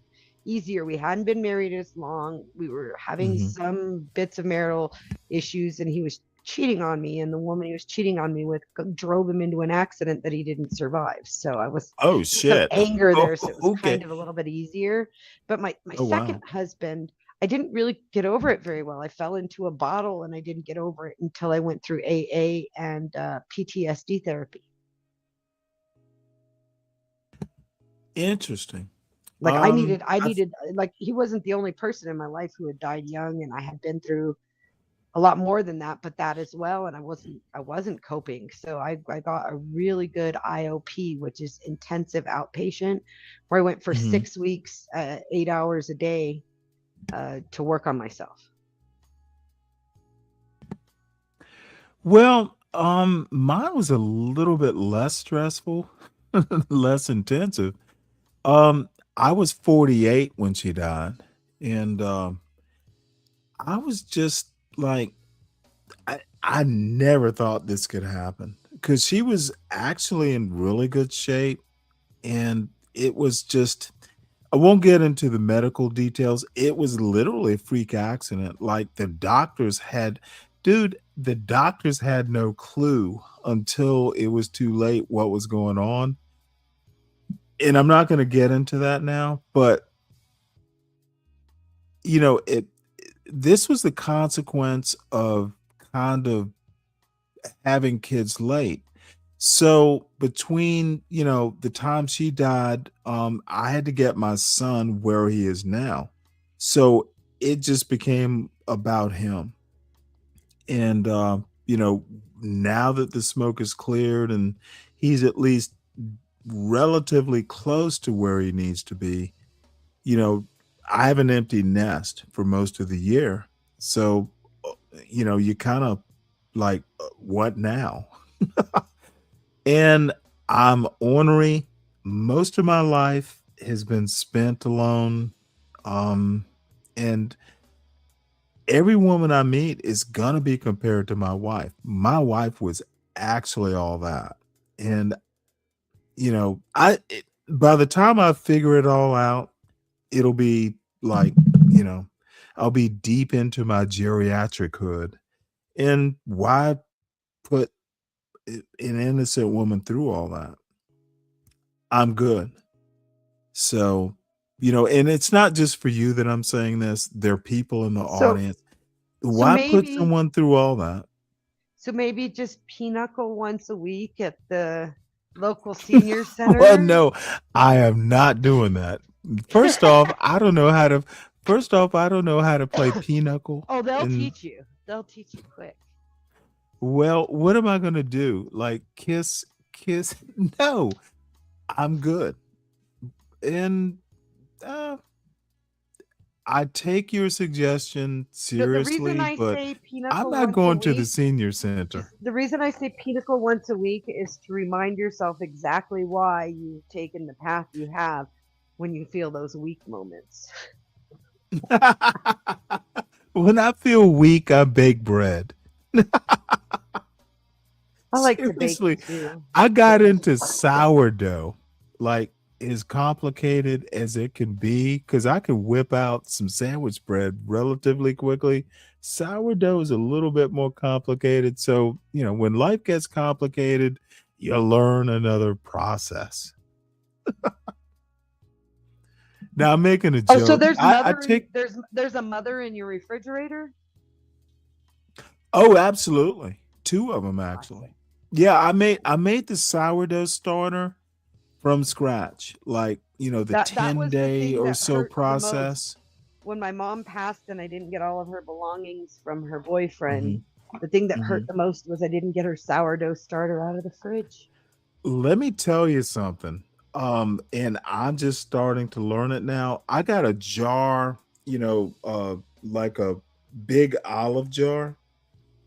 easier. We hadn't been married as long. We were having Hmm. some bits of marital issues, and he was cheating on me, and the woman he was cheating on me with drove him into an accident that he didn't survive. So I was Oh, there was some shit. anger Oh, there, so it was kind okay. of a little bit easier. But my Oh, second wow. husband, I didn't really get over it very well. I fell into a bottle, and I didn't get over it until I went through AA and PTSD therapy. Interesting. Like I needed, I like he wasn't the only person in my life who had died young, and I had been through a lot more than that, but that as well. And I wasn't coping. So I got a really good IOP, which is intensive outpatient, where I went for mhm. 6 weeks, 8 hours a day, to work on myself. Well, mine was a little bit less stressful, less intensive. Um, I was 48 when she died, and I was just like, I never thought this could happen because she was actually in really good shape, and it was just. I won't get into the medical details. It was literally a freak accident. Like the doctors had no clue until it was too late what was going on. And I'm not going to get into that now, but it this was the consequence of kind of having kids late. So between, the time she died, I had to get my son where he is now. So it just became about him. And now that the smoke is cleared and he's at least relatively close to where he needs to be, you know, I have an empty nest for most of the year. So, you kind of like, what now? And I'm ornery. Most of my life has been spent alone. Um, and every woman I meet is gonna be compared to my wife. My wife was actually all that. And, by the time I figure it all out, it'll be like, you know, I'll be deep into my geriatric hood. And why put an innocent woman through all that? I'm good. So, and it's not just for you that I'm saying this. There are people in the So audience. so Why put maybe someone through all that? so maybe just pinochle once a week at the local senior Well, center. no, I am not doing that. First off, I don't know how to first off, I don't know how to play pinochle. Oh, they'll And teach you. They'll teach you quick. well, what am I gonna do? Like kiss? No, I'm good. And uh, I take your suggestion The reason seriously, I but say I'm pinochle not once a going to the week senior center. is the reason I say pinnacle once a week is to remind yourself exactly why you've taken the path you have when you feel those weak moments. When I feel weak, I bake bread. I like to bake Seriously, too. I got into sourdough, like as complicated as it can be, because I can whip out some sandwich bread relatively quickly. Sourdough is a little bit more complicated. So, when life gets complicated, you learn another process. Now I'm making a Oh, so joke. I take there's a mother in your refrigerator? Oh, absolutely. Two of them Awesome. actually. Yeah, I made the sourdough starter from scratch, like, the That 10 was the day thing or that so hurt the most process. when my mom passed and I didn't get all of her belongings from her boyfriend. Mhm, The thing that hurt mhm. the most was I didn't get her sourdough starter out of the fridge. Let me tell you something. And I'm just starting to learn it now. I got a jar, like a big olive jar,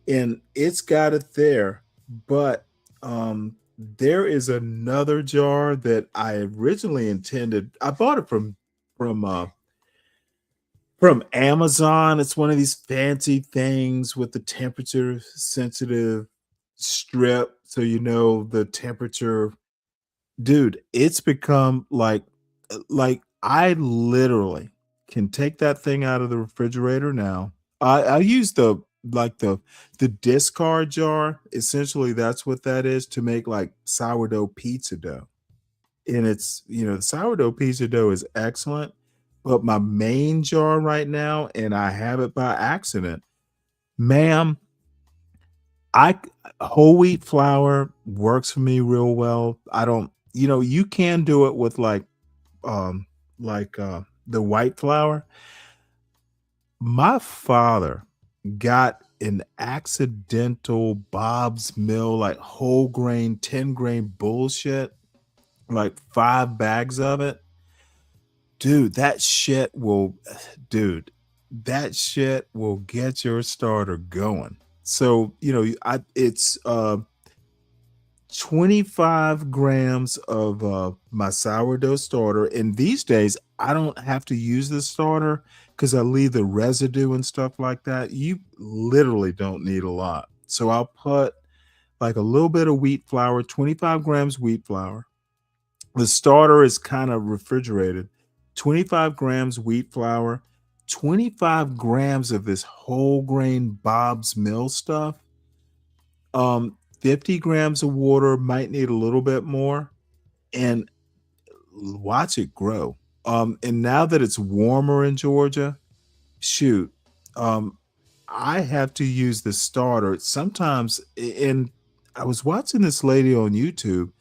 and it's got it there. But there is another jar that I originally intended. I bought it from uh from Amazon. It's one of these fancy things with the temperature sensitive strip, so the temperature. Dude, it's become like I literally can take that thing out of the refrigerator now. I use like the discard jar. Essentially, that's what that is, to make like sourdough pizza dough. And it's, the sourdough pizza dough is excellent, but my main jar right now, and I have it by accident, ma'am, I whole wheat flour works for me real well. I don't, you can do it with um the white flour. My father got an accidental Bob's Mill, like whole grain, 10 grain bullshit, like 5 bags of it. Dude, dude, that shit will get your starter going. So, it's 25 grams of my sourdough starter. And these days, I don't have to use the starter because I leave the residue and stuff like that. You literally don't need a lot. So I'll put like a little bit of wheat flour, 25 grams wheat flour. The starter is kind of refrigerated. 25 grams wheat flour, 25 grams of this whole grain Bob's Mill stuff. 50 grams of water, might need a little bit more, and watch it grow. And now that it's warmer in Georgia, shoot, I have to use the starter sometimes. And I was watching this lady on YouTube.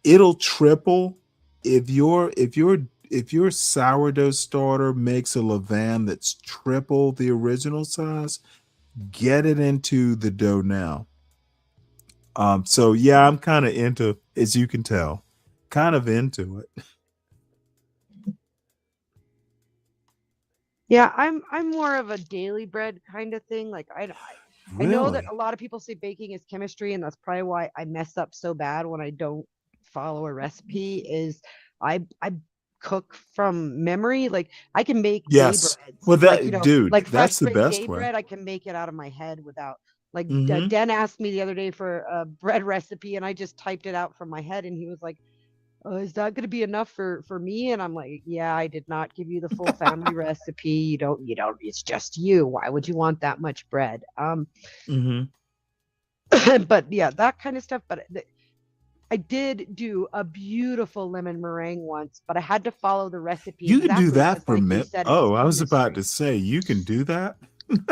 It'll triple if your sourdough starter makes a levain that's triple the original size. Get it into the dough now. So yeah, I'm kind of into, as you can tell, kind of into it. Yeah, I'm more of a daily bread kind of thing. Like I know that Really? a lot of people say baking is chemistry, and that's probably why I mess up so bad when I don't follow a recipe. Is I cook from memory. Like I can make day Yes. breads, Well, like dude, like fresh that's the baked best day way. bread. I can make it out of my head without like Hmm. Den asked me the other day for a bread recipe, and I just typed it out from my head, and he was like, "Oh, is that going to be enough for me?" And I'm like, "Yeah, I did not give you the full family recipe. You don't. It's just you. Why would you want that much bread?" Hmm. But yeah, that kind of stuff. But I did do a beautiful lemon meringue once, but I had to follow the recipe You can do exactly that because, for a like you minute. said, it's Oh, I was about to chemistry. say you can do that.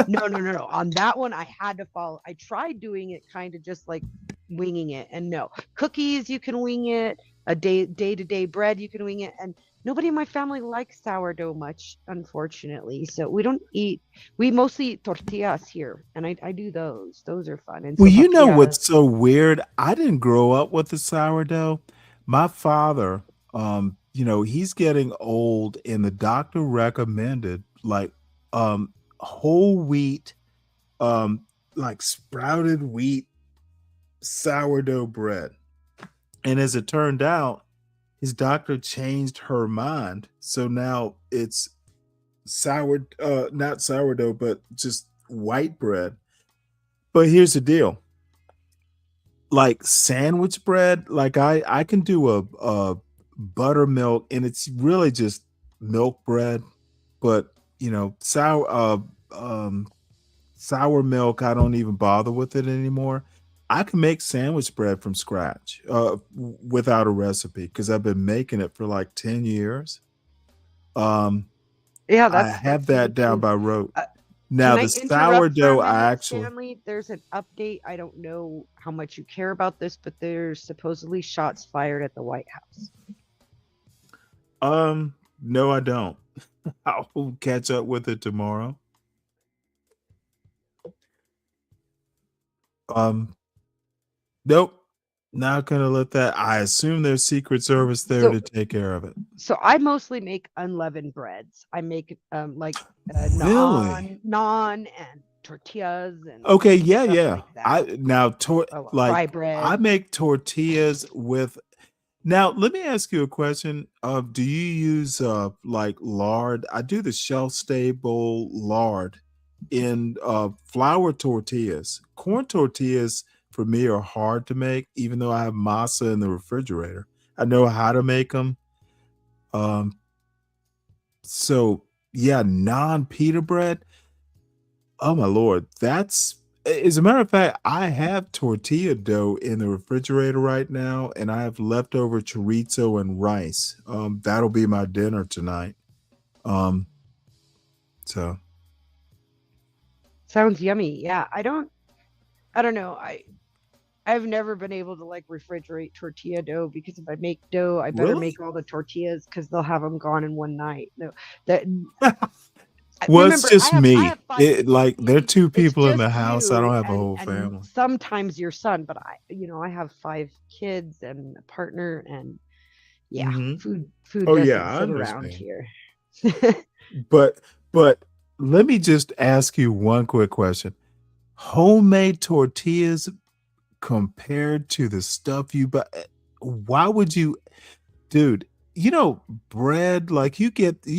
No. On that one, I had to follow. I tried doing it kind of just like winging it, and no cookies. You can wing it. A day to day bread, you can wing it, and nobody in my family likes sourdough much, unfortunately. So we don't eat. We mostly eat tortillas here, and I do those. Those are fun, and Well, you know sopapillas. what's so weird? I didn't grow up with the sourdough. My father, he's getting old, and the doctor recommended like whole wheat, um, like sprouted wheat sourdough bread. And as it turned out, his doctor changed her mind. So now it's not sourdough, but just white bread. But here's the deal. Like sandwich bread, like I can do a buttermilk, and it's really just milk bread, but sour milk, I don't even bother with it anymore. I can make sandwich bread from scratch, without a recipe, because I've been making it for like 10 years. Um, Yeah, I that's have me that down too. by rote. Uh, Now Can I the interrupt for a sourdough, I minute, actually, Stanley? There's an update. I don't know how much you care about this, but there's supposedly shots fired at the White House. no, I don't. I'll catch up with it tomorrow. Um, nope. Not gonna let that. I assume there's Secret Service there So to take care of it. so I mostly make unleavened breads. I make like Really? naan and tortillas and Okay, yeah, stuff yeah. like I that. now Rye like I bread. make tortillas with. Now, let me ask you a question. Do you use like lard? I do the shelf stable lard in flour tortillas. Corn tortillas for me are hard to make, even though I have masa in the refrigerator. I know how to make them. So yeah, non pita bread. Oh my lord, that's as a matter of fact, I have tortilla dough in the refrigerator right now, and I have leftover chorizo and rice. That'll be my dinner tonight. Um, so Sounds yummy. Yeah, I don't know. I've never been able to like refrigerate tortilla dough because if I make dough, I better really? make all the tortillas because they'll have them gone in one night. No, that Well, it's remember just I have me. five. It like there are two It's people in the just house. I you don't have a and whole family. sometimes your son, but I have 5 kids and a partner and yeah, Hmm. food Oh yeah, doesn't I sit around understand. here. But let me just ask you one quick question. Homemade tortillas compared to the stuff you buy, why would you, dude, bread, like you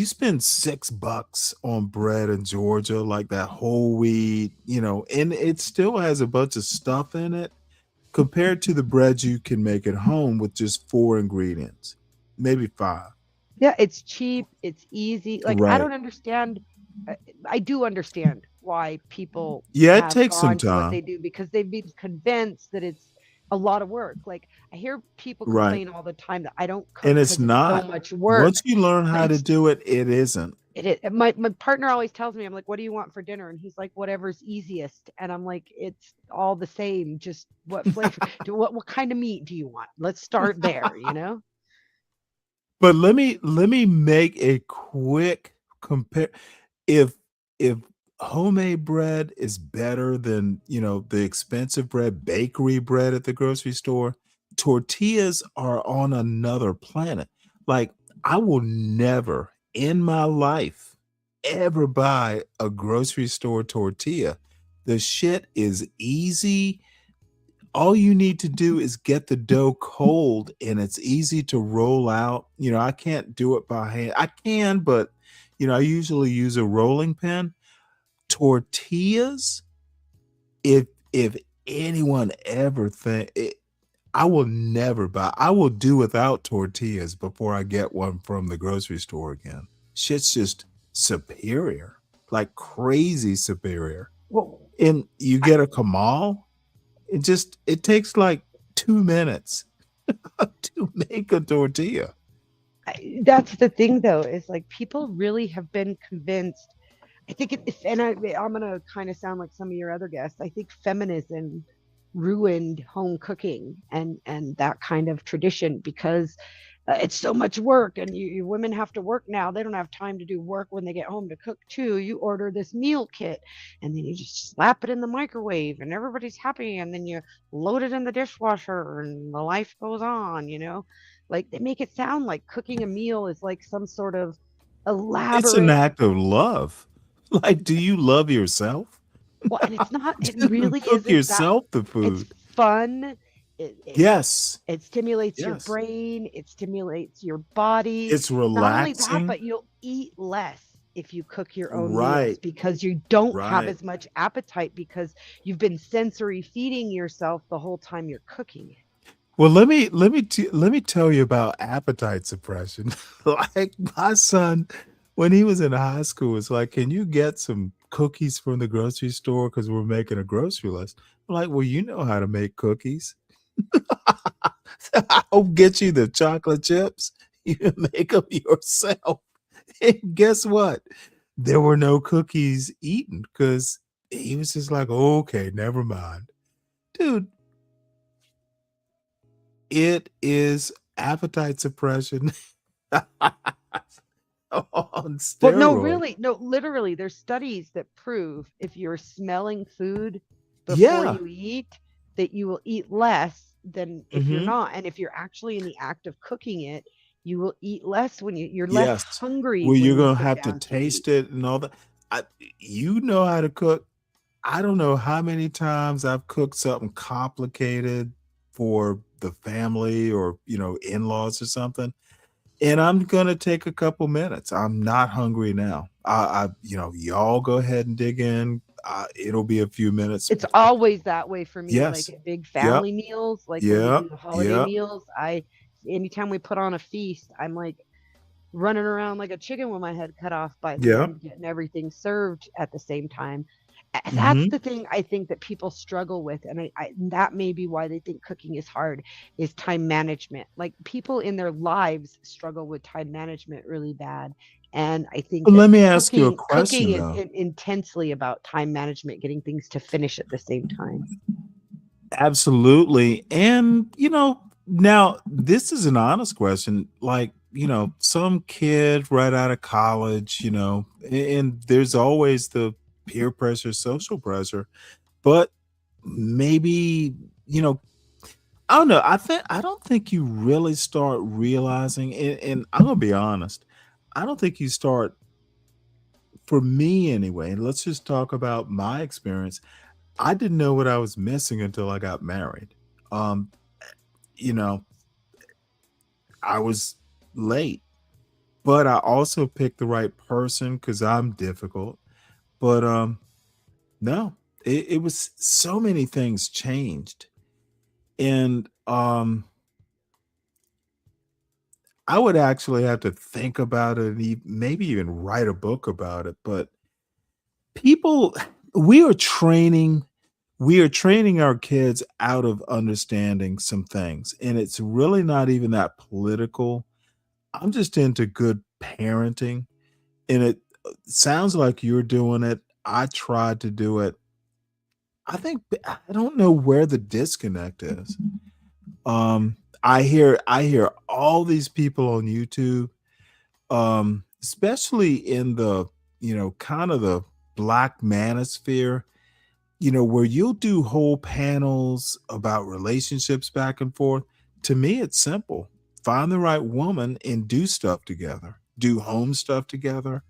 spend $6 on bread in Georgia, like that whole wheat, and it still has a bunch of stuff in it compared to the bread you can make at home with just 4 ingredients, maybe five. Yeah, it's cheap, it's easy. Like I Right. don't understand. I I do understand why people Yeah, it have takes some gone to what they time. do because they've been convinced that it's a lot of work. Like I hear people Right. complain all the time that I don't cook And it's because it's so not. much Once work, you learn but how to do it, it isn't. it is. My partner always tells me, I'm like, what do you want for dinner? And he's like, whatever's easiest. And I'm like, it's all the same. Just what flavor? What kind of meat do you want? Let's start there. You know? But let me make a quick compare. If if homemade bread is better than, the expensive bread, bakery bread at the grocery store, tortillas are on another planet. Like I will never in my life ever buy a grocery store tortilla. The shit is easy. All you need to do is get the dough cold and it's easy to roll out. I can't do it by hand. I can, but I usually use a rolling pin. Tortillas, if anyone ever think it, I will never buy. I will do without tortillas before I get one from the grocery store again. Shit's just superior, like crazy superior. Well, And you get a Kamal, it takes like 2 minutes to make a tortilla. that's the thing, though, is like people really have been convinced. I think I'm gonna kind of sound like some of your other guests. I think feminism ruined home cooking and that kind of tradition because it's so much work and you women have to work now. They don't have time to do work when they get home to cook too. You order this meal kit and then you just slap it in the microwave and everybody's happy and then you load it in the dishwasher and the life goes on, you know? Like they make it sound like cooking a meal is like some sort of It's an elaborate. act of love. Like, do you love yourself? Well, and it's not, it Dude, really cook isn't that. yourself the It's food. fun. It, it, Yes. it stimulates your Yes. brain, it stimulates your body. It's Not only that, relaxing. but you'll eat less if you cook your own meals Right. because you don't have Right. as much appetite because you've been sensory feeding yourself the whole time you're cooking it. Well, let me tell you about appetite suppression. Like my son, when he was in high school, was like, "Can you get some cookies from the grocery store? Because we're making a grocery list." I'm like, "Well, you know how to make cookies. I'll get you the chocolate chips. You make them yourself." And guess what? There were no cookies eaten because he was just like, "Okay, never mind." Dude, it is appetite suppression on But no, steroids. really, no, literally, there's studies that prove if you're smelling food before Yeah. you eat, that you will eat less than if you're Mhm. not. And if you're actually in the act of cooking it, you will eat less when you're less Yes. hungry Well, you're when you gonna sit have to down to eat. taste it and all that. I You know how to cook. I don't know how many times I've cooked something complicated for the family or, in-laws or something, and I'm gonna take a couple minutes. I'm not hungry now. Y'all go ahead and dig in. It'll be a few minutes It's before. always that way for me, like Yes. at big Yep. family meals, like when we Yep. do the holiday Yep. meals, anytime we put on a feast, I'm like running around like a chicken with my head cut off by the Yep. end, getting everything served at the same time. That's Hmm. the thing I think that people struggle with, and that may be why they think cooking is hard, is time management. Like people in their lives struggle with time management really bad, and I think that Let me ask you a cooking question, is though. intensely about time management, getting things to finish at the same time. Absolutely. And, now this is an honest question. Like, some kid right out of college, and there's always the peer pressure, social pressure, but maybe, you know, I don't know. I don't think you really start realizing, and I'm gonna be honest, I don't think you start, for me anyway. And let's just talk about my experience. I didn't know what I was missing until I got married. Um, you know, I was late, but I also picked the right person because I'm difficult. But no, it was so many things changed, and I would actually have to think about it, and maybe even write a book about it. But people, we are training we are training our kids out of understanding some things, and it's really not even that political. I'm just into good parenting, and it sounds like you're doing it. I tried to do it. I don't know where the disconnect is. I hear all these people on YouTube, especially in the, kind of the black manosphere, where you'll do whole panels about relationships back and forth. To me, it's simple. Find the right woman and do stuff together. Do home stuff together.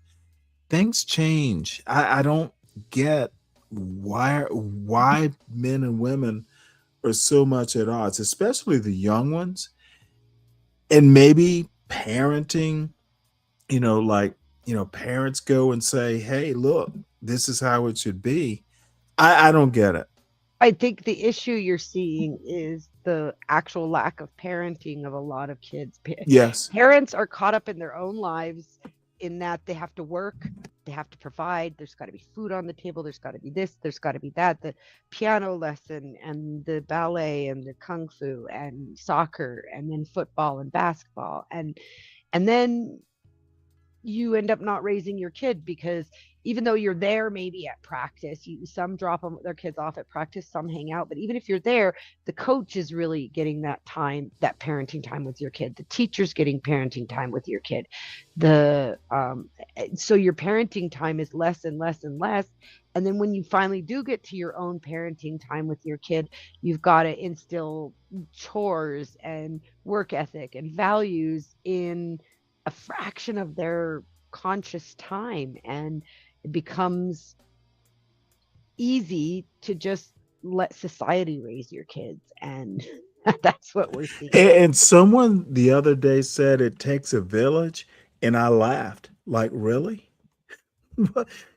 Things change. I don't get why men and women are so much at odds, especially the young ones. And maybe parenting, like, parents go and say, "Hey, look, this is how it should be." I don't get it. I think the issue you're seeing is the actual lack of parenting of a lot of kids. Yes. Parents are caught up in their own lives, in that they have to work, they have to provide, there's got to be food on the table, there's got to be this, there's got to be that, the piano lesson and the ballet and the kung fu and soccer and then football and basketball, and then you end up not raising your kid, because even though you're there maybe at practice, some drop their kids off at practice, some hang out, but even if you're there, the coach is really getting that time, that parenting time with your kid, the teacher's getting parenting time with your kid, the so your parenting time is less and less and less. And then when you finally do get to your own parenting time with your kid, you've got to instill chores and work ethic and values in a fraction of their conscious time, and it becomes easy to just let society raise your kids, and that's what we're seeing. And someone the other day said it takes a village, and I laughed. Like, really?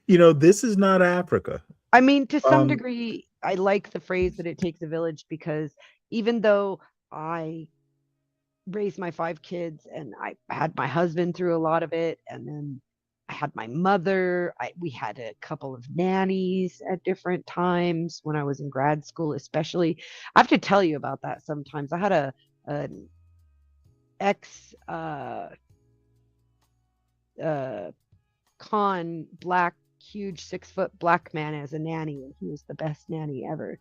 This is not Africa. I mean, to some Um, degree, I like the phrase that it takes a village, because even though I raised my 5 kids and I had my husband through a lot of it, and then I had my mother, we had a couple of nannies at different times when I was in grad school, especially. I have to tell you about that sometimes. I had an ex con black, huge 6-foot black man as a nanny, and he was the best nanny ever.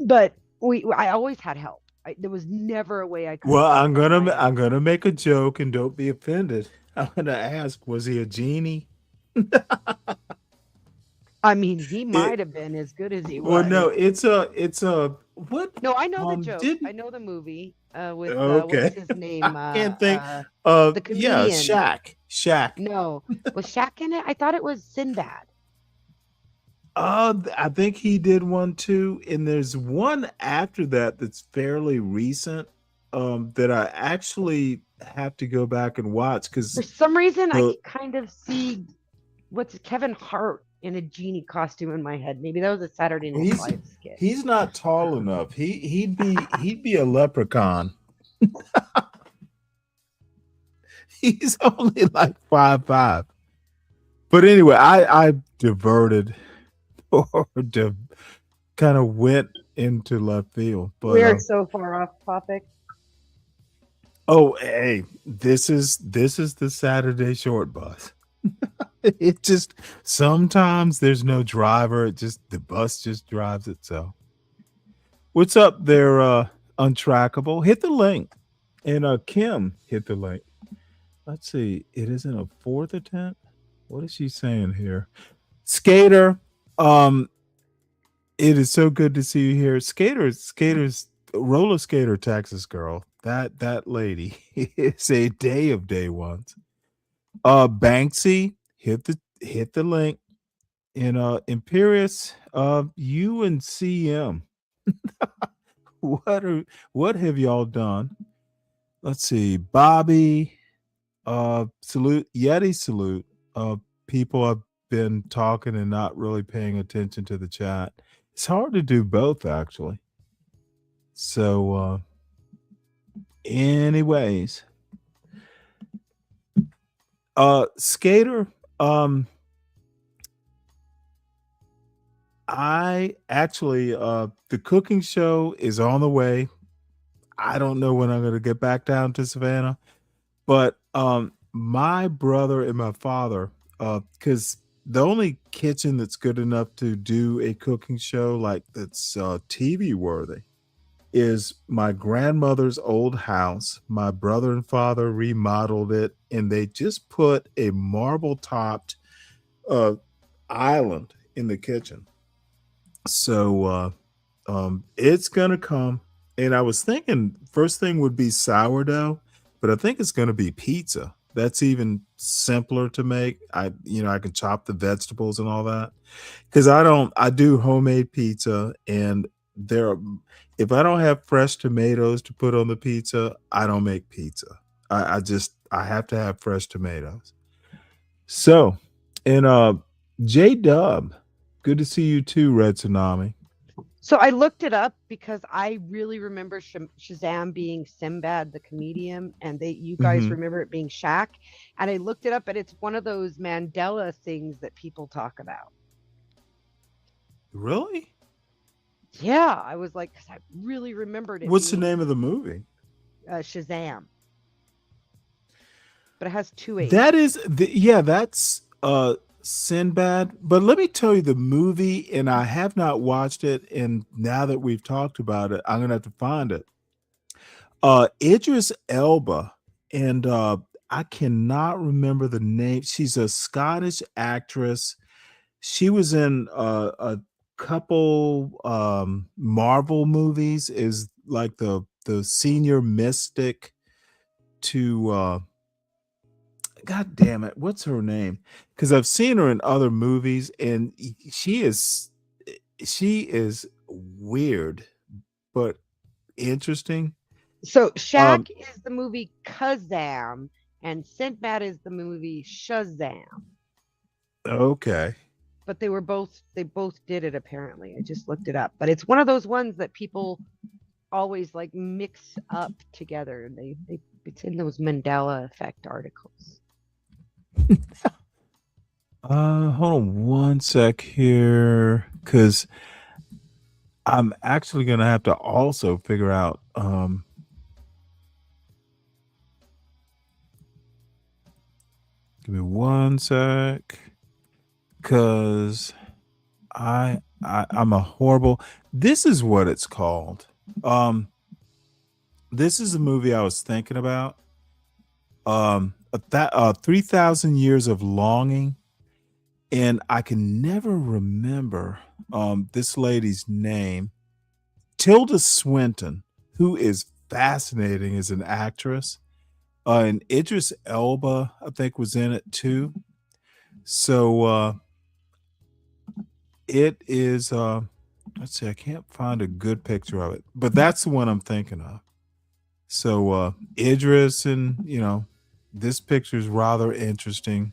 But I always had help. There was never a way I could well, have done I'm it on gonna my I'm own. gonna make a joke, and don't be offended. I'm gonna ask, was he a genie? I mean, he It might have been as good as he Well, no, was. it's a what? No, I know the joke. I Didn't know the movie with what's Okay. his I name? can't think. The Yeah, comedian. Shaq. No, was Shaq in it? I thought it was Sinbad. I think he did one too, and there's one after that that's fairly recent, that I actually have to go back and watch For because some reason, I the could kind of see what's Kevin Hart in a genie costume in my head. Maybe that was a Saturday Night he's Live skit. he's not tall enough. He'd be a leprechaun. He's only like 5'5". But anyway, I diverted or kind of went into left field. We But are so far off topic. oh, hey, this is the Saturday short bus. It just sometimes there's no driver. It just the bus just drives itself. What's up there, Untrackable? Hit the link. And Kim hit the link. Let's see. It isn't a fourth attempt. What is she saying here? Skater, it is so good to see you here. Skater's roller skater Texas girl. That lady is a day of day ones. Banksy, hit the link. And Imperious, you and CM. What have y'all done? Let's see. Bobby, salute, Yeti salute. People have been talking and not really paying attention to the chat. It's hard to do both actually. So anyways, Skater, I actually the cooking show is on the way. I don't know when I'm going to get back down to Savannah, but my brother and my father, because the only kitchen that's good enough to do a cooking show like that's TV worthy is my grandmother's old house. My brother and father remodeled it, and they just put a marble topped island in the kitchen. So it's gonna come. And I was thinking first thing would be sourdough, but I think it's gonna be pizza. That's even simpler to make. I can chop the vegetables and all that. Because I do homemade pizza, and if I don't have fresh tomatoes to put on the pizza, I don't make pizza. I have to have fresh tomatoes. So, and J Dub, good to see you too, Red Tsunami. So I looked it up because I really remember Shazam being Sinbad the comedian, and you guys remember it being Shaq. And I looked it up, and it's one of those Mandela things that people talk about. Really? Yeah, I was like, because I really remembered it. What's the name of the movie? Shazam. But it has 2 A's. That is, that's Sinbad. But let me tell you the movie, and I have not watched it. And now that we've talked about it, I'm gonna have to find it. Idris Elba, and I cannot remember the name. She's a Scottish actress. She was in a couple Marvel movies. Is like the senior mystic to God damn it, what's her name? Because I've seen her in other movies, and she is weird but interesting. So Shaq is the movie Kazam, and Sinbad is the movie Shazam. Okay. But they both did it apparently. I just looked it up. But it's one of those ones that people always like mix up together. And it's in those Mandela effect articles. Hold on one sec here, because I'm actually gonna have to also figure out give me one sec, because I'm a horrible. This is what it's called. This is a movie I was thinking about. 3,000 Years of Longing, and I can never remember this lady's name. Tilda Swinton, who is fascinating as an actress, and Idris Elba, I think, was in it too. So it is. Let's see, I can't find a good picture of it, but that's the one I'm thinking of. So Idris, and this picture is rather interesting.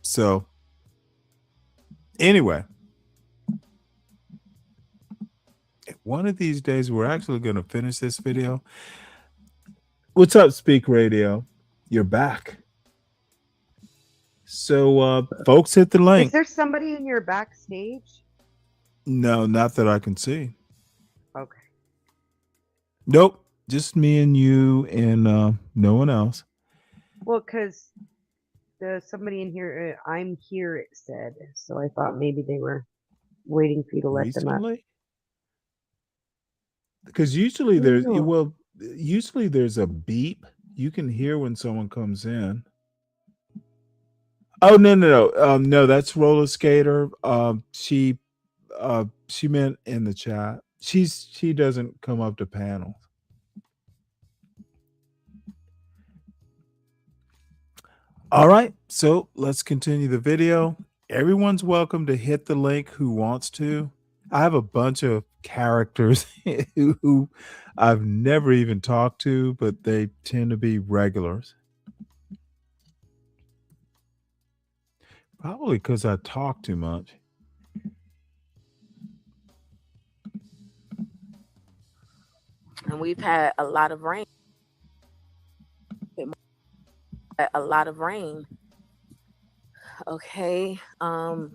So anyway, one of these days we're actually going to finish this video. What's up, Speak Radio? You're back. So, folks, hit the Is link. there somebody in your backstage? No, not that I can see. Okay. Nope, just me and you, and no one else. Well, because the somebody in here, I'm here, it said. So I thought maybe they were waiting for you to let them up. Recently, because usually usually there's a beep. You can hear when someone comes in. Oh, no, no, that's roller skater. She meant in the chat. She doesn't come up to panels. All right, so let's continue the video. Everyone's welcome to hit the link who wants to. I have a bunch of characters who I've never even talked to, but they tend to be regulars. Probably because I talk too much. And we've had a lot of rain. A lot of rain. Okay. And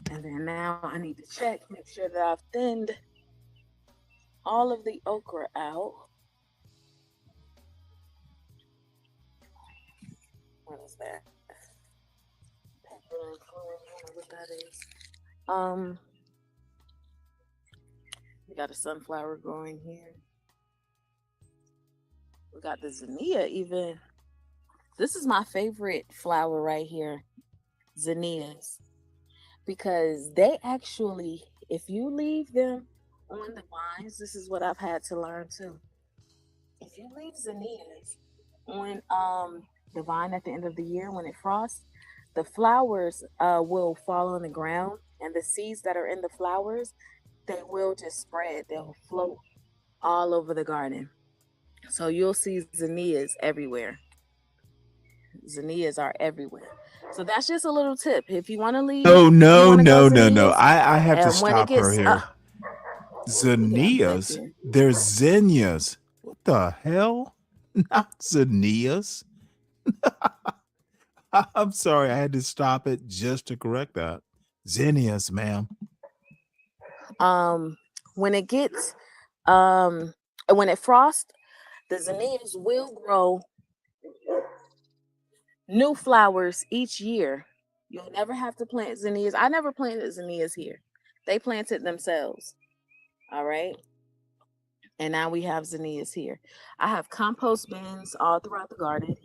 then now I need to check, make sure that I've thinned all of the okra out. What is that? Pepper and corn, I don't know what that is. We got a sunflower growing here. We got the zinnia even. This is my favorite flower right here, zinnias, because they actually, if you leave them on the vines, this is what I've had to learn too. If you leave zinnias on the vine at the end of the year when it frosts, the flowers will fall on the ground, and the seeds that are in the flowers, they will just spread. They'll float all over the garden. So you'll see zinnias everywhere. Zinnias are everywhere. So that's just a little tip. If you want to leave, Oh, you no, want to go no, no, no. zinnias, I have to and when it stop her gets here. get out back Zinnias? here. They're zinnias. What the hell? Not zinnias. I'm sorry, I had to stop it just to correct that. Zinnias, ma'am. When it gets when it frosts, the zinnias will grow new flowers each year. You'll never have to plant zinnias. I never planted zinnias here. They planted themselves. All right. And now we have zinnias here. I have compost bins all throughout the garden.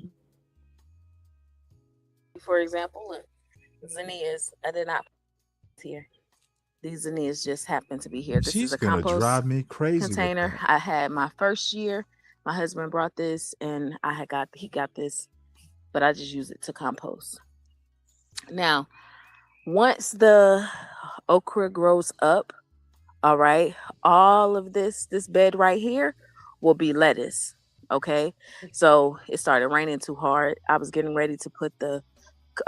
For example, look, zinnias. I did not plant here. These zinnias just happen to be here. This is She's a gonna compost drive me crazy with container. that. I had my first year. My husband brought this, and he got this, but I just use it to compost. Now, once the okra grows up, all right, all of this bed right here will be lettuce. Okay, so it started raining too hard. I was getting ready to put the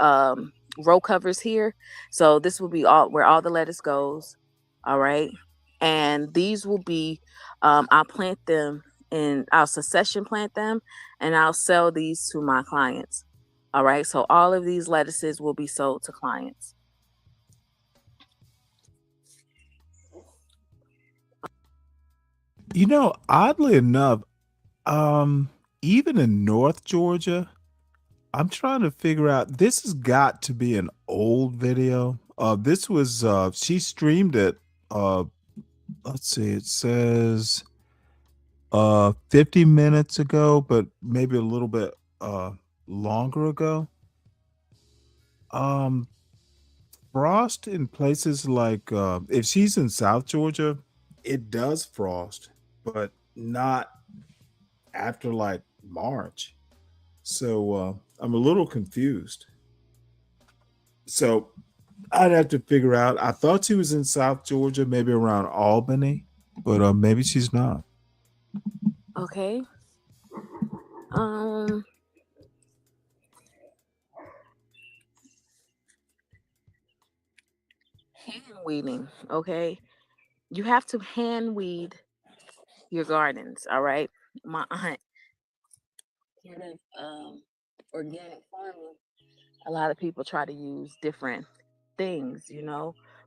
row covers here, so this will be all where all the lettuce goes. All right, and these will be I'll plant them and I'll succession plant them, and I'll sell these to my clients. All right, so all of these lettuces will be sold to clients. You know, oddly enough, even in North Georgia, I'm trying to figure out, this has got to be an old video. This was she streamed it. Let's see, it says 50 minutes ago, but maybe a little bit longer ago. Frost in places like if she's in South Georgia, it does frost, but not after like March. So I'm a little confused. So I'd have to figure out. I thought she was in South Georgia, maybe around Albany, but maybe she's not. Okay. Hand weeding. Okay, you have to hand weed your gardens. All right. My aunt, part of organic farming, A lot of people try to use different things,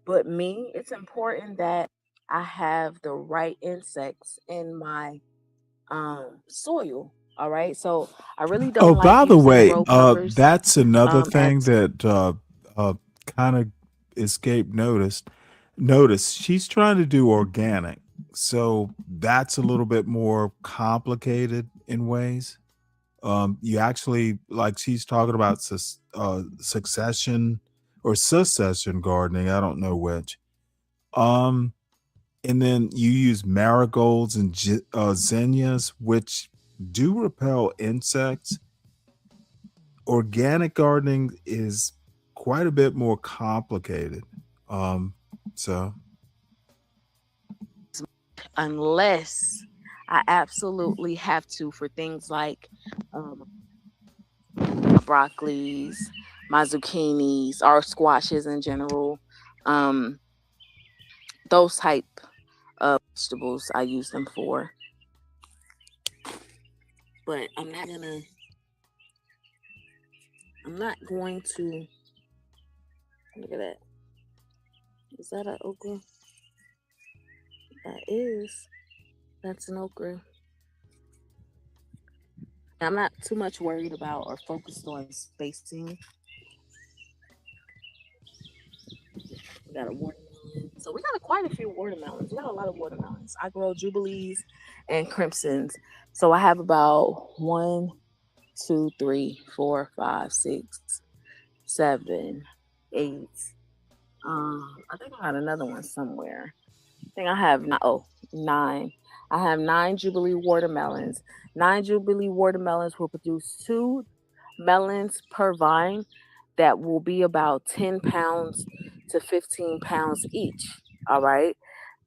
but me, it's important that I have the right insects in my soil. All right. So I really Oh, don't like by the using way, row covers that's another thing as that uh, kind of escaped notice. She's trying to do organic, so that's a little bit more complicated in ways. You actually, like, she's talking about succession or succession gardening. I don't know which. Um, and then you use marigolds and zinnias, which do repel insects. Organic gardening is quite a bit more complicated. Um, so unless I absolutely have to for things like um, my broccolis, my zucchinis, or squashes in general. Um, those type of vegetables I use them for. But I'm not going to look at that. Is that an okra? That's an okra. I'm not too much worried about or focused on spacing. We got a watermelon. So we got quite a few watermelons. We got a lot of watermelons. I grow jubilees and crimsons. So I have about 1, 2, 3, 4, 5, 6, 7, 8. I think I had another one somewhere. I think I have 9. I have 9 Jubilee watermelons. 9 Jubilee watermelons will produce 2 melons per vine that will be about 10 pounds to 15 pounds each. All right.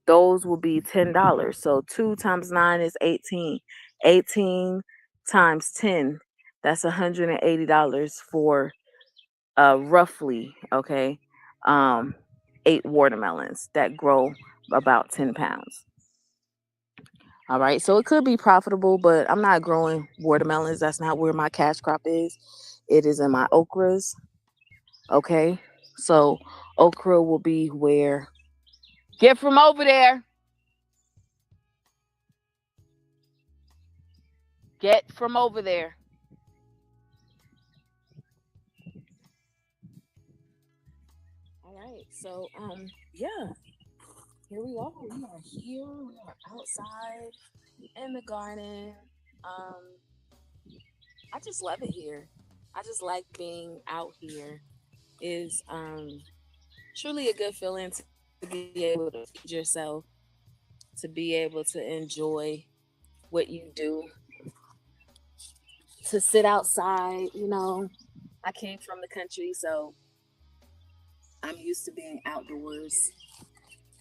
Those will be $10. So 2 times 9 is 18. 18 times 10, that's $180 for roughly, okay, 8 watermelons that grow about 10 pounds. All right, so it could be profitable, but I'm not growing watermelons. That's not where my cash crop is. It is in my okras. Okay, so okra will be where. Get from over there. Get from over there. All right, so yeah, here we are. We are here. We are outside in the garden. Um, I just love it here. I just like being out here. Is truly a good feeling to be able to feed yourself, to be able to enjoy what you do, to sit outside. I came from the country, so I'm used to being outdoors.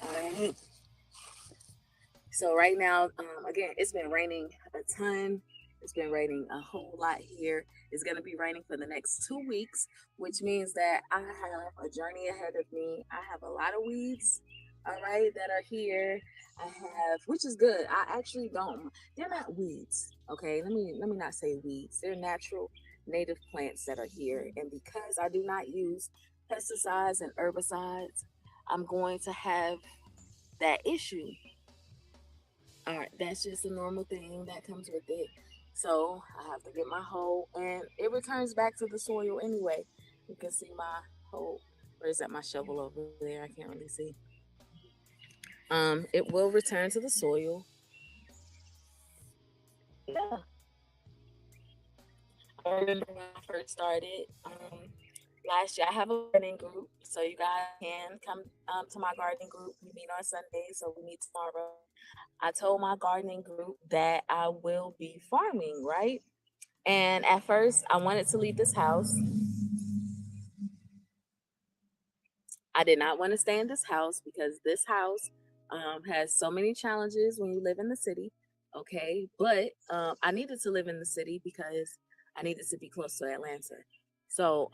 All right. So right now, again, it's been raining a ton. It's been raining a whole lot here. It's going to be raining for the next 2 weeks, which means that I have a journey ahead of me. I have a lot of weeds, all right, that are here. I have, which is good. I actually don't. They're not weeds, okay. Let me not say weeds. They're natural, native plants that are here, and because I do not use pesticides and herbicides, I'm going to have that issue. All right, that's just a normal thing that comes with it. So I have to get my hoe, and it returns back to the soil anyway. You can see my hoe. Where is that? My shovel over there? I can't really see. It will return to the soil. Yeah, I remember when I first started. Last year, I have a gardening group, so you guys can come to my gardening group. We meet on Sunday, so we meet tomorrow. I told my gardening group that I will be farming, right? And at first, I wanted to leave this house. I did not want to stay in this house because this house has so many challenges when you live in the city. Okay, but I needed to live in the city because I needed to be close to Atlanta. So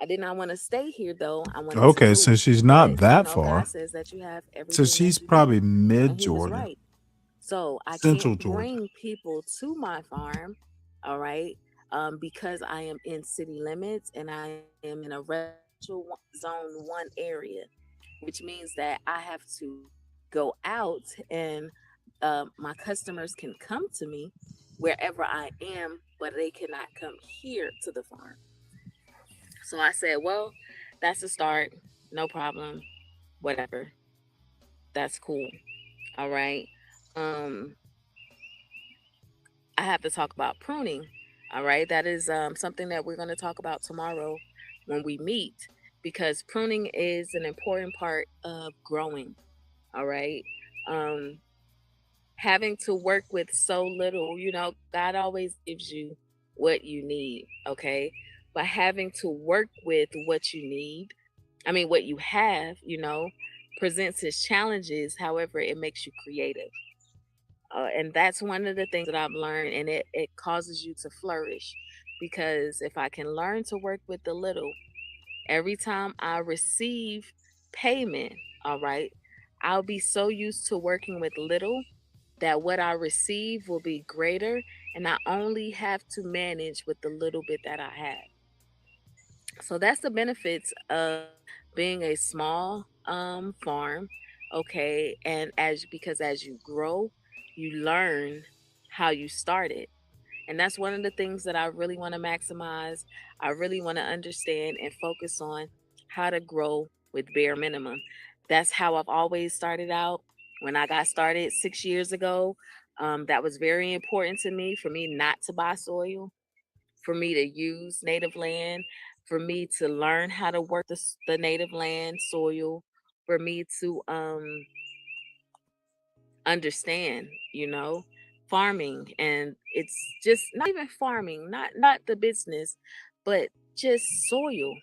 I did not want to stay here though. I wanted to okay, so move. she's But not that God far. says that you have So everything she's that you need. probably mid And he was Georgia, right. So I central can't Georgia. bring people to my farm. All right. because I am in city limits and I am in a residential zone 1 area, which means that I have to go out and my customers can come to me wherever I am, but they cannot come here to the farm. So I said, well, that's a start. No problem. Whatever. That's cool. All right. Um, I have to talk about pruning. All right. That is something that we're going to talk about tomorrow when we meet, because pruning is an important part of growing. All right. Um, Having to work with so little, God always gives you what you need. Okay. But having to work with what you need, I mean, what you have, presents its challenges. However, it makes you creative. And that's one of the things that I've learned, and it causes you to flourish. Because if I can learn to work with the little, every time I receive payment, all right, I'll be so used to working with little that what I receive will be greater, and I only have to manage with the little bit that I have. So that's the benefits of being a small farm, okay? And as you grow, you learn how you started. And that's one of the things that I really want to maximize. I really want to understand and focus on how to grow with bare minimum. That's how I've always started out. When I got started 6 years ago, that was very important to me, for me not to buy soil, for me to use native land, for me to learn how to work the native land soil, for me to understand, farming. And it's just not even farming, not the business, but just soil.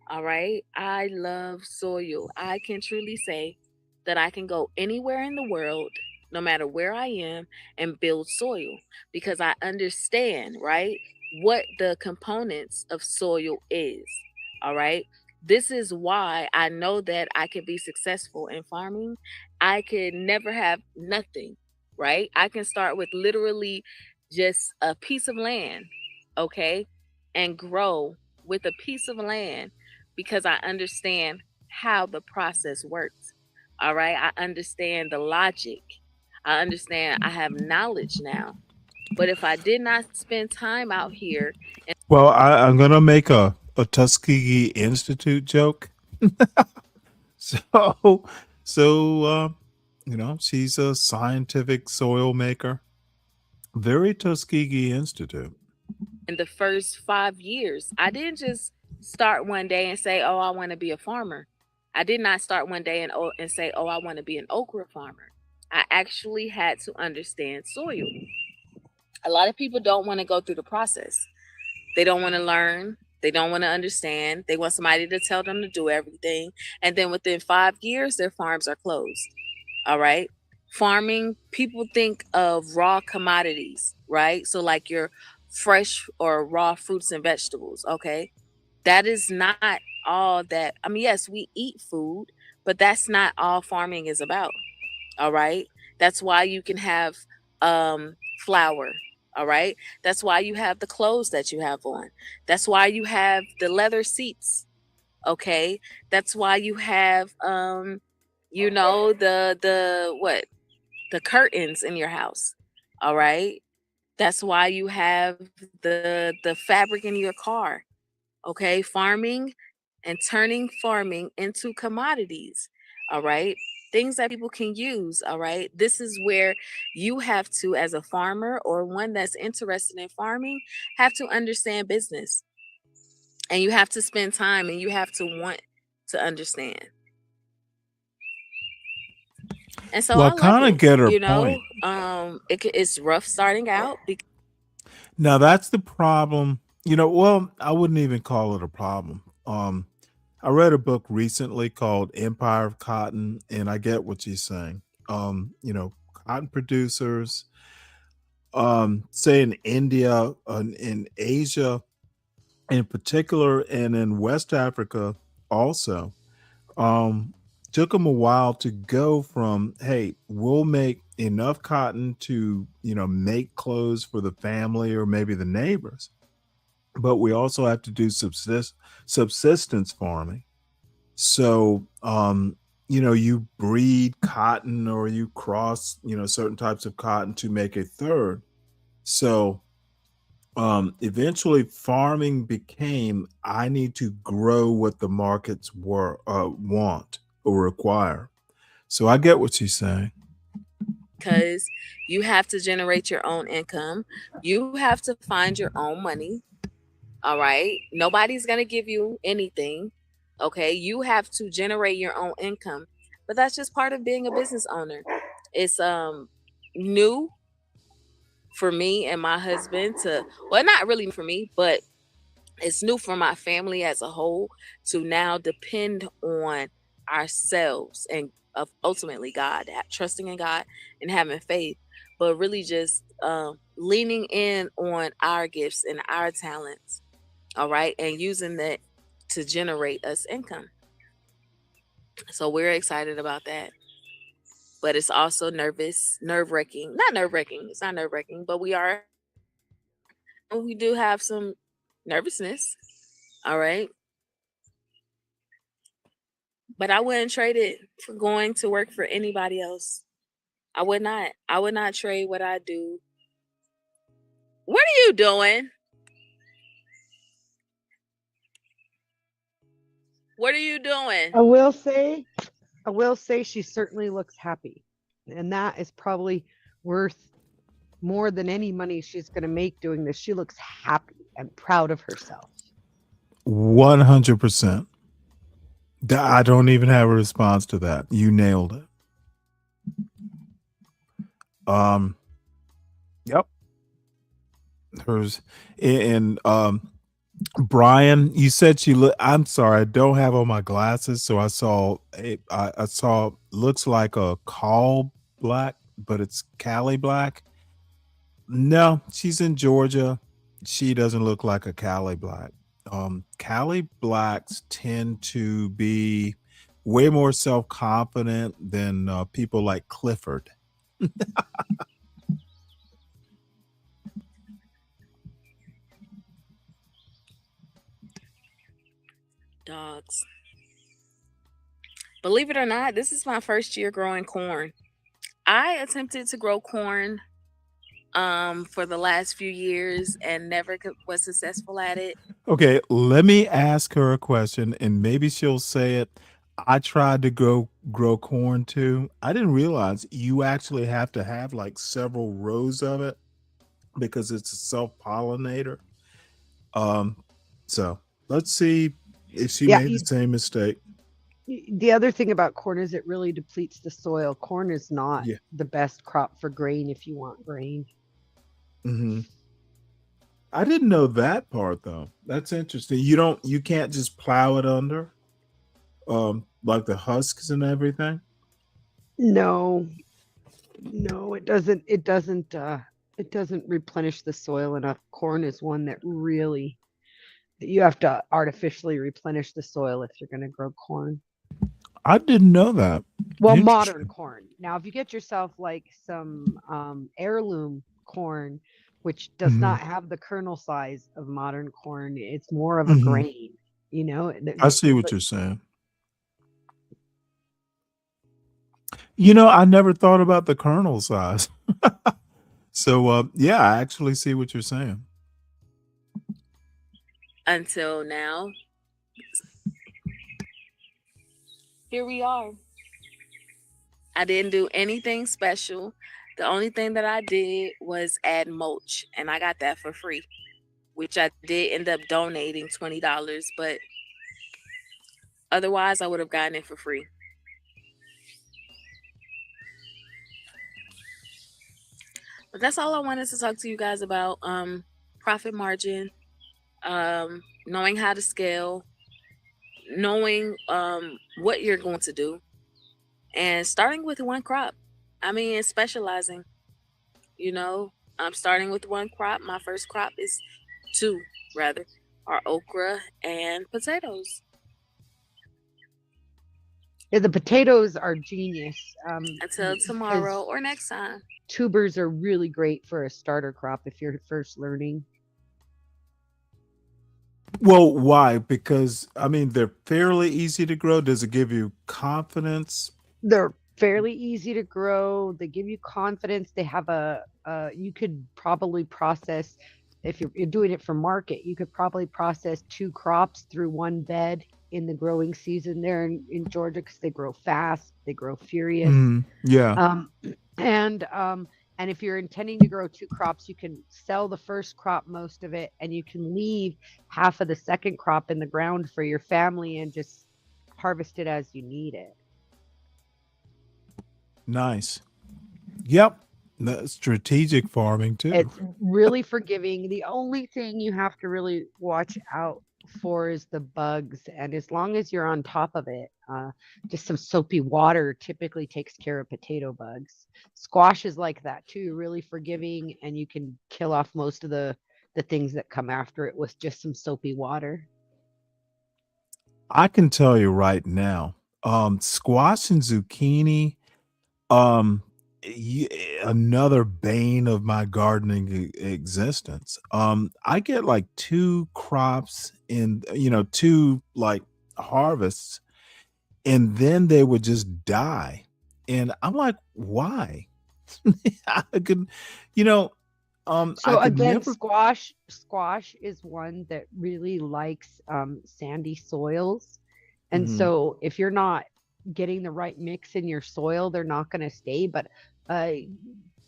All right. I love soil. I can truly say that I can go anywhere in the world, no matter where I am, and build soil, because I understand, right, what the components of soil is. All right. This is why I know that I can be successful in farming. I could never have nothing, right? I can start with literally just a piece of land, okay, and grow with a piece of land, because I understand how the process works. All right. I understand the logic. I understand, I have knowledge now. But if I did not spend time out here, Well, I'm gonna make a Tuskegee Institute joke. So, so she's a scientific soil maker, very Tuskegee Institute. in the first 5 years, I didn't just start one day and say, oh, I want to be a farmer. I did not start one day and say, oh, I want to be an okra farmer. I actually had to understand soil. A lot of people don't want to go through the process. They don't want to learn. They don't want to understand. They want somebody to tell them to do everything. And then within 5 years, their farms are closed. All right. Farming, people think of raw commodities, right? So, like your fresh or raw fruits and vegetables. Okay. That is not all that. I mean, yes, we eat food, but that's not all farming is about. All right. That's why you can have um, flour. All right. That's why you have the clothes that you have on. That's why you have the leather seats. Okay. That's why you have the what, the curtains in your house. All right. That's why you have the fabric in your car. Okay. Farming and turning farming into commodities. All right. Things that people can use. All right. This is where you have to, as a farmer or one that's interested in farming, have to understand business, and you have to spend time, and you have to want to understand. And so Well, I I love kind of it. get her point. It's rough starting out because Now that's the problem. Well, I wouldn't even call it a problem. I read a book recently called Empire of Cotton, and I get what she's saying. Cotton producers, say in India, in Asia in particular, and in West Africa also, um, took them a while to go from, hey, we'll make enough cotton to, make clothes for the family or maybe the neighbors, but we also have to do subsistence farming. So, you breed cotton or you cross, certain types of cotton to make a third. So, eventually farming became, I need to grow what the markets want or require. So I get what she's saying. because you have to generate your own income. You have to find your own money. All right. Nobody's going to give you anything. Okay. You have to generate your own income. But that's just part of being a business owner. It's new for me and my husband to, well, not really for me, but it's new for my family as a whole to now depend on ourselves and of ultimately God, trusting in God and having faith, but really just leaning in on our gifts and our talents. All right. And using that to generate us income. So we're excited about that. But it's also nerve wracking. Not nerve wracking. It's not nerve wracking, but we do have some nervousness. All right. But I wouldn't trade it for going to work for anybody else. I would not. I would not trade what I do. What are you doing? What are you doing? I will say she certainly looks happy. And that is probably worth more than any money she's going to make doing this. She looks happy and proud of herself. 100%. I don't even have a response to that. You nailed it. Yep. Hers and Brian, you said she look. I'm sorry, I don't have on my glasses, so I saw. I saw looks like a call black, but it's Cali black. No, she's in Georgia. She doesn't look like a Cali black. Cali blacks tend to be way more self confident than people like Clifford. Dogs. Believe it or not, this is my first year growing corn. I attempted to grow corn for the last few years and never was successful at it. Okay, let me ask her a question, and maybe she'll say it. I tried to grow corn too. I didn't realize you actually have to have like several rows of it because it's a self pollinator. Um, so let's see if she Yeah, made the same mistake. the other thing about corn is it really depletes the soil. Corn is not Yeah. the best crop for grain if you want grain. Hmm. I didn't know that part though. That's interesting. You can't just plow it under, like the husks and everything. No, no, it doesn't. It doesn't replenish the soil enough. Corn is one that really you have to artificially replenish the soil if you're going to grow corn. I didn't know that. Well, modern Interesting. corn. Now, if you get yourself like some heirloom corn, which does Hmm. not have the kernel size of modern corn, it's more of a Hmm. grain. You know, I see what but you're saying. I never thought about the kernel size. So, yeah, I actually see what you're saying. Until now, here we are. I didn't do anything special. The only thing that I did was add mulch, and I got that for free, which I did end up donating $20, but otherwise I would have gotten it for free. But that's all I wanted to talk to you guys about. Profit margin, knowing how to scale, knowing what you're going to do, and starting with one crop. I mean, specializing. I'm starting with one crop. My first crop is two, rather, are okra and potatoes. yeah, the potatoes are genius Until tomorrow because or next time. tubers are really great for a starter crop if you're first learning. Well, why? Because I mean, they're fairly easy to grow. Does it give you confidence? They're fairly easy to grow. They give you confidence. They have you could probably process, if you're doing it for market, you could probably process two crops through one bed in the growing season there in Georgia, because they grow fast, they grow furious. Yeah. Um, and um, and if you're intending to grow two crops, you can sell the first crop, most of it, and you can leave half of the second crop in the ground for your family and just harvest it as you need it. Nice. Yep. That's strategic farming too. It's really forgiving. The only thing you have to really watch out for is the bugs. And as long as you're on top of it, just some soapy water typically takes care of potato bugs. Squash is like that too, really forgiving, and you can kill off most of the things that come after it with just some soapy water. I can tell you right now, squash and zucchini, um, another bane of my gardening existence. I get like two crops in, two like harvests, and then they would just die. And I'm like, why? I could, you know, I So could again, never. squash is one that really likes sandy soils. And Mhm. so if you're not getting the right mix in your soil, they're not going to stay. But uh,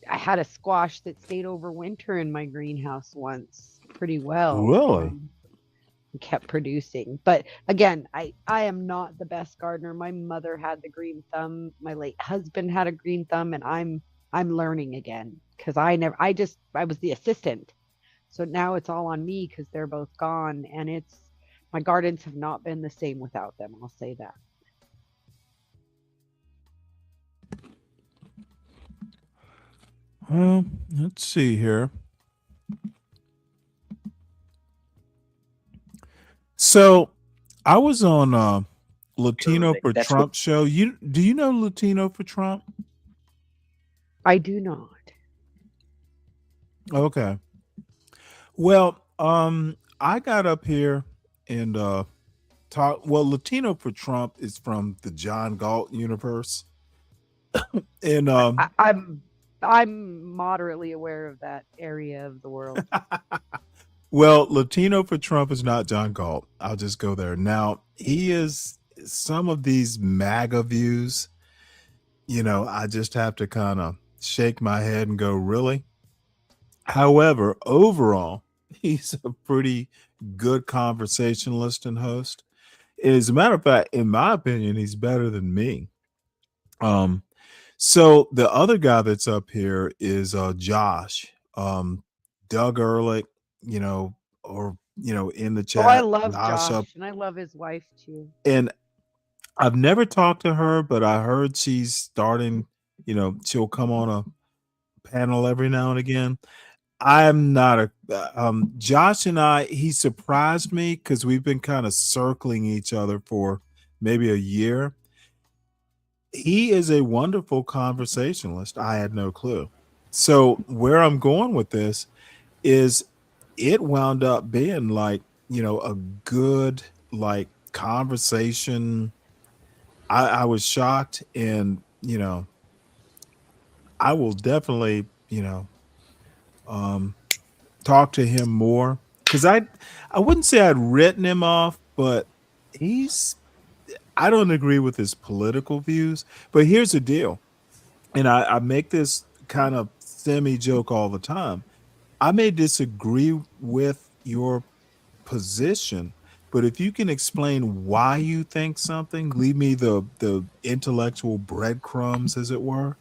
I had a squash that stayed over winter in my greenhouse once pretty well. Really? And kept producing. But again, I am not the best gardener. My mother had the green thumb. My late husband had a green thumb, and I'm learning again, because I was the assistant. So now it's all on me because they're both gone, and my gardens have not been the same without them. I'll say that. Well, let's see here. So I was on Latino for That's what Trump show. Do you know Latino for Trump? I do not. Okay. Well, I got up here and talk. Well, Latino for Trump is from the John Galt universe, and I'm moderately aware of that area of the world. well, Latino for Trump is not John Galt. I'll just go there. Now he is some of these MAGA views. I just have to kind of shake my head and go, really? However, overall, he's a pretty good conversationalist and host. As a matter of fact, in my opinion, he's better than me. Um, so the other guy that's up here is Josh, Doug Ehrlich, or in the Oh, I chat, love Josh up, Josh, and I love his wife too. and I've never talked to her, but I heard she's starting. She'll come on a panel every now and again. I'm not a Josh and I. He surprised me because we've been kind of circling each other for maybe a year. He is a wonderful conversationalist. I had no clue. So where I'm going with this is it wound up being like, a good like conversation. I was shocked, and I will definitely, um talk to him more, because I wouldn't say I'd written him off, but he's I don't agree with his political views. But here's the deal, and I make this kind of semi joke all the time. I may disagree with your position, but if you can explain why you think something, leave me the intellectual breadcrumbs, as it were.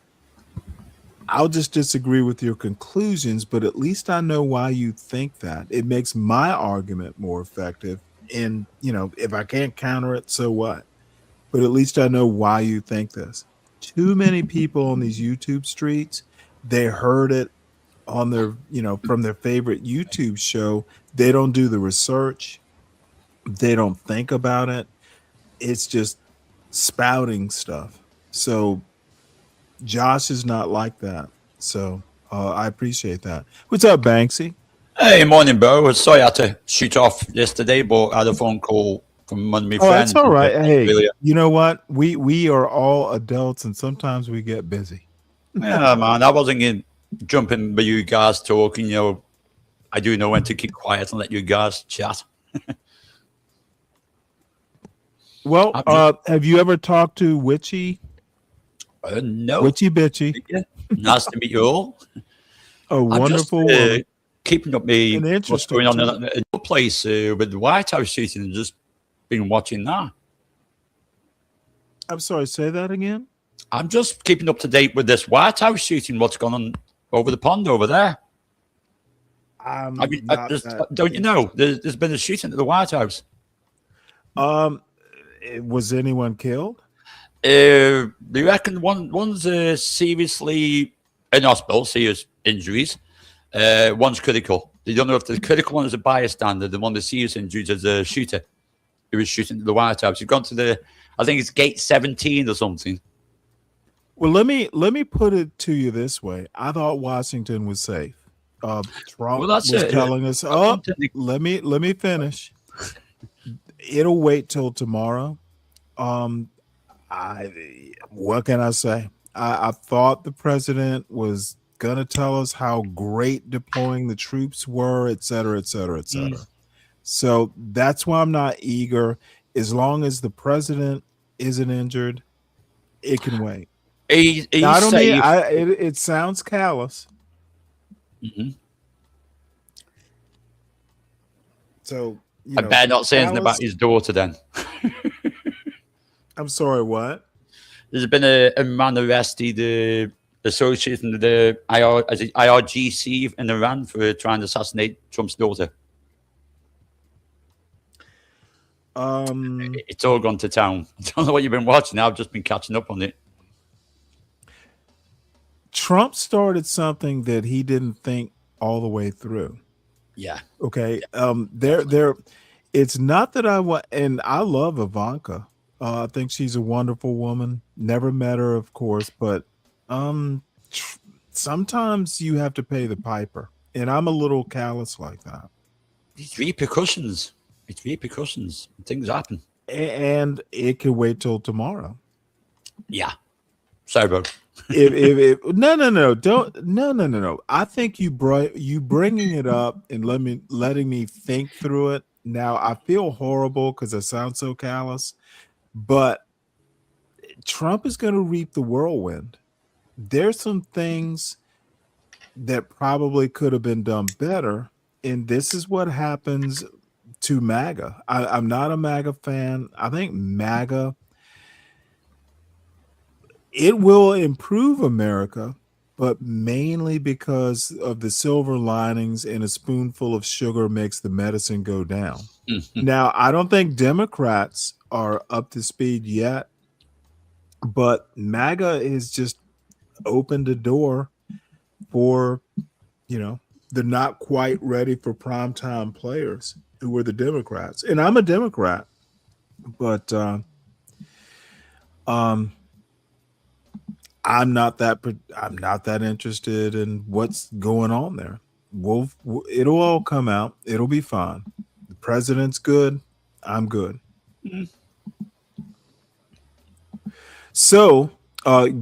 I'll just disagree with your conclusions, but at least I know why you think that. It makes my argument more effective. And, if I can't counter it, so what? But at least I know why you think this. Too many people on these YouTube streets, they heard it on their, from their favorite YouTube show. They don't do the research, they don't think about it. It's just spouting stuff. So Josh is not like that. So I appreciate that. What's up, Banksy? Hey, morning, bro. Sorry I had to shoot off yesterday, but I had a phone call from one of my Oh, that's friends all in right. Hey, Australia. you know what? We are all adults, and sometimes we get busy. Yeah, man. I wasn't going to jump in with you guys talking. I do know when to keep quiet and let you guys chat. Well, I'm just, have you ever talked to no. Witchy Bitchy? Yeah. Nice to meet you all. A I'm just wonderful woman, keeping up me and what's interesting going on too. in the place with the White House shooting and just been watching that. I'm sorry, say that again. I'm just keeping up to date with this White House shooting, what's going on over the pond over there. I'm I mean, not that don't you know? interested. There's been a shooting at the White House. Was anyone killed? They reckon one's seriously in hospital, serious injuries. One's critical. They don't know if the critical one is a bystander. The one with serious injuries is a shooter who was shooting at the White House. He's gone to I think it's gate 17 or something. Well, let me put it to you this way. I thought Washington was safe. Trump Well, that's was it. telling us, I "Oh, wanted to- let me finish. It'll wait till tomorrow." What can I say? I thought the president was gonna tell us how great deploying the troops were, et cetera, et cetera, et cetera. So that's why I'm not eager. As long as the president isn't injured, it can wait. He's Now, I don't mean safe. it sounds callous. Mhm. So, I better not say anything about his daughter then. I'm sorry, what? There's been a man arrested associated with the IRGC in Iran for trying to assassinate Trump's daughter. It's all gone to town. I don't know what you've been watching. I've just been catching up on it. Trump started something that he didn't think all the way through. Yeah. Okay. There. It's not that I want, and I love Ivanka. I think she's a wonderful woman. Never met her, of course, but sometimes you have to pay the piper, and I'm a little callous like that. It's repercussions. It's repercussions. Things happen. And it can wait till tomorrow. Yeah. Sorry, bro. if no. I think you bringing it up and letting me think through it. Now I feel horrible because I sound so callous, but Trump is going to reap the whirlwind. There's some things that probably could have been done better, and this is what happens to MAGA. I'm not a MAGA fan. I think MAGA, it will improve America, but mainly because of the silver linings, and a spoonful of sugar makes the medicine go down. Now, I don't think Democrats are up to speed yet, but MAGA has just opened a door for, they're not quite ready for primetime players who are the Democrats. And I'm a Democrat, but I'm not that interested in what's going on there. It'll all come out. It'll be fine. The president's good. I'm good. So,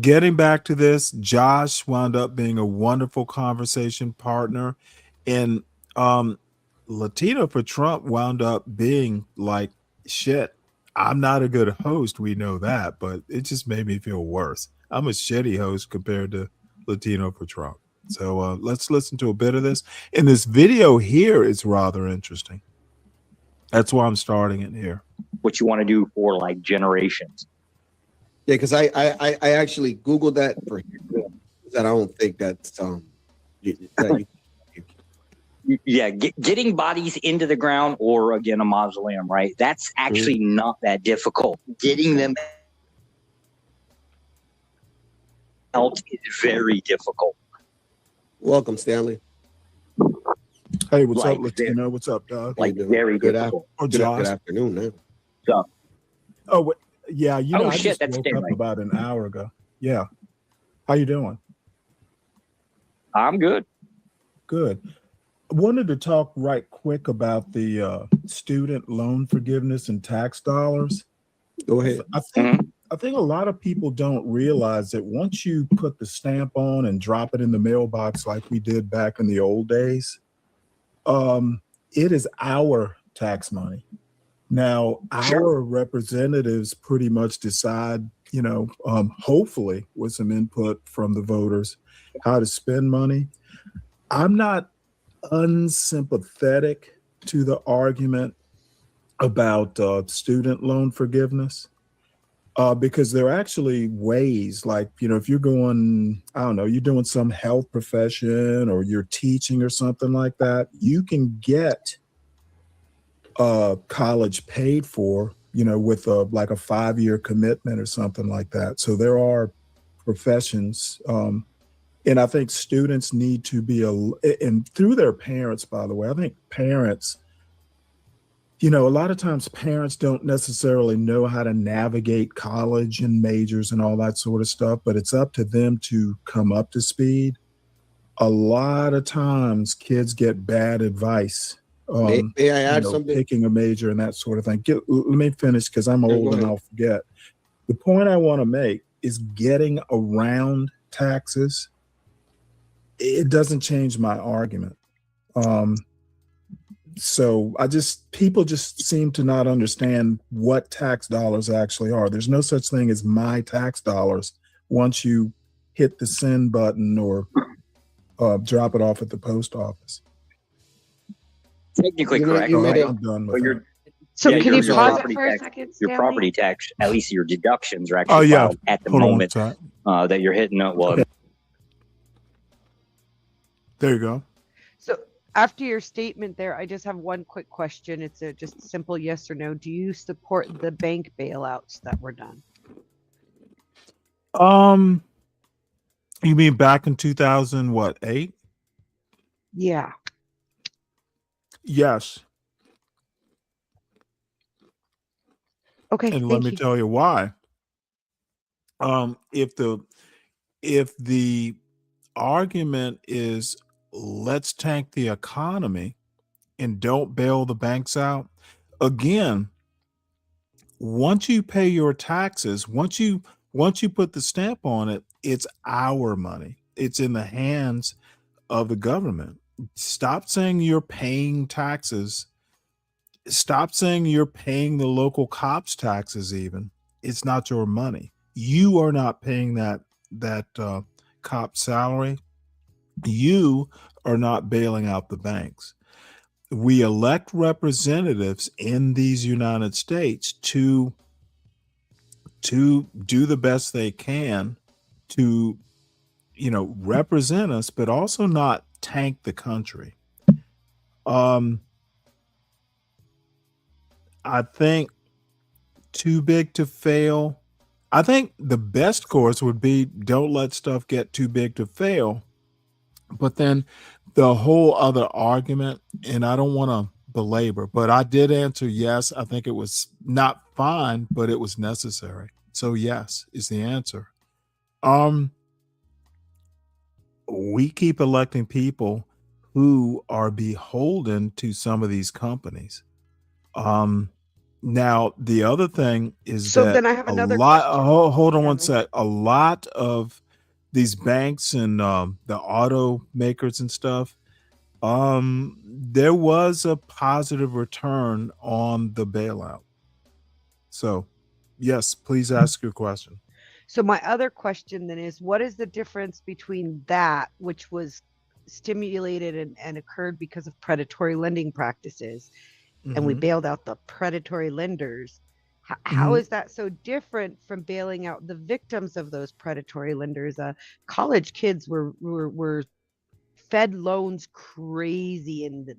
getting back to this, Josh wound up being a wonderful conversation partner, and Latino for Trump wound up being like, shit, I'm not a good host. We know that, but it just made me feel worse. I'm a shitty host compared to Latino for Trump. So let's listen to a bit of this. And this video here is rather interesting. That's why I'm starting it here. What you want to do for like generations. Yeah, because I actually Googled that for that. I don't think that's yeah, getting bodies into the ground or again a mausoleum, right? That's actually not that difficult. Getting them out is very difficult. Welcome, Stanley. Hey, what's Like up, Latino? What's up, dog? Like very difficult. Or Good Josh? afternoon now. So, Oh, yeah, Oh, I shit, just that's woke up Stanley. about an hour ago. Yeah. How you doing? I'm good. Good. wanted to talk right quick about the student loan forgiveness and tax dollars. Go ahead. I think a lot of people don't realize that once you put the stamp on and drop it in the mailbox like we did back in the old days, it is our tax money. Now, our representatives pretty much decide, hopefully with some input from the voters, how to spend money. I'm not unsympathetic to the argument about student loan forgiveness. Because there are actually ways, like, if you're going, I don't know, you're doing some health profession or you're teaching or something like that, you can get college paid for, with like a 5-year commitment or something like that. So there are professions, and I think students need to be, and through their parents, by the way, I think parents, a lot of times parents don't necessarily know how to navigate college and majors and all that sort of stuff, but it's up to them to come up to speed. A lot of times kids get bad advice, May I add something? picking a major and that sort of thing. Let me finish because I'm Yeah, old go and ahead. I'll forget. The point I want to make is getting around taxes. It doesn't change my argument. So people just seem to not understand what tax dollars actually are. There's no such thing as my tax dollars once you hit the send button or drop it off at the post office. Technically correct, So right? I'm done But with you're that. So yeah, can your you pause it property for a tax, second, your Stanley? property tax, at least your deductions are Oh actually yeah. filed at the Hold on one moment sec. that you're hitting it. Well, Okay. There you go. So after your statement there, I just have one quick question. It's a just simple yes or no. Do you support the bank bailouts that were done? You mean back in 2008? Yeah. Yes. Okay. And let Thank me you. tell you why. If the argument is let's tank the economy and don't bail the banks out, again, once you pay your taxes, once you put the stamp on it, it's our money. It's in the hands of the government. Stop saying you're paying taxes. Stop saying you're paying the local cops taxes even. It's not your money. You are not paying that cop salary. You are not bailing out the banks. We elect representatives in these United States to do the best they can to represent us, but also not tank the country. I think too big to fail. I think the best course would be don't let stuff get too big to fail. But then the whole other argument, and I don't want to belabor, but I did answer yes. I think it was not fine, but it was necessary. So yes is the answer. We keep electing people who are beholden to some of these companies. Now the other thing is So that then I have a another lot. question. Hold on one Stanley. sec. A lot of these banks and the automakers and stuff. There was a positive return on the bailout. So, yes, please ask your question. So my other question then is, what is the difference between that, which was stimulated and occurred because of predatory lending practices, and we Mhm. bailed out the predatory lenders? How Mhm. is that so different from bailing out the victims of those predatory lenders? College kids were fed loans crazy in the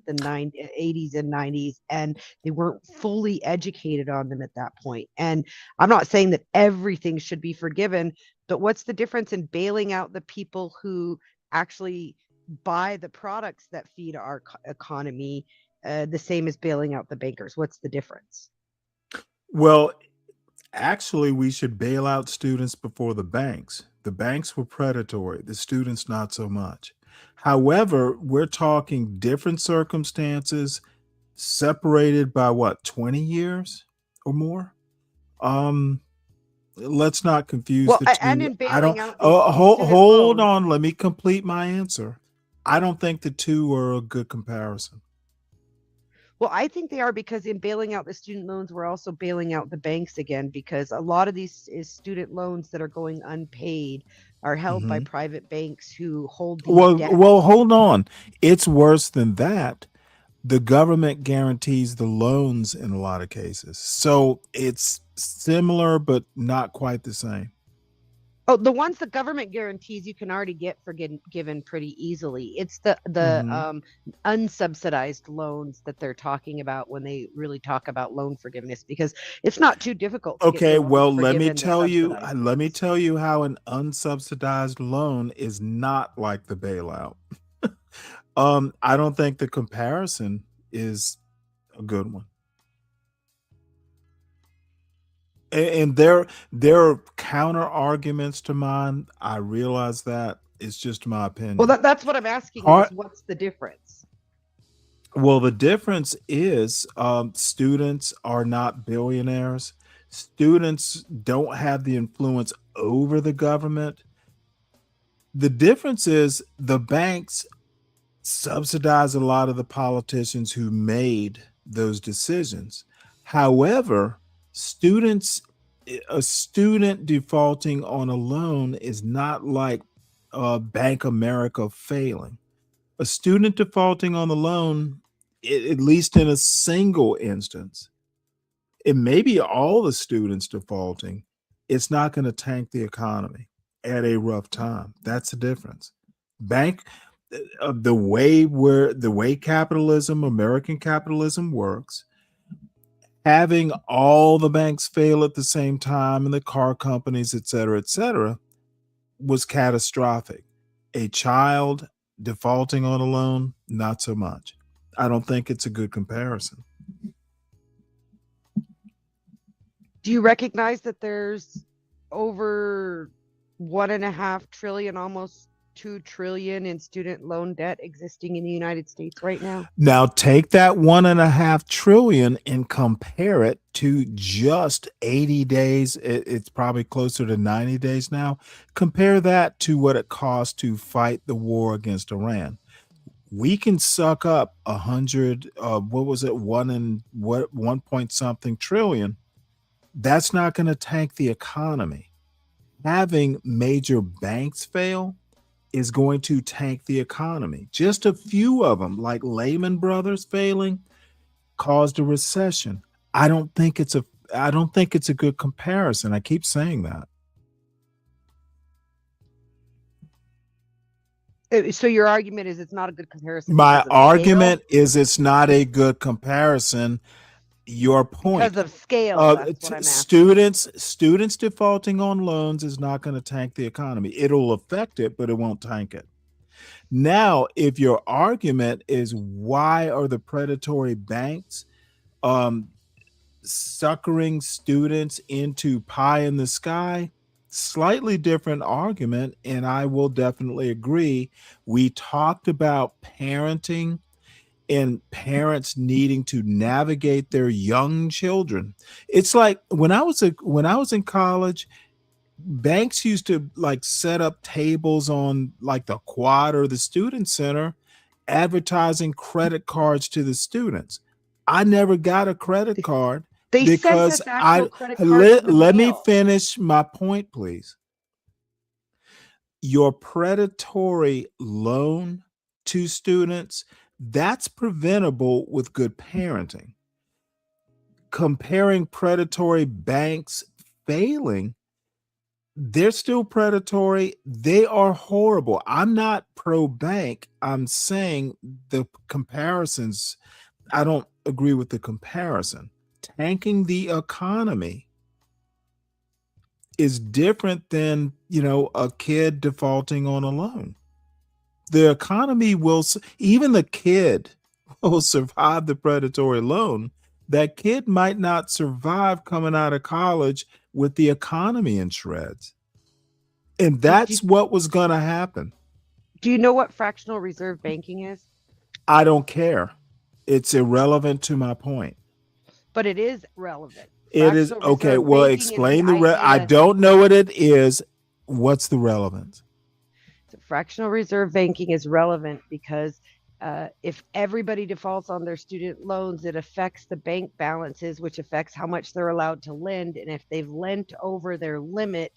80s and 90s, and they weren't fully educated on them at that point. And I'm not saying that everything should be forgiven, but what's the difference in bailing out the people who actually buy the products that feed our economy, the same as bailing out the bankers? What's the difference? Well, actually, we should bail out students before the banks. The banks were predatory, the students not so much. However, we're talking different circumstances, separated by what, 20 years or more? Um, let's not confuse Well, the and two. in I don't. bailing out Oh, these student hold loans. on. Let me complete my answer. I don't think the two are a good comparison. Well, I think they are, because in bailing out the student loans, we're also bailing out the banks again, because a lot of these student loans that are going unpaid are held by Mhm. private banks who hold these Well, debts. hold on. It's worse than that. The government guarantees the loans in a lot of cases, so it's similar but not quite the same. Oh, the ones the government guarantees you can already get given pretty easily. It's the Mhm. unsubsidized loans that they're talking about when they really talk about loan forgiveness, because it's not too difficult to get Okay, your loans well, forgiven, the subsidized let me ones. tell you how an unsubsidized loan is not like the bailout. I don't think the comparison is a good one. And there are counter arguments to mine. I realize that. It's just my Well, opinion. that's what I'm asking is Part what's the difference? Well, the difference is students are not billionaires. Students don't have the influence over the government. The difference is the banks subsidize a lot of the politicians who made those decisions. However, students, a student defaulting on a loan is not like Bank America failing. A student defaulting on the loan, at least in a single instance, it may be all the students defaulting. It's not going to tank the economy at a rough time. That's the difference. Bank the way capitalism, American capitalism works, having all the banks fail at the same time and the car companies, et cetera, was catastrophic. A child defaulting on a loan, not so much. I don't think it's a good comparison. Do you recognize that there's over 1.5 trillion, almost 2 trillion in student loan debt existing in the United States right now? Now take that 1.5 trillion and compare it to just 80 days. It's probably closer to 90 days now. Compare that to what it costs to fight the war against Iran. We can suck up 100, what was it, 1 point something trillion. That's not going to tank the economy. Having major banks fail is going to tank the economy. Just a few of them, like Lehman Brothers failing, caused a recession. I don't think it's a good comparison. I keep saying that. So your argument is it's not a good comparison My because of argument scale? is it's not a good comparison. Your point. Because of scale, that's what I'm asking. Students defaulting on loans is not going to tank the economy. It'll affect it, but it won't tank it. Now, if your argument is why are the predatory banks suckering students into pie in the sky, slightly different argument, and I will definitely agree. We talked about parenting and parents needing to navigate their young children. It's like when I was in college, banks used to like set up tables on like the quad or the student center advertising credit cards to the students. I never got a credit card They sent because us actual credit cards in the let me mail. finish my point, please. Your predatory loan to students, that's preventable with good parenting. Comparing predatory banks failing, they're still predatory. They are horrible. I'm not pro bank. I'm saying the comparisons, I don't agree with the comparison. Tanking the economy is different than, a kid defaulting on a loan. The economy will, even the kid will survive the predatory loan. That kid might not survive coming out of college with the economy in shreds. And that's what was going to happen. Do you know what fractional reserve banking is? I don't care. It's irrelevant to my point. But it is relevant. It is Fractional okay. reserve Well, banking is explain the I idea. don't know what it is. What's the relevance? So fractional reserve banking is relevant because if everybody defaults on their student loans, it affects the bank balances, which affects how much they're allowed to lend. And if they've lent over their limit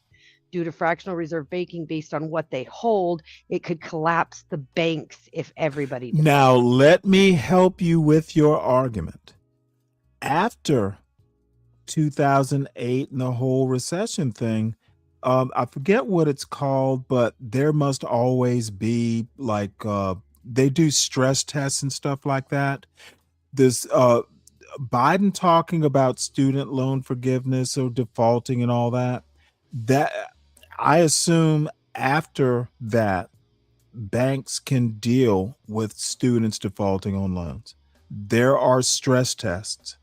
due to fractional reserve banking based on what they hold, it could collapse the banks if everybody defaults. Now, let me help you with your argument. After 2008 and the whole recession thing, I forget what it's called, but there must always be like they do stress tests and stuff like that. This Biden talking about student loan forgiveness or defaulting and all that. That I assume after that, banks can deal with students defaulting on loans. There are stress tests.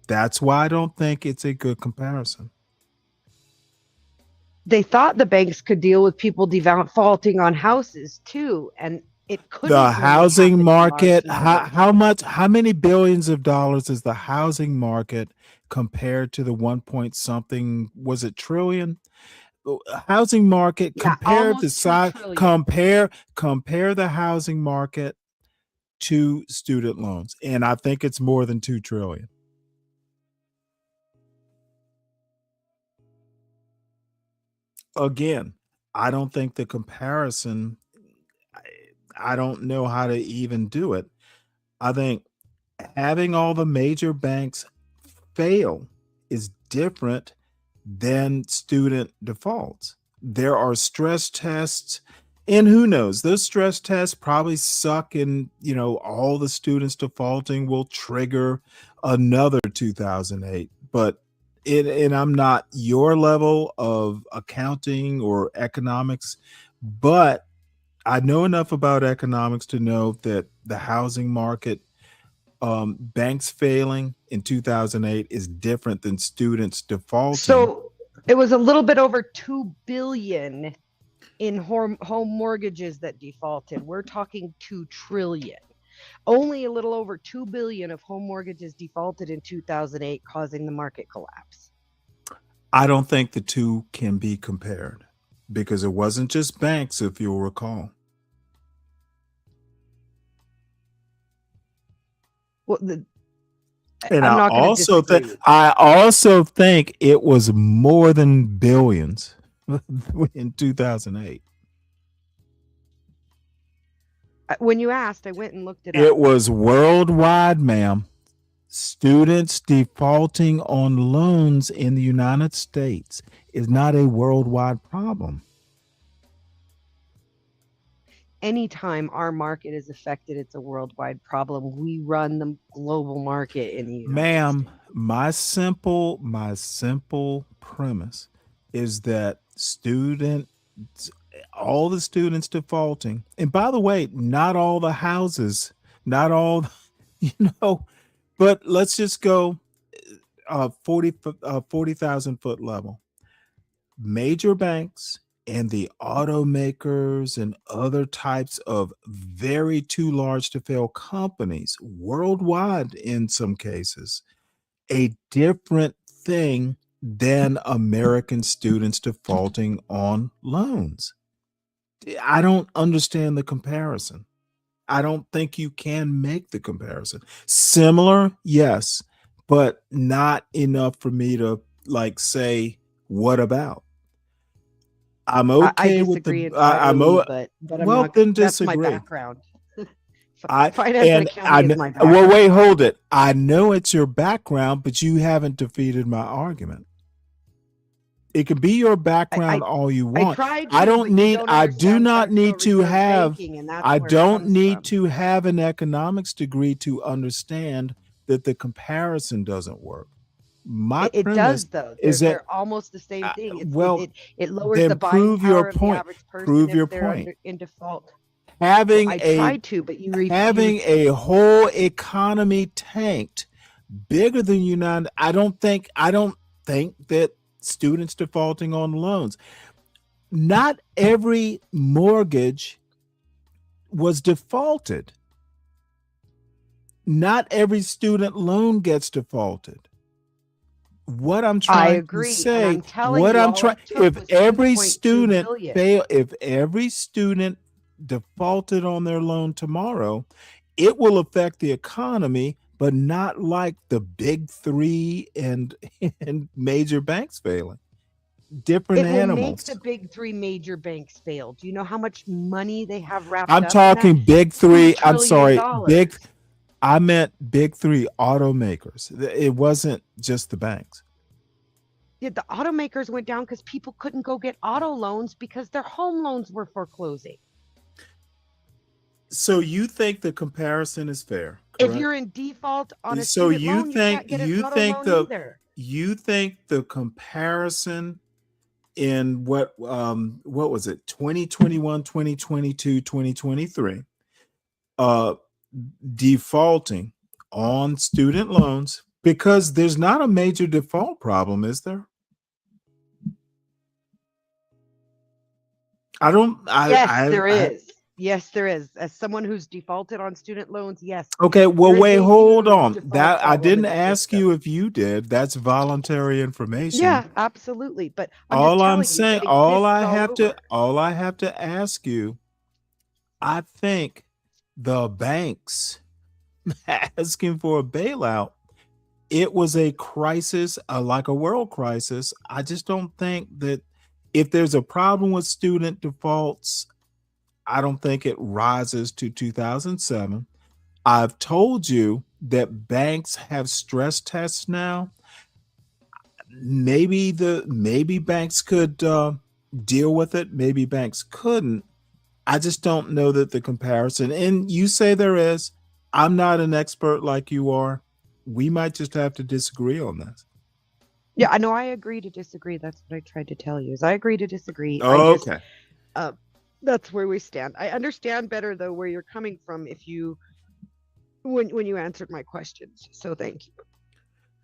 That's why I don't think it's a good comparison. They thought the banks could deal with people defaulting on houses too, and it couldn't. The really housing happen in market, large numbers. how many billions of dollars is the housing market compared to the 1 point something, was it trillion? Housing market, Yeah, compare the almost 2 size, trillion. compare the housing market to student loans. And I think it's more than 2 trillion. Again, I don't think the comparison, I don't know how to even do it. I think having all the major banks fail is different than student defaults. There are stress tests, and who knows, those stress tests probably suck, and all the students defaulting will trigger another 2008. But and I'm not your level of accounting or economics, but I know enough about economics to know that the housing market, banks failing in 2008 is different than students defaulting. So it was a little bit over 2 billion in home mortgages that defaulted. We're talking 2 trillion. Only a little over 2 billion of home mortgages defaulted in 2008, causing the market collapse. I don't think the two can be compared because it wasn't just banks, if you'll recall. Well, And I'm I not going to also disagree. I also think it was more than billions in 2008. When you asked, I went and looked it up. It was worldwide, ma'am. Students defaulting on loans in the United States is not a worldwide problem. Anytime our market is affected, it's a worldwide problem. We run the global market in the United Ma'am, States. my simple premise is that all the students defaulting, and by the way, not all the houses, not all, but let's just go 40,000 foot level. Major banks and the automakers and other types of very too large to fail companies worldwide, in some cases, a different thing than American students defaulting on loans. I don't understand the comparison. I don't think you can make the comparison. Similar, yes, but not enough for me to say, what about? I'm I okay with disagree the entirely, but I'm well, not. then That's my disagree. background. I Finance and accounting is my well, background. wait, hold it. I know it's your background, but you haven't defeated my argument. It can be your background all you I want. tried I to, don't but you need. don't I do understand not need fractional to reserve have. banking, and that's I where it don't comes need from. to have an economics degree to understand that the comparison doesn't work. My It premise does, though. is that They're almost the same thing. well, It lowers then the buying prove your power of the point. average person Prove your if they're point. in default. Having I a tried to, but you having refused. a whole economy tanked bigger than United. I don't think that students defaulting on loans. not every mortgage was defaulted. Not every student loan gets defaulted. What I'm I trying to agree, and say, I'm telling what you, I'm all trying, it took if was every 2.2 student billion. fail, if every student defaulted on their loan tomorrow, it will affect the economy, but not like the big three and and major banks failing. Different It will make animals. the big three major banks fail. Do you know how much money they have wrapped I'm up in that? talking big $2 three. I'm trillion. sorry, big. I meant big three automakers. It wasn't just the banks. Yeah, the automakers went down because people couldn't go get auto loans because their home loans were foreclosing. So you think the comparison is fair? If Correct? you're in default on a So student loan, you can't get an auto loan either. you think the comparison in what was it, 2021, 2022, 2023, defaulting on student loans, because there's not a major default problem, is there? There is. Yes, there is. As someone who's defaulted on student loans, yes. Okay, well, there is wait, a hold huge on. default That I problem in didn't the ask system. you if you did. That's voluntary information. Yeah, absolutely. But I'm All just I'm telling you, saying, it exists all over. all I have to ask you, I think the banks asking for a bailout, it was a crisis, like a world crisis. I just don't think that if there's a problem with student defaults, I don't think it rises to 2007. I've told you that banks have stress tests now. Maybe banks could deal with it. Maybe banks couldn't. I just don't know that the comparison. And you say there is. I'm not an expert like you are. We might just have to disagree on this. Yeah, I know. I agree to disagree. That's what I tried to tell you. Is I agree to disagree. Okay. That's where we stand. I understand better though where you're coming from when you answered my questions. So thank you.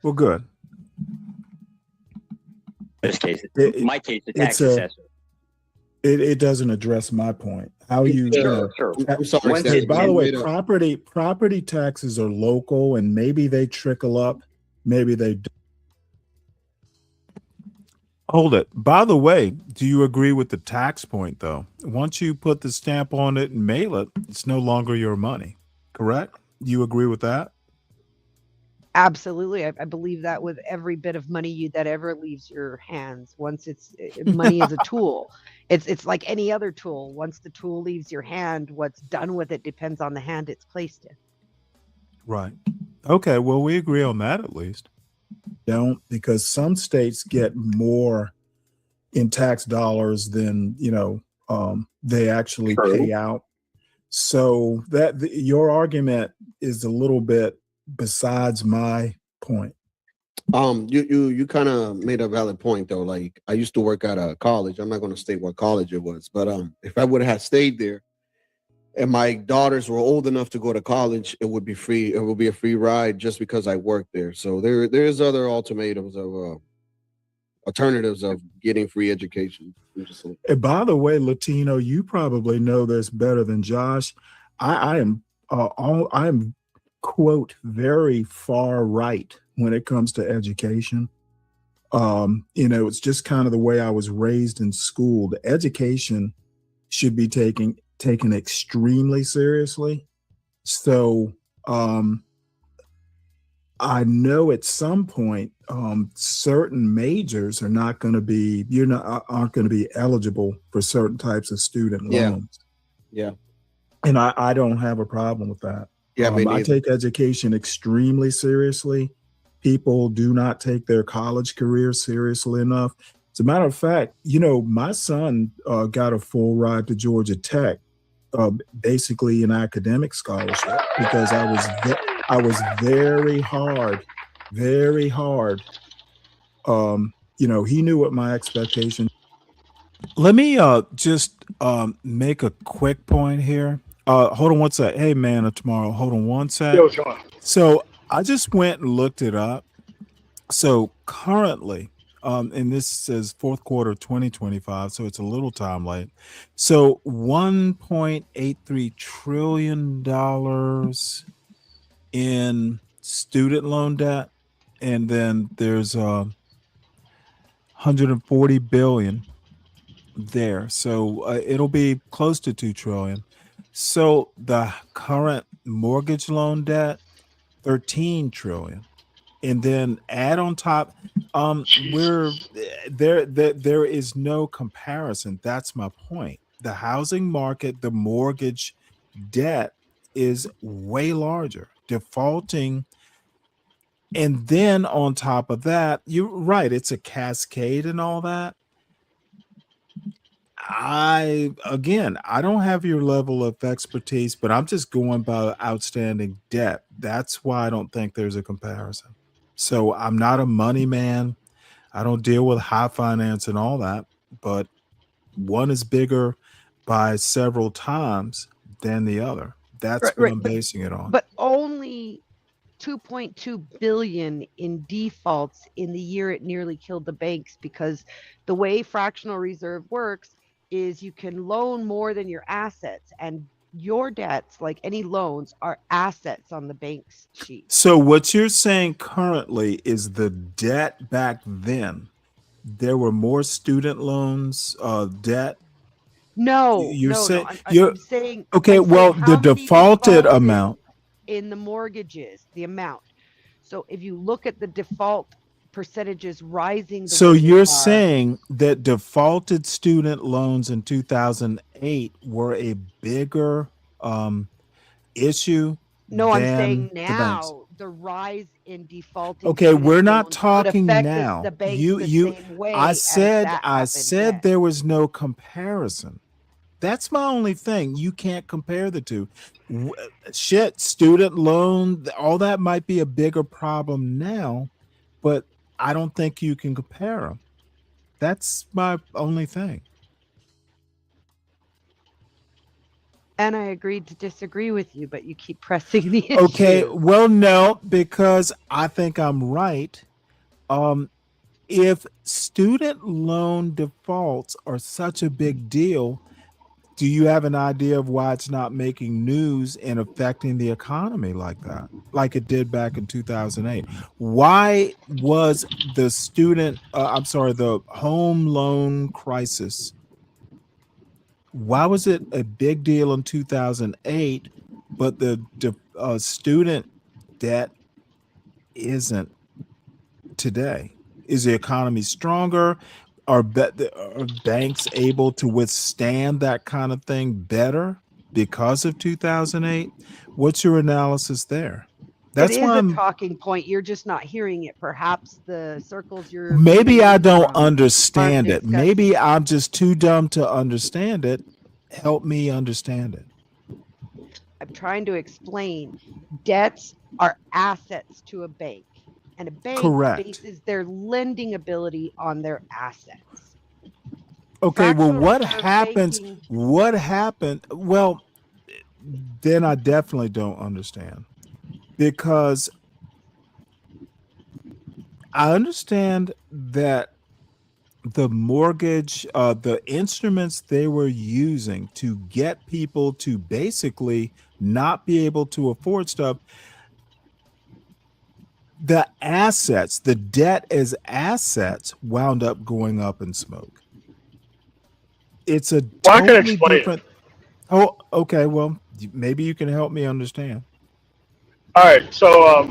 Well, good. This case, my case, the tax assessor. It doesn't address my point. How you? Sure. I'm sorry, Stanley. By the way, property taxes are local, and maybe they trickle up, maybe they don't. Hold it. By the way, do you agree with the tax point, though? Once you put the stamp on it and mail it, it's no longer your money, correct? Do you agree with that? Absolutely. I believe that with every bit of money that ever leaves your hands. Once money is a tool. It's like any other tool. Once the tool leaves your hand, what's done with it depends on the hand it's placed in. Right. Okay. Well, we agree on that at least. Don't, because some states get more in tax dollars than they actually pay out. So your argument is a little bit besides my point. You kind of made a valid point though. Like, I used to work at a college. I'm not going to state what college it was, but if I would have stayed there and my daughters were old enough to go to college, it would be free. It would be a free ride just because I worked there. So there's other alternatives of getting free education. And by the way, Latino, you probably know this better than Josh. I am quote very far right when it comes to education. It's just kind of the way I was raised in school. The education should be taken extremely seriously. So I know at some point certain majors are not going to be aren't going to be eligible for certain types of student loans. Yeah. And I don't have a problem with that. Yeah, I take education extremely seriously. People do not take their college career seriously enough. As a matter of fact, my son got a full ride to Georgia Tech, basically an academic scholarship, because I was very hard. He knew what my expectations. Let me just make a quick point here. Hold on one sec. Hey, man of tomorrow. Hold on one sec. Yo, Sean. So I just went and looked it up. So currently, And this says fourth quarter 2025, so it's a little time late. So $1.83 trillion in student loan debt, and then there's 140 billion there. So it'll be close to 2 trillion. So the current mortgage loan debt, 13 trillion. And then add on top, we're there is no comparison. That's my point. The housing market, the mortgage debt is way larger. Defaulting, and then on top of that, you're right, it's a cascade and all that. I don't have your level of expertise, but I'm just going by outstanding debt. That's why I don't think there's a comparison. So I'm not a money man. I don't deal with high finance and all that, but one is bigger by several times than the other. That's what I'm basing it on. But only 2.2 billion in defaults in the year it nearly killed the banks, because the way fractional reserve works is you can loan more than your assets, and your debts, like any loans, are assets on the bank's sheet. So what you're saying currently is the debt back then, there were more student loans, debt. No, You're saying I'm saying okay. I'm Well, saying the how many defaulted defaulted amount. in the mortgages, the amount. So if you look at the default percentages rising, So way they you're are, saying that defaulted student loans in 2008 were a bigger issue no, I'm than saying the banks. now the rise in defaulting Okay, student we're not loans would talking affect now. the banks You the you same way I as said that I happened said then. there was no comparison. That's my only thing. You can't compare the two. Shit, student loan, all that might be a bigger problem now, but I don't think you can compare them. That's my only thing. And I agreed to disagree with you, but you keep pressing the Okay, issue. well, no, because I think I'm right. If student loan defaults are such a big deal, do you have an idea of why it's not making news and affecting the economy like that, like it did back in 2008? Why was the the home loan crisis, why was it a big deal in 2008, but the student debt isn't today? Is the economy stronger? Are banks able to withstand that kind of thing better because of 2008? What's your analysis there? It That's is why a I'm talking point. You're just not hearing it. Perhaps the circles you're maybe tuning I in don't from aren't understand it. Maybe discussing. I'm just too dumb to understand it. Help me understand it. I'm trying to explain. Debts are assets to a bank, and a bank Correct. bases their lending ability on their assets. Okay, well, Fractional what reserve happens? banking. What happened? Well, then I definitely don't understand, because I understand that the mortgage, the instruments they were using to get people to basically not be able to afford stuff, the assets, the debt as assets wound up going up in smoke. It's a Well, I can totally explain it. different. Oh, okay. Well, maybe you can help me understand. All right. So,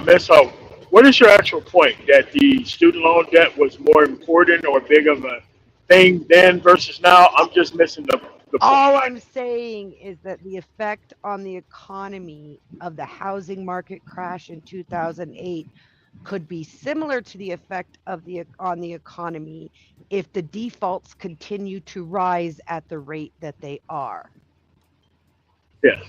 Ms. O, what is your actual point? That the student loan debt was more important or big of a thing then versus now? I'm just missing the All point. I'm saying is that the effect on the economy of the housing market crash in 2008 could be similar to the effect of on the economy if the defaults continue to rise at the rate that they are. Yes.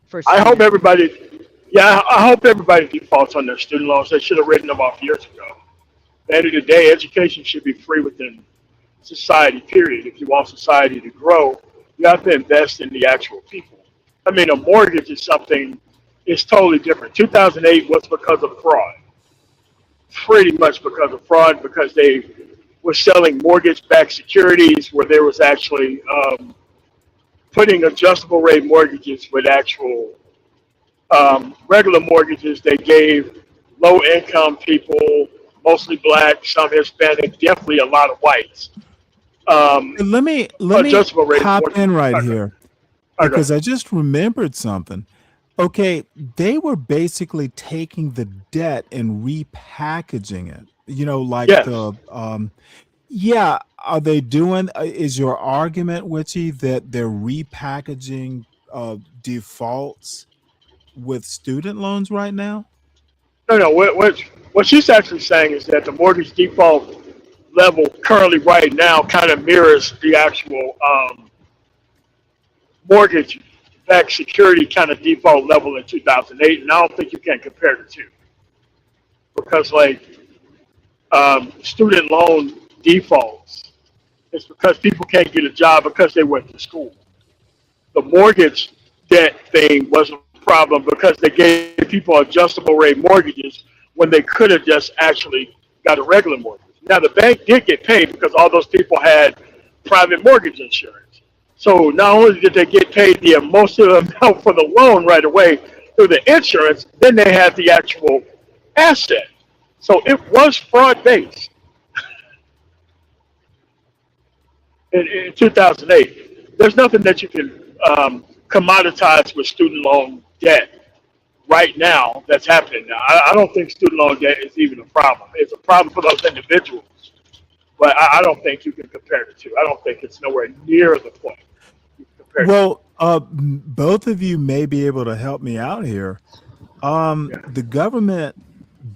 For I hope student. everybody, I hope everybody defaults on their student loans. They should have written them off years ago. At the end of the day, education should be free within society, period. If you want society to grow, you have to invest in the actual people. I mean, a mortgage is something, it's totally different. 2008 was because of fraud. pretty much because of fraud, because they were selling mortgage-backed securities where there was actually putting adjustable rate mortgages with actual regular mortgages. They gave low-income people, mostly black, some Hispanic, definitely a lot of whites. Let me Adjustable rate hop mortgages. in right Okay. here Okay. because I just remembered something. Okay, they were basically taking the debt and repackaging it. You know, like Yes. the yeah, are they doing is your argument, Witchy, that they're repackaging defaults with student loans right now? No. What she's actually saying is that the mortgage default level currently right now kind of mirrors the actual mortgage-backed security kind of default level in 2008, and I don't think you can compare the two because like student loan defaults, it's because people can't get a job because they went to school. The mortgage debt thing was a problem because they gave people adjustable rate mortgages when they could have just actually got a regular mortgage. Now the bank did get paid because all those people had private mortgage insurance. So not only did they get paid the emotional amount for the loan right away through the insurance, then they had the actual asset. So it was fraud based in 2008. There's nothing that you can commoditize with student loan debt right now that's happening now. I don't think student loan debt is even a problem. It's a problem for those individuals, but I don't think you can compare the two. I don't think it's nowhere near the point you can compare the two. Well, both of you may be able to help me out here. The government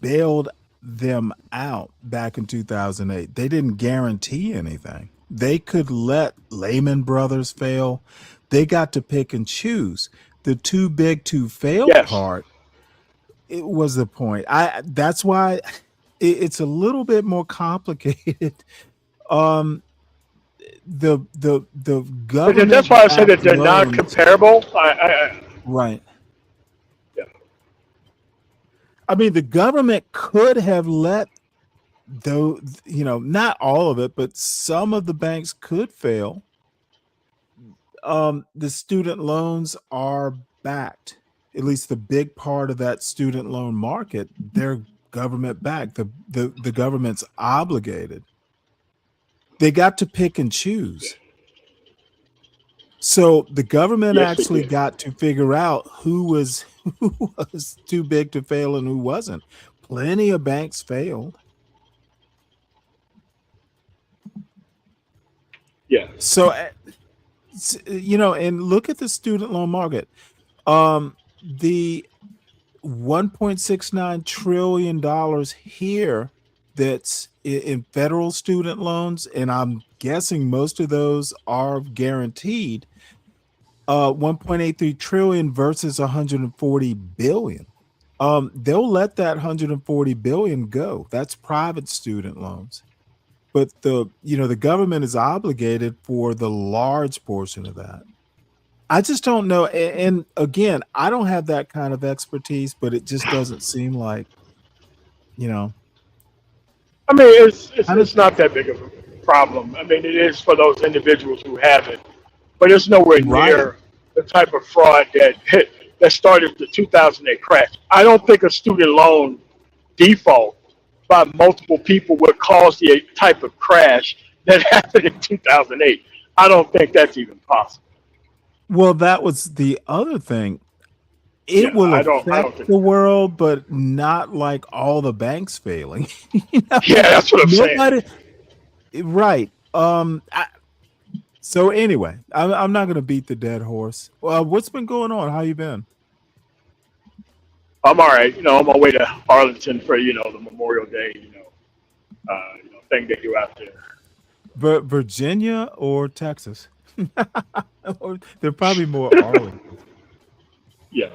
bailed them out back in 2008. They didn't guarantee anything. They could let Lehman Brothers fail. They got to pick and choose. The too big to fail Yes. part, it was the point. That's why it's a little bit more complicated. The But government that's why I said that backed they're not loans, comparable. right? Yeah. I mean, the government could have let though, not all of it, but some of the banks could fail. The student loans are backed. At least the big part of that student loan market, they're government backed. The government's obligated. They got to pick and choose. So the government Yes, they actually did. got to figure out who was too big to fail and who wasn't. Plenty of banks failed. Yeah. So and look at the student loan market. The $1.69 trillion here that's in federal student loans, and I'm guessing most of those are guaranteed. 1.83 trillion versus 140 billion. They'll let that 140 billion go. That's private student loans. But the government is obligated for the large portion of that. I just don't know. And again, I don't have that kind of expertise, but it just doesn't seem like, you know, I mean, I don't, it's not that big of a problem. I mean, it is for those individuals who have it, but it's nowhere right. near the type of fraud that started the 2008 crash. I don't think a student loan default by multiple people would cause the type of crash that happened in 2008. I don't think that's even possible. Well, that was the other thing. It Yeah, will I don't affect think. the world, but not like all the banks failing. Yeah, that's what I'm saying. Nobody, right. So anyway, I'm not going to beat the dead horse. What's been going on? How you been? I'm all right. I'm on my way to Arlington for the Memorial Day thing they do out there. Virginia or Texas? Or they're probably more Arlington. Yeah.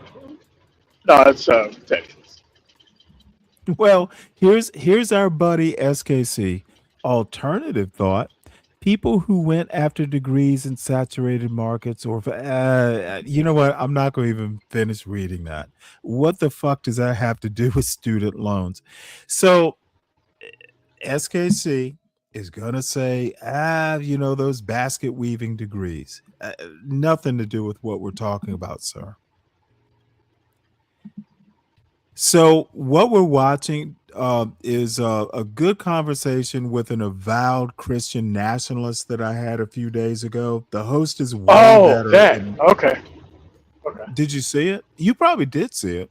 No, it's Texas. Well, here's our buddy SKC. Alternative thought: people who went after degrees in saturated markets, or you know what? I'm not going to even finish reading that. What the fuck does that have to do with student loans? So SKC is going to say, those basket weaving degrees. Nothing to do with what we're talking about, sir. So what we're watching is a good conversation with an avowed Christian nationalist that I had a few days ago. The host is way Oh, better. that. Okay. Okay. Did you see it? You probably did see it.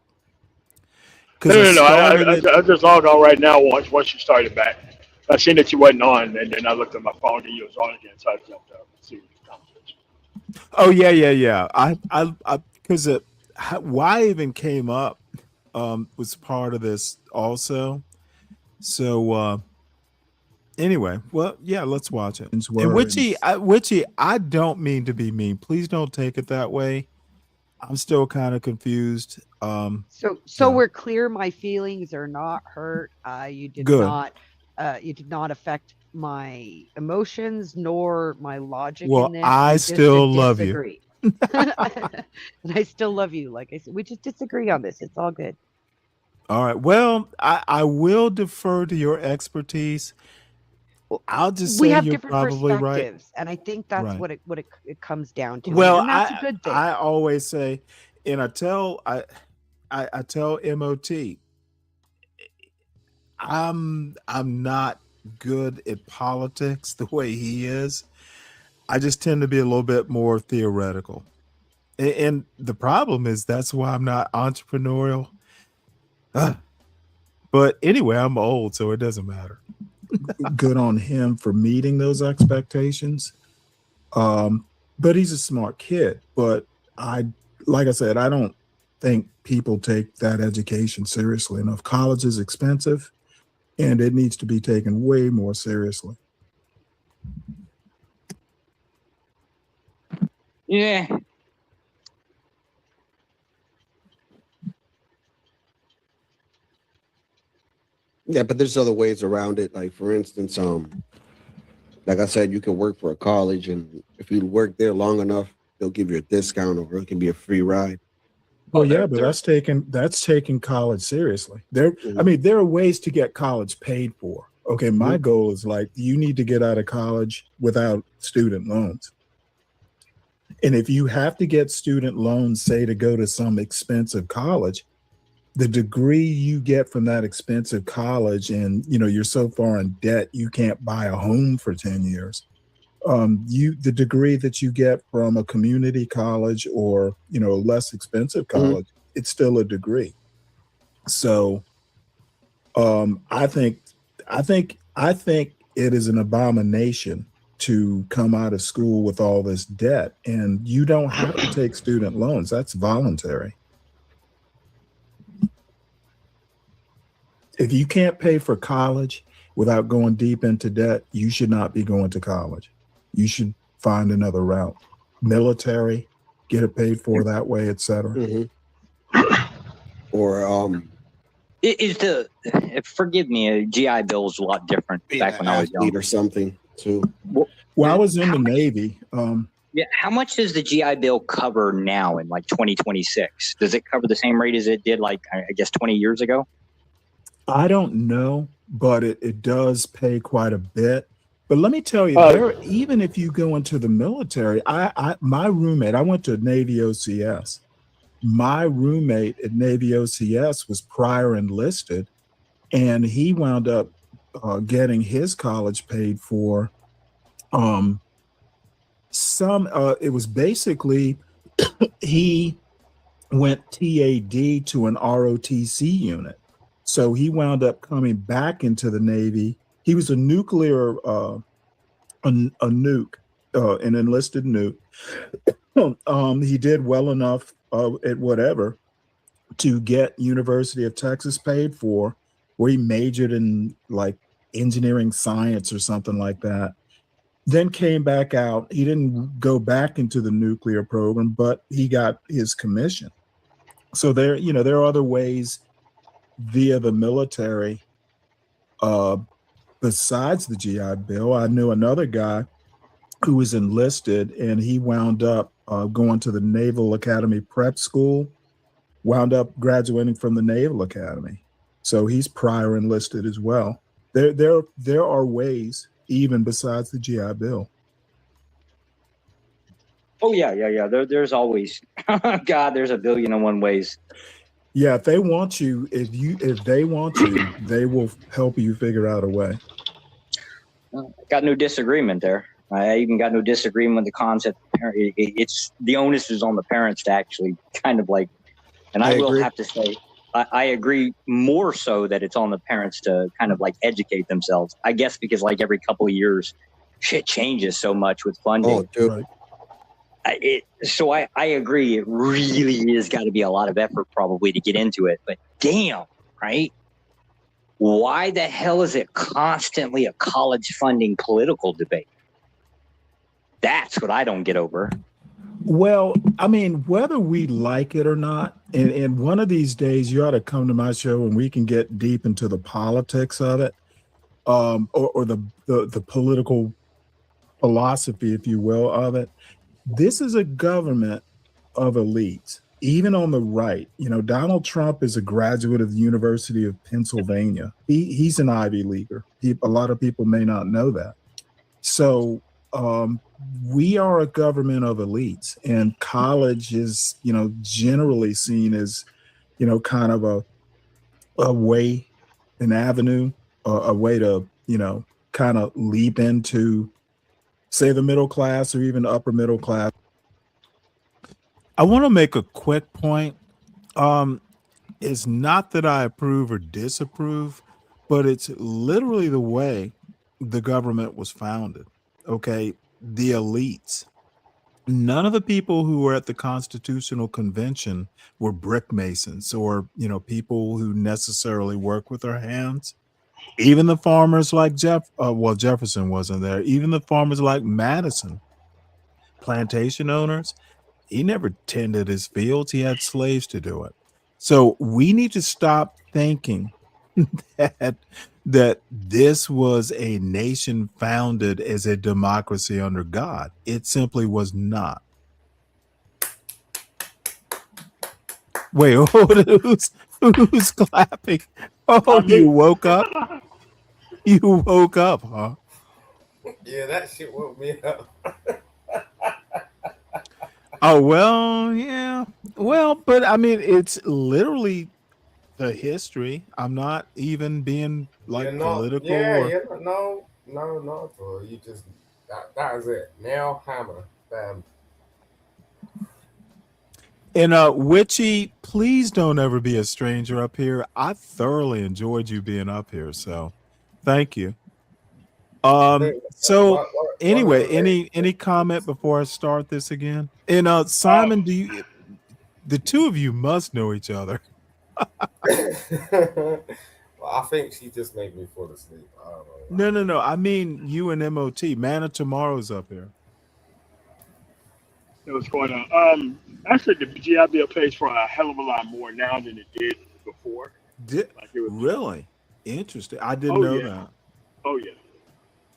No, Because I no, no. started it. I just logged on right now once you started back. I seen that you wasn't on, and then I looked at my phone and you was on again, so I jumped up and see the conversation. Oh yeah. Because why I even came up was part of this also. So anyway, well, yeah, let's watch it. And Witchy, I don't mean to be mean. Please don't take it that way. I'm still kind of confused. So yeah. we're clear. My feelings are not hurt. You did Good. not affect my emotions nor my logic Well, in this. I We just still love you. disagree. And I still love you. Like I said, we just disagree on this. It's all good. All right. Well, I will defer to your expertise. I'll just We say have you're different probably right. perspectives, and I think that's Right. what it comes down to. Well, and that's a good thing. I always say, and I tell MOT, I'm not good at politics the way he is. I just tend to be a little bit more theoretical. And the problem is that's why I'm not entrepreneurial. But anyway, I'm old, so it doesn't matter. Good on him for meeting those expectations. But he's a smart kid. But like I said, I don't think people take that education seriously enough. College is expensive, and it needs to be taken way more seriously. Yeah. Yeah, but there's other ways around it. Like for instance, like I said, you can work for a college, and if you work there long enough, they'll give you a discount, or it can be a free ride. Well, yeah, but that's taking college seriously. I mean, there are ways to get college paid for. Okay, my goal is like you need to get out of college without student loans. And if you have to get student loans, say to go to some expensive college, the degree you get from that expensive college, and you're so far in debt you can't buy a home for 10 years. The degree that you get from a community college or a less expensive college, it's still a degree. So I think it is an abomination to come out of school with all this debt, and you don't have to take student loans. That's voluntary. If you can't pay for college without going deep into debt, you should not be going to college. You should find another route. Military, get it paid for that way, etc. Or forgive me, a GI Bill was a lot different back when I was young. Or something too. Well, I was in the Navy. Yeah, how much does the GI Bill cover now in like 2026? Does it cover the same rate as it did like I guess 20 years ago? I don't know, but it does pay quite a bit. But let me tell you, even if you go into the military, my roommate, I went to Navy OCS. My roommate at Navy OCS was prior enlisted, and he wound up getting his college paid for. It was basically he went TAD to an ROTC unit. So he wound up coming back into the Navy. He was a nuclear, a nuke, an enlisted nuke. He did well enough at whatever to get University of Texas paid for, where he majored in like engineering science or something like that. Then came back out. He didn't go back into the nuclear program, but he got his commission. So there are other ways via the military besides the GI Bill. I knew another guy who was enlisted, and he wound up going to the Naval Academy Prep School, wound up graduating from the Naval Academy. So he's prior enlisted as well. There are ways even besides the GI Bill. Oh yeah. There's always God. There's a billion and one ways. Yeah, if they want you, if they want you, they will help you figure out a way. Got no disagreement there. I even got no disagreement with the concept. It's the onus is on the parents to actually kind of like, and I will agree. have to say, I agree more so that it's on the parents to kind of like educate themselves. I guess because like every couple of years, shit changes so much with funding. Oh, dude. Right. So I agree. It really is got to be a lot of effort probably to get into it. But damn, right? Why the hell is it constantly a college funding political debate? That's what I don't get over. Well, I mean, whether we like it or not, and one of these days you ought to come to my show and we can get deep into the politics of it, or the political philosophy, if you will, of it. This is a government of elites, even on the right. You know, Donald Trump is a graduate of the University of Pennsylvania. He's an Ivy Leaguer. A lot of people may not know that. So we are a government of elites, and college is, you know, generally seen as, you know, kind of a way, an avenue, a way to, you know, kind of leap into, say, the middle class or even upper middle class. I want to make a quick point. It's not that I approve or disapprove, but it's literally the way the government was founded. Okay. The elites. None of the people who were at the Constitutional Convention were brick masons or, you know, people who necessarily work with their hands. Even the farmers like Jefferson wasn't there. Even the farmers like Madison, plantation owners, he never tended his fields. He had slaves to do it. So we need to stop thinking that this was a nation founded as a democracy under God. It simply was not. Wait, who's clapping? Oh, you woke up? You woke up, huh? Yeah, that shit woke me up. Oh, well, yeah. Well, but I mean, it's literally the history. I'm not even being You're like not. political Yeah, or yeah. No, not at all. You just that is it. Nail, hammer, bam. and Witchy, please don't ever be a stranger up here. I thoroughly enjoyed you being up here, so thank you. I think So one of anyway, the ladies. any comment before I start this again? And Simon, Um, the two of you must know each other. Well, I think she just made me fall asleep. I don't know. No. I mean you and MOT. Man of Tomorrow's up here. what's going on? Actually, the GI Bill pays for a hell of a lot more now than it did before. Like it was. Really interesting. I didn't Oh know yeah. that. Oh yeah.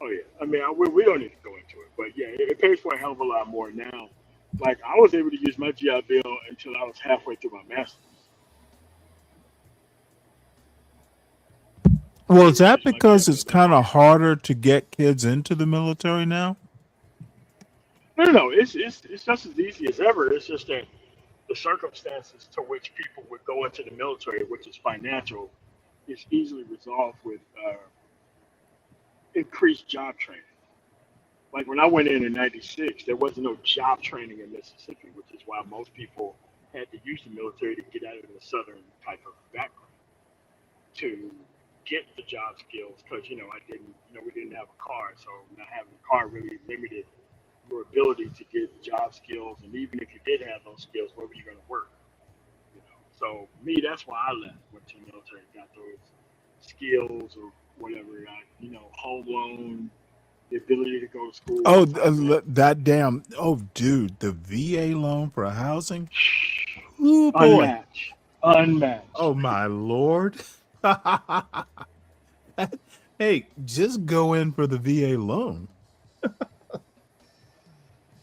Oh yeah. I mean, we don't need to go into it, but yeah, it pays for a hell of a lot more now. Like I was able to use my GI Bill until I was halfway through my master's. Well, is that Just like because that. it's kind of harder to get kids into the military now? No. It's just as easy as ever. It's just that the circumstances to which people would go into the military, which is financial, is easily resolved with increased job training. Like when I went in '96, there wasn't no job training in Mississippi, which is why most people had to use the military to get out of the southern type of background to get the job skills. Because we didn't have a car, so not having a car really limited your ability to get job skills. And even if you did have those skills, where were you going to work? So me, that's why I left, went to the military, got those skills or whatever. Home loan, the ability to go to school. Oh, that. that damn! Oh, dude, the VA loan for housing. Oh boy! Unmatched. Oh my lord! Hey, just go in for the VA loan.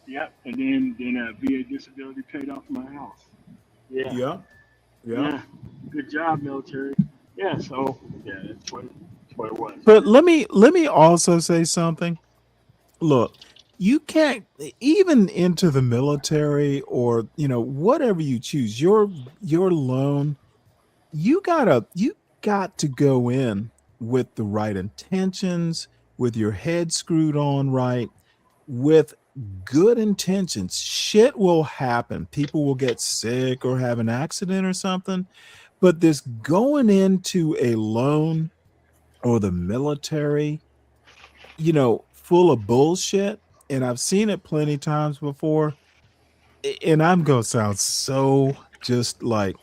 Yep, and then VA disability paid off my house. Yeah. Yeah. Good job, military. Yeah, so yeah, 20 what it was. But let me also say something. Look, you can't even into the military or whatever you choose. Your loan, you got to go in with the right intentions, with your head screwed on right, with good intentions. Shit will happen. People will get sick or have an accident or something. But this going into a loan or the military, full of bullshit, and I've seen it plenty times before, and I'm gonna sound so just like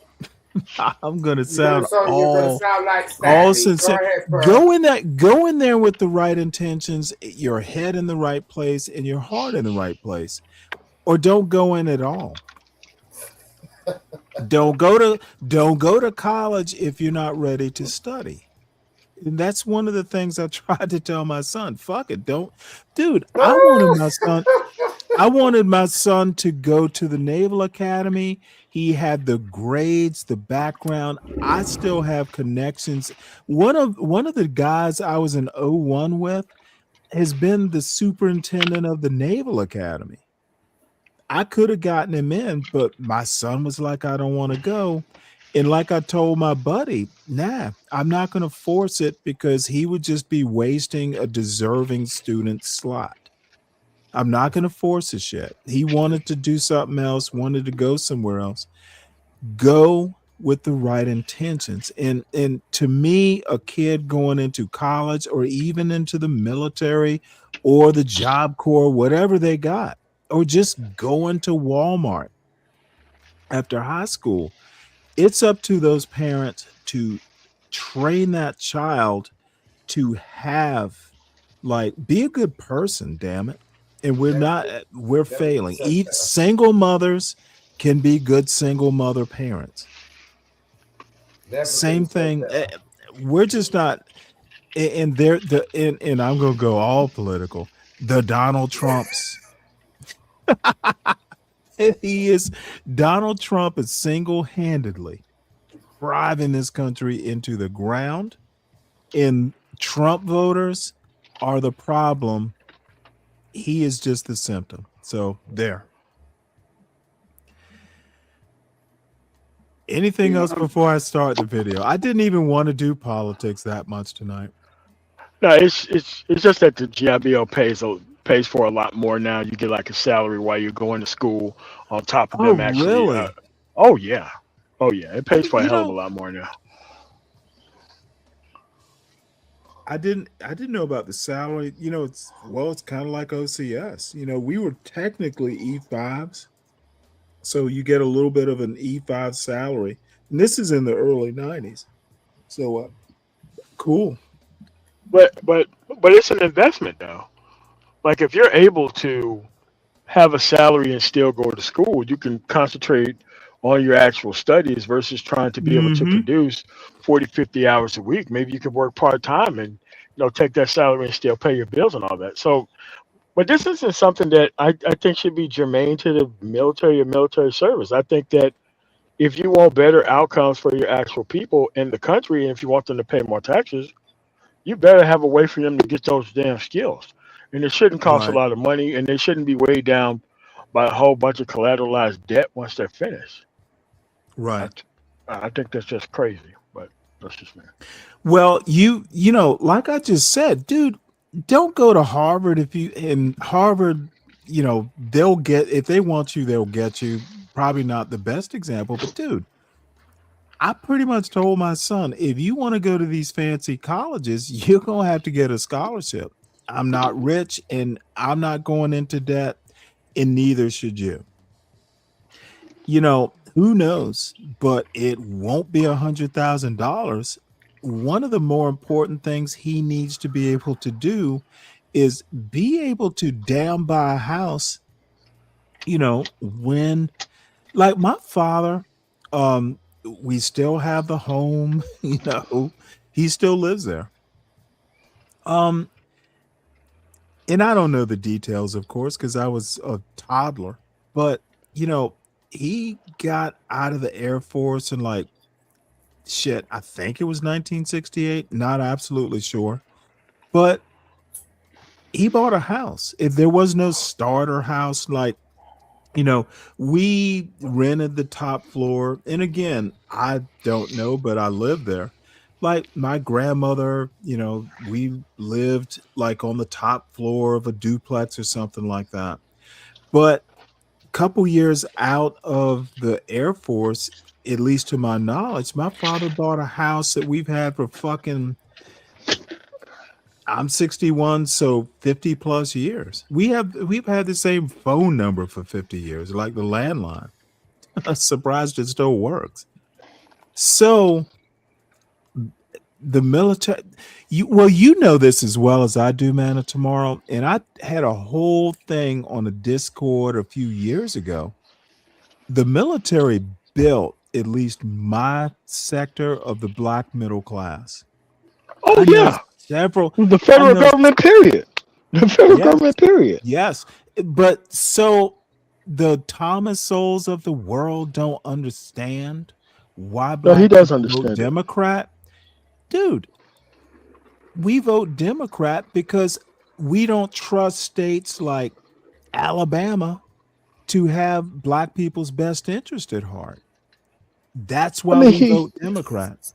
I'm gonna sound You're gonna sound like all Stanley. Go sincere. ahead, bro. Go in there with the right intentions, your head in the right place, and your heart in the right place, or don't go in at all. Don't go to college if you're not ready to study. And that's one of the things I tried to tell my son. Fuck it, don't, dude. I wanted my son to go to the Naval Academy. He had the grades, the background. I still have connections. One of the guys I was in '01 with has been the superintendent of the Naval Academy. I could have gotten him in, but my son was like, I don't want to go. And like I told my buddy, nah, I'm not going to force it because he would just be wasting a deserving student's slot. I'm not going to force his shit. He wanted to do something else, wanted to go somewhere else. Go with the right intentions. And to me, a kid going into college or even into the military or the Job Corps, whatever they got, or just going to Walmart after high school, it's up to those parents to train that child to have, like, be a good person, damn it. And we're failing. Each single mothers can be good single mother parents. Same thing. We're just not, and and I'm gonna go all political. The Donald Trumps. Donald Trump is single-handedly driving this country into the ground, and Trump voters are the problem. He is just the symptom. So there. Anything else before I start the video? I didn't even want to do politics that much tonight. No, it's just that the GIBO pays for a lot more now. You get like a salary while you're going to school on top of Oh, them actually. really? Oh yeah, it pays for a You hell of a know, lot more now. I didn't know about the salary. It's kind of like OCS. We were technically E5s, so you get a little bit of an E5 salary. And this is in the early 90s. So cool. But it's an investment though. Like if you're able to have a salary and still go to school, you can concentrate on your actual studies versus trying to be able to Mm-hmm. produce 40, 50 hours a week. Maybe you could work part time and take that salary and still pay your bills and all that. So, but this isn't something that I think should be germane to the military or military service. I think that if you want better outcomes for your actual people in the country, and if you want them to pay more taxes, you better have a way for them to get those damn skills. And it shouldn't cost a Right. lot of money, and they shouldn't be weighed down by a whole bunch of collateralized debt once they're finished. I, Right. I think that's just crazy, but that's just me. Well, like I just said, dude, don't go to Harvard if you in Harvard, they'll get if they want you, they'll get you. Probably not the best example, but dude, I pretty much told my son, if you want to go to these fancy colleges, you're gonna have to get a scholarship. I'm not rich and I'm not going into debt, and neither should you. Who knows? But it won't be $100,000. One of the more important things he needs to be able to do is be able to down buy a house, when, like my father, we still have the home, he still lives there. Um, and I don't know the details, of course, because I was a toddler, but he got out of the Air Force in like shit, I think it was 1968. Not absolutely sure, but he bought a house. If there was no starter house, like, you know, we rented the top floor. And again, I don't know, but I lived there. Like my grandmother, we lived like on the top floor of a duplex or something like that. But a couple years out of the Air Force, at least to my knowledge, my father bought a house that we've had for fucking, I'm 61, so 50 plus years. We've had the same phone number for 50 years, like the landline. I'm surprised it still works. So the military, you know this as well as I do, man, tomorrow. And I had a whole thing on a Discord a few years ago. The military built at least my sector of the black middle class. Oh I know yeah, several. the I federal know. government. Period. The federal Yes, government. Period. yes. But so the Thomas Souls of the world don't understand why No, he black does people vote understand it. Democrat. Dude, we vote Democrat because we don't trust states like Alabama to have black people's best interest at heart. That's I why mean, we vote Democrat.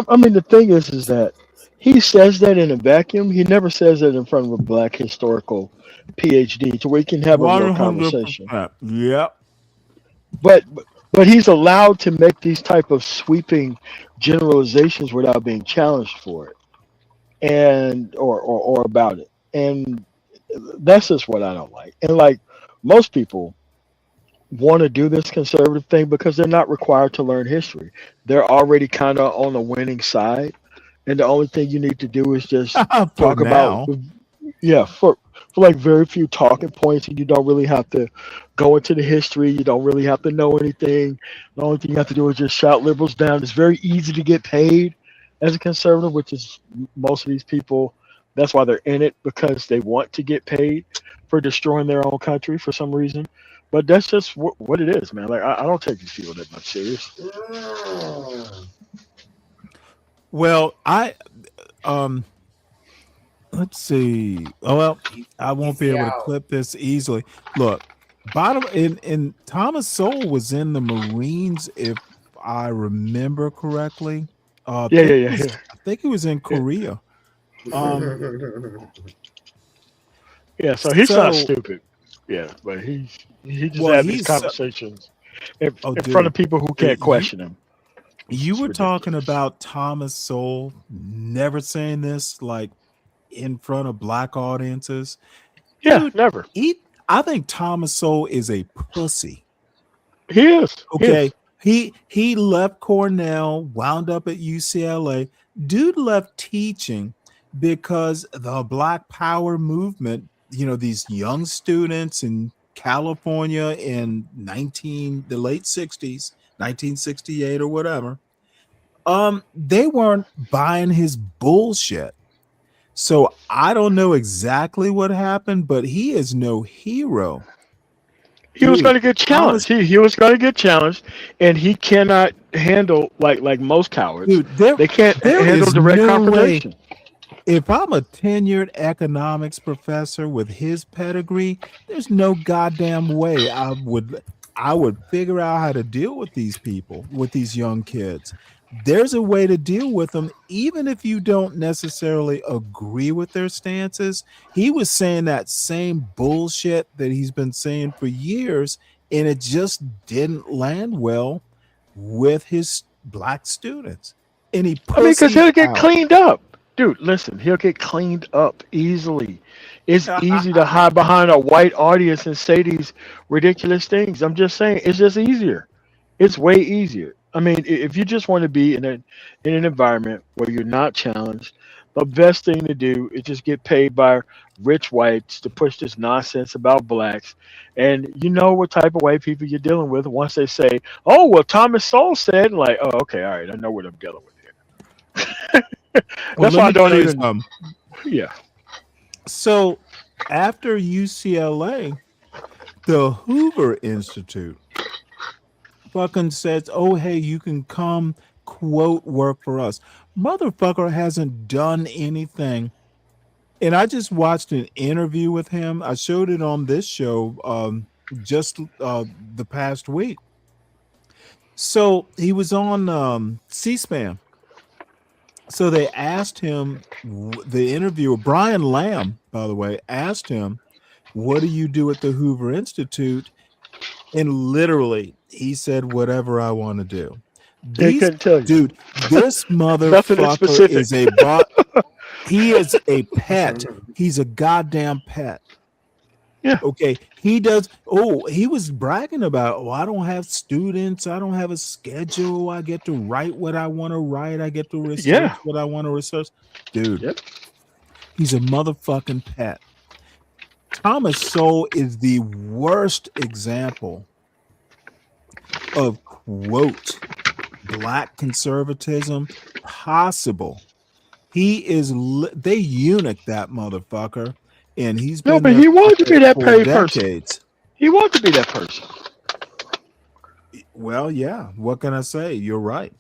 I mean, the thing is that he says that in a vacuum. He never says that in front of a black historical PhD, to where he can have a real conversation. 100%. Yep. But but he's allowed to make these type of sweeping generalizations without being challenged for it, and or about it. And that's just what I don't like. And like most people want to do this conservative thing because they're not required to learn history. They're already kind of on the winning side, and the only thing you need to do is just For talk about, now. yeah, for like very few talking points, and you don't really have to go into the history. You don't really have to know anything. The only thing you have to do is just shout liberals down. It's very easy to get paid as a conservative, which is most of these people. That's why they're in it, because they want to get paid for destroying their own country for some reason. But that's just what it is, man. Like I don't take these people that much serious. Well, um let's see. Oh well, I won't be Easy able to out. clip this easily. Look, bottom in Thomas Sowell was in the Marines, if I remember correctly. Yeah, yeah, yeah, yeah. I think he was in Yeah. Korea. Um Yeah, so he's not so stupid. Yeah, but he just well had these he's conversations oh in front of dude. people who can't You question him. you It's were talking ridiculous. about Thomas Sowell never saying this like in front of black audiences. Yeah, Dude, never. I think Thomas Sowell is a pussy. He is. He Okay. is. He left Cornell, wound up at UCLA. Dude left teaching because the Black Power movement, these young students in California in the late 60s, 1968 or whatever, they weren't buying his bullshit. So I don't know exactly what happened, but he is no hero. He was going Dude, to get Thomas, challenged. He was going to get challenged, and he cannot handle like most cowards. dude, there They can't there handle is direct no way. confrontation. If I'm a tenured economics professor with his pedigree, there's no goddamn way I would figure out how to deal with these people, with these young kids. There's a way to deal with them, even if you don't necessarily agree with their stances. He was saying that same bullshit that he's been saying for years, and it just didn't land well with his black students. And he I mean, because pussied he'll get out. cleaned up. Dude, listen, he'll get cleaned up easily. It's easy to hide behind a white audience and say these ridiculous things. I'm just saying, it's just easier. It's way easier. I mean, if you just want to be in an environment where you're not challenged, the best thing to do is just get paid by rich whites to push this nonsense about blacks. And you know what type of white people you're dealing with once they say, "Oh, well, Thomas Sowell said," like, "Oh, okay, all right, I know what I'm dealing with here." Well, That's let why I me don't tell you even. something. Yeah. So after UCLA, the Hoover Institute fucking says, "Oh, hey, you can come quote work for us? Motherfucker hasn't done anything. And I just watched an interview with him. I showed it on this show just the past week. So he was on C-SPAN. So they asked him, the interviewer, Brian Lamb, by the way, asked him, what do you do at the Hoover Institute? And literally, he said, whatever I want to do. They couldn't tell you. Dude, this Nothing in motherfucker specific. is he is a pet. He's a goddamn pet. Yeah. Okay. He does. Oh, he was bragging about, oh, I don't have students. I don't have a schedule. I get to write what I want to write. I get to research what I want to research. Dude, he's a motherfucking pet. Thomas Sowell is the worst example of quote black conservatism possible. He is they eunuch that motherfucker, and he's been but he wanted to be that for paid person. decades. He wanted to be that person. Well, yeah. What can I say? You're right,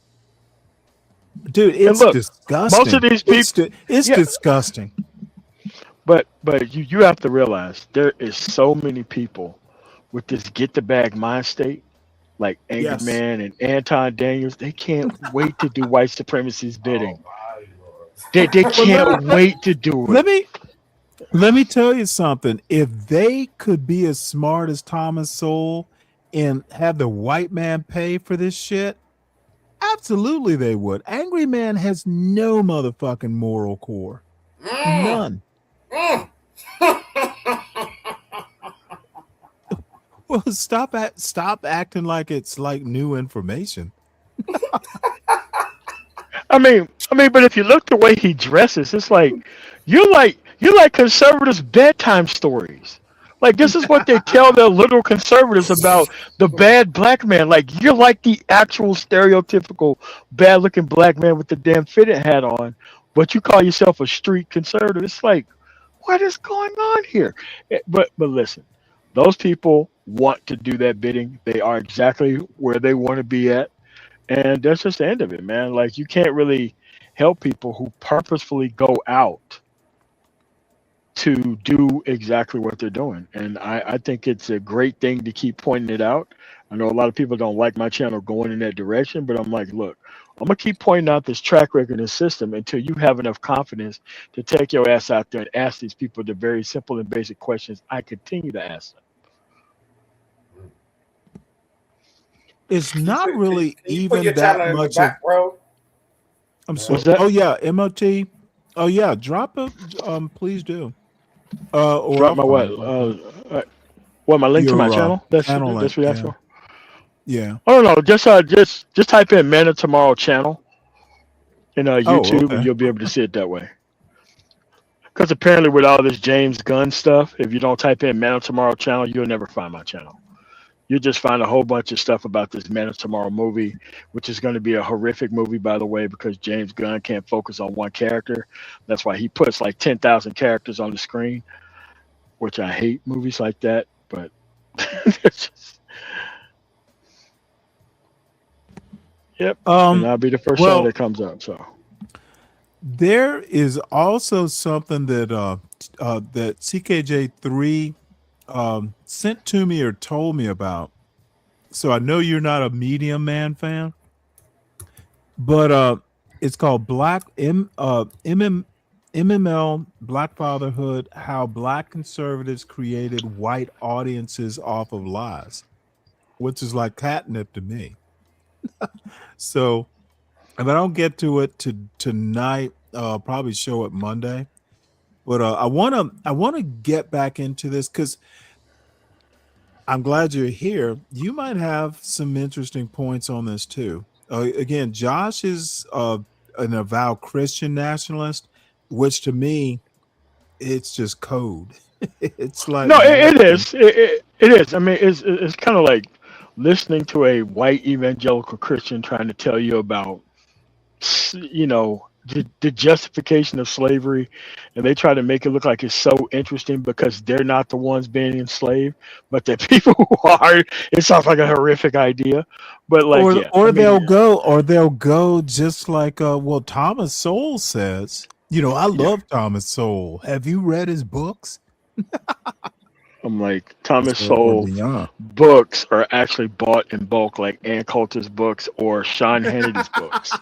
dude. It's look, disgusting. most of these people, it's disgusting. But you have to realize there is so many people with this get the bag mind state, like Angry Man and Anton Daniels. They can't wait to do white supremacy's bidding. They can't wait to do it. Let me tell you something. If they could be as smart as Thomas Sowell and have the white man pay for this shit, absolutely they would. Angry Man has no motherfucking moral core. None. Well, stop acting like it's like new information. I mean, but if you look the way he dresses, it's like you're like conservatives' bedtime stories. Like this is what they tell their little conservatives about the bad black man. Like you're like the actual stereotypical bad-looking black man with the damn fitted hat on, but you call yourself a street conservative. It's like, what is going on here? But listen, those people want to do that bidding. They are exactly where they want to be at. And that's just the end of it, man. Like you can't really help people who purposefully go out to do exactly what they're doing. And I think it's a great thing to keep pointing it out. I know a lot of people don't like my channel going in that direction, but I'm like, look, I'm going to keep pointing out this track record and system until you have enough confidence to take your ass out there and ask these people the very simple and basic questions I continue to ask them. It's not really Can you put even your that channel in the much. back, bro? I'm sorry. What's that? Oh yeah, MOT. Oh yeah, drop it. Please do. Or Drop my I'll what? find it. What, my link to my Your, channel? That's channel what link, you asked yeah. for? Yeah. Oh no, just type in Man of Tomorrow channel in YouTube, okay. and you'll be able to see it that way. Because apparently, with all this James Gunn stuff, if you don't type in Man of Tomorrow channel, you'll never find my channel. You'll just find a whole bunch of stuff about this Man of Tomorrow movie, which is going to be a horrific movie, by the way, because James Gunn can't focus on one character. That's why he puts like 10,000 characters on the screen, which I hate movies like that. But yep, and I'll be the first show that comes up. So there is also something that that CKJ3 sent to me or told me about. So I know you're not a Medium Man fan, but it's called MML Black Fatherhood: How Black Conservatives Created White Audiences Off of Lies, which is like catnip to me. So if I don't get to it tonight, I'll probably show it Monday. But I wanna get back into this because I'm glad you're here. You might have some interesting points on this too. Again, Josh is an avowed Christian nationalist, which to me, it's just code. It's like no, it is. It is. I mean, it's kind of like listening to a white evangelical Christian trying to tell you about, the justification of slavery, and they try to make it look like it's so interesting because they're not the ones being enslaved, but the people who are. It sounds like a horrific idea, but like, Or yeah, I or mean, they'll go just like well Thomas Sowell says. I yeah, love Thomas Sowell. Have you read his books? I'm like Thomas Or Sowell beyond. books are actually bought in bulk, like Ann Coulter's books or Sean Hannity's books.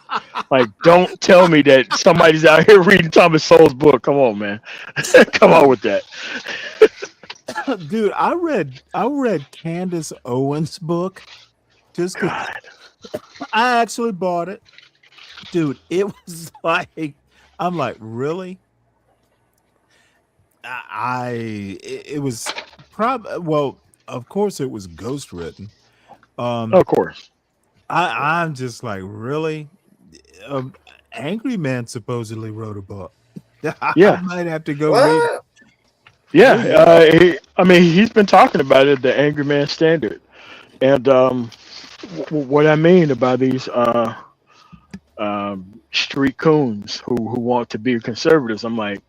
Like, don't tell me that somebody's out here reading Thomas Sowell's book. Come on, man. Come on with that. Dude, I read Candace Owens' book just because God. I actually bought it. Dude, it was like I'm like, really? It was well, of course it was ghost written. Um Of course. I'm just like, really? Um, Angry Man supposedly wrote a book. I Yeah. might have to go read it. What? Yeah. Oh yeah. I mean, he's been talking about it, the Angry Man Standard. And what I mean about these street coons who want to be conservatives, I'm like,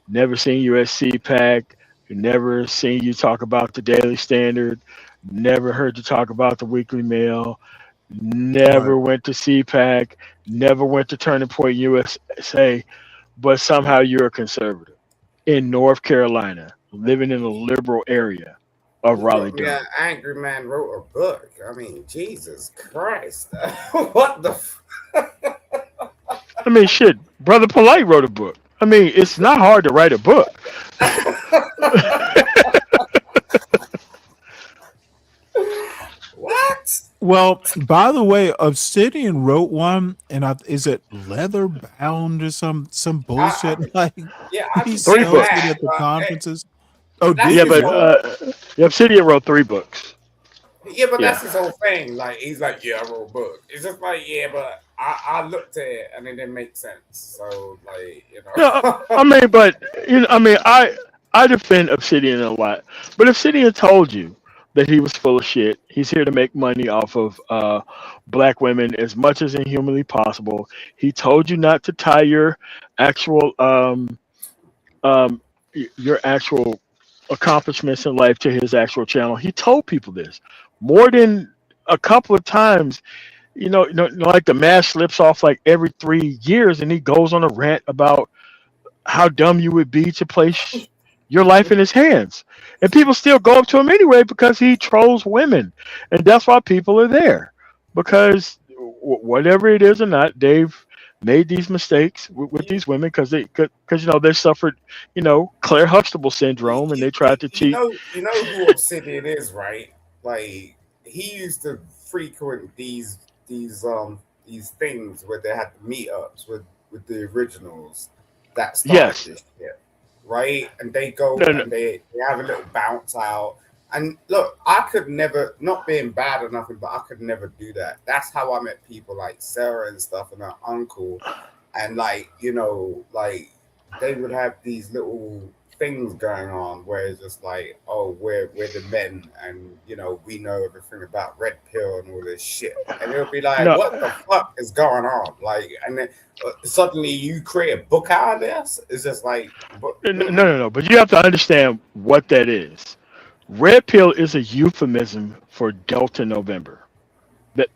never seen you at CPAC, never seen you talk about the Daily Standard, never heard you talk about the Weekly Mail, Right. never went to CPAC, never went to Turning Point USA, but somehow you're a conservative in North Carolina, living in a liberal area of You Raleigh told me Durham. that Angry Man wrote a book. I mean, Jesus Christ. What the? I mean, shit, Brother Polite wrote a book. I mean, it's not hard to write a book. What? Well, by the way, Obsidian wrote one, and is it leather bound or some I bullshit? Like yeah, I he could get Three sells it books. that, at the but conferences. Oh, that's did Yeah, his you? but whole. Obsidian wrote 3 books. Yeah, but Yeah. that's his whole thing. Like he's like, yeah, I wrote a book. It's just like, yeah, but I looked at it and it didn't make sense. So like, No, I mean, but I mean, I defend Obsidian a lot, but Obsidian told you that he was full of shit. He's here to make money off of black women as much as inhumanly possible. He told you not to tie your actual um your actual accomplishments in life to his actual channel. He told people this more than a couple of times. Like the mask slips off like every 3 years, and he goes on a rant about how dumb you would be to place your life in his hands. And people still go up to him anyway because he trolls women. And that's why people are there. Because whatever it is or not, they've made these mistakes with these women because they suffered, Claire Huxtable syndrome, and they tried to cheat. you know who Obsidian is, right? Like he used to frequent these things where they had the meetups with the originals that started Yes. this shit, right? And they go No, no. and they have a little bounce out. And look, I could never, not being bad or nothing, but I could never do that. That's how I met people like Sarah and stuff and her uncle. And like, like they would have these little things going on where it's just like, oh, we're the men and we know everything about red pill and all this shit. And it'll be like, No. what the fuck is going on? Like, and then suddenly you create a book out of this. It's just like, No. But you have to understand what that is. Red pill is a euphemism for Delta November.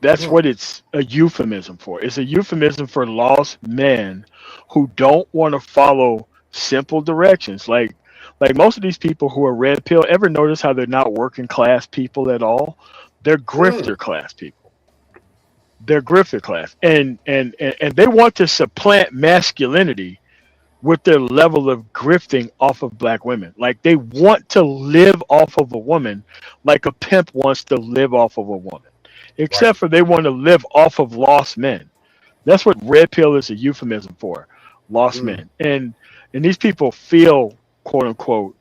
That's mm, what it's a euphemism for. It's a euphemism for lost men who don't want to follow simple directions. Like most of these people who are red pill, ever notice how they're not working class people at all? They're mm, grifter class people. They're grifter class. And they want to supplant masculinity with their level of grifting off of black women. Like they want to live off of a woman like a pimp wants to live off of a woman. right. Except for they want to live off of lost men. That's what red pill is a euphemism for. Lost Mm, men. And these people feel, quote unquote,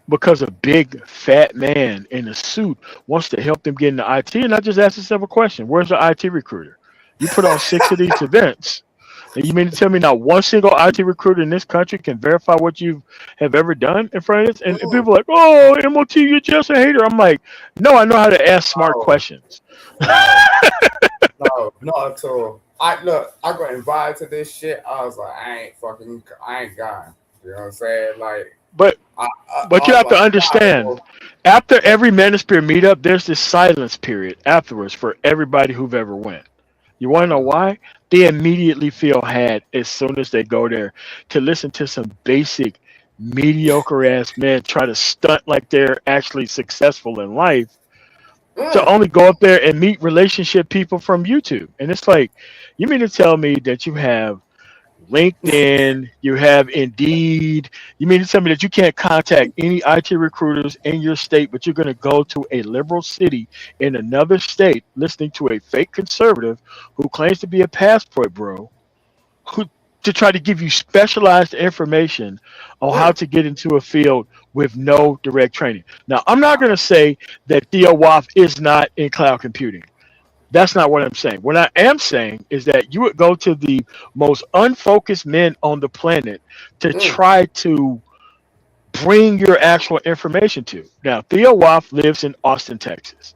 because a big fat man in a suit wants to help them get into IT. And I just asked myself a question. Where's the IT recruiter? You put on 6 of these events. And you mean to tell me not one single IT recruiter in this country can verify what you have ever done in front of this? And mm. people are like, oh, MOT, you're just a hater. I'm like, no, I know how to ask smart No, questions. no, no, not at all. I look, I got invited to this shit. I was like, I ain't going. You know what I'm saying? Like, But I but you was have to like, I gotta understand, go. after every Manosphere meetup, there's this silence period afterwards for everybody who've ever went. You want to know why? They immediately feel had as soon as they go there to listen to some basic, mediocre ass men try to stunt like they're actually successful in life to Mm, only go up there and meet relationship people from YouTube. And it's like, you mean to tell me that you have LinkedIn, you have Indeed. You mean to tell me that you can't contact any IT recruiters in your state, but you're going to go to a liberal city in another state listening to a fake conservative who claims to be a passport bro, who to try to give you specialized information on how mm, to get into a field with no direct training. Now, I'm not going to say that Theo Waff is not in cloud computing. That's not what I'm saying. What I am saying is that you would go to the most unfocused men on the planet to mm. try to bring your actual information to. Now, Theo Waff lives in Austin, Texas,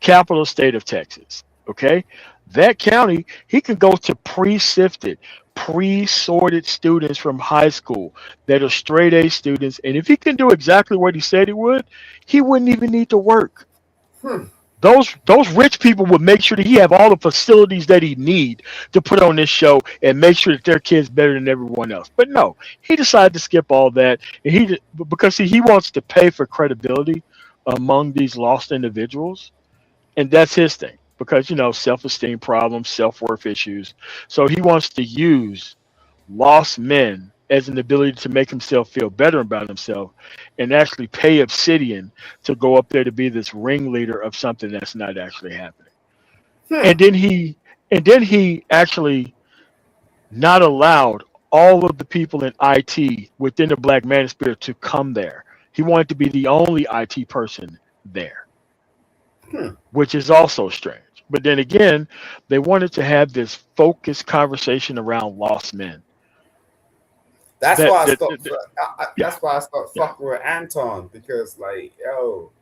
capital state of Texas. Okay. That county, he can go to pre sifted, pre sorted students from high school that are straight A students. And if he can do exactly what he said he wouldn't even need to work. Hmm. Those rich people would make sure that he have all the facilities that he need to put on this show and make sure that their kid's better than everyone else. But no, he decided to skip all that, and because see, he wants to pay for credibility among these lost individuals, and that's his thing. Because self-esteem problems, self-worth issues, so he wants to use lost men as an ability to make himself feel better about himself and actually pay Obsidian to go up there to be this ringleader of something that's not actually happening. Hmm. And then he actually not allowed all of the people in IT within the Black Manosphere to come there. He wanted to be the only IT person there, Hmm. which is also strange. But then again, they wanted to have this focused conversation around lost men. That's That, why I that, stopped. that- yeah, That's why I stopped yeah. fucking with Anton because, like, yo,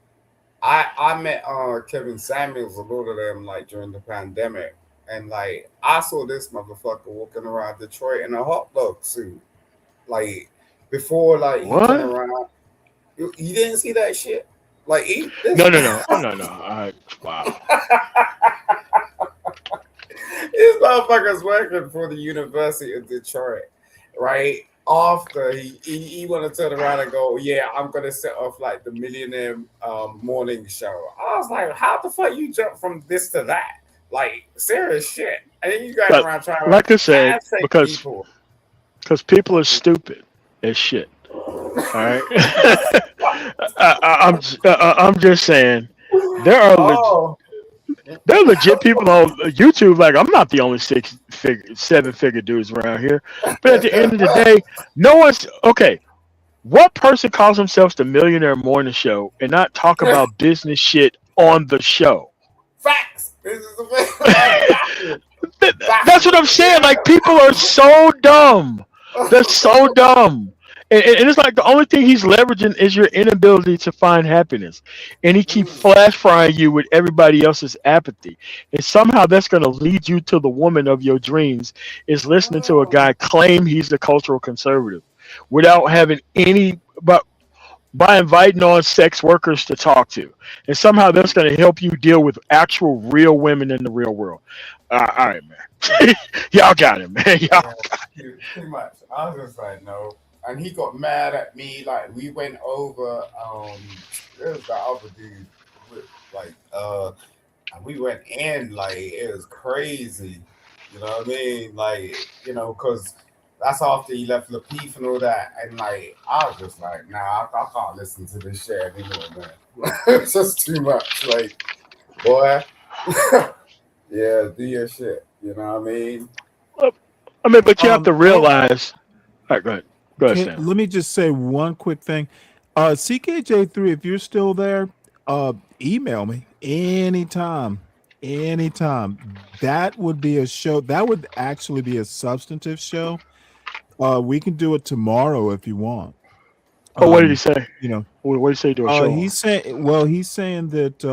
I met Kevin Samuels, a lot of them, like during the pandemic, and like I saw this motherfucker walking around Detroit in a hot dog suit, like before, like he turned What? around. You didn't see that shit, like he this. No, no, no, no, no. Wow. This motherfucker's working for the University of Detroit, right? After he want to turn around and go, yeah, I'm gonna set off like the Millionaire morning show. I was like, how the fuck you jump from this to that? Like serious shit. And then you going But around trying to like I said, handshake because people. people are stupid as shit. All right. I'm just saying there are Oh, there are legit people on YouTube. Like I'm not the only seven figure dudes around here. But at the end of the day, no one's okay. What person calls themselves the Millionaire Morning Show and not talk about business shit on the show? facts. This is the That's what I'm saying. Like people are so dumb. They're so dumb. And it's like the only thing he's leveraging is your inability to find happiness. And he keeps flash frying you with everybody else's apathy. And somehow that's going to lead you to the woman of your dreams is listening to a guy claim he's the cultural conservative without having any but by inviting on sex workers to talk to. And somehow that's going to help you deal with actual real women in the real world. All right, man. Y'all got it, man. Y'all. Yeah, pretty much. I was just like, no. And he got mad at me. Like we went over there was that other dude like and we went in like it was crazy. You know what I mean? Like, because that's after he left Lapeef and all that. And like I was just like, nah, I can't listen to this shit anymore, man. It's just too much. Like, boy. Yeah, do your shit. You know what I mean? I mean, but you have to Oh, realize. All right, go ahead. Go ahead, Stanley. let me just say one quick thing. CKJ3, if you're still there, email me anytime. Anytime. That would be a show. That would actually be a substantive show. We can do it tomorrow if you want. Oh, what did he say? You know, What did he say? Do a show on? he's saying, well, he's saying that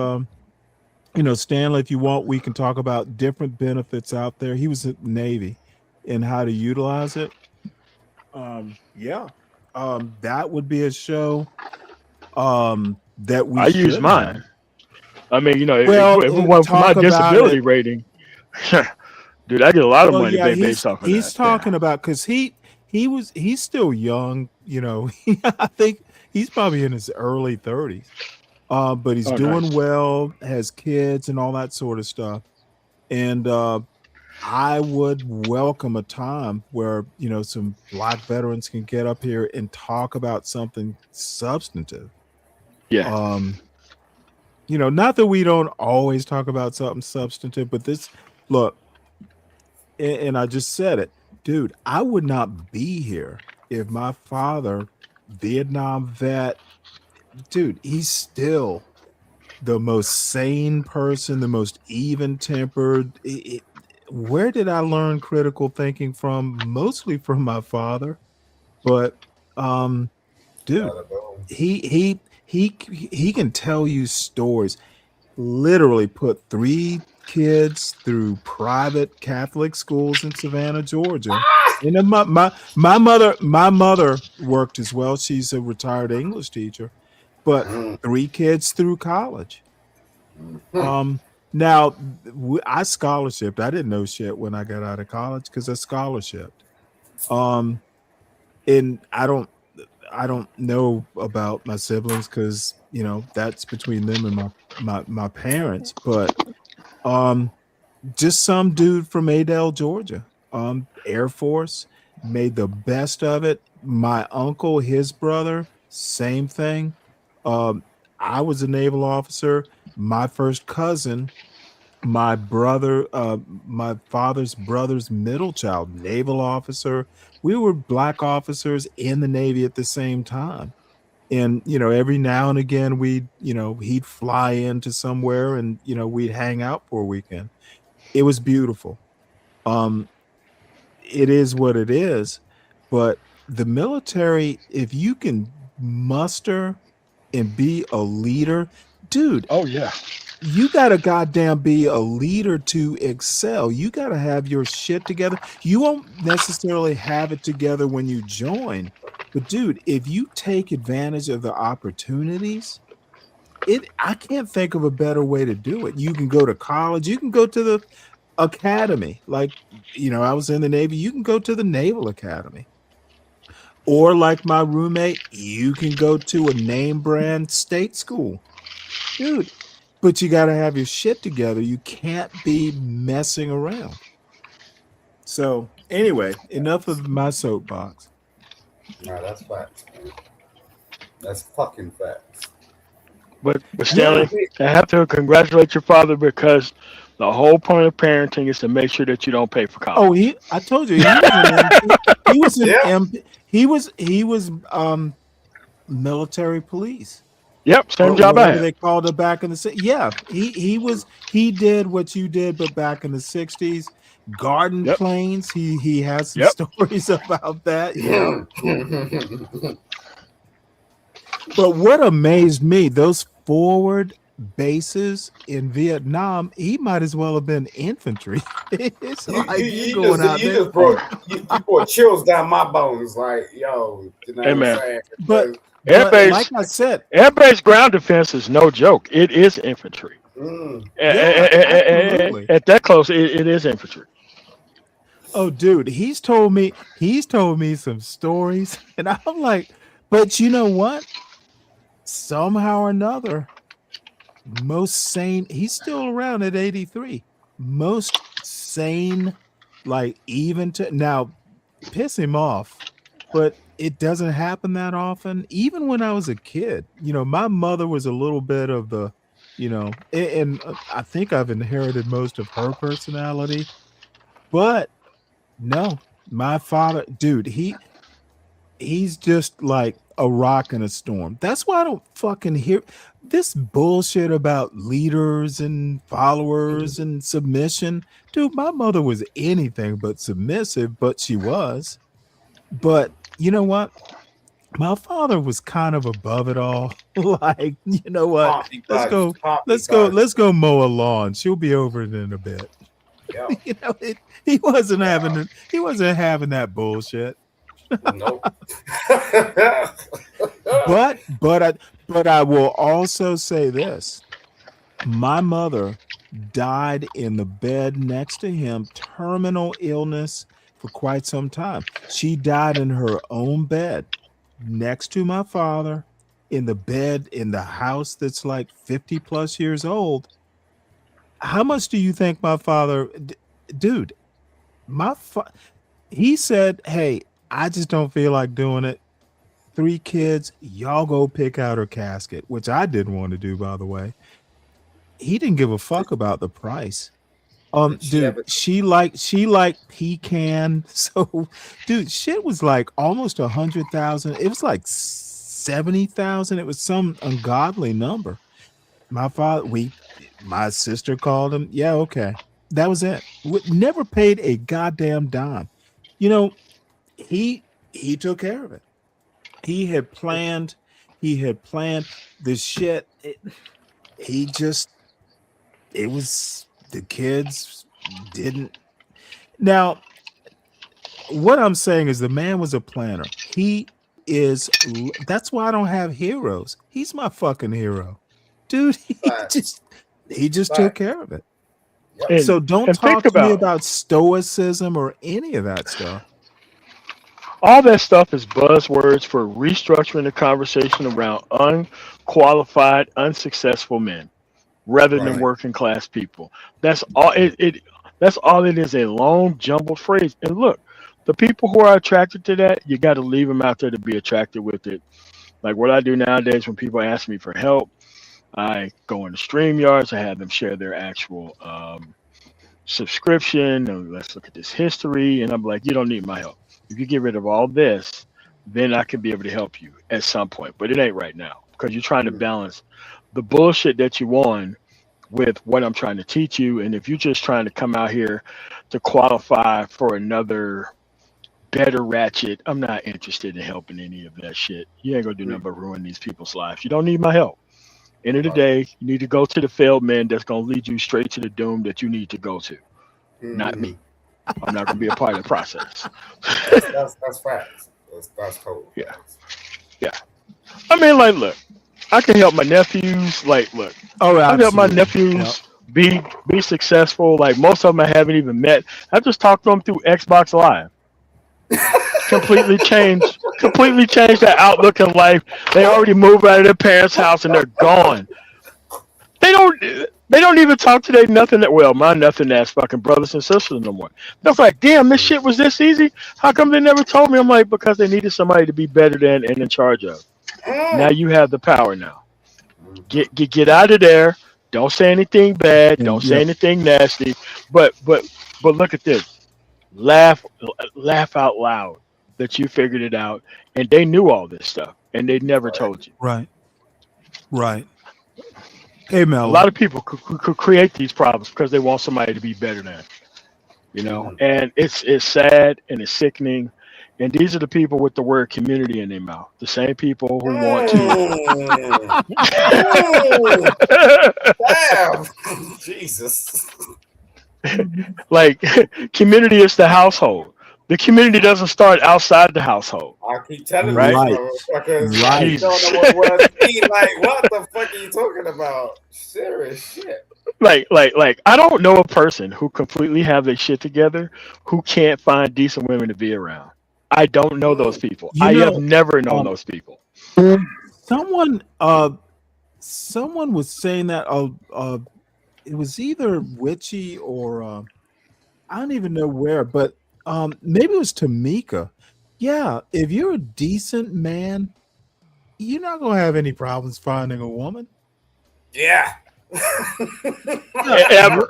Stanley, if you want, we can talk about different benefits out there. He was in the Navy and how to utilize it. Yeah. That would be a show that we I use should have. mine. I mean, Well, if it wasn't for my talk about disability it. rating, dude, I get a lot of Well, money yeah, based off of he's that. Yeah. talking about because he's still young. I think he's probably in his early 30s. But he's Oh, doing nice. well, has kids and all that sort of stuff. And I would welcome a time where some black veterans can get up here and talk about something substantive. Yeah. Not that we don't always talk about something substantive, but this look, and I just said it, dude, I would not be here if my father, Vietnam vet, dude, he's still the most sane person, the most even tempered. Where did I learn critical thinking from? Mostly from my father, but dude, Bada boom. he can tell you stories. Literally put 3 kids through private Catholic schools in Savannah, Georgia. And then my mother worked as well. She's a retired English teacher, but 3 kids through college. Now I scholarshiped. I didn't know shit when I got out of college because I scholarshiped. Um, and I don't know about my siblings because that's between them and my parents. But just some dude from Adel, Georgia, Air Force, made the best of it. My uncle, his brother, same thing. Um, I was a naval officer. My first cousin, my father's brother's middle child, naval officer. We were black officers in the Navy at the same time. And every now and again he'd fly into somewhere and we'd hang out for a weekend. It was beautiful. Um, it is what it is, but the military, if you can muster and be a leader, dude, Oh yeah. you gotta goddamn be a leader to excel. You gotta have your shit together. You won't necessarily have it together when you join, but dude, if you take advantage of the opportunities, I can't think of a better way to do it. You can go to college, you can go to the academy. Like, I was in the Navy, you can go to the Naval Academy. Or like my roommate, you can go to a name brand state school. Dude, but you got to have your shit together. You can't be messing around. So, anyway, enough of my soapbox. Nah, that's facts, man. That's fucking facts. But Yeah. Stanley, I have to congratulate your father because the whole point of parenting is to make sure that you don't pay for Oh, college. I told you he was an MP. He was an Yeah. MP. He was military police. Yep, same Or job I whatever have. they called it back in the yeah, he did what you did, but back in the 60s. Garden Yep, planes, he has some yep. stories about that. Yeah. But what amazed me, those forward bases in Vietnam, he might as well have been infantry. It's like you going out you there. just brought you brought chills down my bones. Like, yo, you know what Hey I'm man, saying? But air like base I said, air base ground defense is no joke. It is infantry. yeah, absolutely. At that close, it is infantry. Oh, dude, he's told me some stories, and I'm like, but you know what? Somehow or another, most sane. He's still around at 83. Most sane, like even to now, piss him off, but it doesn't happen that often. Even when I was a kid, my mother was a little bit of the, and I think I've inherited most of her personality, but no, my father, dude, he's just like a rock in a storm. That's why I don't fucking hear this bullshit about leaders and followers and submission. Dude, my mother was anything but submissive, but she was. But you know what? My father was kind of above it all. Like, you know what? Can't be Let's budged. go. Can't be Let's go. budged. Let's go mow a lawn. She'll be over it in a bit. Yeah. You know, he wasn't Yeah. having it. He wasn't having that bullshit. Nope. But I will also say this. My mother died in the bed next to him, terminal illness for quite some time. She died in her own bed next to my father in the bed in the house that's like 50 plus years old. How much do you think my father, dude, he said, "Hey, I just don't feel like doing it. 3 kids, y'all go pick out her casket," which I didn't want to do, by the way. He didn't give a fuck about the price. Did she Dude, ever? she liked pecan. So, dude, shit was like almost 100,000. It was like 70,000. It was some ungodly number. My sister called him. Yeah, okay. That was it. Never paid a goddamn dime. You know, he took care of it. He had planned. He had planned the shit. He just. It was the kids didn't. Now, what I'm saying is the man was a planner. He is. That's why I don't have heroes. He's my fucking hero, dude. He just took Fact. care of it. Yep. So don't And think talk to me about about stoicism or any of that stuff. all that stuff is buzzwords for restructuring the conversation around unqualified, unsuccessful men rather than Right. working class people. That's all that's all it is, a long jumbled phrase. And look, the people who are attracted to that, you got to leave them out there to be attracted with it. Like what I do nowadays when people ask me for help, I go into StreamYards, I have them share their actual subscription, and let's look at this history, and I'm like, you don't need my help. If you get rid of all this, then I can be able to help you at some point, but it ain't right now because you're trying to balance the bullshit that you want with what I'm trying to teach you. And if you're just trying to come out here to qualify for another better ratchet, I'm not interested in helping any of that shit. You ain't gonna do nothing but ruin these people's lives. You don't need my help. End of the Right. day, you need to go to the failed man that's gonna lead you straight to the doom that you need to go to. Not me. I'm not gonna be a part of the process. That's facts. That's total. Yeah. Yeah. I mean, like, look, I can help my nephews. Like, look, Oh, I can help my absolutely. Yep. nephews be successful. Like most of them I haven't even met. I just talked to them through Xbox Live. Completely changed their outlook in life. They already moved out of their parents' house and they're gone. They don't even talk to their nothing that well, my nothing ass fucking brothers and sisters no more. They're like, damn, this shit was this easy. How come they never told me? I'm like, because they needed somebody to be better than and in charge of. Now you have the power now. Get out of there. Don't say anything bad. And Don't say yep. anything nasty. But look at this. Laugh out loud that you figured it out, and they knew all this stuff, and they never told you. Right. Right. Hey, A Mel. lot of people could create these problems because they want somebody to be better than, you know. And it's sad and it's sickening. And these are the people with the word community in their mouth. The same people who want to. Damn. Jesus. Like community is the household. The community doesn't start outside the household. I keep telling Right? these motherfuckers, Right. you don't know what words mean. Like, what the fuck are you talking about? Serious shit. Like I don't know a person who completely have their shit together who can't find decent women to be around. I don't know those people. You I have know, never known those people. someone was saying that it was either Witchy or I don't even know where, but maybe it was Tamika. Yeah, if you're a decent man, you're not gonna have any problems finding a woman. Yeah. Ever.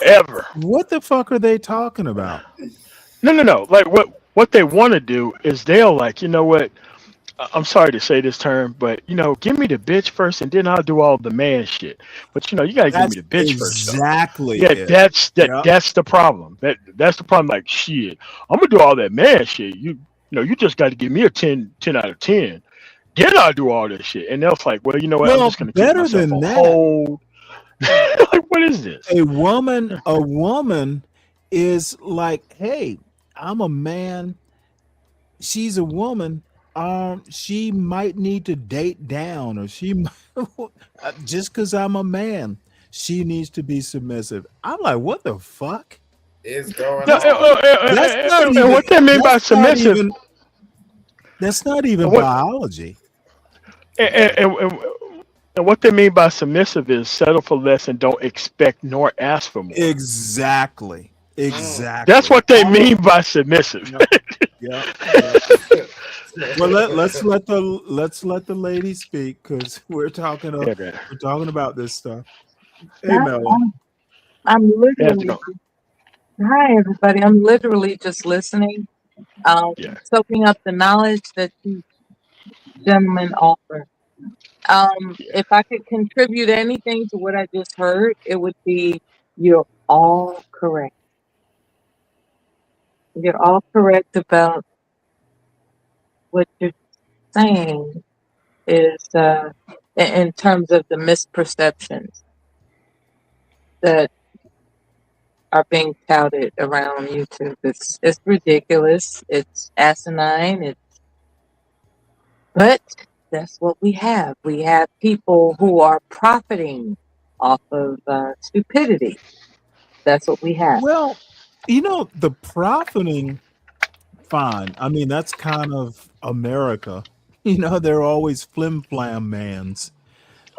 Ever. What the fuck are they talking about? No. Like what they want to do is they'll like, you know what? I'm sorry to say this term, but you know, give me the bitch first, and then I'll do all the man shit. But you know, you gotta give That's me the bitch first. Though. exactly Yeah, it. that's Yep. that's the problem. That's the problem. Like shit, I'm gonna do all that man shit. You just got to give me a 10 out of 10. Then I'll do all this shit. And they're like, well, you know what? I'm Well, just going to keep better myself than on that, hold. Like, what is this? a woman is like, hey, I'm a man. She's a woman. She might need to date down, or just because I'm a man, she needs to be submissive. I'm like, what the fuck? Is going No, on? That's not and even. what they mean by That's not submissive, even. That's not even what biology. and, Yeah. and what they mean by submissive is settle for less and don't expect nor ask for more. Exactly. Mm. That's Exactly. what they All of. mean by submissive. Yep. Yep. Yep. Well, let's let the lady speak, because Yeah, man. we're talking about this stuff. Hey, That, Mela. I'm They have to literally, go. hi everybody. I'm literally just listening, Yeah. soaking up the knowledge that you gentlemen offer. Yeah. If I could contribute anything to what I just heard, it would be you're all correct. You're all correct about what you're saying is in terms of the misperceptions that are being touted around YouTube. It's ridiculous. It's asinine. But that's what we have. We have people who are profiting off of stupidity. That's what we have. Well, the profiting, fine. I mean, that's kind of America. They're always flim flam mans.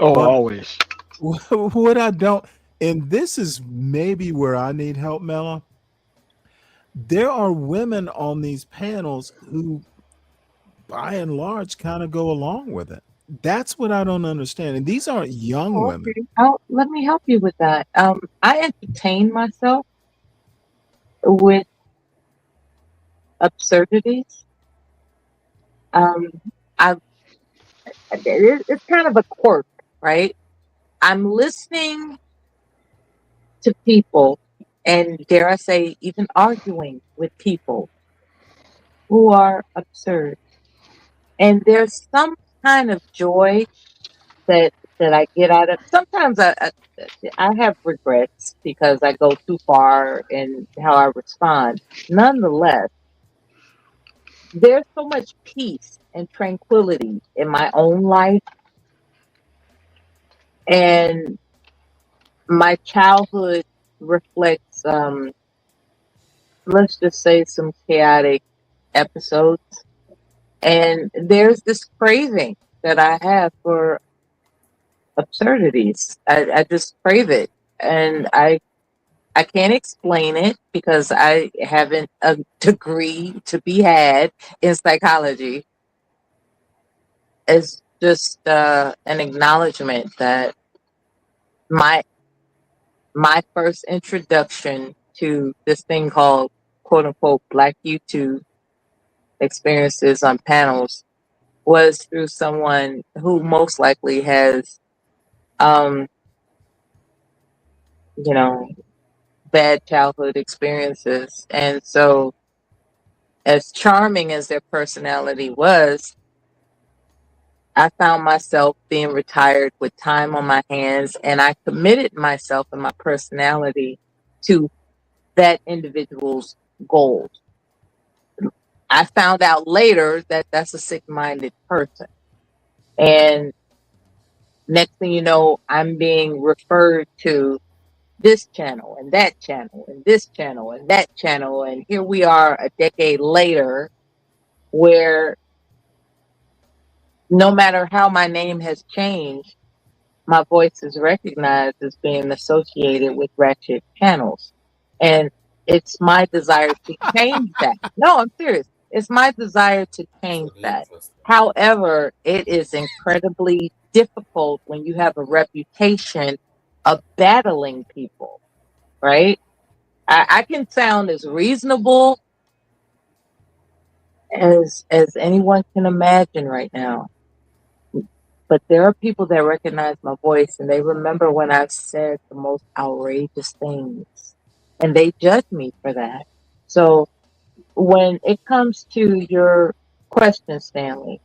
Oh, But always. what I don't, and this is maybe where I need help, Mela. There are women on these panels who, by and large, kind of go along with it. That's what I don't understand. And these aren't young Oh, women. okay. Let me help you with that. I entertain myself with absurdities. Um, I it's kind of a quirk, right? I'm listening to people, and dare I say, even arguing with people who are absurd. And there's some kind of joy that I get out of. Sometimes I have regrets because I go too far in how I respond. Nonetheless, there's so much peace and tranquility in my own life, and my childhood reflects, let's just say, some chaotic episodes. And there's this craving that I have for absurdities. I just crave it. And I can't explain it because I haven't a degree to be had in psychology. It's just an acknowledgement that my my first introduction to this thing called quote unquote Black YouTube experiences on panels was through someone who most likely has um you know bad childhood experiences. And so, as charming as their personality was, I found myself being retired with time on my hands, and I committed myself and my personality to that individual's goals. I found out later that that's a sick-minded person. And next thing you know, I'm being referred to this channel and that channel and this channel and that channel. And here we are a decade later, where no matter how my name has changed, my voice is recognized as being associated with ratchet channels. And it's my desire to change that. No, I'm serious. It's my desire to That's change really that. interesting. However, it is incredibly difficult when you have a reputation of battling people, right? I can sound as reasonable as anyone can imagine right now. But there are people that recognize my voice, and they remember when I've said the most outrageous things, and they judge me for that. So when it comes to your question, Stanley,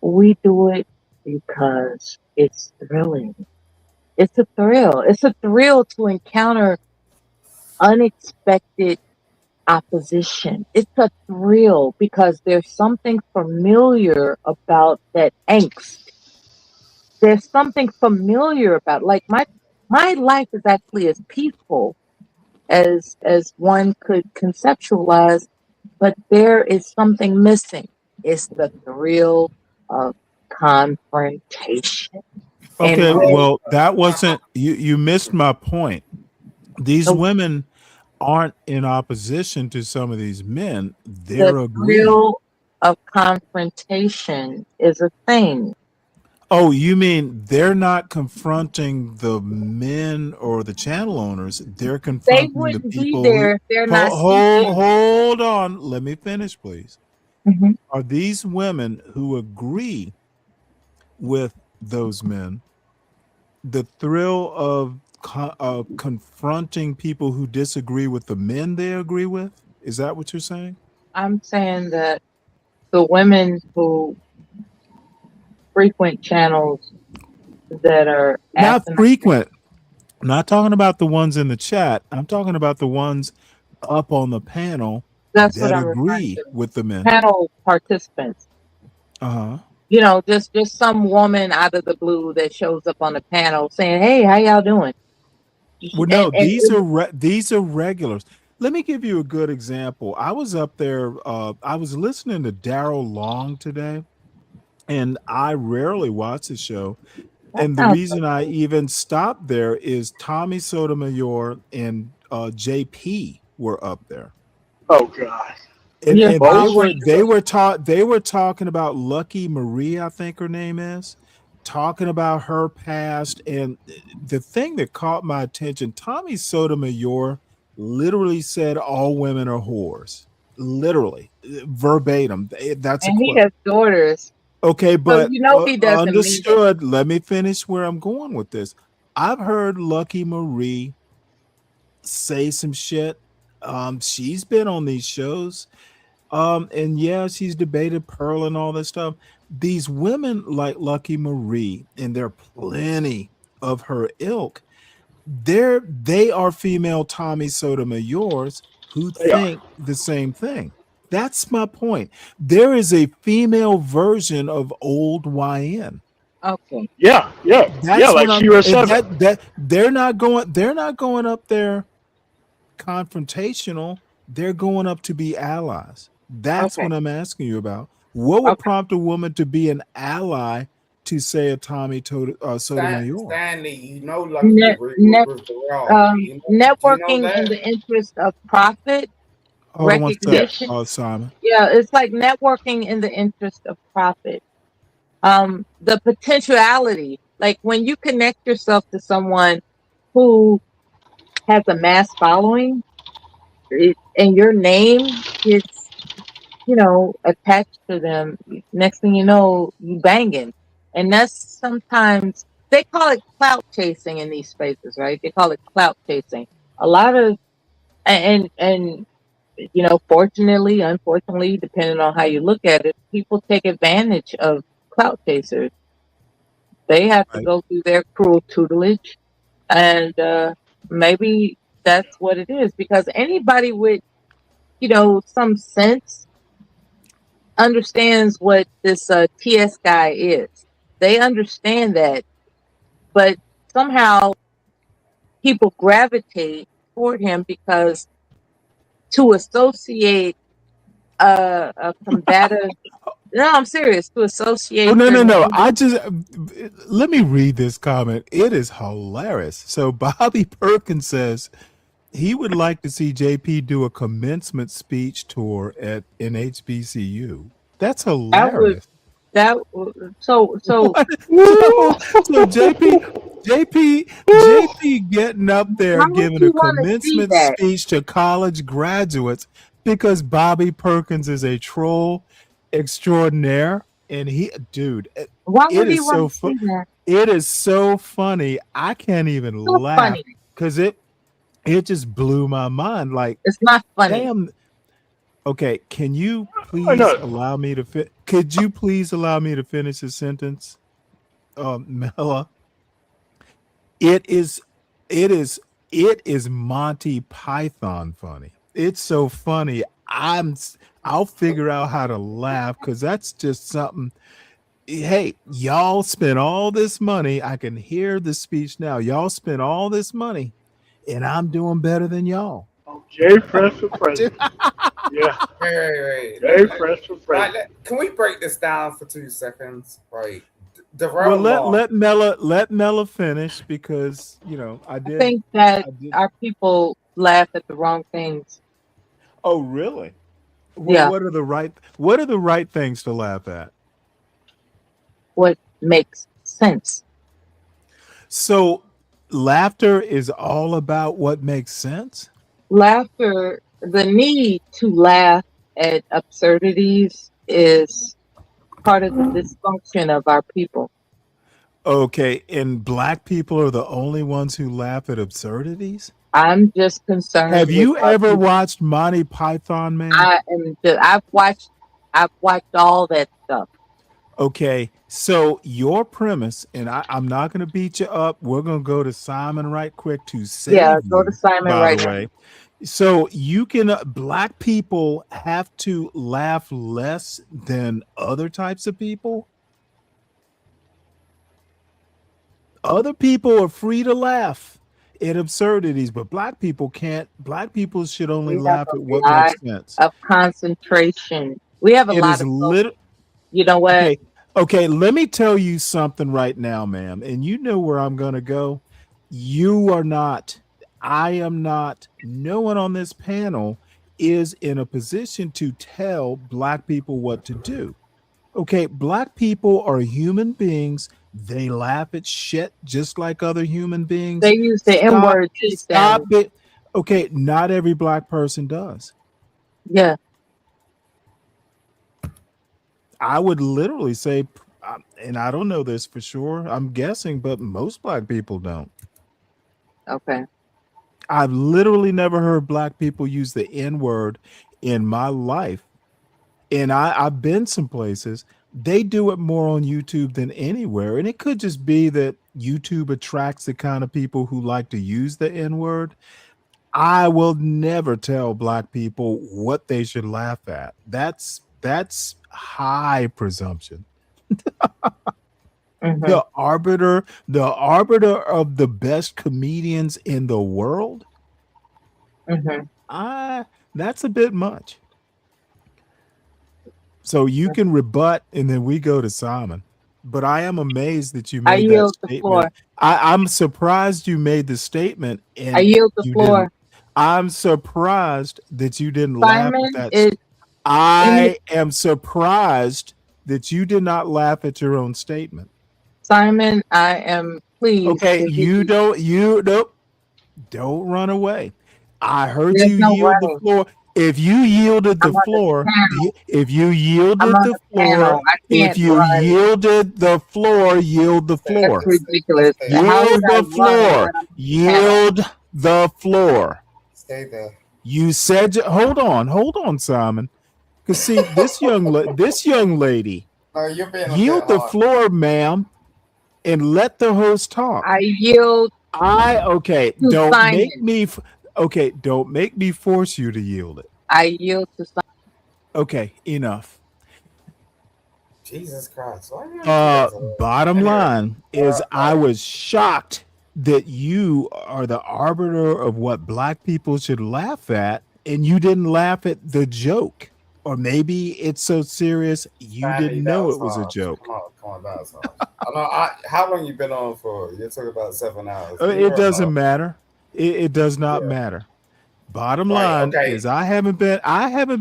we do it because it's thrilling. It's a thrill. It's a thrill to encounter unexpected opposition. It's a thrill because there's something familiar about that angst. There's something familiar about like my life is actually as peaceful as one could conceptualize, but there is something missing. It's the thrill of confrontation. And Okay, when well, that wasn't you missed my point. These the, women aren't in opposition to some of these men. the They're agreeing. thrill of confrontation is a thing. Oh, you mean they're not confronting the men or the channel owners? They're They confronting the wouldn't be people who there if they're not seeking. hold on. Let me finish, please. Mhm. Are these women who agree with those men the thrill of confronting people who disagree with the men they agree with? Is that what you're saying? I'm saying that the women who frequent channels that are Not acting, frequent. Not talking about the ones in the chat. I'm talking about the ones up on the panel that's what that I'm referring agree to. with the men. Panel participants. Uh-huh. You know, just some woman out of the blue that shows up on the panel saying, "Hey, how y'all doing?" Well, no, And these are regulars. Let me give you a good example. I was up there. I was listening to Daryl Long today, and I rarely watch the show. that And the sounds reason I even stopped there is Tommy Sotomayor and JP were up there. Oh God. And you're Both? following. they were talking about Lucky Marie, I think her name is, talking about her past. And the thing that caught my attention, Tommy Sotomayor literally said all women are whores. Literally, verbatim. That's a And he quote. has daughters, Okay, so but you know he doesn't mean it. understood. Let me finish where I'm going with this. I've heard Lucky Marie say some shit. She's been on these shows. And yeah, she's debated Pearl and all this stuff. These women like Lucky Marie, and there are plenty of her ilk. They are female Tommy Sotomayor's who They are. think the same thing. That's my point. There is a female version of old YN. Okay. Yeah, yeah, yeah, That's like what I'm Shira and Seven. that they're not going up there confrontational. They're going up to be allies. That's Okay. what I'm asking you about. What would Okay. prompt a woman to be an ally to say a Sotomayor? Stanley, you know, Lucky Net, Marie net, was Darrell. Do you know networking in the that? interest of profit, Hold on one sec, Yes. recognition. Simon. Yeah, it's like networking in the interest of profit. The potentiality, like when you connect yourself to someone who has a mass following, and your name gets, attached to them. Next thing you know, you banging, and that's sometimes they call it clout chasing in these spaces, right? They call it clout chasing. A lot of and fortunately, unfortunately, depending on how you look at it, people take advantage of clout chasers. They have to Right. go through their cruel tutelage, and maybe that's what it is. Because anybody with some sense understands what this TS guy is. They understand that, but somehow people gravitate toward him because to associate a combative. No, I'm serious. To Oh associate no, your no, no. name. I just let me read this comment. It is hilarious. So Bobby Perkins says he would like to see JP do a commencement speech tour at NHBCU. That's That would hilarious. that so What? So JP getting up there how would giving a you want to see commencement that? speech to college graduates because Bobby Perkins is a troll extraordinaire. And dude, Why it would he is want so to see that? it is so funny. I can't even So laugh funny. because it just blew my mind. Like, It's not funny. damn, Okay, can you I please know. allow me to could you please allow me to finish the sentence? Mela, it is it is it is Monty Python funny. It's so funny. I'll figure out how to laugh cuz that's just something. Hey, y'all spent all this money. I can hear the speech now. Y'all spent all this money and I'm doing better than y'all. Jay Fresh for president. Yeah. Wait. Jay Fresh for president. Can we break this down for 2 seconds? Right. Well, Darrell let Long. let Mela finish because I I think that our people laugh at the wrong things. Oh, really? Well, Yeah. what are the right things to laugh at? What makes sense? So, laughter is all about what makes sense? Laughter, the need to laugh at absurdities is part of the dysfunction of our people. Okay, and black people are the only ones who laugh at absurdities? I'm just concerned Have with you our ever people. watched Monty Python, man? I've watched all that stuff. Okay, so your premise, and I'm not going to beat you up. We're going to go to Simon right quick to save Yeah, go to you, Simon by right the now. way. So you can, black people have to laugh less than other types of people? Other people are free to laugh at absurdities, but black people can't. Black people should only We have laugh a at what lot makes sense. of concentration. We have a It lot is of you know what? okay, let me tell you something right now, ma'am, and you know where I'm going to go. You are not, I am not, no one on this panel is in a position to tell black people what to do. Okay, black people are human beings. They laugh at shit just like other human beings. They use the M word too, Stop Stanley. it. Okay, not every black person does. Yeah. I would literally say, and I don't know this for sure, I'm guessing, but most black people don't. Okay. I've literally never heard black people use the N word in my life. And I've been some places, they do it more on YouTube than anywhere. And it could just be that YouTube attracts the kind of people who like to use the N word. I will never tell black people what they should laugh at. That's high presumption. Mhm. The arbiter of the best comedians in the world. Mhm. That's a bit much. So you can rebut, and then we go to Simon. But I am amazed that you I made that yield the floor. statement. I'm surprised you made the statement, I and yield the you floor. didn't. I'm surprised that you didn't laugh Simon at that. is in I am surprised that you did not laugh at your own statement. Simon, I am pleased Okay, to hear you don't run away. I heard There's you no yield the running. floor. If you yielded the I'm on the floor, panel. if you I'm yielded on the the floor, panel. I if can't you run. yielded the floor, yield the That's floor. ridiculous. How Yield would I the run floor. when I'm on the panel? Yield the floor. Stay there. You said, hold on, Simon. Because see, this young lady, No, you're being a bit yield the hard. floor, ma'am, and let the host talk. I yield Okay, to don't Simon. make me force you to yield it. I yield to Simon. Okay, enough. Jesus Christ. Why you guys are- Bottom Anyway, line is I was shocked that you are the arbiter of what black people should laugh at, and you didn't laugh at the joke. Or maybe it's so serious you Stanley, didn't that know was it was a harsh. joke. Come on, that was harsh. I know. How long you been on for? You're talking about 7 hours. You It were doesn't harsh. matter. It does not Yeah. matter. Bottom Right. line Okay. is I haven't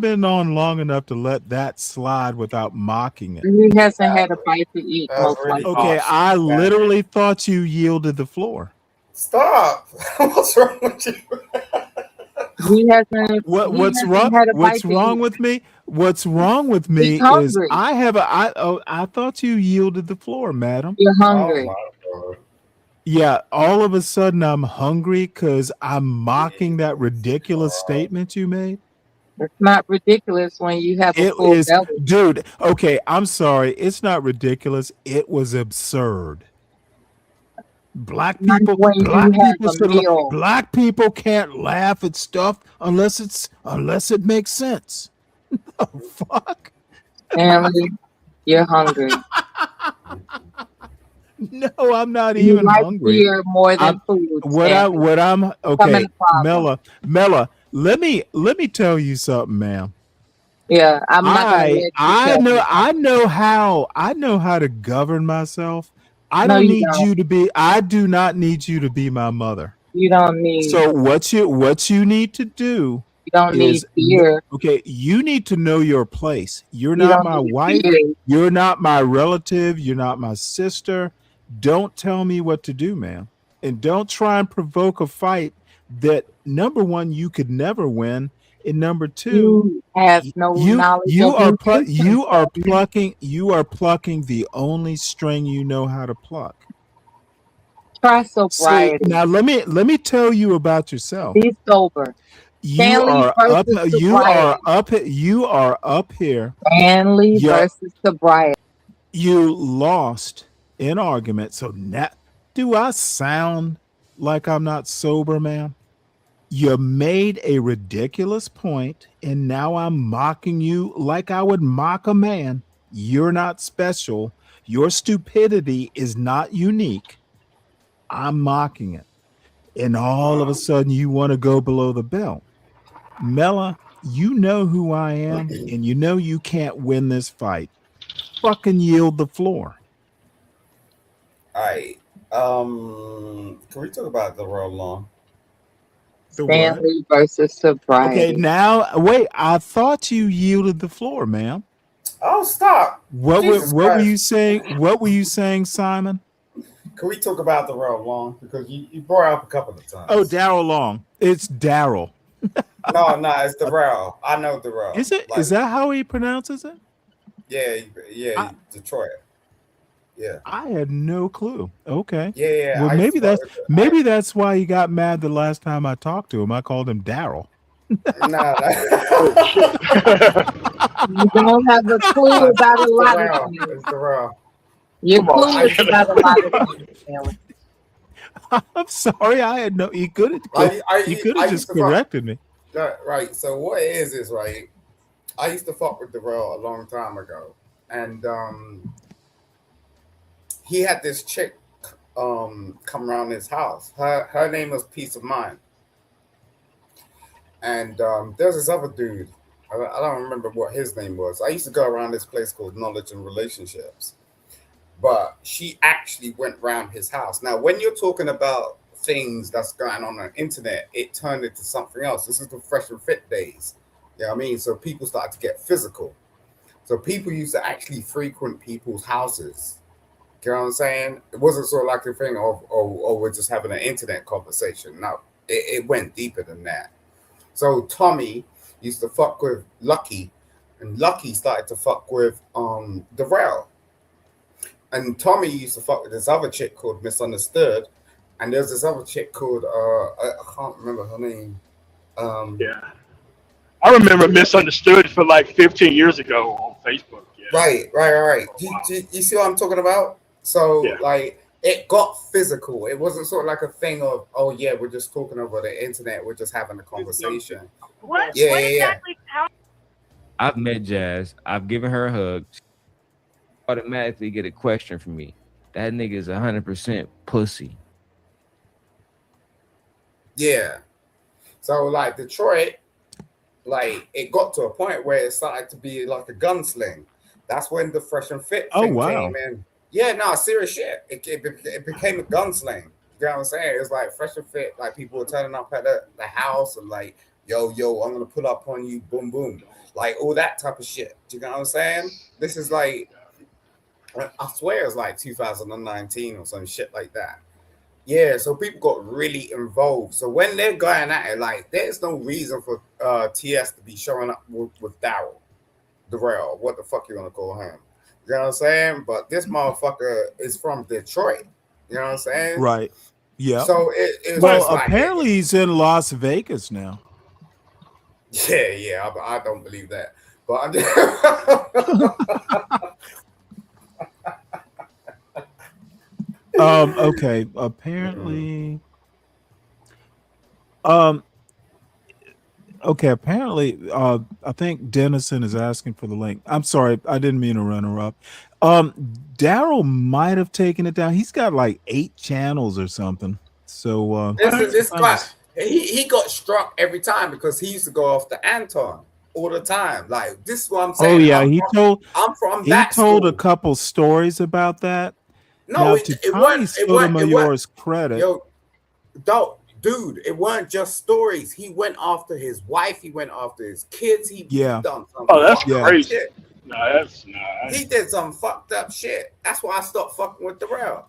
been on long enough to let that slide without mocking it. He hasn't had a bite to eat, That was most really likely. Okay, harsh. I Stanley. literally thought you yielded the floor. Stop. What's wrong with you? He hasn't What's wrong? had a bite What's to wrong eat. with me? What's wrong with He's me is hungry. I thought you yielded the floor, madam. You're Oh hungry. my God. Yeah, all of a sudden I'm hungry because I'm mocking that ridiculous statement you made. It's not ridiculous when you have a It full is, belly. dude. Okay, I'm sorry. It's not ridiculous. It was absurd. Not when you have a meal. Black people can't laugh at stuff unless it makes sense. Oh fuck. Stanley, you're hungry. No, I'm not You even like hungry. fear more than I'm food, what Stanley. I'm Coming okay, a problem. Mela, let me tell you something, ma'am. Yeah, I'm not gonna let you tell me something. I know how to govern myself. No, you don't. I do not need you to be my mother. You don't need. So what you need to do You don't need is fear. okay, you need to know your place. You're You not don't my need wife, fear. you're not my relative, you're not my sister. Don't tell me what to do, man. And don't try and provoke a fight that number 1 you could never win, and number 2 You have no knowledge of nutrition, Stanley. you are plucking the only string you know how to pluck. Try See, sobriety. now let me tell you about yourself. Be sober. Stanley versus sobriety. You are up here. Stanley versus sobriety. You lost an argument. So now do I sound like I'm not sober, man? You made a ridiculous point, and now I'm mocking you like I would mock a man. You're not special. Your stupidity is not unique. I'm mocking it. And all of a sudden, you want to go below the belt. Mela, you know who I am, and you know you can't win this fight. Fucking yield the floor. All right. Can we talk about the Royal Law? The what? Stanley versus sobriety. Okay, now wait. I thought you yielded the floor, ma'am. Oh, stop! What Jesus were Christ. you saying? What were you saying, Simon? Can we talk about the Royal Law? Because you brought it up a couple of times. Oh, Daryl Long. It's Daryl. No, it's Darrell. I know Darrell. Is it? Is that how he pronounces it? Yeah, Detroit. Yeah. I had no clue. Okay. Yeah. Well, maybe that's why he got mad the last time I talked to him. I called him Daryl. No. You don't have a clue about a lot of things. It's Darrell. You're clueless about a lot of things, Stanley. I'm sorry. I had no. He could have just corrected me. Right. So what it is right. I used to fuck with Darrell a long time ago, and he had this chick come around his house. Her name was Peace of Mind, and there's this other dude. I don't remember what his name was. I used to go around this place called Knowledge and Relationships, but she actually went around his house. Now, when you're talking about things that's going on the internet, it turned into something else. This is the Fresh and Fit days. You know what I mean? So people started to get physical. So people used to actually frequent people's houses. You know what I'm saying? It wasn't sort of like a thing of, we're just having an internet conversation. No, it went deeper than that. So Tommy used to fuck with Lucky, and Lucky started to fuck with Darrell. And Tommy used to fuck with this other chick called Misunderstood. And there's this other chick called, I can't remember her name. Yeah. I remember Misunderstood for like 15 years ago on Facebook. Yeah. Right. You see what I'm talking about? So, like, it got physical. It wasn't sort of like a thing of, oh, yeah, we're just talking over the internet. We're just having a conversation. What? Yeah, What yeah, exactly? How? I've met Jazz. I've given her a hug. She automatically get a question from me. That nigga is 100% pussy. Yeah. So, like, Detroit, like, it got to a point where it started to be like a gunsling. That's when the Fresh and Fit thing came in. Yeah, no, serious shit. It became a gunsling. You know what I'm saying? It was like Fresh and Fit, like people were turning up at the house and like, yo, I'm gonna pull up on you, boom, boom. Like all that type of shit. Do you know what I'm saying? This is like, I swear it's like 2019 or some shit like that. Yeah, so people got really involved. So when they're going at it, like, there's no reason for TS to be showing up with Darrell, what the fuck you gonna call him? You know what I'm saying? But this motherfucker is from Detroit. You know what I'm saying? Right. Yeah. So it well, was like, apparently he's in Las Vegas now. Yeah, I don't believe that. But Okay. Apparently, um, okay. Apparently, I think Dennison is asking for the link. I'm sorry, I didn't mean to interrupt. Daryl might have taken it down. He's got like 8 channels or something. So, this guy, Thomas. he got struck every time because he used to go after Anton all the time. Like this is what I'm Oh saying. yeah, I'm from he that told a school. couple stories about that. No, Now, to it Tommy wasn't. It wasn't. Sotomayor's credit, Yo, don't, dude. It wasn't just stories. He went after his wife. He went after his kids. He yeah, done some Oh, that's fucked yeah. up crazy. shit. No, that's nah. He did some fucked up shit. That's why I stopped fucking with Darrell.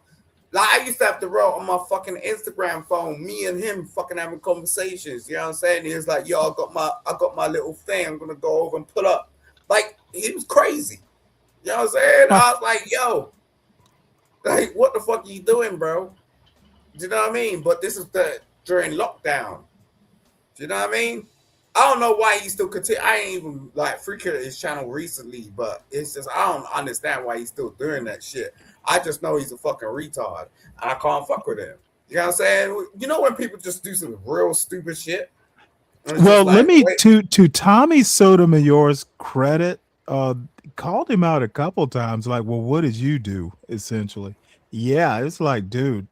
Like I used to have Darrell on my fucking Instagram phone, me and him fucking having conversations. You know what I'm saying? He was like, "Yo, I got my little thing. I'm gonna go over and put up." Like he was crazy. You know what I'm saying? I was like, "Yo, like what the fuck are you doing, bro?" Do you know what I mean? But this is during lockdown. Do you know what I mean? I don't know why he still continue. I ain't even like freaking his channel recently, but it's just I don't understand why he's still doing that shit. I just know he's a fucking retard, and I can't fuck with him. You know what I'm saying? You know when people just do some real stupid shit, and it's Well, just let like, me wait, to Tommy Sotomayor's credit, called him out a couple times. Like, well, what did you do? Essentially, yeah, it's like, dude,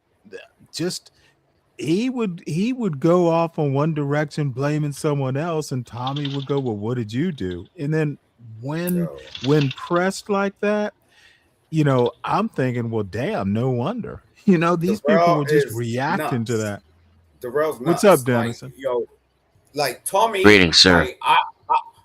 just he would go off on one direction, blaming someone else, and Tommy would go, well, what did you do? And then when yo, when pressed like that, I'm thinking, well, damn, no wonder. These people Darrell were just is reacting to nuts. that. Darrell's What's up, nuts. Like Dennison? yo, like Tommy, Greetings, sir. like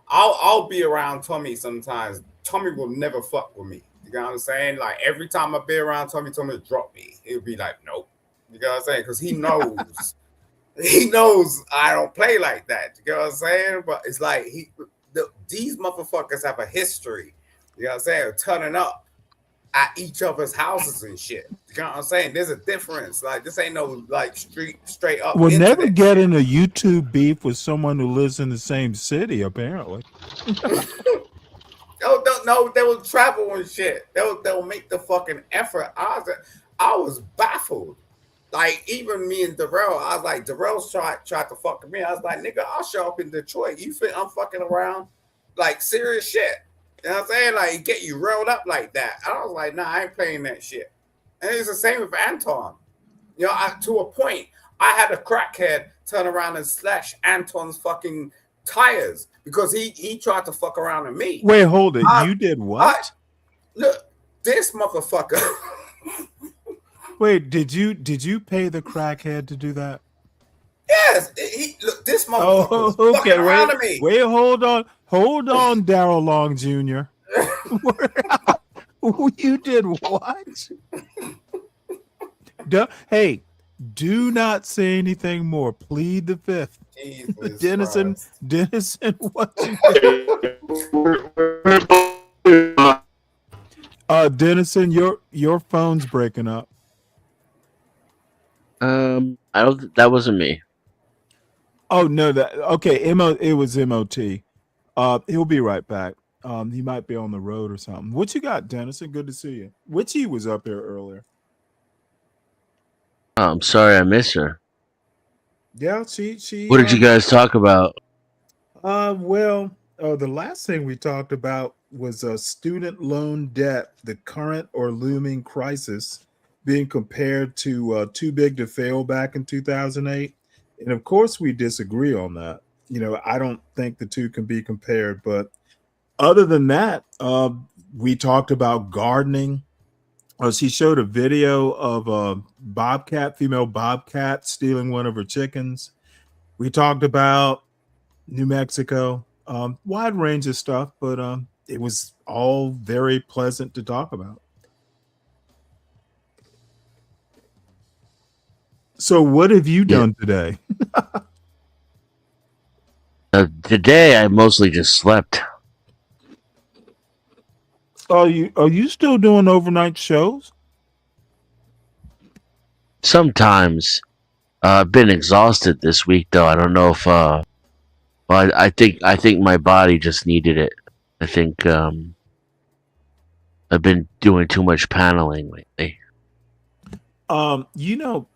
I'll be around Tommy sometimes. Tommy will never fuck with me. You know what I'm saying? Like every time I be around Tommy, Tommy will drop me. He'll be like, nope. You know what I'm saying? Because he knows, he knows I don't play like that. You know what I'm saying? But it's like these motherfuckers have a history. You know what I'm saying? Of turning up at each other's houses and shit. You know what I'm saying? There's a difference. Like this ain't no like straight up Will never internet get shit. in a YouTube beef with someone who lives in the same city, apparently. No, they will travel and shit. They'll make the fucking effort. I was baffled. Like even me and Darrell, I was like, Darrell's tried to fuck with me. I was like, nigga, I'll show up in Detroit. You think I'm fucking around? Like serious shit. You know what I'm saying? Like get you rolled up like that. I was like, nah, I ain't playing that shit. And it's the same with Anton. To a point, I had a crackhead turn around and slash Anton's fucking tires because he tried to fuck around with me. Wait, hold it. You did what? Look, this motherfucker. Wait, did you pay the crackhead to do that? Yes, look, this motherfucker was Oh, fucking okay. around to me. Wait, hold on, Daryl Long Jr. You did what? Hey, do not say anything more. Plead the fifth. Jesus Dennison, Christ. what you Dennison, your phone's breaking up. I don't. That wasn't me. Oh no, okay. It was MOT. He'll be right back. He might be on the road or something. What you got, Dennison? Good to see you. Witchy was up here earlier. Oh, I'm sorry I missed her. Yeah, she. What did you guys talk about? Well, the last thing we talked about was student loan debt, the current or looming crisis, being compared to Too Big to Fail back in 2008. And of course, we disagree on that. I don't think the two can be compared. But other than that, we talked about gardening. She showed a video of a female bobcat stealing one of her chickens. We talked about New Mexico, wide range of stuff, but it was all very pleasant to talk about. So what have you done today? Today I mostly just slept. Are you still doing overnight shows? Sometimes. I've been exhausted this week though. I don't know if But I think my body just needed it. I think I've been doing too much paneling lately. You know,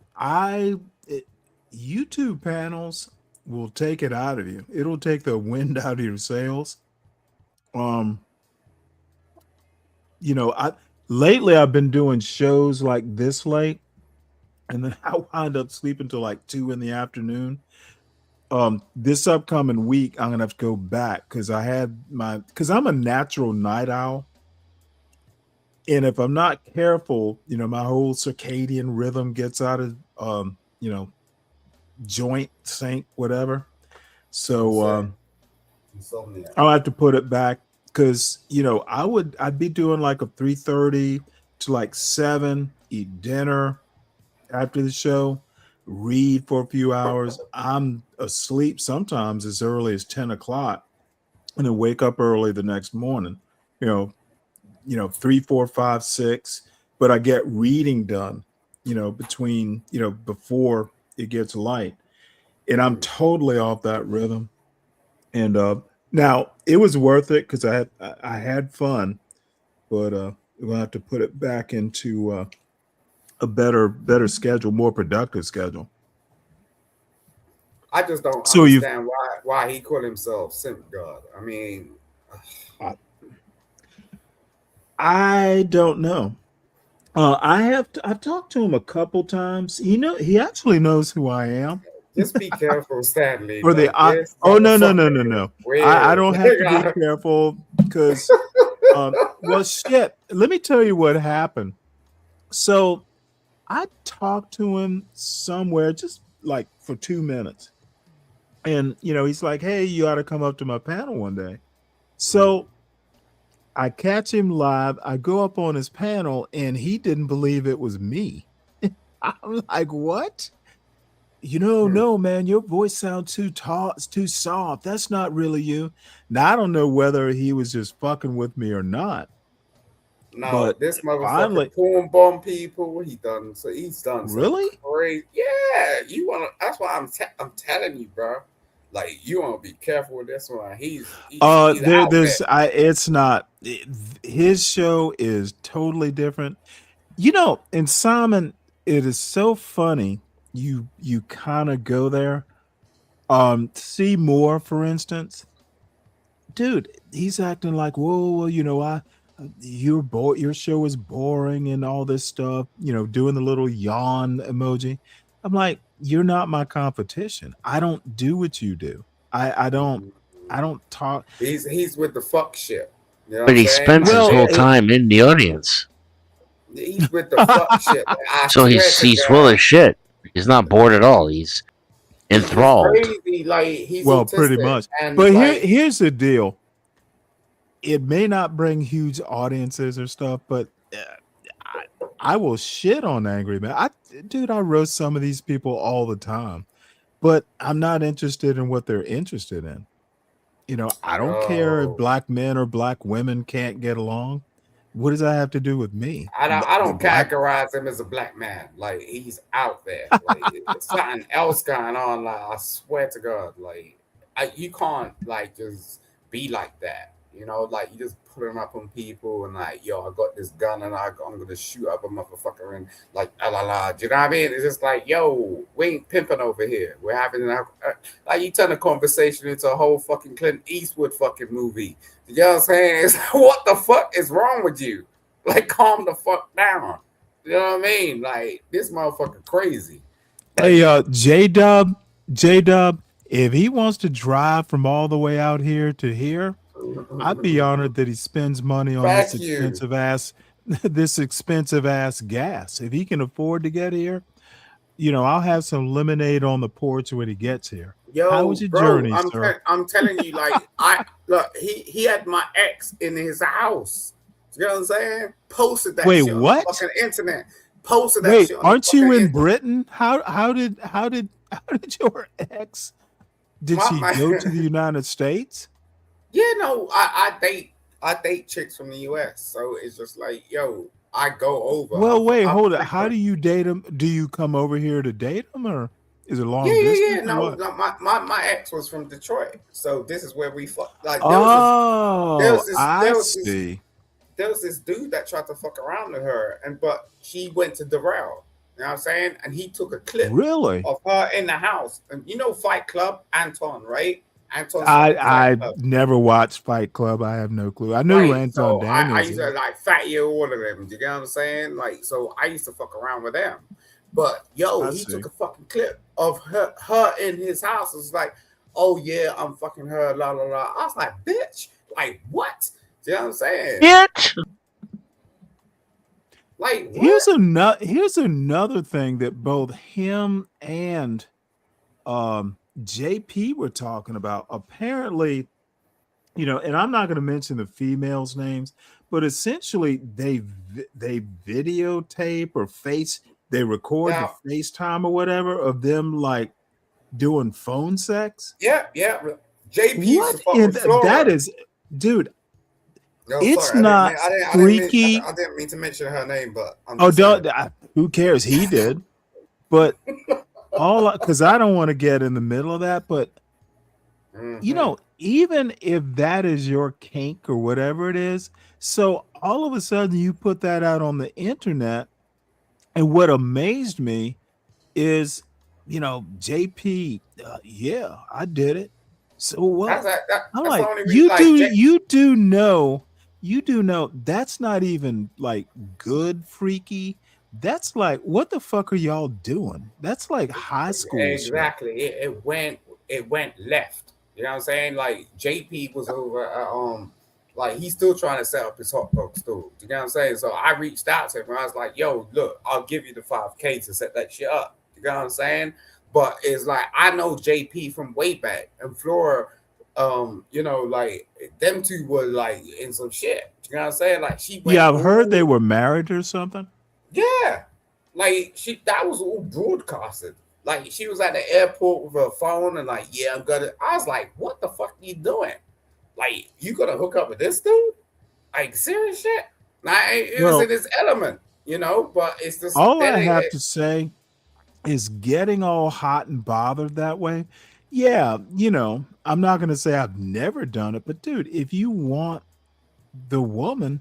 YouTube panels will take it out of you. It'll take the wind out of your sails. Um, you know, I lately I've been doing shows like this late, and then I wind up sleeping till like 2 in the afternoon. This upcoming week I'm gonna have to go back because I'm a natural night owl. And if I'm not careful, you know, my whole circadian rhythm gets out of you know, joint sync, whatever. So Insomnia. I'll have to put it back because you know I'd be doing like a 3:30 to like 7, eat dinner after the show, read for a few hours. I'm asleep sometimes as early as 10 o'clock, and then wake up early the next morning. You know, 3, 4, 5, 6. But I get reading done, between, before it gets light. And I'm totally off that rhythm. And now it was worth it because I had fun, but we'll have to put it back into a better schedule, more productive schedule. I just don't So you understand why he called himself Simp God. I mean, I don't know. I've talked to him a couple times. He actually knows who I am. just be careful, Stanley. For the Like, this oh no motherfucker is I weird. don't have to be careful because well shit. Let me tell you what happened. So I talked to him somewhere just like for 2 minutes, and he's like, "Hey, you ought to come up to my panel one day." So I catch him live. I go up on his panel, and he didn't believe it was me. I'm like, "What?" No, man, your voice sounds too tall, it's too soft. That's not really you. Now I don't know whether he was just fucking with me or not. No, But this motherfucker finally, porn bomb people. He's done some really? crazy. Yeah, you wanna? That's why I'm telling you, bro. Like, you wanna be careful with this one. He's out there. It's not. His show is totally different. And Simon, it is so funny. You kind of go there. See more, for instance, dude. He's acting like, whoa, well, your show is boring and all this stuff. Doing the little yawn emoji. I'm like, you're not my competition. I don't do what you do. I don't. I don't talk. He's with the fuck shit. You know what But I'm he saying? spends his Like, whole time in the audience, he's with the fuck shit. Like, I so swear to he's full God, of shit. He's not bored at all. He's he's just enthralled. crazy. Like, he's Well, pretty autistic, much. and But like, here's the deal. It may not bring huge audiences or stuff, but I will shit on Angry Man. I roast some of these people all the time, but I'm not interested in what they're interested in. I don't care if yo, black men or black women can't get along. What does that have to do with me? I The don't black categorize him as a black man. Like, he's out there. Like, it's something else going on. Like, I swear to God, like, you can't like just be like that. Like, you just put him up on people and like, yo, I got this gun and I'm gonna shoot up a motherfucker and like, la la. Do you know what I mean? It's just like, yo, we ain't pimping over here. We're having like, you turn the conversation into a whole fucking Clint Eastwood fucking movie. You know what I'm saying? It's like, what the fuck is wrong with you? Like, calm the fuck down. You know what I mean? Like, this motherfucker crazy. Hey, J Dub, if he wants to drive from all the way out here to here, I'd be honored that he spends money on Thank you. this expensive ass gas. If he can afford to get here, I'll have some lemonade on the porch when he gets here. How Yo, was your bro, journey, sir? I'm telling you, like, he had my ex in his house. You know what I'm saying? Posted that Wait, shit on the what? fucking internet. Posted that Wait, shit on the aren't you fucking in internet. Britain? How did your ex? Did My she go to the man. United States? Yeah, no, I date chicks from the US. So it's just like, yo, I go over. Well, wait, I'm hold it. How frequent. do you date them? Do you come over here to date them, or Is it Yeah, long yeah, yeah. distance or No, what? no, my ex was from Detroit, so this is where we fuck. Like Oh, I see. there was this dude that tried to fuck around with her, but he went to Darrell. You know what I'm saying? And he took a clip Really? of her in the house. And you know Fight Club, Anton, right? Anton's I fucking Fight I Club. never watched Fight Club. I have no clue. I knew who Right. Anton So I Daniels used to is. like fat you all of them. You get what I'm saying? Like, so I used to fuck around with them. But yo, I he see. took a fucking clip of her in his house. It was like, oh yeah, I'm fucking her, la la la. I was like, bitch, like what? You know what I'm saying? Bitch. Like what? Here's another thing that both him and JP were talking about. Apparently, and I'm not going to mention the females' names, but essentially they videotape or they record the Now, FaceTime or whatever of them like doing phone sex. yeah, yeah. JP used to What fuck in with Flora. that is, dude? No, It's sorry, not freaky. I didn't mean to mention her name, but I'm Oh, just saying. who cares? He did, but because I don't want to get in the middle of that, but even if that is your kink or whatever it is, so all of a sudden you put that out on the internet, and what amazed me is, JP, yeah, I did it. So what? I'm That's the like, only reason. Like, you do know that's not even like good freaky. That's like, what the fuck are y'all doing? That's like high school shit. exactly, it went left. You know what I'm saying? Like JP was over. Like he's still trying to set up his hot dog stool. You know what I'm saying? So I reached out to him and I was like, "Yo, look, I'll give you the 5K to set that shit up." You know what I'm saying? But it's like I know JP from way back and Flora. Like them two were like in some shit. You know what I'm saying? Like she went. Yeah, I've heard they were married or something. Yeah, like that was all broadcasted. Like she was at the airport with her phone and like, yeah, I'm gonna. I was like, what the fuck are you doing? Like, you gonna hook up with this dude? Like serious shit? Now it was in his element, But it's just all I have to say is getting all hot and bothered that way. Yeah, I'm not gonna say I've never done it, but dude, if you want the woman,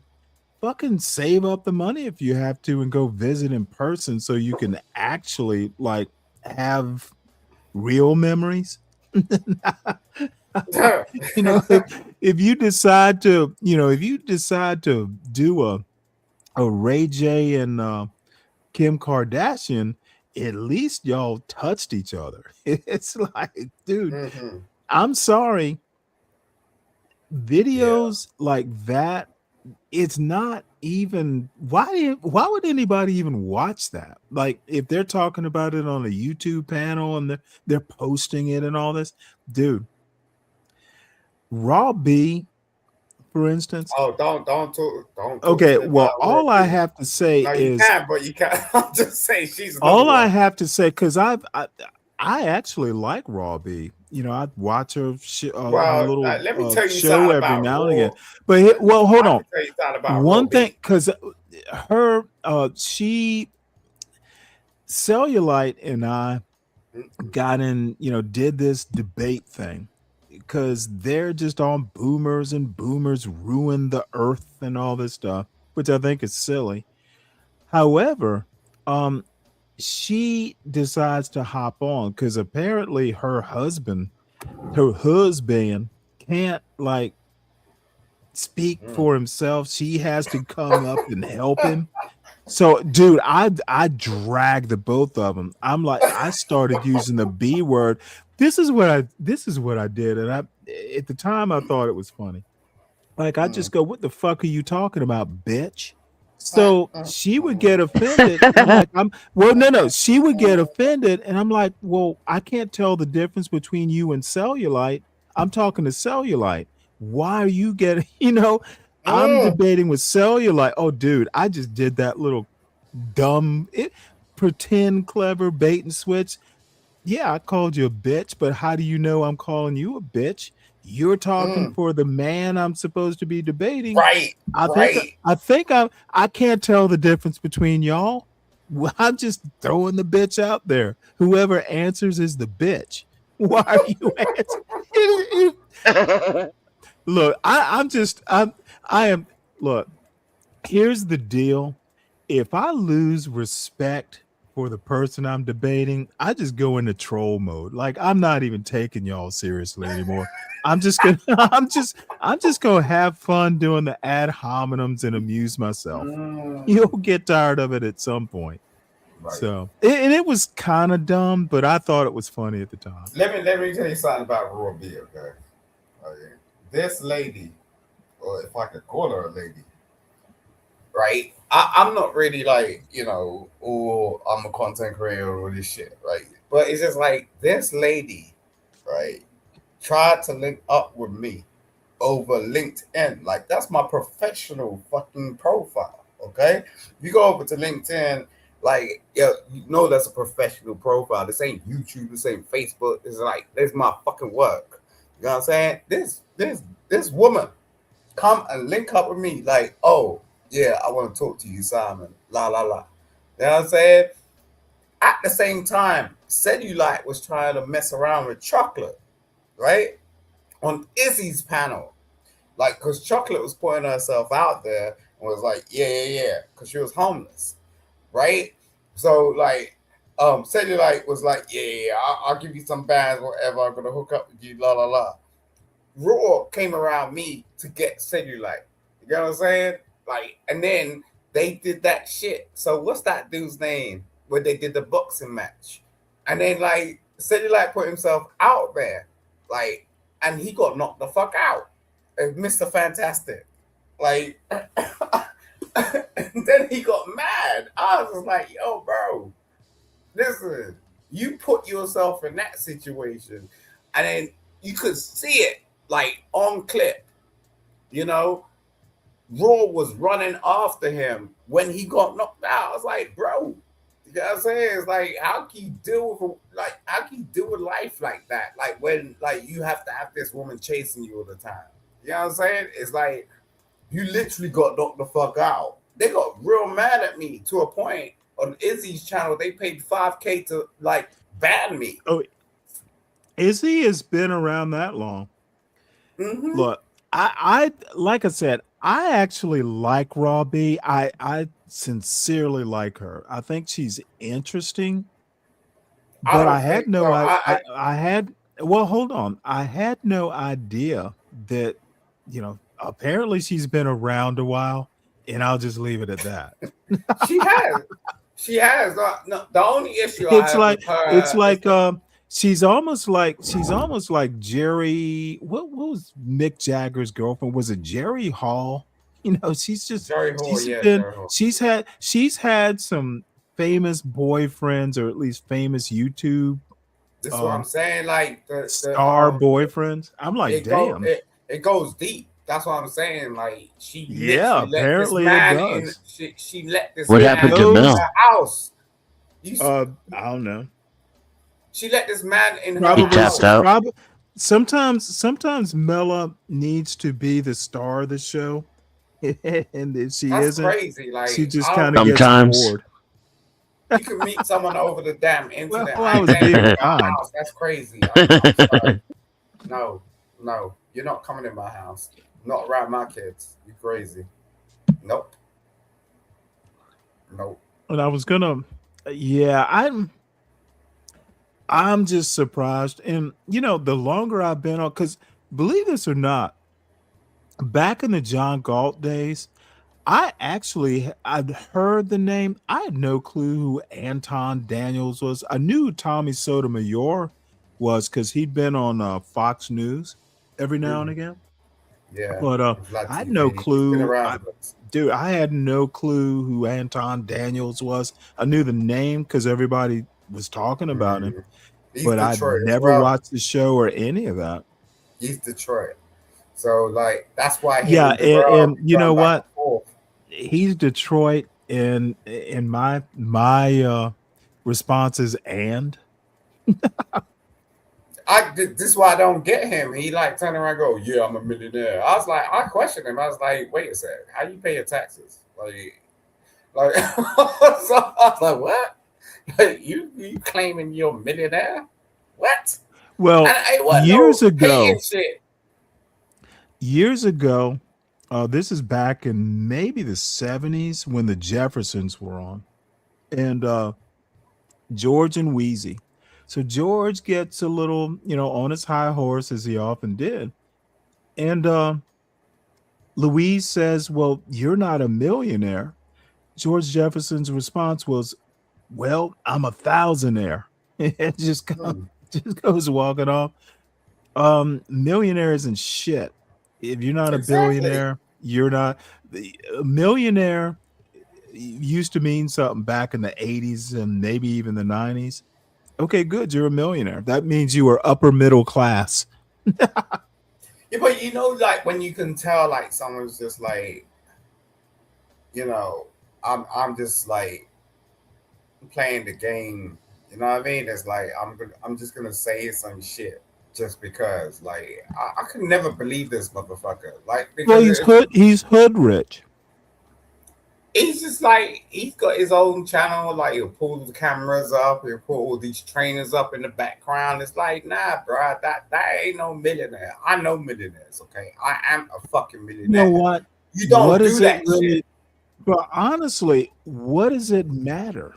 fucking save up the money if you have to and go visit in person so you can actually like have real memories. If you decide to do a Ray J and Kim Kardashian, at least y'all touched each other. It's like, dude, I'm sorry, videos like that, it's not even, why would anybody even watch that? Like if they're talking about it on a YouTube panel and they're posting it and all this, dude. Raw B, for instance. Oh, don't talk okay, shit well, about all Raw I B. have to say No, you is can, but you can't. I'm just saying she's all another I one. have to say, because I actually like Raw B. I'd watch her her Well, little let me tell you show something every about now and Raw. again. But hold I on. can tell you something about Raw One B. thing, because her Cellulite and I got in, did this debate thing because they're just on boomers and boomers ruin the earth and all this stuff, which I think is silly. However, she decides to hop on because apparently her husband can't like speak for himself. She has to come up and help him. So, dude, I dragged the both of them. I'm like, I started using the B word. This is what I did, and at the time I thought it was funny. Like I just go, "What the fuck are you talking about, bitch?" So she would get offended. I'm like, no. She would get offended, and I'm like, well, I can't tell the difference between you and Cellulite. I'm talking to Cellulite. Why are you getting? I'm debating with Cellulite. Oh, dude, I just did that little dumb, pretend clever bait and switch. Yeah, I called you a bitch, but how do you know I'm calling you a bitch? You're talking for the man I'm supposed to be debating. Right. I think I can't tell the difference between y'all. Well, I'm just throwing the bitch out there. Whoever answers is the bitch. Why are you answering? Look, I am look, here's the deal. If I lose respect for the person I'm debating, I just go into troll mode. Like I'm not even taking y'all seriously anymore. I'm just gonna I'm just gonna have fun doing the ad hominems and amuse myself. You'll get tired of it at some point. Right. So and it was kind of dumb, but I thought it was funny at the time. Let me tell you something about Raw B, okay? Okay. This lady, or if I could call her a lady, right? I'm not really like, oh, I'm a content creator or this shit, right? But it's just like this lady, right, tried to link up with me over LinkedIn. Like that's my professional fucking profile. Okay. You go over to LinkedIn, like you know that's a professional profile. This ain't YouTube, this ain't Facebook. It's like this my fucking work. You know what I'm saying? This woman come and link up with me, like, oh yeah, I want to talk to you, Simon. La la la. You know what I'm saying? At the same time, Cellulite was trying to mess around with Chocolate, right? On Izzy's panel. Like, because Chocolate was putting herself out there and was like, yeah, because she was homeless, right? So, like, Cellulite was like, yeah, I'll give you some bands, whatever. I'm going to hook up with you, la, la, la. Raw came around me to get Cellulite. You know what I'm saying? Like, and then they did that shit. So, what's that dude's name where they did the boxing match? And then, like, Cellulite put himself out there, like, and he got knocked the fuck out. Mr. Fantastic. Like, and then he got mad. I was just like, yo, bro, listen, you put yourself in that situation, and then you could see it, like, on clip, Raw was running after him when he got knocked out. I was like, bro, you know what I'm saying? It's like, how can you deal with life like that? Like when like you have to have this woman chasing you all the time. You know what I'm saying? It's like you literally got knocked the fuck out. They got real mad at me to a point on Izzy's channel. They paid $5K to like ban me. Oh, Izzy has been around that long. Mm-hmm. Look, I like I said, I actually like Raw B. I sincerely like her. I think she's interesting, I but don't I had think no so. I had well, hold on. I had no idea that, apparently she's been around a while, and I'll just leave it at that. She has. She has. No, the only issue I It's have like with it's her is like she's almost like Jerry. What was Mick Jagger's girlfriend? Was it Jerry Hall? Jerry Hall. Yeah, Jerry Hall. She's had some famous boyfriends, or at least famous YouTube This is what I'm saying. Like star boyfriends. I'm like, damn. It goes deep. That's what I'm saying. Like she Yeah, literally let this apparently it man in. does. She let this What man happened to in Mel? her house. I don't know. She let this man in her He Probably, house. tapped out. probably. Sometimes Mela needs to be the star of the show, and if she That's isn't, crazy. she Like just I kind don't of gets Sometimes. bored. you can meet someone over the damn internet. Well, I I ain't was letting you being in my kind. house. That's crazy. I'm sorry. No, you're not coming in my house. Not around my kids. You crazy. Nope. And I was gonna, yeah, I'm just surprised, and the longer I've been on, because believe this or not, back in the John Galt days, I'd heard the name. I had no clue who Anton Daniels was. I knew who Tommy Sotomayor was because he'd been on Fox News every now and again. Yeah. But Vlad I had TV. no He's been clue. around. Dude, I had no clue who Anton Daniels was. I knew the name because everybody was talking about him, He's but I'd Detroit as never well. watched the show or any of that. He's Detroit. So like that's why him Yeah, and Darrell and you run know back what? and forth. He's Detroit, and my response is and. This is why I don't get him. He like turn around and go, yeah, I'm a millionaire. I was like, I questioned him. I was like, wait a second, how you pay your taxes? Like, Like, so I was like, what? Like, you claiming you're a millionaire? What? And Well, it wasn't years no hating ago, shit. years ago, this is back in maybe the 70s when the Jeffersons were on, and George and Wheezy. So George gets a little, on his high horse as he often did, and Louise says, "Well, you're not a millionaire." George Jefferson's response was, "Well, I'm a thousandaire." It just goes walking off. Millionaire isn't shit. If you're not a Exactly. billionaire, you're not. A millionaire used to mean something back in the 80s and maybe even the 90s. Okay, good. You're a millionaire. That means you are upper middle class. Yeah, but like when you can tell, like someone's just like, you know, I'm just like playing the game. You know what I mean? It's like I'm just gonna say some shit just because. Like I could never believe this motherfucker. Like Well, because he's hood rich. he's just like he's got his own channel. Like he'll pull the cameras up, he'll put all these trainers up in the background. It's like, nah, bro, that ain't no millionaire. I know millionaires, okay? I am a fucking You know millionaire. what? You What don't do does it that shit. really? But honestly, what does it matter?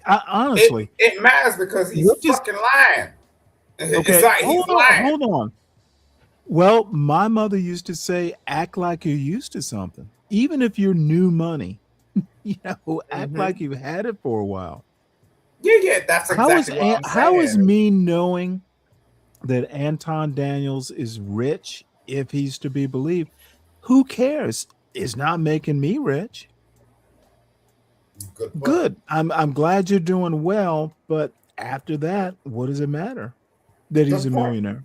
It Honestly, it matters because he's what does? fucking lying. It's Okay, like he's hold on, lying. hold on. Well, my mother used to say, "Act like you're used to something, even if you're new money. Act Hmm. like you've had it for a while." Yeah, that's exactly what I'm How is saying. me knowing that Anton Daniels is rich, if he's to be believed? Who cares? It's not making me rich. Good point. Good. I'm glad you're doing well, but after that, what does it matter that he's Good a point. millionaire?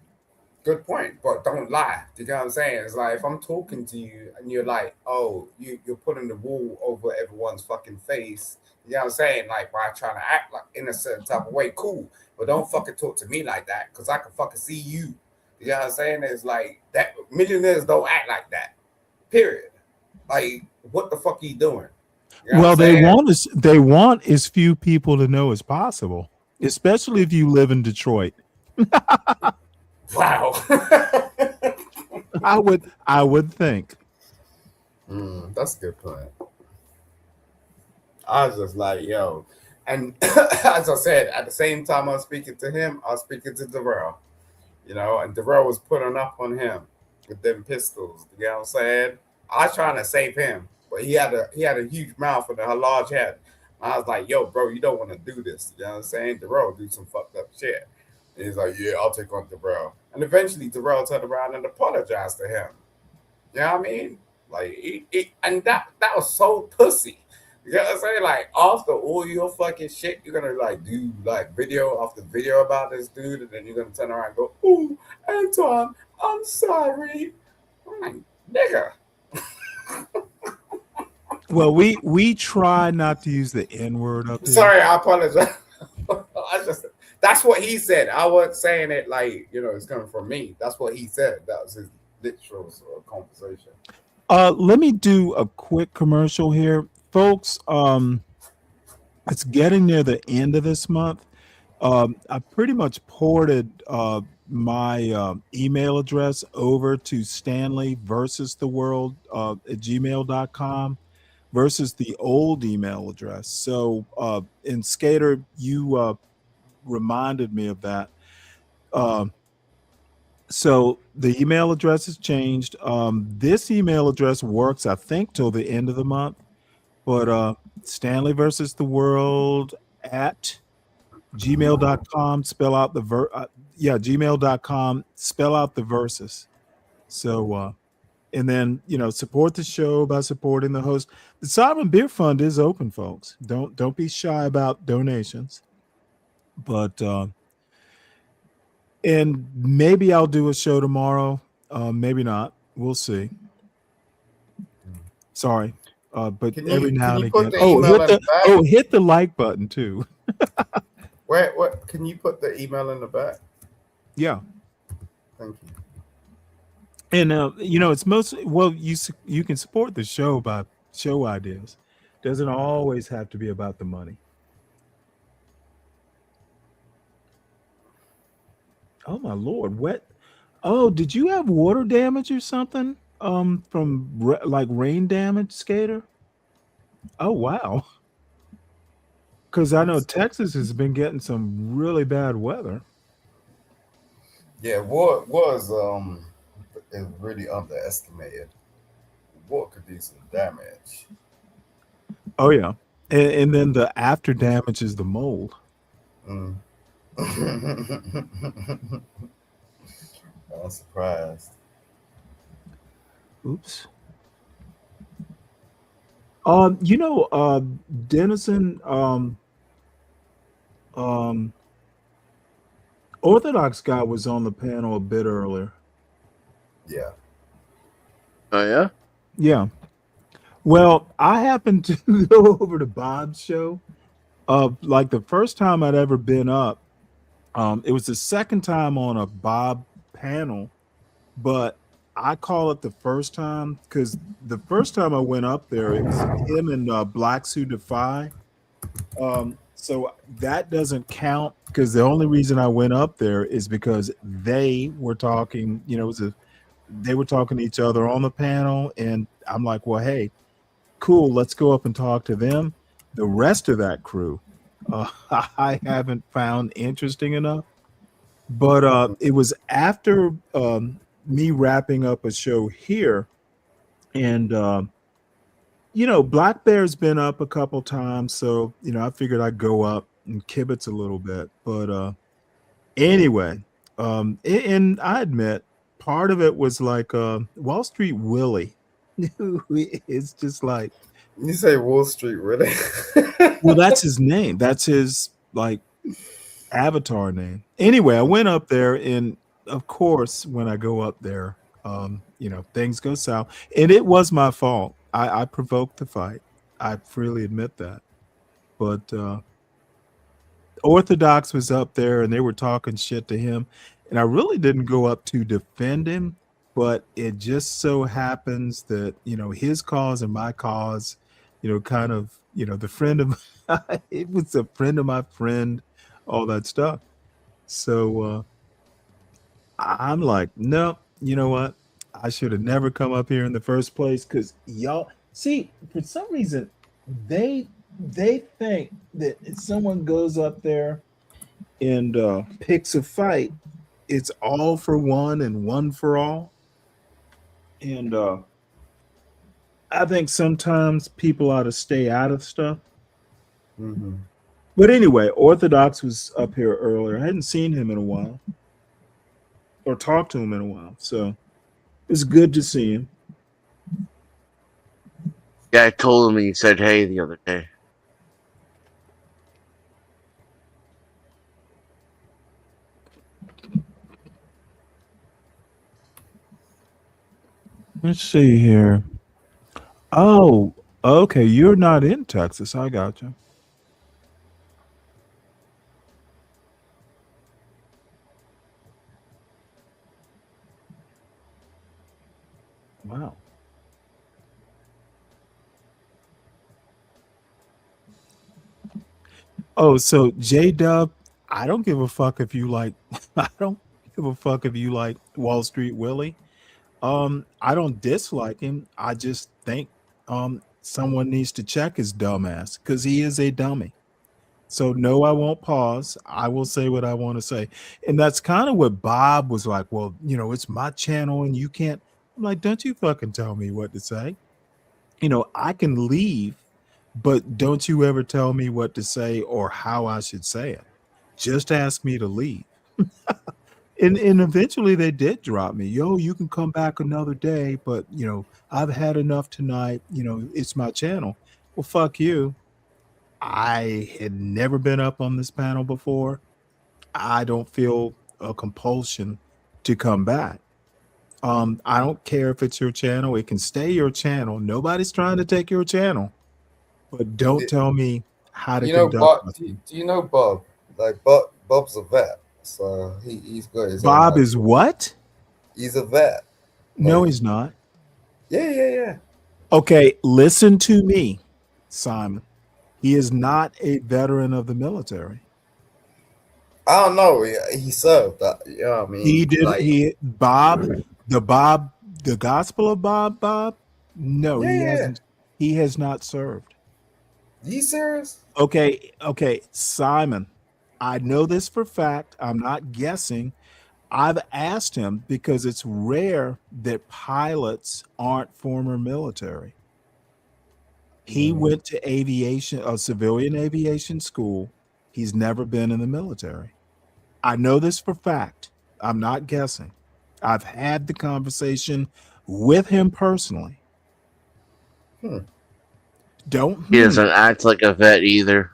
Good point. But don't lie. Do you get what I'm saying? It's like if I'm talking to you and you're like, oh, you're putting the wool over everyone's fucking face. You know what I'm saying? Like by trying to act like in a certain type of way, cool. But don't fucking talk to me like that because I can fucking see you. You know what I'm saying? It's like that millionaires don't act like that. Period. Like, what the fuck are you doing? You know what I'm Well, saying? they want as few people to know as possible, especially if you live in Detroit. Wow. I would think. That's a good point. I was just like, yo. And as I said, at the same time I was speaking to him, I was speaking to Darrell, and Darrell was putting up on him with them pistols. You know what I'm saying? I was trying to save him, but he had a huge mouth and a large head. I was like, yo, bro, you don't want to do this. You know what I'm saying? Darrell do some fucked up shit. And he's like, yeah, I'll take on Darrell. And eventually Darrell turned around and apologized to him. You know what I mean? Like, and that was so pussy. You know what I'm saying? Like, after all your fucking shit, you're gonna like do like video after video about this dude, and then you're gonna turn around and go, "Ooh, Anton, I'm sorry." I'm like, nigga. Well, we try not to use the N word up here. Sorry, I apologize. That's what he said. I wasn't saying it like it's coming from me. That's what he said. That was his literal conversation. Let me do a quick commercial here, folks. It's getting near the end of this month. I pretty much ported my email address over to Stanley versus the world at gmail.com versus the old email address. So, in Skater, you reminded me of that. Um, so the email address has changed. This email address works, I think, till the end of the month. But Stanley versus the world at gmail.com, spell out the gmail.com, spell out the verses. So and then support the show by supporting the host. The Sovereign Beer Fund is open, folks. Don't be shy about donations. But and maybe I'll do a show tomorrow. Maybe not. We'll see. Sorry. But Can every you now can and you put again. the email in the back? Hit the like button too. Where what can you put the email in the back? Yeah. Thank you. And it's mostly you can support the show by show ideas. Doesn't always have to be about the money. Oh my lord, what? Oh, did you have water damage or something? From like rain damage, Skater? Oh wow. Because I know Texas has been getting some really bad weather. Yeah, what was is really underestimated. What could do some damage? Oh yeah, and then the after damage is the mold. Mm. I'm surprised. Oops. You know, Denison, um, Orthodox guy was on the panel a bit earlier. Yeah. Oh yeah. Yeah. Well, I happened to go over to Bob's show. Like the first time I'd ever been up. It was the second time on a Bob panel, but I call it the first time because the first time I went up there, it was him and Black Suit Defy. So that doesn't count because the only reason I went up there is because they were talking. You know, they were talking to each other on the panel, and I'm like, well, hey, cool, let's go up and talk to them. The rest of that crew, I haven't found interesting enough. But it was after me wrapping up a show here, and Black Bear's been up a couple times, so I figured I'd go up and kibitz a little bit. But anyway, and I admit part of it was like Wall Street Willie. It's just like You say Wall Street, really? well, that's his name. That's his like avatar name. Anyway, I went up there, and of course, when I go up there, things go south, and it was my fault. I provoked the fight. I freely admit that. But Orthodox was up there, and they were talking shit to him, and I really didn't go up to defend him, but it just so happens that his cause and my cause, kind of the friend of it was a friend of my friend, all that stuff. So I'm like, no, you know what? I should have never come up here in the first place because y'all see for some reason they think that if someone goes up there and picks a fight, it's all for one and one for all. And I think sometimes people ought to stay out of stuff. Mm-hmm. But anyway, Orthodox was up here earlier. I hadn't seen him in a while or talked to him in a while. So it's good to see him. Yeah, I told him, and he said hey the other day. Let's see here. Oh, okay. You're not in Texas. I got you. Wow. Oh, so J Dub, I don't give a fuck if you like I don't give a fuck if you like Wall Street Willie. I don't dislike him. I just think someone needs to check his dumb ass because he is a dummy. So no, I won't pause. I will say what I want to say. And that's kind of what Bob was like. Well, it's my channel and you can't. I'm like, don't you fucking tell me what to say. I can leave, but don't you ever tell me what to say or how I should say it. Just ask me to leave. And eventually they did drop me. Yo, you can come back another day, but I've had enough tonight. It's my channel. Well, fuck you. I had never been up on this panel before. I don't feel a compulsion to come back. I don't care if it's your channel. It can stay your channel. Nobody's trying to take your channel. But don't tell me how to conduct Bob, myself. do you know Bob? Like Bob's a vet, so he's got his Bob own is what? He's a vet. No, he's not. Yeah. Okay, listen to me. Simon. He is not a veteran of the military. I don't know. He served. You know what I He mean? did. Like, The Gospel of Bob. No, yeah, he yeah. hasn't. He has not served. You serious? Okay, Simon. I know this for fact. I'm not guessing. I've asked him because it's rare that pilots aren't former military. He went to aviation, a civilian aviation school. He's never been in the military. I know this for fact. I'm not guessing. I've had the conversation with him personally. Don't He doesn't act like a vet either.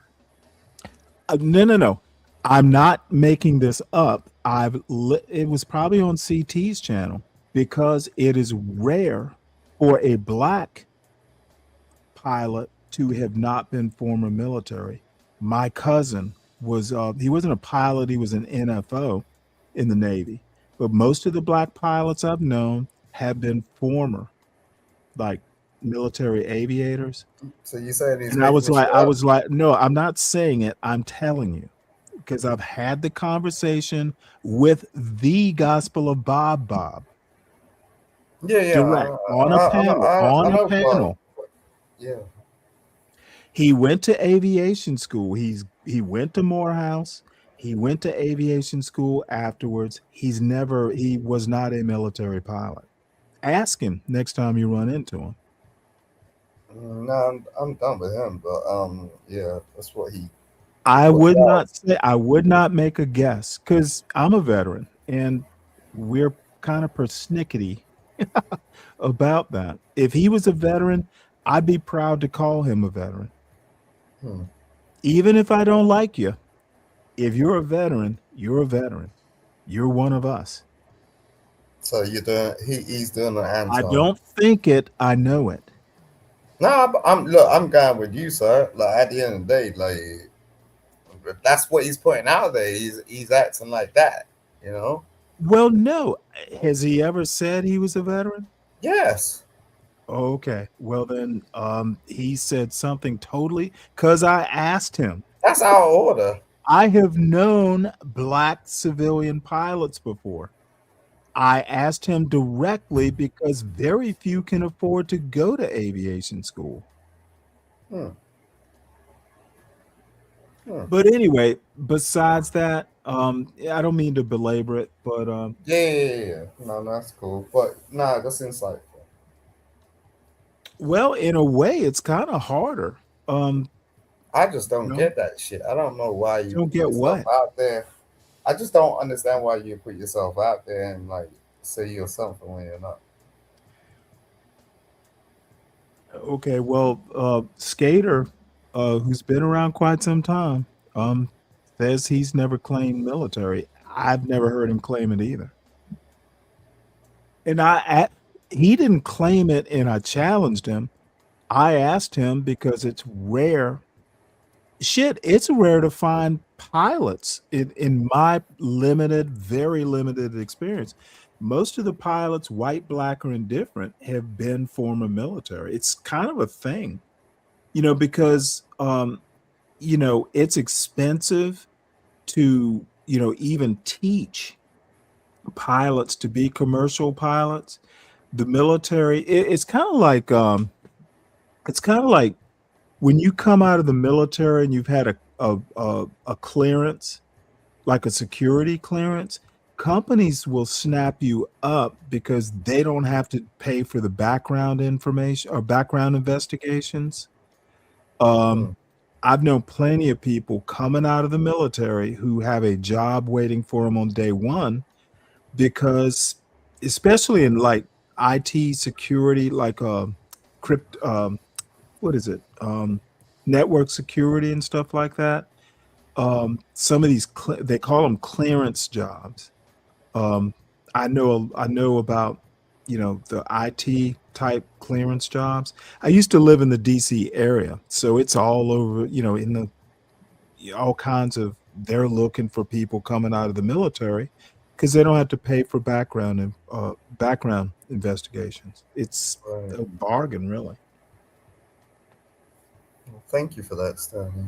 No. I'm not making this up. It was probably on CT's channel because it is rare for a black pilot to have not been former military. My cousin was he wasn't a pilot, he was an NFO in the Navy. But most of the black pilots I've known have been former, like military aviators. So you saying he's And I making was this like, shit up? no, I'm not saying it. I'm telling you because I've had the conversation with the Gospel of Bob Yeah. direct on a panel. I know, Bob. Yeah. He went to aviation school. He went to Morehouse. He went to aviation school afterwards. He was not a military pilot. Ask him next time you run into him. No, I'm done with him. But yeah, that's what he. I would not make a guess because I'm a veteran and we're kind of persnickety about that. If he was a veteran, I'd be proud to call him a veteran. Even if I don't like you, if you're a veteran, you're a veteran. You're one of us. So you're doing. He's doing an Anton. I don't think it. I know it. No, I'm going with you, sir. Like at the end of the day, like that's what he's putting out there. He's acting like that, you know. Well, no. Has he ever said he was a veteran? Yes. Okay. Well, then he said something totally because I asked him. That's our order. I have known black civilian pilots before. I asked him directly because very few can afford to go to aviation school. But anyway, besides that, I don't mean to belabor it, but Yeah. No, that's cool. But nah, that's insightful. well, in a way, it's kind of harder. I just don't No. get that shit. I don't know why you Don't put get yourself what? out there. I just don't understand why you put yourself out there and like say you're something when you're not. Okay, well, Skater, who's been around quite some time, says he's never claimed military. I've never heard him claim it either. And he didn't claim it, and I challenged him. I asked him because it's rare. Shit, it's rare to find pilots in my very limited experience. Most of the pilots, white, black, or indifferent, have been former military. It's kind of a thing, because it's expensive to even teach pilots to be commercial pilots. The military, it's kind of like when you come out of the military and you've had a clearance, like a security clearance, companies will snap you up because they don't have to pay for the background information or background investigations. I've known plenty of people coming out of the military who have a job waiting for them on day one because, especially in like IT security, like what is it? Network security and stuff like that. Some of these they call them clearance jobs. I know about the IT type clearance jobs. I used to live in the DC area, so it's all over. In the all kinds of they're looking for people coming out of the military because they don't have to pay for background investigations. It's a bargain, really. Thank you for that, Stanley.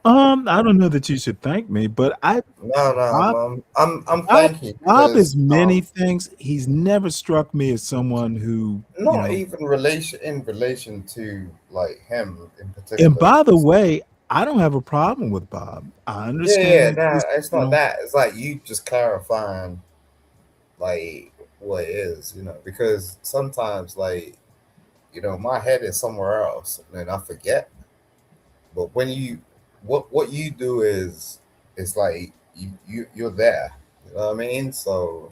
I don't know that you should thank me, but No, Bob, I'm Bob, thanking Bob because is many things. He's never struck me as someone who, not even relation to like him in and particular. by the way, I don't have a problem with Bob. I Yeah, understand no, his, it's not that. It's like you just clarifying like what it is, because sometimes like my head is somewhere else and I forget. But when what you do is it's like you're there. You know what I mean? So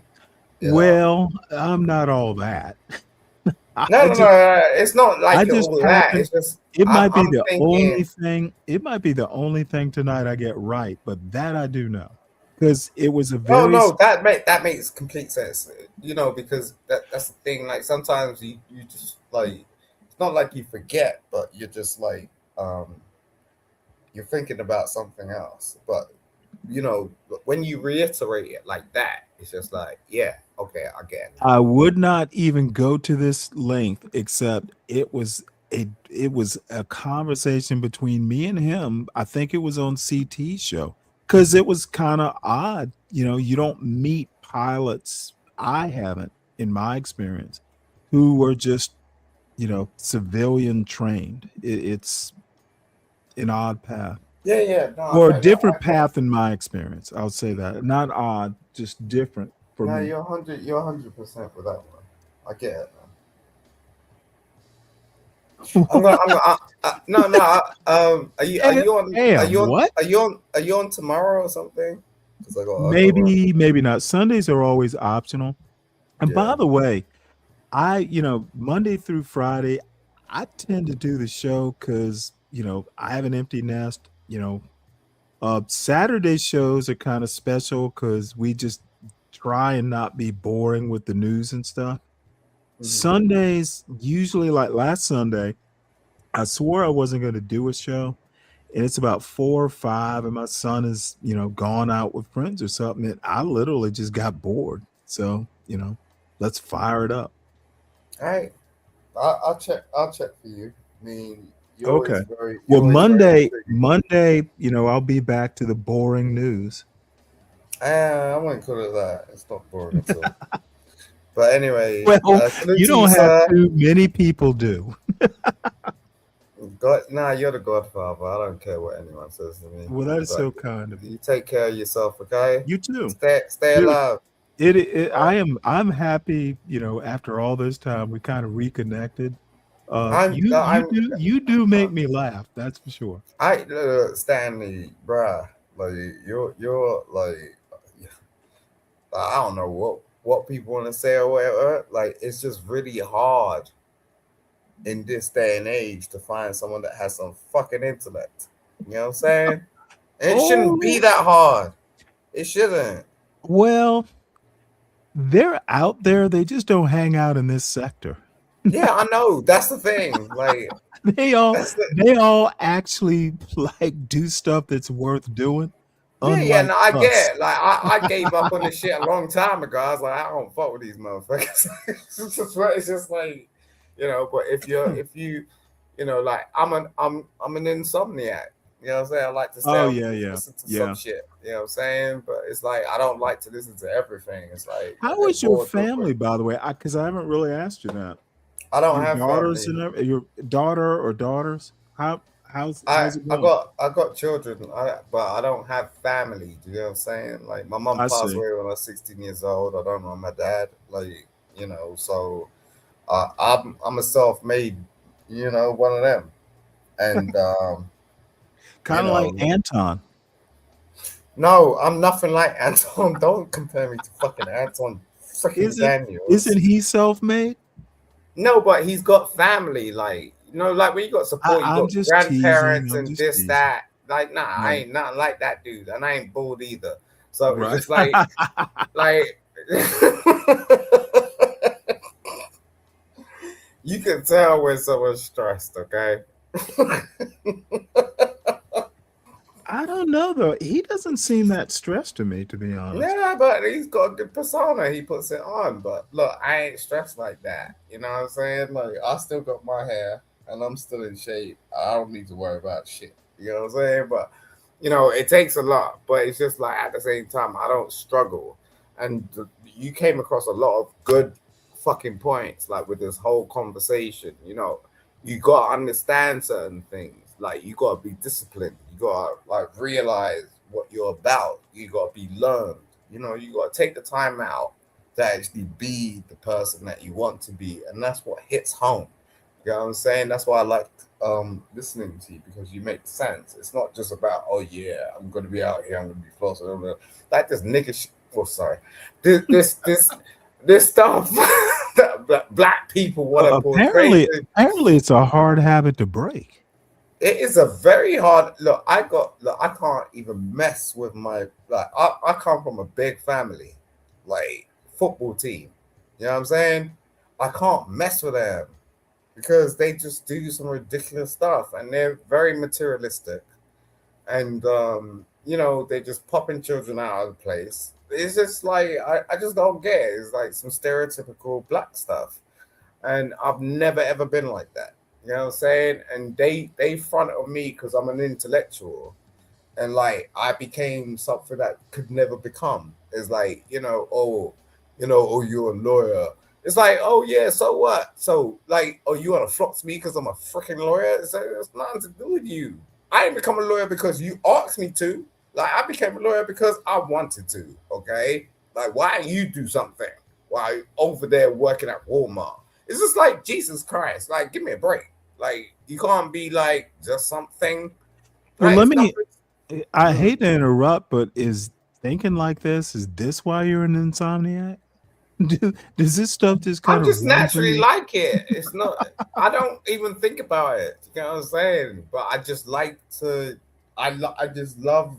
well, I'm not all that. no, I no, no, just no. It's not I like you're just all that. happen It's just it might be I'm the only thinking. thing it might be the only thing tonight I get right, but that I do know. Because it was a No, very no, that makes complete sense. Because that's the thing. Like sometimes you just like it's not like you forget, but you're just like um you're thinking about something else. But when you reiterate it like that, it's just like, yeah, okay, I get it. I would not even go to this length except it was a conversation between me and him. I think it was on CT show because it was kind of odd. You don't meet pilots. I haven't, in my experience, who were just civilian trained. It's an odd path. Yeah, yeah, no, Or a different path in my experience. I'll say that. Not odd, just different for no, me. you're 100% with that one. I get it. No, no. Damn, what? Are you on tomorrow or something? Because I got work. Maybe not. Sundays are always optional. And by Yeah. the way, Monday through Friday, I tend to do the show because, I have an empty nest. Saturday shows are kind of special because we just try and not be boring with the news and stuff. Sundays, usually like last Sunday, I swore I wasn't going to do a show, and it's about 4 or 5, and my son is, gone out with friends or something, and I literally just got bored. So, let's fire it up. All right. I'll check. I'll check for you. I mean, Okay. you're Well, always very intriguing. Monday, I'll be back to the boring news. I wouldn't call it that. It's not boring at all. But anyway, Well, salute you to you, don't have sir. to. Many people do. God, nah, you're the godfather. I don't care what anyone says to me. Well, that is But so kind of you. you take care of yourself, okay? You too. Stay Dude, alive. I'm happy, after all this time we kind of reconnected. I'm I'm You do make me laugh, that's for sure. Stanley, bruh. Like you're like I don't know what people want to say or whatever. Like it's just really hard in this day and age to find someone that has some fucking intellect. You know what I'm saying? And it shouldn't be Oh, that hard. It shouldn't. well, they're out there, they just don't hang out in this sector. Yeah, I know. That's the thing. Like They all that's the they all actually like do stuff that's worth doing, yeah, unlike no, I us. get it. Like I gave up on this shit a long time ago. I was like, I don't fuck with these motherfuckers. It's just like, but like I'm an insomniac. You know what I'm saying? I like to stay Oh up yeah, and yeah. listen to some Yeah. shit. You know what I'm saying? But it's like I don't like to listen to everything. It's like I How get is your bored real quick. family, by the way? Because I haven't really asked you that. I don't Your have daughters family. and your daughter or daughters? How's it I going? got children, but I don't have family. Do you know what I'm saying? Like my mom I passed see. away when I was 16 years old. I don't know my dad. Like so I'm a self-made, one of them. And you Kind of like know, Anton. no, I'm nothing like Anton. Don't compare me to fucking Anton freaking Isn't Daniels. isn't he self-made? No, but he's got family. Like like when you got support, you I'm got just teasing. grandparents I'm and just this, teasing. that. Like, nah, I Right. ain't nothing like that dude, and I ain't bald either. So it's Right. just like you can tell when someone's stressed. Okay. I don't know though. He doesn't seem that stressed to me, to be honest. Yeah, but he's got a good persona. He puts it on. But look, I ain't stressed like that. You know what I'm saying? Like, I still got my hair, and I'm still in shape. I don't need to worry about shit. You know what I'm saying? But it takes a lot. But it's just like at the same time, I don't struggle. And you came across a lot of good fucking points, like with this whole conversation. You gotta understand certain things. Like you gotta be disciplined. You gotta like realize what you're about. You gotta be learned. You gotta take the time out to actually be the person that you want to be, and that's what hits home. You know what I'm saying? That's why I like listening to you, because you make sense. It's not just about, oh yeah, I'm gonna be out here, I'm gonna be close. Like this nigga oh sorry. This stuff that black people want to portray. Apparently it's a hard habit to break. It is a very hard look. I can't even mess with my I come from a big family, like football team. You know what I'm saying? I can't mess with them because they just do some ridiculous stuff, and they're very materialistic, and they just popping children out of the place. It's just like I just don't get it. It's like some stereotypical black stuff, and I've never ever been like that. You know what I'm saying? And they front of me because I'm an intellectual, and like I became something that could never become. It's like oh, you're a lawyer. It's like, oh yeah, so what? So like, oh, you want to flock to me because I'm a freaking lawyer? It's nothing to do with you. I didn't become a lawyer because you asked me to. Like I became a lawyer because I wanted to. Okay, like why don't you do something while you're over there working at Walmart? It's just like Jesus Christ. Like, give me a break. Like, you can't be like just something. Well, Like, I hate to interrupt, but is thinking like this, is this why you're an insomniac? Does this stuff just kind I'm of just run through naturally you? like it. It's not. I don't even think about it. You know what I'm saying? But I just like to. I just love,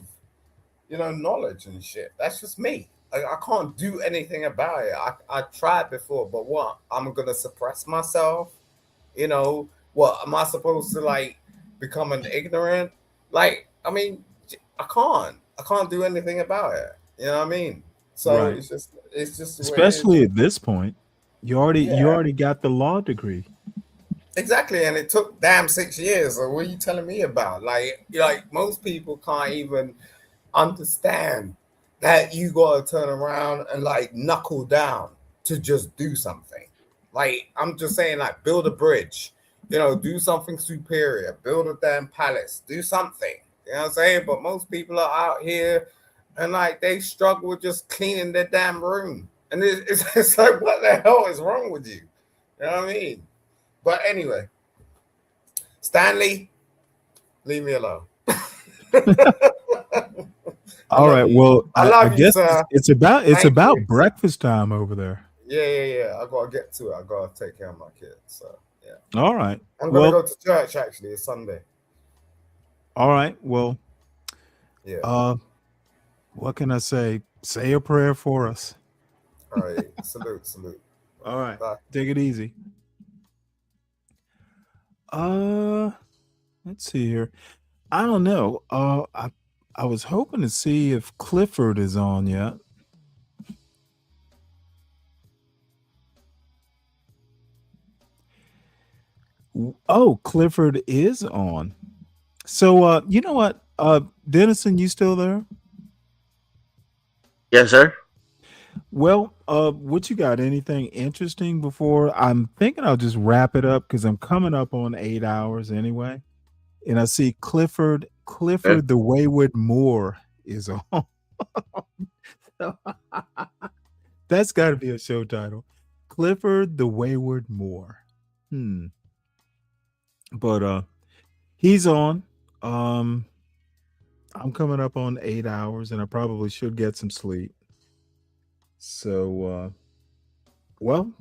knowledge and shit. That's just me. I can't do anything about it. I tried before, but what? I'm gonna suppress myself. What am I supposed to like become an ignorant? Like, I mean, I can't do anything about it. You know what I mean? So Right. it's just the way it is. Especially at this point. You Yeah, already got the law degree. exactly. And it took damn 6 years. So what are you telling me about? Like most people can't even understand that you gotta turn around and like knuckle down to just do something. Like I'm just saying, like build a bridge, do something superior, build a damn palace, do something. You know what I'm saying? But most people are out here and like they struggle with just cleaning their damn room. And it's like, what the hell is wrong with you? You know what I mean? But anyway, Stanley, leave me alone. I All love right. you. Well, I I love you, guess sir. it's Thank about you. breakfast time over there. Yeah. I gotta get to it. I gotta take care of my kids. So yeah. All right. I'm gonna Well, go to church actually. It's Sunday. all right. Well, Yeah. what can I say? Say a prayer for us. All right. Salute. All right. Bye. Take it easy. Uh, let's see here. I don't know. I was hoping to see if Clifford is on yet. Oh, Clifford is on. So you know what? Dennison, you still there? Yes, sir. Well, what you got? Anything interesting before? I'm thinking I'll just wrap it up because I'm coming up on 8 hours anyway. And I see Clifford Okay. the Wayward Moor is on. So, that's got to be a show title. Clifford the Wayward Moor. But he's on. Um I'm coming up on 8 hours and I probably should get some sleep. So well,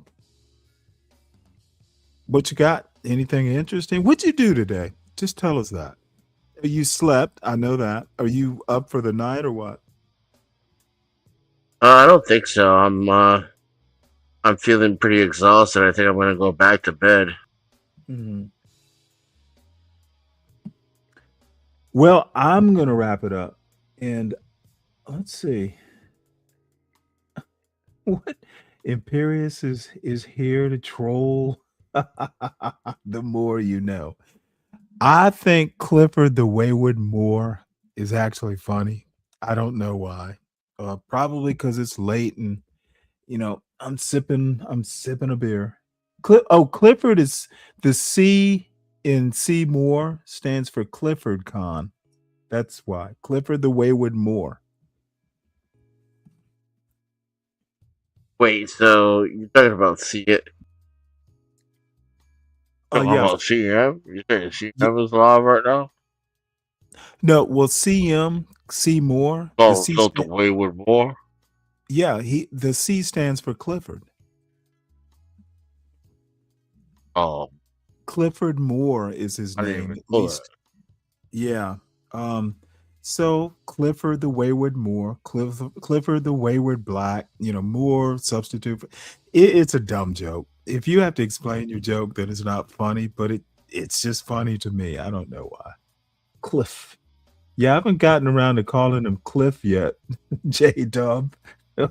what you got? Anything interesting? What'd you do today? Just tell us that. You slept, I know that. Are you up for the night or what? I don't think so. I'm feeling pretty exhausted. I think I'm gonna go back to bed. Mhm. Well, I'm gonna wrap it up. And let's see. What Imperius is here to troll The more you know. I think Clifford the Wayward Moor is actually funny. I don't know why. Probably because it's late and I'm sipping a beer. Clifford is the C in Seymour stands for Clifford Con. That's why. Clifford the Wayward Moor. Wait, so you're talking about Oh talking yeah. about CM? You're saying CM is live right now? No, well CM Seymour, the Oh, C so the stand, Wayward Moor? yeah, the C stands for Clifford. Oh, Clifford Moore is his I didn't name, even at know that. least. Yeah. Um, so Clifford the Wayward Moore, Clifford the Wayward Black, Moore substitute for it's a dumb joke. If you have to explain your joke, then it's not funny, but it's just funny to me. I don't know why. Cliff. Yeah, I haven't gotten around to calling him Cliff yet, J Dub. But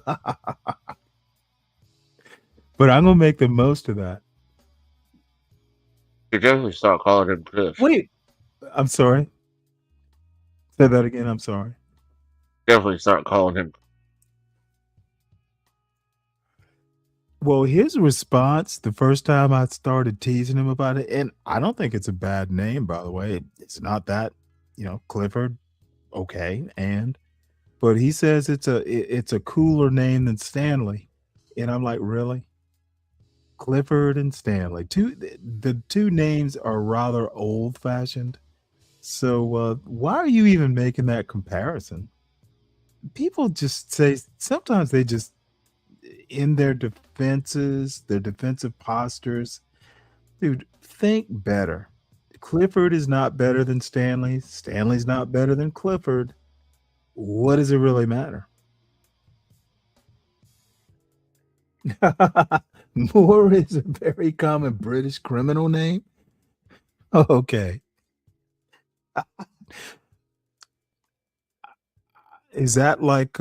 I'm gonna make the most of that. You definitely start calling him Cliff. Wait, I'm sorry. Say that again. I'm sorry. Definitely start calling him. Well, his response the first time I started teasing him about it, and I don't think it's a bad name, by the way. It's not that, Clifford. Okay, but he says it's a cooler name than Stanley, and I'm like, really? Clifford and Stanley. The two names are rather old fashioned. So why are you even making that comparison? People just say sometimes they just in their defenses, their defensive postures. Dude, think better. Clifford is not better than Stanley. Stanley's not better than Clifford. What does it really matter? Moore is a very common British criminal name. Oh, okay. Is that like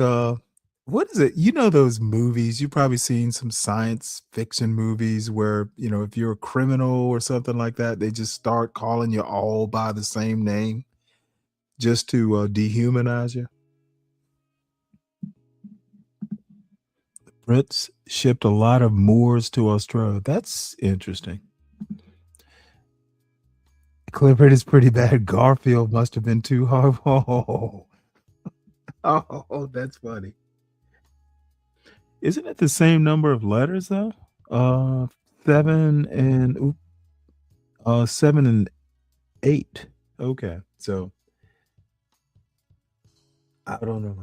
what is it? You know those movies, you've probably seen some science fiction movies where, if you're a criminal or something like that, they just start calling you all by the same name just to dehumanize you. Brits shipped a lot of Moors to Australia. That's interesting. Clifford is pretty bad. Garfield must have been too hard. Oh, that's funny. Isn't it the same number of letters though? Uh, 7 and 8. Okay, so I don't know.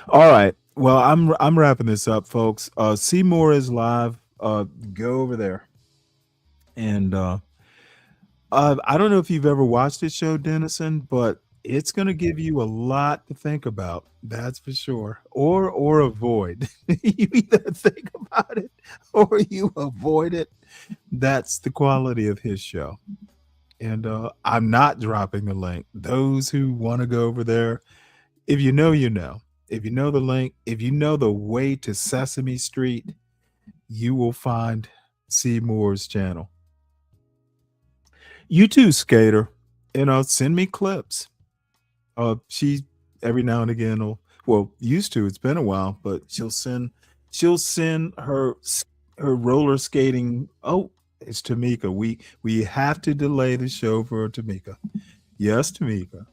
All right. Well, I'm wrapping this up, folks. Seymour is live. Go over there, and I don't know if you've ever watched this show, Dennison, but it's going to give you a lot to think about. That's for sure. Or avoid. You either think about it or you avoid it. That's the quality of his show. And I'm not dropping the link. Those who want to go over there, if you know, you know. If you know the link, if you know the way to Sesame Street, you will find Seymour's channel. You too, Skater. Send me clips. She every now and again used to. It's been a while, but she'll send her roller skating. Oh, it's Tamika. We have to delay the show for Tamika. Yes, Tamika.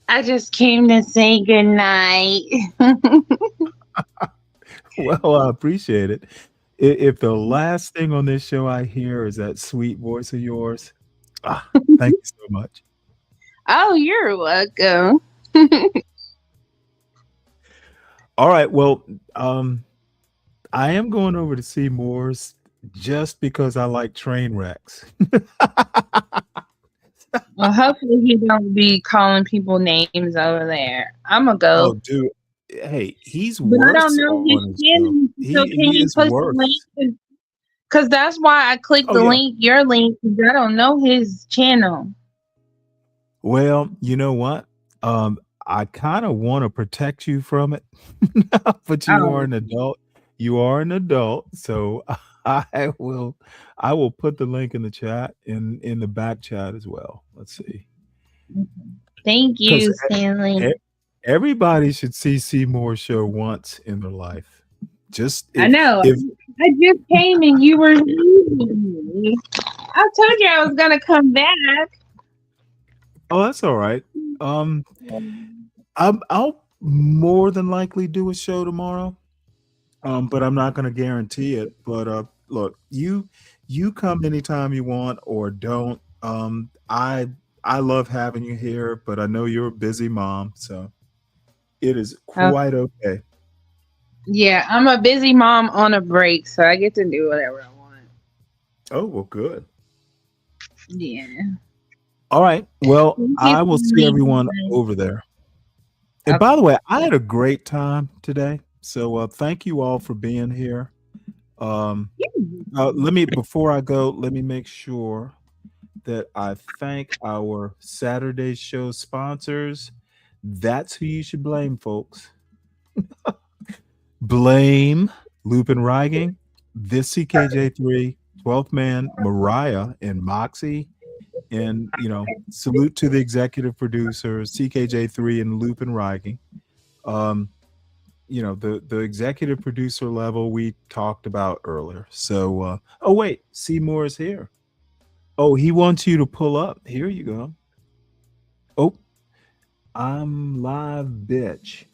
I just came to say good night. Well, I appreciate it. If the last thing on this show I hear is that sweet voice of yours, thank you so much. Oh, you're welcome. All right. Well, I am going over to see Moore's just because I like train wrecks. Well, hopefully he don't be calling people names over there. I'm gonna Oh, go, dude. Hey, he's but I don't worse know his on his show. channel. So can He you is post the worse. link? Because that's why I clicked Oh the yeah. link, your link, 'cause I don't know his channel. Well, you know what? I kind of want to protect you from it, but you are Oh, an adult. You are an adult, so I will I will put the link in the chat in the back chat as well. Let's see. Thank Because you, Stanley. everybody should see Seymour's show once in their life. Just I know. if I just came and you were leaving me. I told you I was gonna come back. oh, that's all right. Um, I'll more than likely do a show tomorrow. But I'm not going to guarantee it. But look, you come anytime you want or don't. I love having you here, but I know you're a busy mom, so it is Oh, quite okay. yeah, I'm a busy mom on a break, so I get to do whatever I want. Oh, well, good. Yeah. All right. Well, Thank you I for will see being everyone here. over there. And Okay. by the way, I had a great time today. So thank you all for being here. Um, let me before I go, let me make sure that I thank our Saturday show sponsors. That's who you should blame, folks. Blame Lupin Rigging, this CKJ3, 12th Man, Mariah, and Moxie. And, salute to the executive producers, CKJ3 and Lupin Rigging. The executive producer level we talked about earlier. So, oh, wait, Seymour is here. Oh, he wants you to pull up. Here you go. Oh, I'm live, bitch.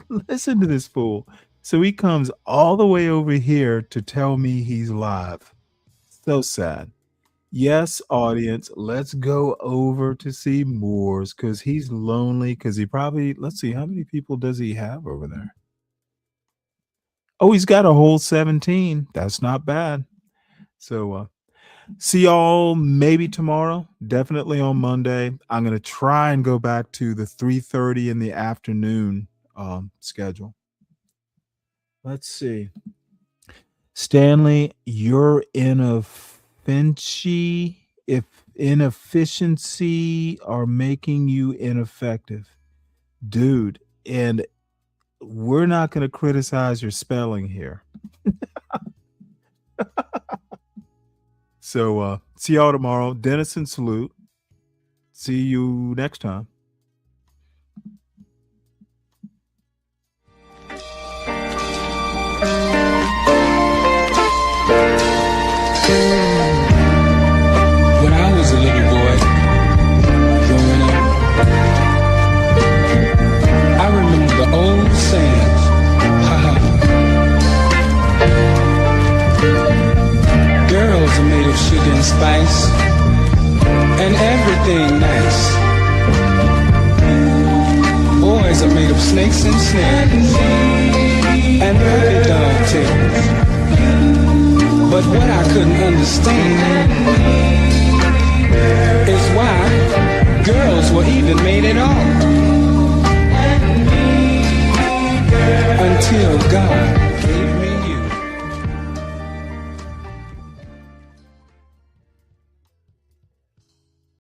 Listen to this fool. So he comes all the way over here to tell me he's live. So sad. Yes, audience, let's go over to see Moore's because he's lonely because he probably, let's see, how many people does he have over there? Oh, he's got a whole 17. That's not bad. So, see y'all maybe tomorrow, definitely on Monday. I'm going to try and go back to the 3:30 in the afternoon schedule. Let's see. Stanley, your inefficiency are making you ineffective. Dude, and we're not going to criticize your spelling here. So, see y'all tomorrow. Dennison, salute. See you next time. When I was a little boy, growing up, I remember the old sayings. Girls are made of sugar and spice, and everything nice. Boys are made of snakes and snares, and puppy dog tails. But what I couldn't understand is why girls were even made at all. Until God